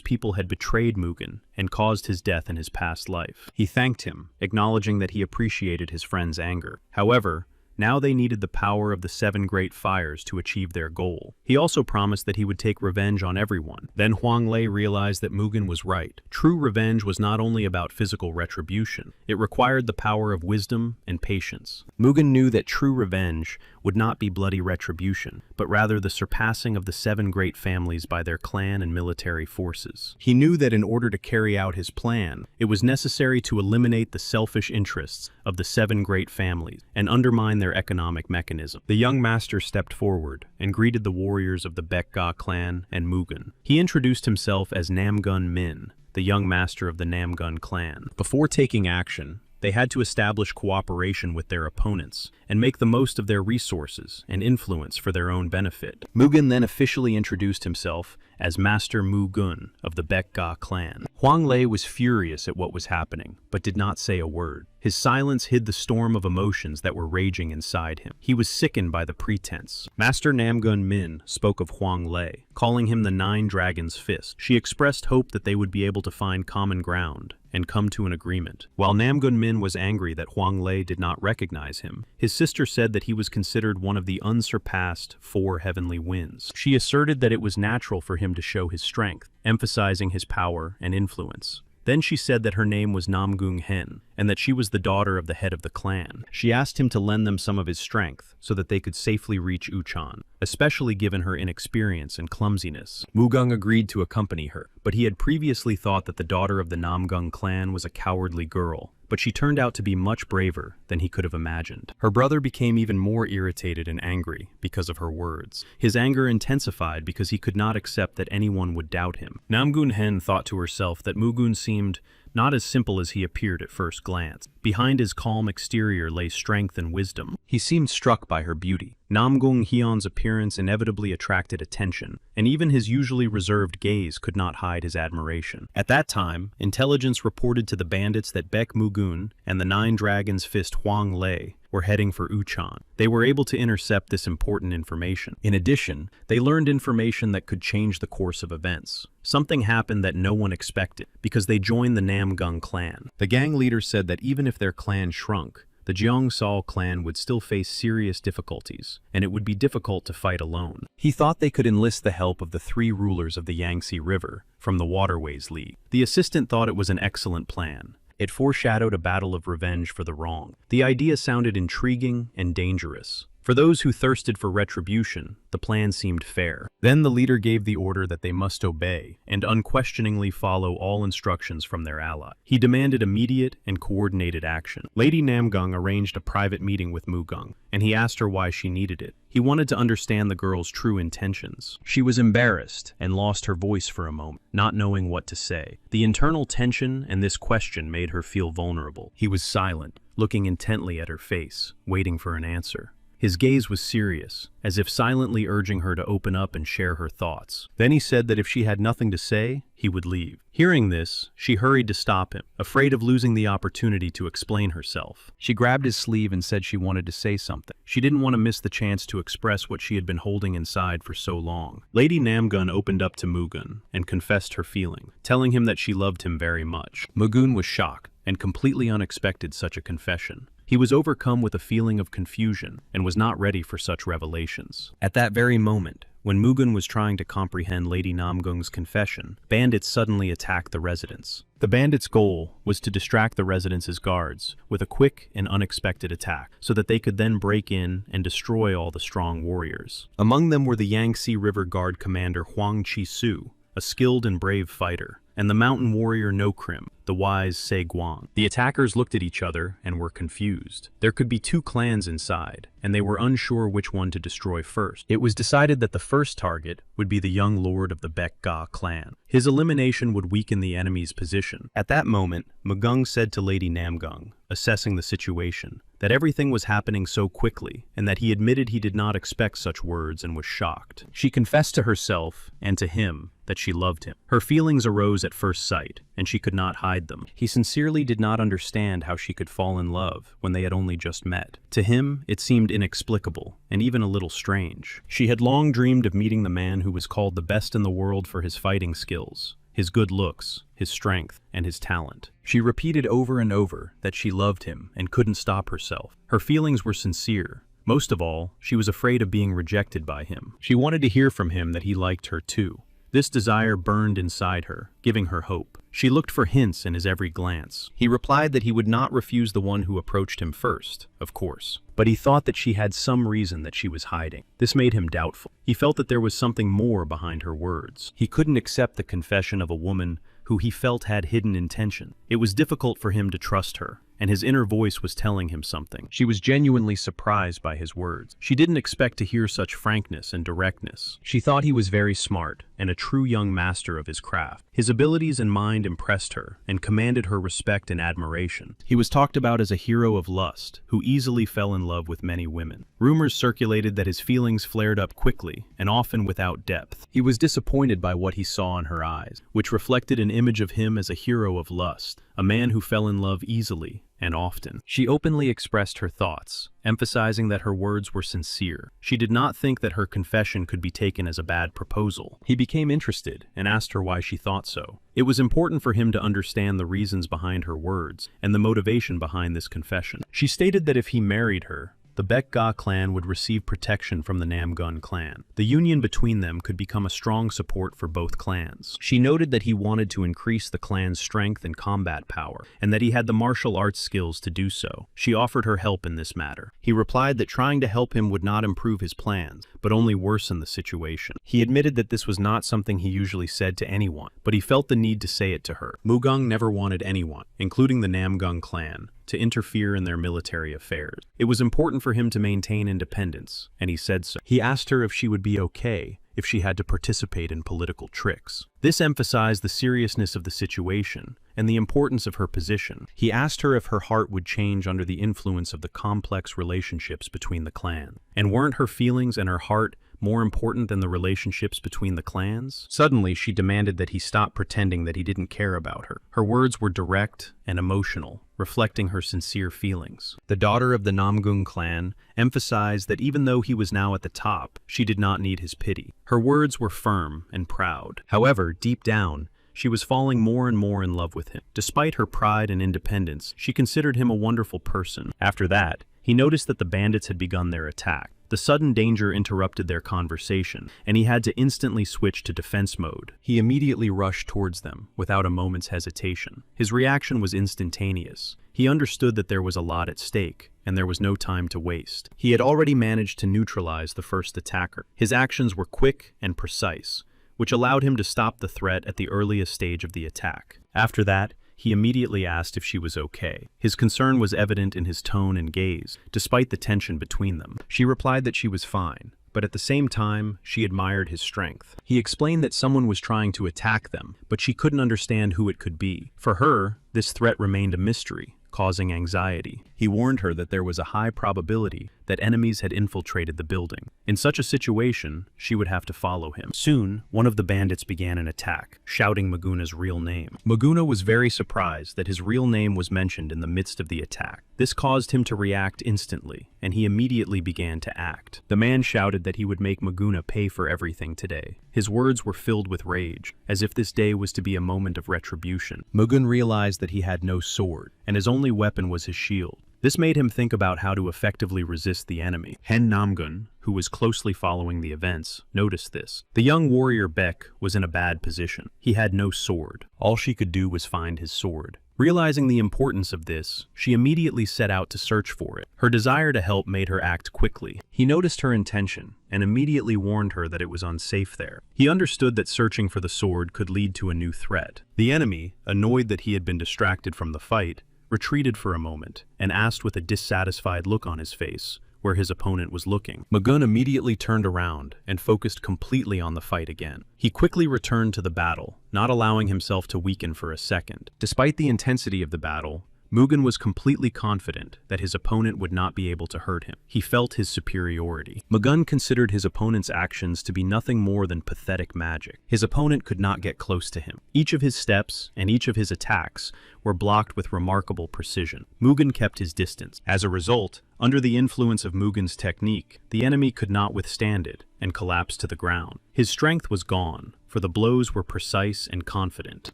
people had betrayed Mugen and caused his death in his past life. He thanked him, acknowledging that he appreciated his friend's anger. However, now they needed the power of the 7 great fires to achieve their goal. He also promised that he would take revenge on everyone. Then Huang Lei realized that Mugen was right. True revenge was not only about physical retribution, it required the power of wisdom and patience. Mugen knew that true revenge would not be bloody retribution, but rather the surpassing of the 7 great families by their clan and military forces. He knew that in order to carry out his plan, it was necessary to eliminate the selfish interests of the 7 great families and undermine their economic mechanism. The young master stepped forward and greeted the warriors of the Baekga clan and Mugen. He introduced himself as Namgun Min, the young master of the Namgun clan. Before taking action, they had to establish cooperation with their opponents and make the most of their resources and influence for their own benefit. Mugen then officially introduced himself as Master Mugun of the Baekga clan. Huang Lei was furious at what was happening, but did not say a word. His silence hid the storm of emotions that were raging inside him. He was sickened by the pretense. Master Namgun Min spoke of Huang Lei, calling him the 9 Dragons' Fist. She expressed hope that they would be able to find common ground and come to an agreement. While Namgun Min was angry that Huang Lei did not recognize him, his sister said that he was considered one of the unsurpassed 4 heavenly winds. She asserted that it was natural for him to show his strength, emphasizing his power and influence. Then she said that her name was Namgung Hen, and that she was the daughter of the head of the clan. She asked him to lend them some of his strength so that they could safely reach Uchan, especially given her inexperience and clumsiness. Mugung agreed to accompany her, but he had previously thought that the daughter of the Namgung clan was a cowardly girl, but she turned out to be much braver than he could have imagined. Her brother became even more irritated and angry because of her words. His anger intensified because he could not accept that anyone would doubt him. Namgun Hen thought to herself that Mugun seemed not as simple as he appeared at first glance. Behind his calm exterior lay strength and wisdom. He seemed struck by her beauty. Namgung Hyun's appearance inevitably attracted attention, and even his usually reserved gaze could not hide his admiration. At that time, intelligence reported to the bandits that Baek Mugun and the Nine Dragons' Fist Huang Lei were heading for Uchan. They were able to intercept this important information. In addition, they learned information that could change the course of events. Something happened that no one expected, because they joined the Namgung clan. The gang leader said that even if their clan shrunk, the Jeongsal clan would still face serious difficulties, and it would be difficult to fight alone. He thought they could enlist the help of the 3 rulers of the Yangtze River from the Waterways League. The assistant thought it was an excellent plan. It foreshadowed a battle of revenge for the wrong. The idea sounded intriguing and dangerous. For those who thirsted for retribution, the plan seemed fair. Then the leader gave the order that they must obey and unquestioningly follow all instructions from their ally. He demanded immediate and coordinated action. Lady Namgung arranged a private meeting with Mugung, and he asked her why she needed it. He wanted to understand the girl's true intentions. She was embarrassed and lost her voice for a moment, not knowing what to say. The internal tension and this question made her feel vulnerable. He was silent, looking intently at her face, waiting for an answer. His gaze was serious, as if silently urging her to open up and share her thoughts. Then he said that if she had nothing to say, he would leave. Hearing this, she hurried to stop him, afraid of losing the opportunity to explain herself. She grabbed his sleeve and said she wanted to say something. She didn't want to miss the chance to express what she had been holding inside for so long. Lady Namgun opened up to Mugun and confessed her feeling, telling him that she loved him very much. Mugun was shocked and completely unexpected such a confession. He was overcome with a feeling of confusion and was not ready for such revelations. At that very moment, when Mugun was trying to comprehend Lady Namgung's confession, bandits suddenly attacked the residence. The bandits' goal was to distract the residence's guards with a quick and unexpected attack, so that they could then break in and destroy all the strong warriors. Among them were the Yangtze River Guard commander Huang Chi-su, a skilled and brave fighter, and the mountain warrior No-Krim, the wise Se Guang. The attackers looked at each other and were confused. There could be 2 clans inside, and they were unsure which one to destroy first. It was decided that the first target would be the young lord of the Baek-ga clan. His elimination would weaken the enemy's position. At that moment, Mugung said to Lady Namgung, assessing the situation, that everything was happening so quickly, and that he admitted he did not expect such words and was shocked. She confessed to herself and to him that she loved him. Her feelings arose at first sight, and she could not hide them. He sincerely did not understand how she could fall in love when they had only just met. To him, it seemed inexplicable, and even a little strange. She had long dreamed of meeting the man who was called the best in the world for his fighting skills, his good looks, his strength, and his talent. She repeated over and over that she loved him and couldn't stop herself. Her feelings were sincere. Most of all, she was afraid of being rejected by him. She wanted to hear from him that he liked her too. This desire burned inside her, giving her hope. She looked for hints in his every glance. He replied that he would not refuse the one who approached him first, of course, but he thought that she had some reason that she was hiding. This made him doubtful. He felt that there was something more behind her words. He couldn't accept the confession of a woman who he felt had hidden intention. It was difficult for him to trust her, and his inner voice was telling him something. She was genuinely surprised by his words. She didn't expect to hear such frankness and directness. She thought he was very smart and a true young master of his craft. His abilities and mind impressed her and commanded her respect and admiration. He was talked about as a hero of lust who easily fell in love with many women. Rumors circulated that his feelings flared up quickly and often without depth. He was disappointed by what he saw in her eyes, which reflected an image of him as a hero of lust, a man who fell in love easily and often. She openly expressed her thoughts, emphasizing that her words were sincere. She did not think that her confession could be taken as a bad proposal. He became interested and asked her why she thought so. It was important for him to understand the reasons behind her words and the motivation behind this confession. She stated that if he married her, the Baek-ga clan would receive protection from the Namgun clan. The union between them could become a strong support for both clans. She noted that he wanted to increase the clan's strength and combat power, and that he had the martial arts skills to do so. She offered her help in this matter. He replied that trying to help him would not improve his plans, but only worsen the situation. He admitted that this was not something he usually said to anyone, but he felt the need to say it to her. Mugung never wanted anyone, including the Namgun clan, to interfere in their military affairs. It was important for him to maintain independence, and he said so. He asked her if she would be okay if she had to participate in political tricks. This emphasized the seriousness of the situation and the importance of her position. He asked her if her heart would change under the influence of the complex relationships between the clans. And weren't her feelings and her heart more important than the relationships between the clans? Suddenly, she demanded that he stop pretending that he didn't care about her. Her words were direct and emotional, reflecting her sincere feelings. The daughter of the Namgung clan emphasized that even though he was now at the top, she did not need his pity. Her words were firm and proud. However, deep down, she was falling more and more in love with him. Despite her pride and independence, she considered him a wonderful person. After that, he noticed that the bandits had begun their attack. The sudden danger interrupted their conversation, and he had to instantly switch to defense mode. He immediately rushed towards them, without a moment's hesitation. His reaction was instantaneous. He understood that there was a lot at stake, and there was no time to waste. He had already managed to neutralize the first attacker. His actions were quick and precise, which allowed him to stop the threat at the earliest stage of the attack. After that, he immediately asked if she was okay. His concern was evident in his tone and gaze, despite the tension between them. She replied that she was fine, but at the same time, she admired his strength. He explained that someone was trying to attack them, but she couldn't understand who it could be. For her, this threat remained a mystery, causing anxiety. He warned her that there was a high probability that enemies had infiltrated the building. In such a situation, she would have to follow him. Soon, one of the bandits began an attack, shouting Maguna's real name. Maguna was very surprised that his real name was mentioned in the midst of the attack. This caused him to react instantly, and he immediately began to act. The man shouted that he would make Maguna pay for everything today. His words were filled with rage, as if this day was to be a moment of retribution. Mugun realized that he had no sword, and his only weapon was his shield. This made him think about how to effectively resist the enemy. Hen Namgun, who was closely following the events, noticed this. The young warrior Baek was in a bad position. He had no sword. All she could do was find his sword. Realizing the importance of this, she immediately set out to search for it. Her desire to help made her act quickly. He noticed her intention and immediately warned her that it was unsafe there. He understood that searching for the sword could lead to a new threat. The enemy, annoyed that he had been distracted from the fight, retreated for a moment and asked with a dissatisfied look on his face where his opponent was looking. Magun immediately turned around and focused completely on the fight again. He quickly returned to the battle, not allowing himself to weaken for a second. Despite the intensity of the battle, Mugen was completely confident that his opponent would not be able to hurt him. He felt his superiority. Mugun considered his opponent's actions to be nothing more than pathetic magic. His opponent could not get close to him. Each of his steps and each of his attacks were blocked with remarkable precision. Mugen kept his distance. As a result, under the influence of Mugen's technique, the enemy could not withstand it and collapsed to the ground. His strength was gone, for the blows were precise and confident.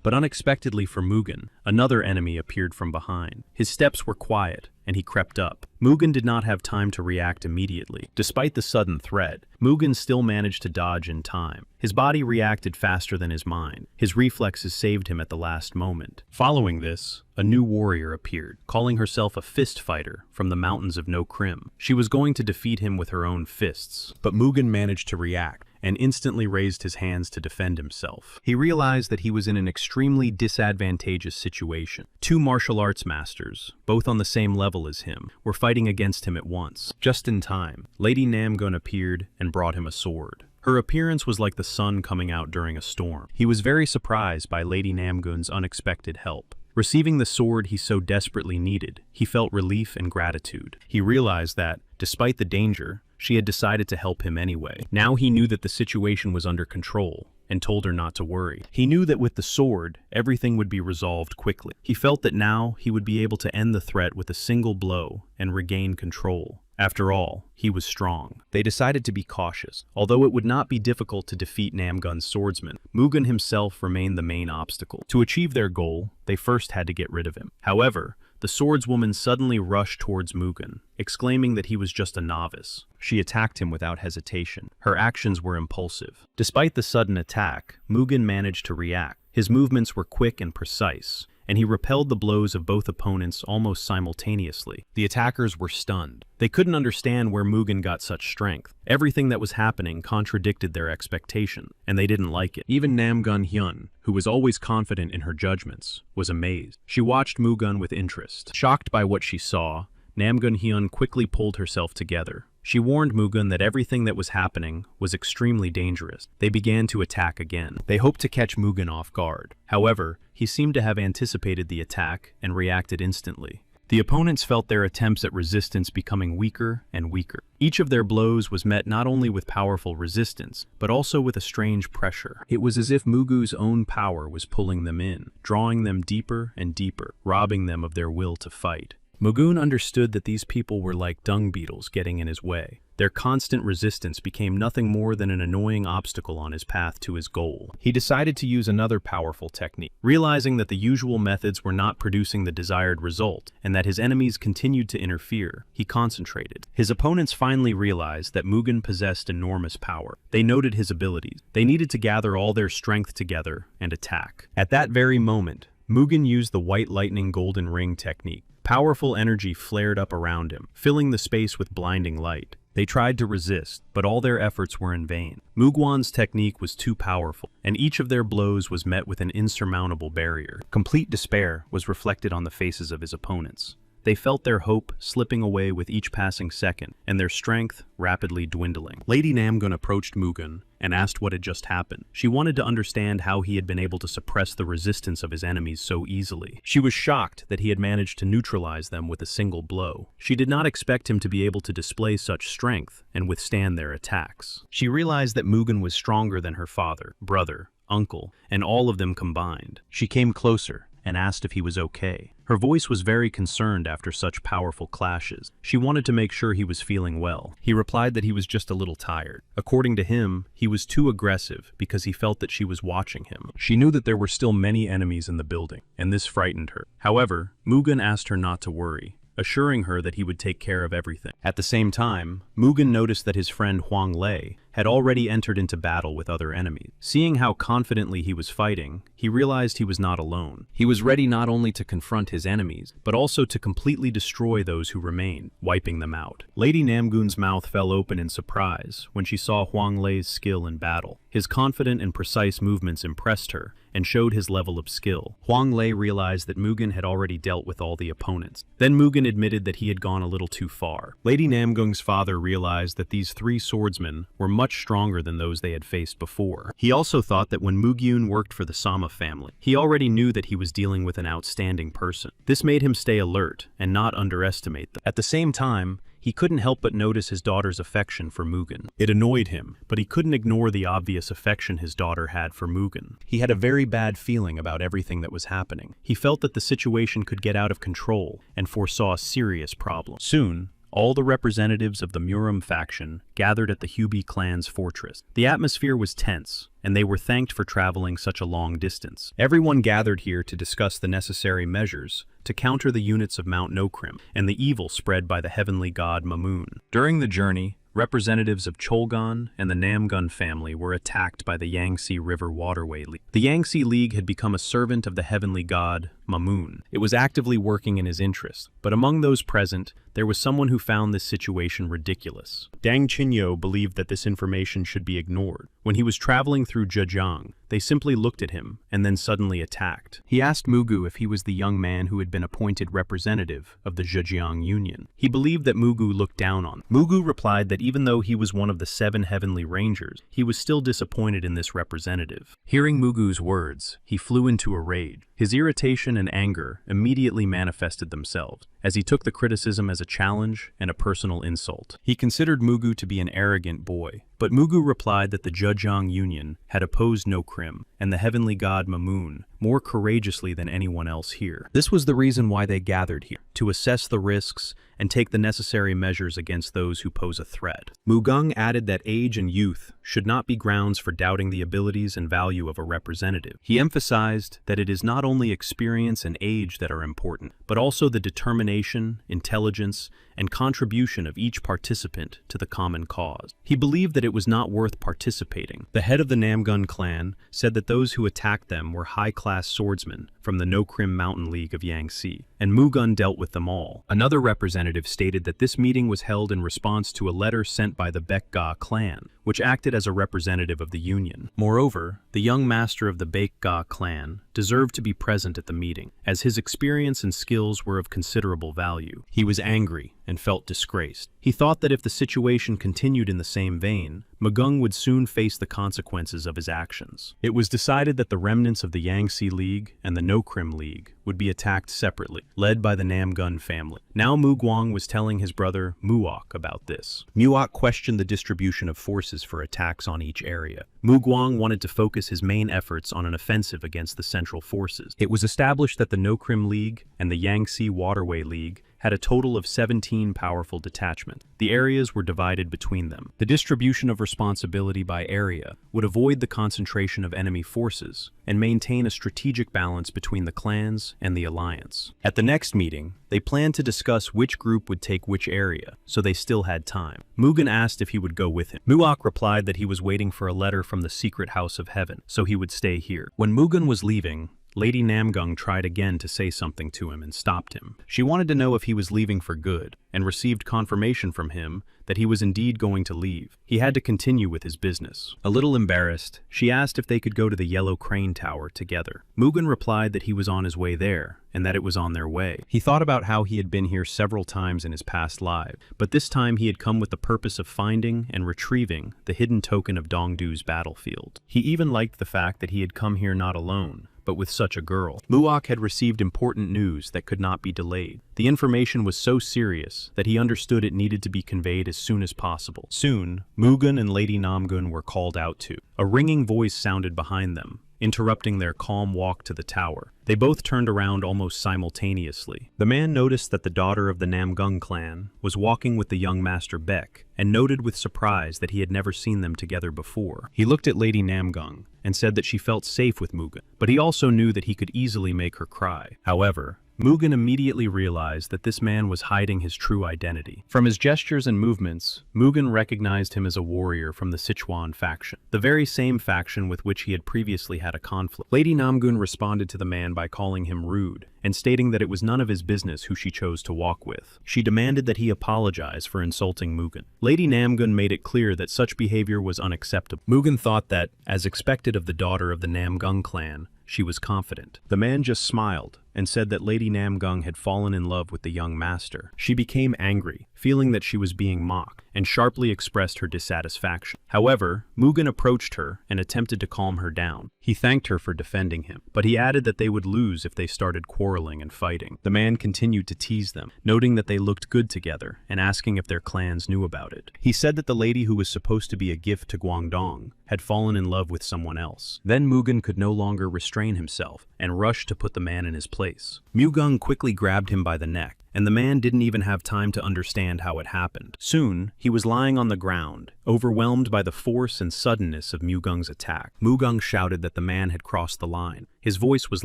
But unexpectedly for Mugen, another enemy appeared from behind. His steps were quiet, and he crept up. Mugen did not have time to react immediately. Despite the sudden threat, Mugen still managed to dodge in time. His body reacted faster than his mind. His reflexes saved him at the last moment. Following this, a new warrior appeared, calling herself a fist fighter from the mountains of No Krim. She was going to defeat him with her own fists, but Mugen managed to react and instantly raised his hands to defend himself. He realized that he was in an extremely disadvantageous situation. Two martial arts masters, both on the same level as him, were fighting against him at once. Just in time, Lady Namgun appeared and brought him a sword. Her appearance was like the sun coming out during a storm. He was very surprised by Lady Namgun's unexpected help. Receiving the sword he so desperately needed, he felt relief and gratitude. He realized that, despite the danger, she had decided to help him anyway. Now he knew that the situation was under control, and told her not to worry. He knew that with the sword, everything would be resolved quickly. He felt that now he would be able to end the threat with a single blow and regain control. After all, he was strong. They decided to be cautious. Although it would not be difficult to defeat Namgun's swordsman, Mugen himself remained the main obstacle. To achieve their goal, they first had to get rid of him. However, the swordswoman suddenly rushed towards Mugen, exclaiming that he was just a novice. She attacked him without hesitation. Her actions were impulsive. Despite the sudden attack, Mugen managed to react. His movements were quick and precise, and he repelled the blows of both opponents almost simultaneously. The attackers were stunned. They couldn't understand where Mugen got such strength. Everything that was happening contradicted their expectation, and they didn't like it. Even Namgun Hyun, who was always confident in her judgments, was amazed. She watched Mugen with interest. Shocked by what she saw, Namgun Hyun quickly pulled herself together. She warned Mugen that everything that was happening was extremely dangerous. They began to attack again. They hoped to catch Mugen off guard. However, he seemed to have anticipated the attack and reacted instantly. The opponents felt their attempts at resistance becoming weaker and weaker. Each of their blows was met not only with powerful resistance, but also with a strange pressure. It was as if Mugu's own power was pulling them in, drawing them deeper and deeper, robbing them of their will to fight. Mugen understood that these people were like dung beetles getting in his way. Their constant resistance became nothing more than an annoying obstacle on his path to his goal. He decided to use another powerful technique. Realizing that the usual methods were not producing the desired result, and that his enemies continued to interfere, he concentrated. His opponents finally realized that Mugen possessed enormous power. They noted his abilities. They needed to gather all their strength together and attack. At that very moment, Mugen used the White Lightning Golden Ring technique. Powerful energy flared up around him, filling the space with blinding light. They tried to resist, but all their efforts were in vain. Mugwan's technique was too powerful, and each of their blows was met with an insurmountable barrier. Complete despair was reflected on the faces of his opponents. They felt their hope slipping away with each passing second, and their strength rapidly dwindling. Lady Namgun approached Mugen and asked what had just happened. She wanted to understand how he had been able to suppress the resistance of his enemies so easily. She was shocked that he had managed to neutralize them with a single blow. She did not expect him to be able to display such strength and withstand their attacks. She realized that Mugen was stronger than her father, brother, uncle, and all of them combined. She came closer and asked if he was okay. Her voice was very concerned after such powerful clashes. She wanted to make sure he was feeling well. He replied that he was just a little tired. According to him, he was too aggressive because he felt that she was watching him. She knew that there were still many enemies in the building, and this frightened her. However, Mugen asked her not to worry, assuring her that he would take care of everything. At the same time, Mugen noticed that his friend Huang Lei had already entered into battle with other enemies. Seeing how confidently he was fighting, he realized he was not alone. He was ready not only to confront his enemies, but also to completely destroy those who remained, wiping them out. Lady Namgun's mouth fell open in surprise when she saw Huang Lei's skill in battle. His confident and precise movements impressed her and showed his level of skill. Huang Lei realized that Mugen had already dealt with all the opponents. Then Mugen admitted that he had gone a little too far. Lady Namgung's father realized that these three swordsmen were much stronger than those they had faced before. He also thought that when Mugyun worked for the Sama family, he already knew that he was dealing with an outstanding person. This made him stay alert and not underestimate them. At the same time, he couldn't help but notice his daughter's affection for Mugen. It annoyed him, but he couldn't ignore the obvious affection his daughter had for Mugen. He had a very bad feeling about everything that was happening. He felt that the situation could get out of control and foresaw a serious problem. Soon, all the representatives of the Muram faction gathered at the Hubi clan's fortress. The atmosphere was tense, and they were thanked for traveling such a long distance. Everyone gathered here to discuss the necessary measures to counter the units of Mount Nokrim and the evil spread by the heavenly god Mamun. During the journey, representatives of Cholgon and the Namgun family were attacked by the Yangtze River Waterway League. The Yangtze League had become a servant of the heavenly god Mamun. It was actively working in his interest, but among those present, there was someone who found this situation ridiculous. Dang Qinyo believed that this information should be ignored. When he was traveling through Zhejiang, they simply looked at him and then suddenly attacked. He asked Mugu if he was the young man who had been appointed representative of the Zhejiang Union. He believed that Mugu looked down on him. Mugu replied that even though he was one of the 7 heavenly rangers, he was still disappointed in this representative. Hearing Mugu's words, he flew into a rage. His irritation and anger immediately manifested themselves, as he took the criticism as a challenge and a personal insult. He considered Mugu to be an arrogant boy, But Mugu replied that the Zhejiang Union had opposed No Krim and the heavenly god Mamun more courageously than anyone else here. This was the reason why they gathered here, to assess the risks and take the necessary measures against those who pose a threat. Mugung added that age and youth should not be grounds for doubting the abilities and value of a representative. He emphasized that it is not only experience and age that are important, but also the determination, intelligence, and contribution of each participant to the common cause. He believed that it was not worth participating. The head of the Namgun clan said that those who attacked them were high-class swordsmen from the No Krim Mountain League of Yangtze, and Mugun dealt with them all. Another representative stated that this meeting was held in response to a letter sent by the Baekga clan, which acted as a representative of the Union. Moreover, the young master of the Baekga clan deserved to be present at the meeting, as his experience and skills were of considerable value. He was angry and felt disgraced. He thought that if the situation continued in the same vein, Mugung would soon face the consequences of his actions. It was decided that the remnants of the Yangtze League and the No Krim League would be attacked separately, led by the Namgun family. Now Mu Guang was telling his brother Muok about this. Muok questioned the distribution of forces for attacks on each area. Mu Guang wanted to focus his main efforts on an offensive against the central forces. It was established that the No Krim League and the Yangtze Waterway League had a total of 17 powerful detachments. The areas were divided between them. The distribution of responsibility by area would avoid the concentration of enemy forces and maintain a strategic balance between the clans and the alliance. At the next meeting, they planned to discuss which group would take which area, so they still had time. Mugen asked if he would go with him. Muok replied that he was waiting for a letter from the secret house of heaven, so he would stay here. When Mugen was leaving, Lady Namgung tried again to say something to him and stopped him. She wanted to know if he was leaving for good, and received confirmation from him that he was indeed going to leave. He had to continue with his business. A little embarrassed, she asked if they could go to the Yellow Crane Tower together. Mugen replied that he was on his way there, and that it was on their way. He thought about how he had been here several times in his past life, but this time he had come with the purpose of finding and retrieving the hidden token of Dongdu's battlefield. He even liked the fact that he had come here not alone, but with such a girl. Muok had received important news that could not be delayed. The information was so serious that he understood it needed to be conveyed as soon as possible. Soon, Mugen and Lady Namgun were called out to. A ringing voice sounded behind them, interrupting their calm walk to the tower. They both turned around almost simultaneously. The man noticed that the daughter of the Namgung clan was walking with the young Master Beck, and noted with surprise that he had never seen them together before. He looked at Lady Namgung and said that she felt safe with Mugen, but he also knew that he could easily make her cry. However, Mugen immediately realized that this man was hiding his true identity. From his gestures and movements, Mugen recognized him as a warrior from the Sichuan faction, the very same faction with which he had previously had a conflict. Lady Namgun responded to the man by calling him rude, and stating that it was none of his business who she chose to walk with. She demanded that he apologize for insulting Mugen. Lady Namgun made it clear that such behavior was unacceptable. Mugen thought that, as expected of the daughter of the Namgung clan, she was confident. The man just smiled and said that Lady Namgung had fallen in love with the young master. She became angry, feeling that she was being mocked, and sharply expressed her dissatisfaction. However, Mugen approached her and attempted to calm her down. He thanked her for defending him, but he added that they would lose if they started quarreling and fighting. The man continued to tease them, noting that they looked good together and asking if their clans knew about it. He said that the lady who was supposed to be a gift to Guangdong had fallen in love with someone else. Then Mugen could no longer restrain himself and rushed to put the man in his place. Mugung quickly grabbed him by the neck, and the man didn't even have time to understand how it happened. Soon, he was lying on the ground, overwhelmed by the force and suddenness of Mugung's attack. Mugung shouted that the man had crossed the line. His voice was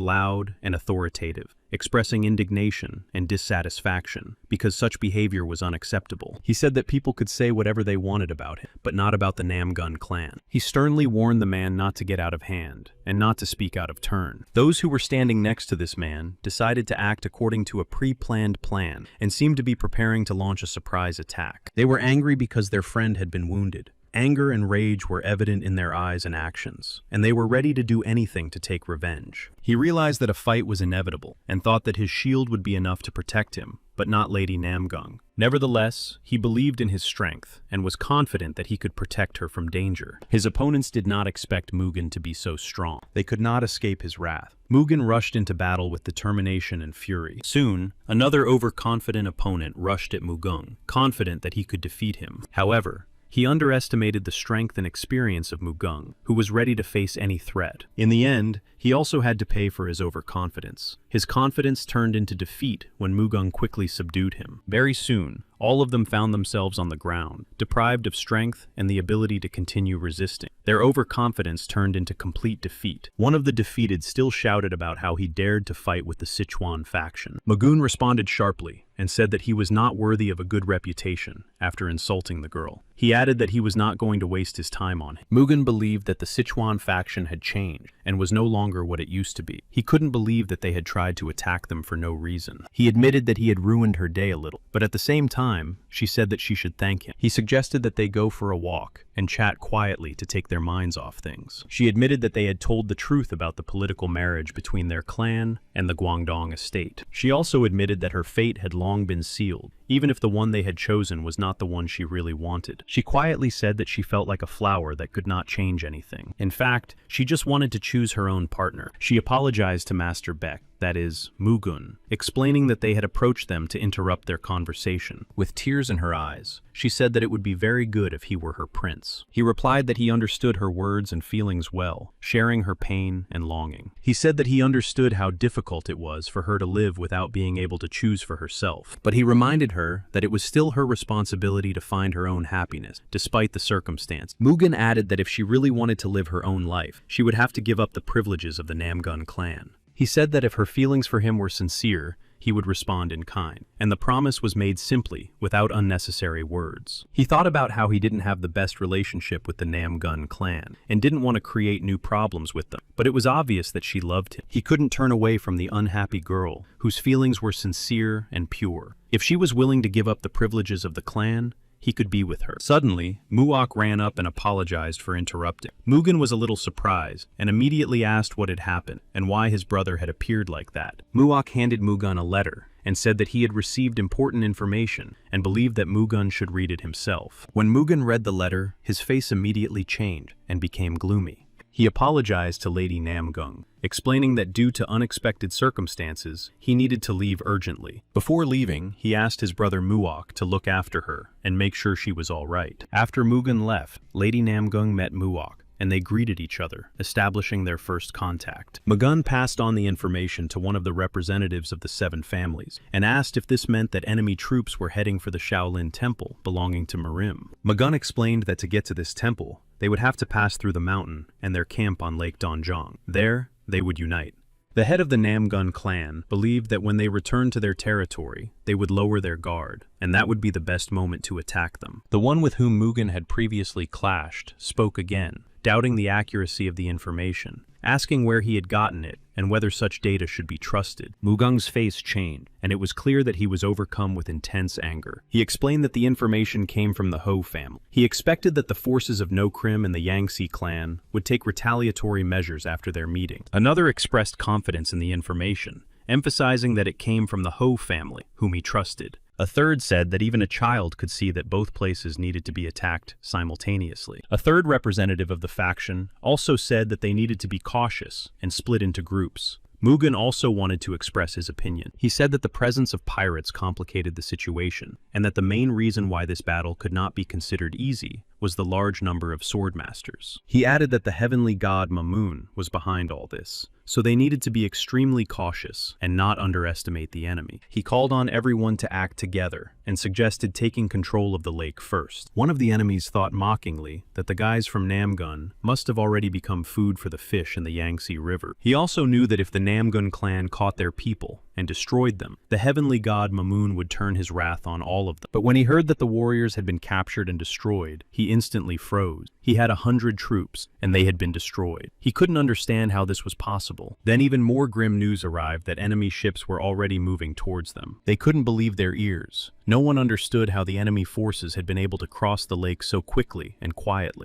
loud and authoritative, expressing indignation and dissatisfaction because such behavior was unacceptable. He said that people could say whatever they wanted about him, but not about the Namgun clan. He sternly warned the man not to get out of hand and not to speak out of turn. Those who were standing next to this man decided to act according to a pre-planned plan and seemed to be preparing to launch a surprise attack. They were angry because their friend had been wounded. Anger and rage were evident in their eyes and actions, and they were ready to do anything to take revenge. He realized that a fight was inevitable, and thought that his shield would be enough to protect him, but not Lady Namgung. Nevertheless, he believed in his strength, and was confident that he could protect her from danger. His opponents did not expect Mugen to be so strong. They could not escape his wrath. Mugen rushed into battle with determination and fury. Soon, another overconfident opponent rushed at Mugung, confident that he could defeat him. However, He underestimated the strength and experience of Mugung, who was ready to face any threat. In the end, he also had to pay for his overconfidence. His confidence turned into defeat when Mugung quickly subdued him. Very soon, all of them found themselves on the ground, deprived of strength and the ability to continue resisting. Their overconfidence turned into complete defeat. One of the defeated still shouted about how he dared to fight with the Sichuan faction. Mugun responded sharply and said that he was not worthy of a good reputation after insulting the girl. He added that he was not going to waste his time on him. Mugen believed that the Sichuan faction had changed and was no longer what it used to be. He couldn't believe that they had tried to attack them for no reason. He admitted that he had ruined her day a little, but at the same time, she said that she should thank him. He suggested that they go for a walk and chat quietly to take their minds off things. She admitted that they had told the truth about the political marriage between their clan and the Guangdong estate. She also admitted that her fate had long been sealed, even if the one they had chosen was not the one she really wanted. She quietly said that she felt like a flower that could not change anything. In fact, she just wanted to choose her own partner. She apologized to Master Beck, that is, Mugun, explaining that they had approached them to interrupt their conversation. With tears in her eyes, she said that it would be very good if he were her prince. He replied that he understood her words and feelings well, sharing her pain and longing. He said that he understood how difficult it was for her to live without being able to choose for herself, but he reminded her that it was still her responsibility to find her own happiness, despite the circumstance. Mugen added that if she really wanted to live her own life, she would have to give up the privileges of the Namgun clan. He said that if her feelings for him were sincere, he would respond in kind, and the promise was made simply, without unnecessary words. He thought about how he didn't have the best relationship with the Namgun clan, and didn't want to create new problems with them, but it was obvious that she loved him. He couldn't turn away from the unhappy girl, whose feelings were sincere and pure. If she was willing to give up the privileges of the clan, he could be with her. Suddenly, Muok ran up and apologized for interrupting. Mugen was a little surprised, and immediately asked what had happened, and why his brother had appeared like that. Muok handed Mugen a letter, and said that he had received important information, and believed that Mugen should read it himself. When Mugen read the letter, his face immediately changed, and became gloomy. He apologized to Lady Namgung, explaining that due to unexpected circumstances, he needed to leave urgently. Before leaving, he asked his brother Muok to look after her and make sure she was all right. After Mugen left, Lady Namgung met Muok, and they greeted each other, establishing their first contact. Mugun passed on the information to one of the representatives of the 7 families, and asked if this meant that enemy troops were heading for the Shaolin Temple belonging to Marim. Mugun explained that to get to this temple, they would have to pass through the mountain and their camp on Lake Donjong. There, they would unite. The head of the Namgun clan believed that when they returned to their territory, they would lower their guard, and that would be the best moment to attack them. The one with whom Mugen had previously clashed spoke again, doubting the accuracy of the information, asking where he had gotten it and whether such data should be trusted. Mugung's face changed, and it was clear that he was overcome with intense anger. He explained that the information came from the Ho family. He expected that the forces of Nokrim and the Yangtze clan would take retaliatory measures after their meeting. Another expressed confidence in the information, emphasizing that it came from the Ho family, whom he trusted. A third said that even a child could see that both places needed to be attacked simultaneously. A third representative of the faction also said that they needed to be cautious and split into groups. Mugen also wanted to express his opinion. He said that the presence of pirates complicated the situation, and that the main reason why this battle could not be considered easy was the large number of swordmasters. He added that the heavenly god Mamun was behind all this, so they needed to be extremely cautious and not underestimate the enemy. He called on everyone to act together and suggested taking control of the lake first. One of the enemies thought mockingly that the guys from Namgun must have already become food for the fish in the Yangtze River. He also knew that if the Namgun clan caught their people and destroyed them, the heavenly god Mamun would turn his wrath on all of them. But when he heard that the warriors had been captured and destroyed, he instantly froze. He had 100 troops, and they had been destroyed. He couldn't understand how this was possible. Then even more grim news arrived that enemy ships were already moving towards them. They couldn't believe their ears. No one understood how the enemy forces had been able to cross the lake so quickly and quietly.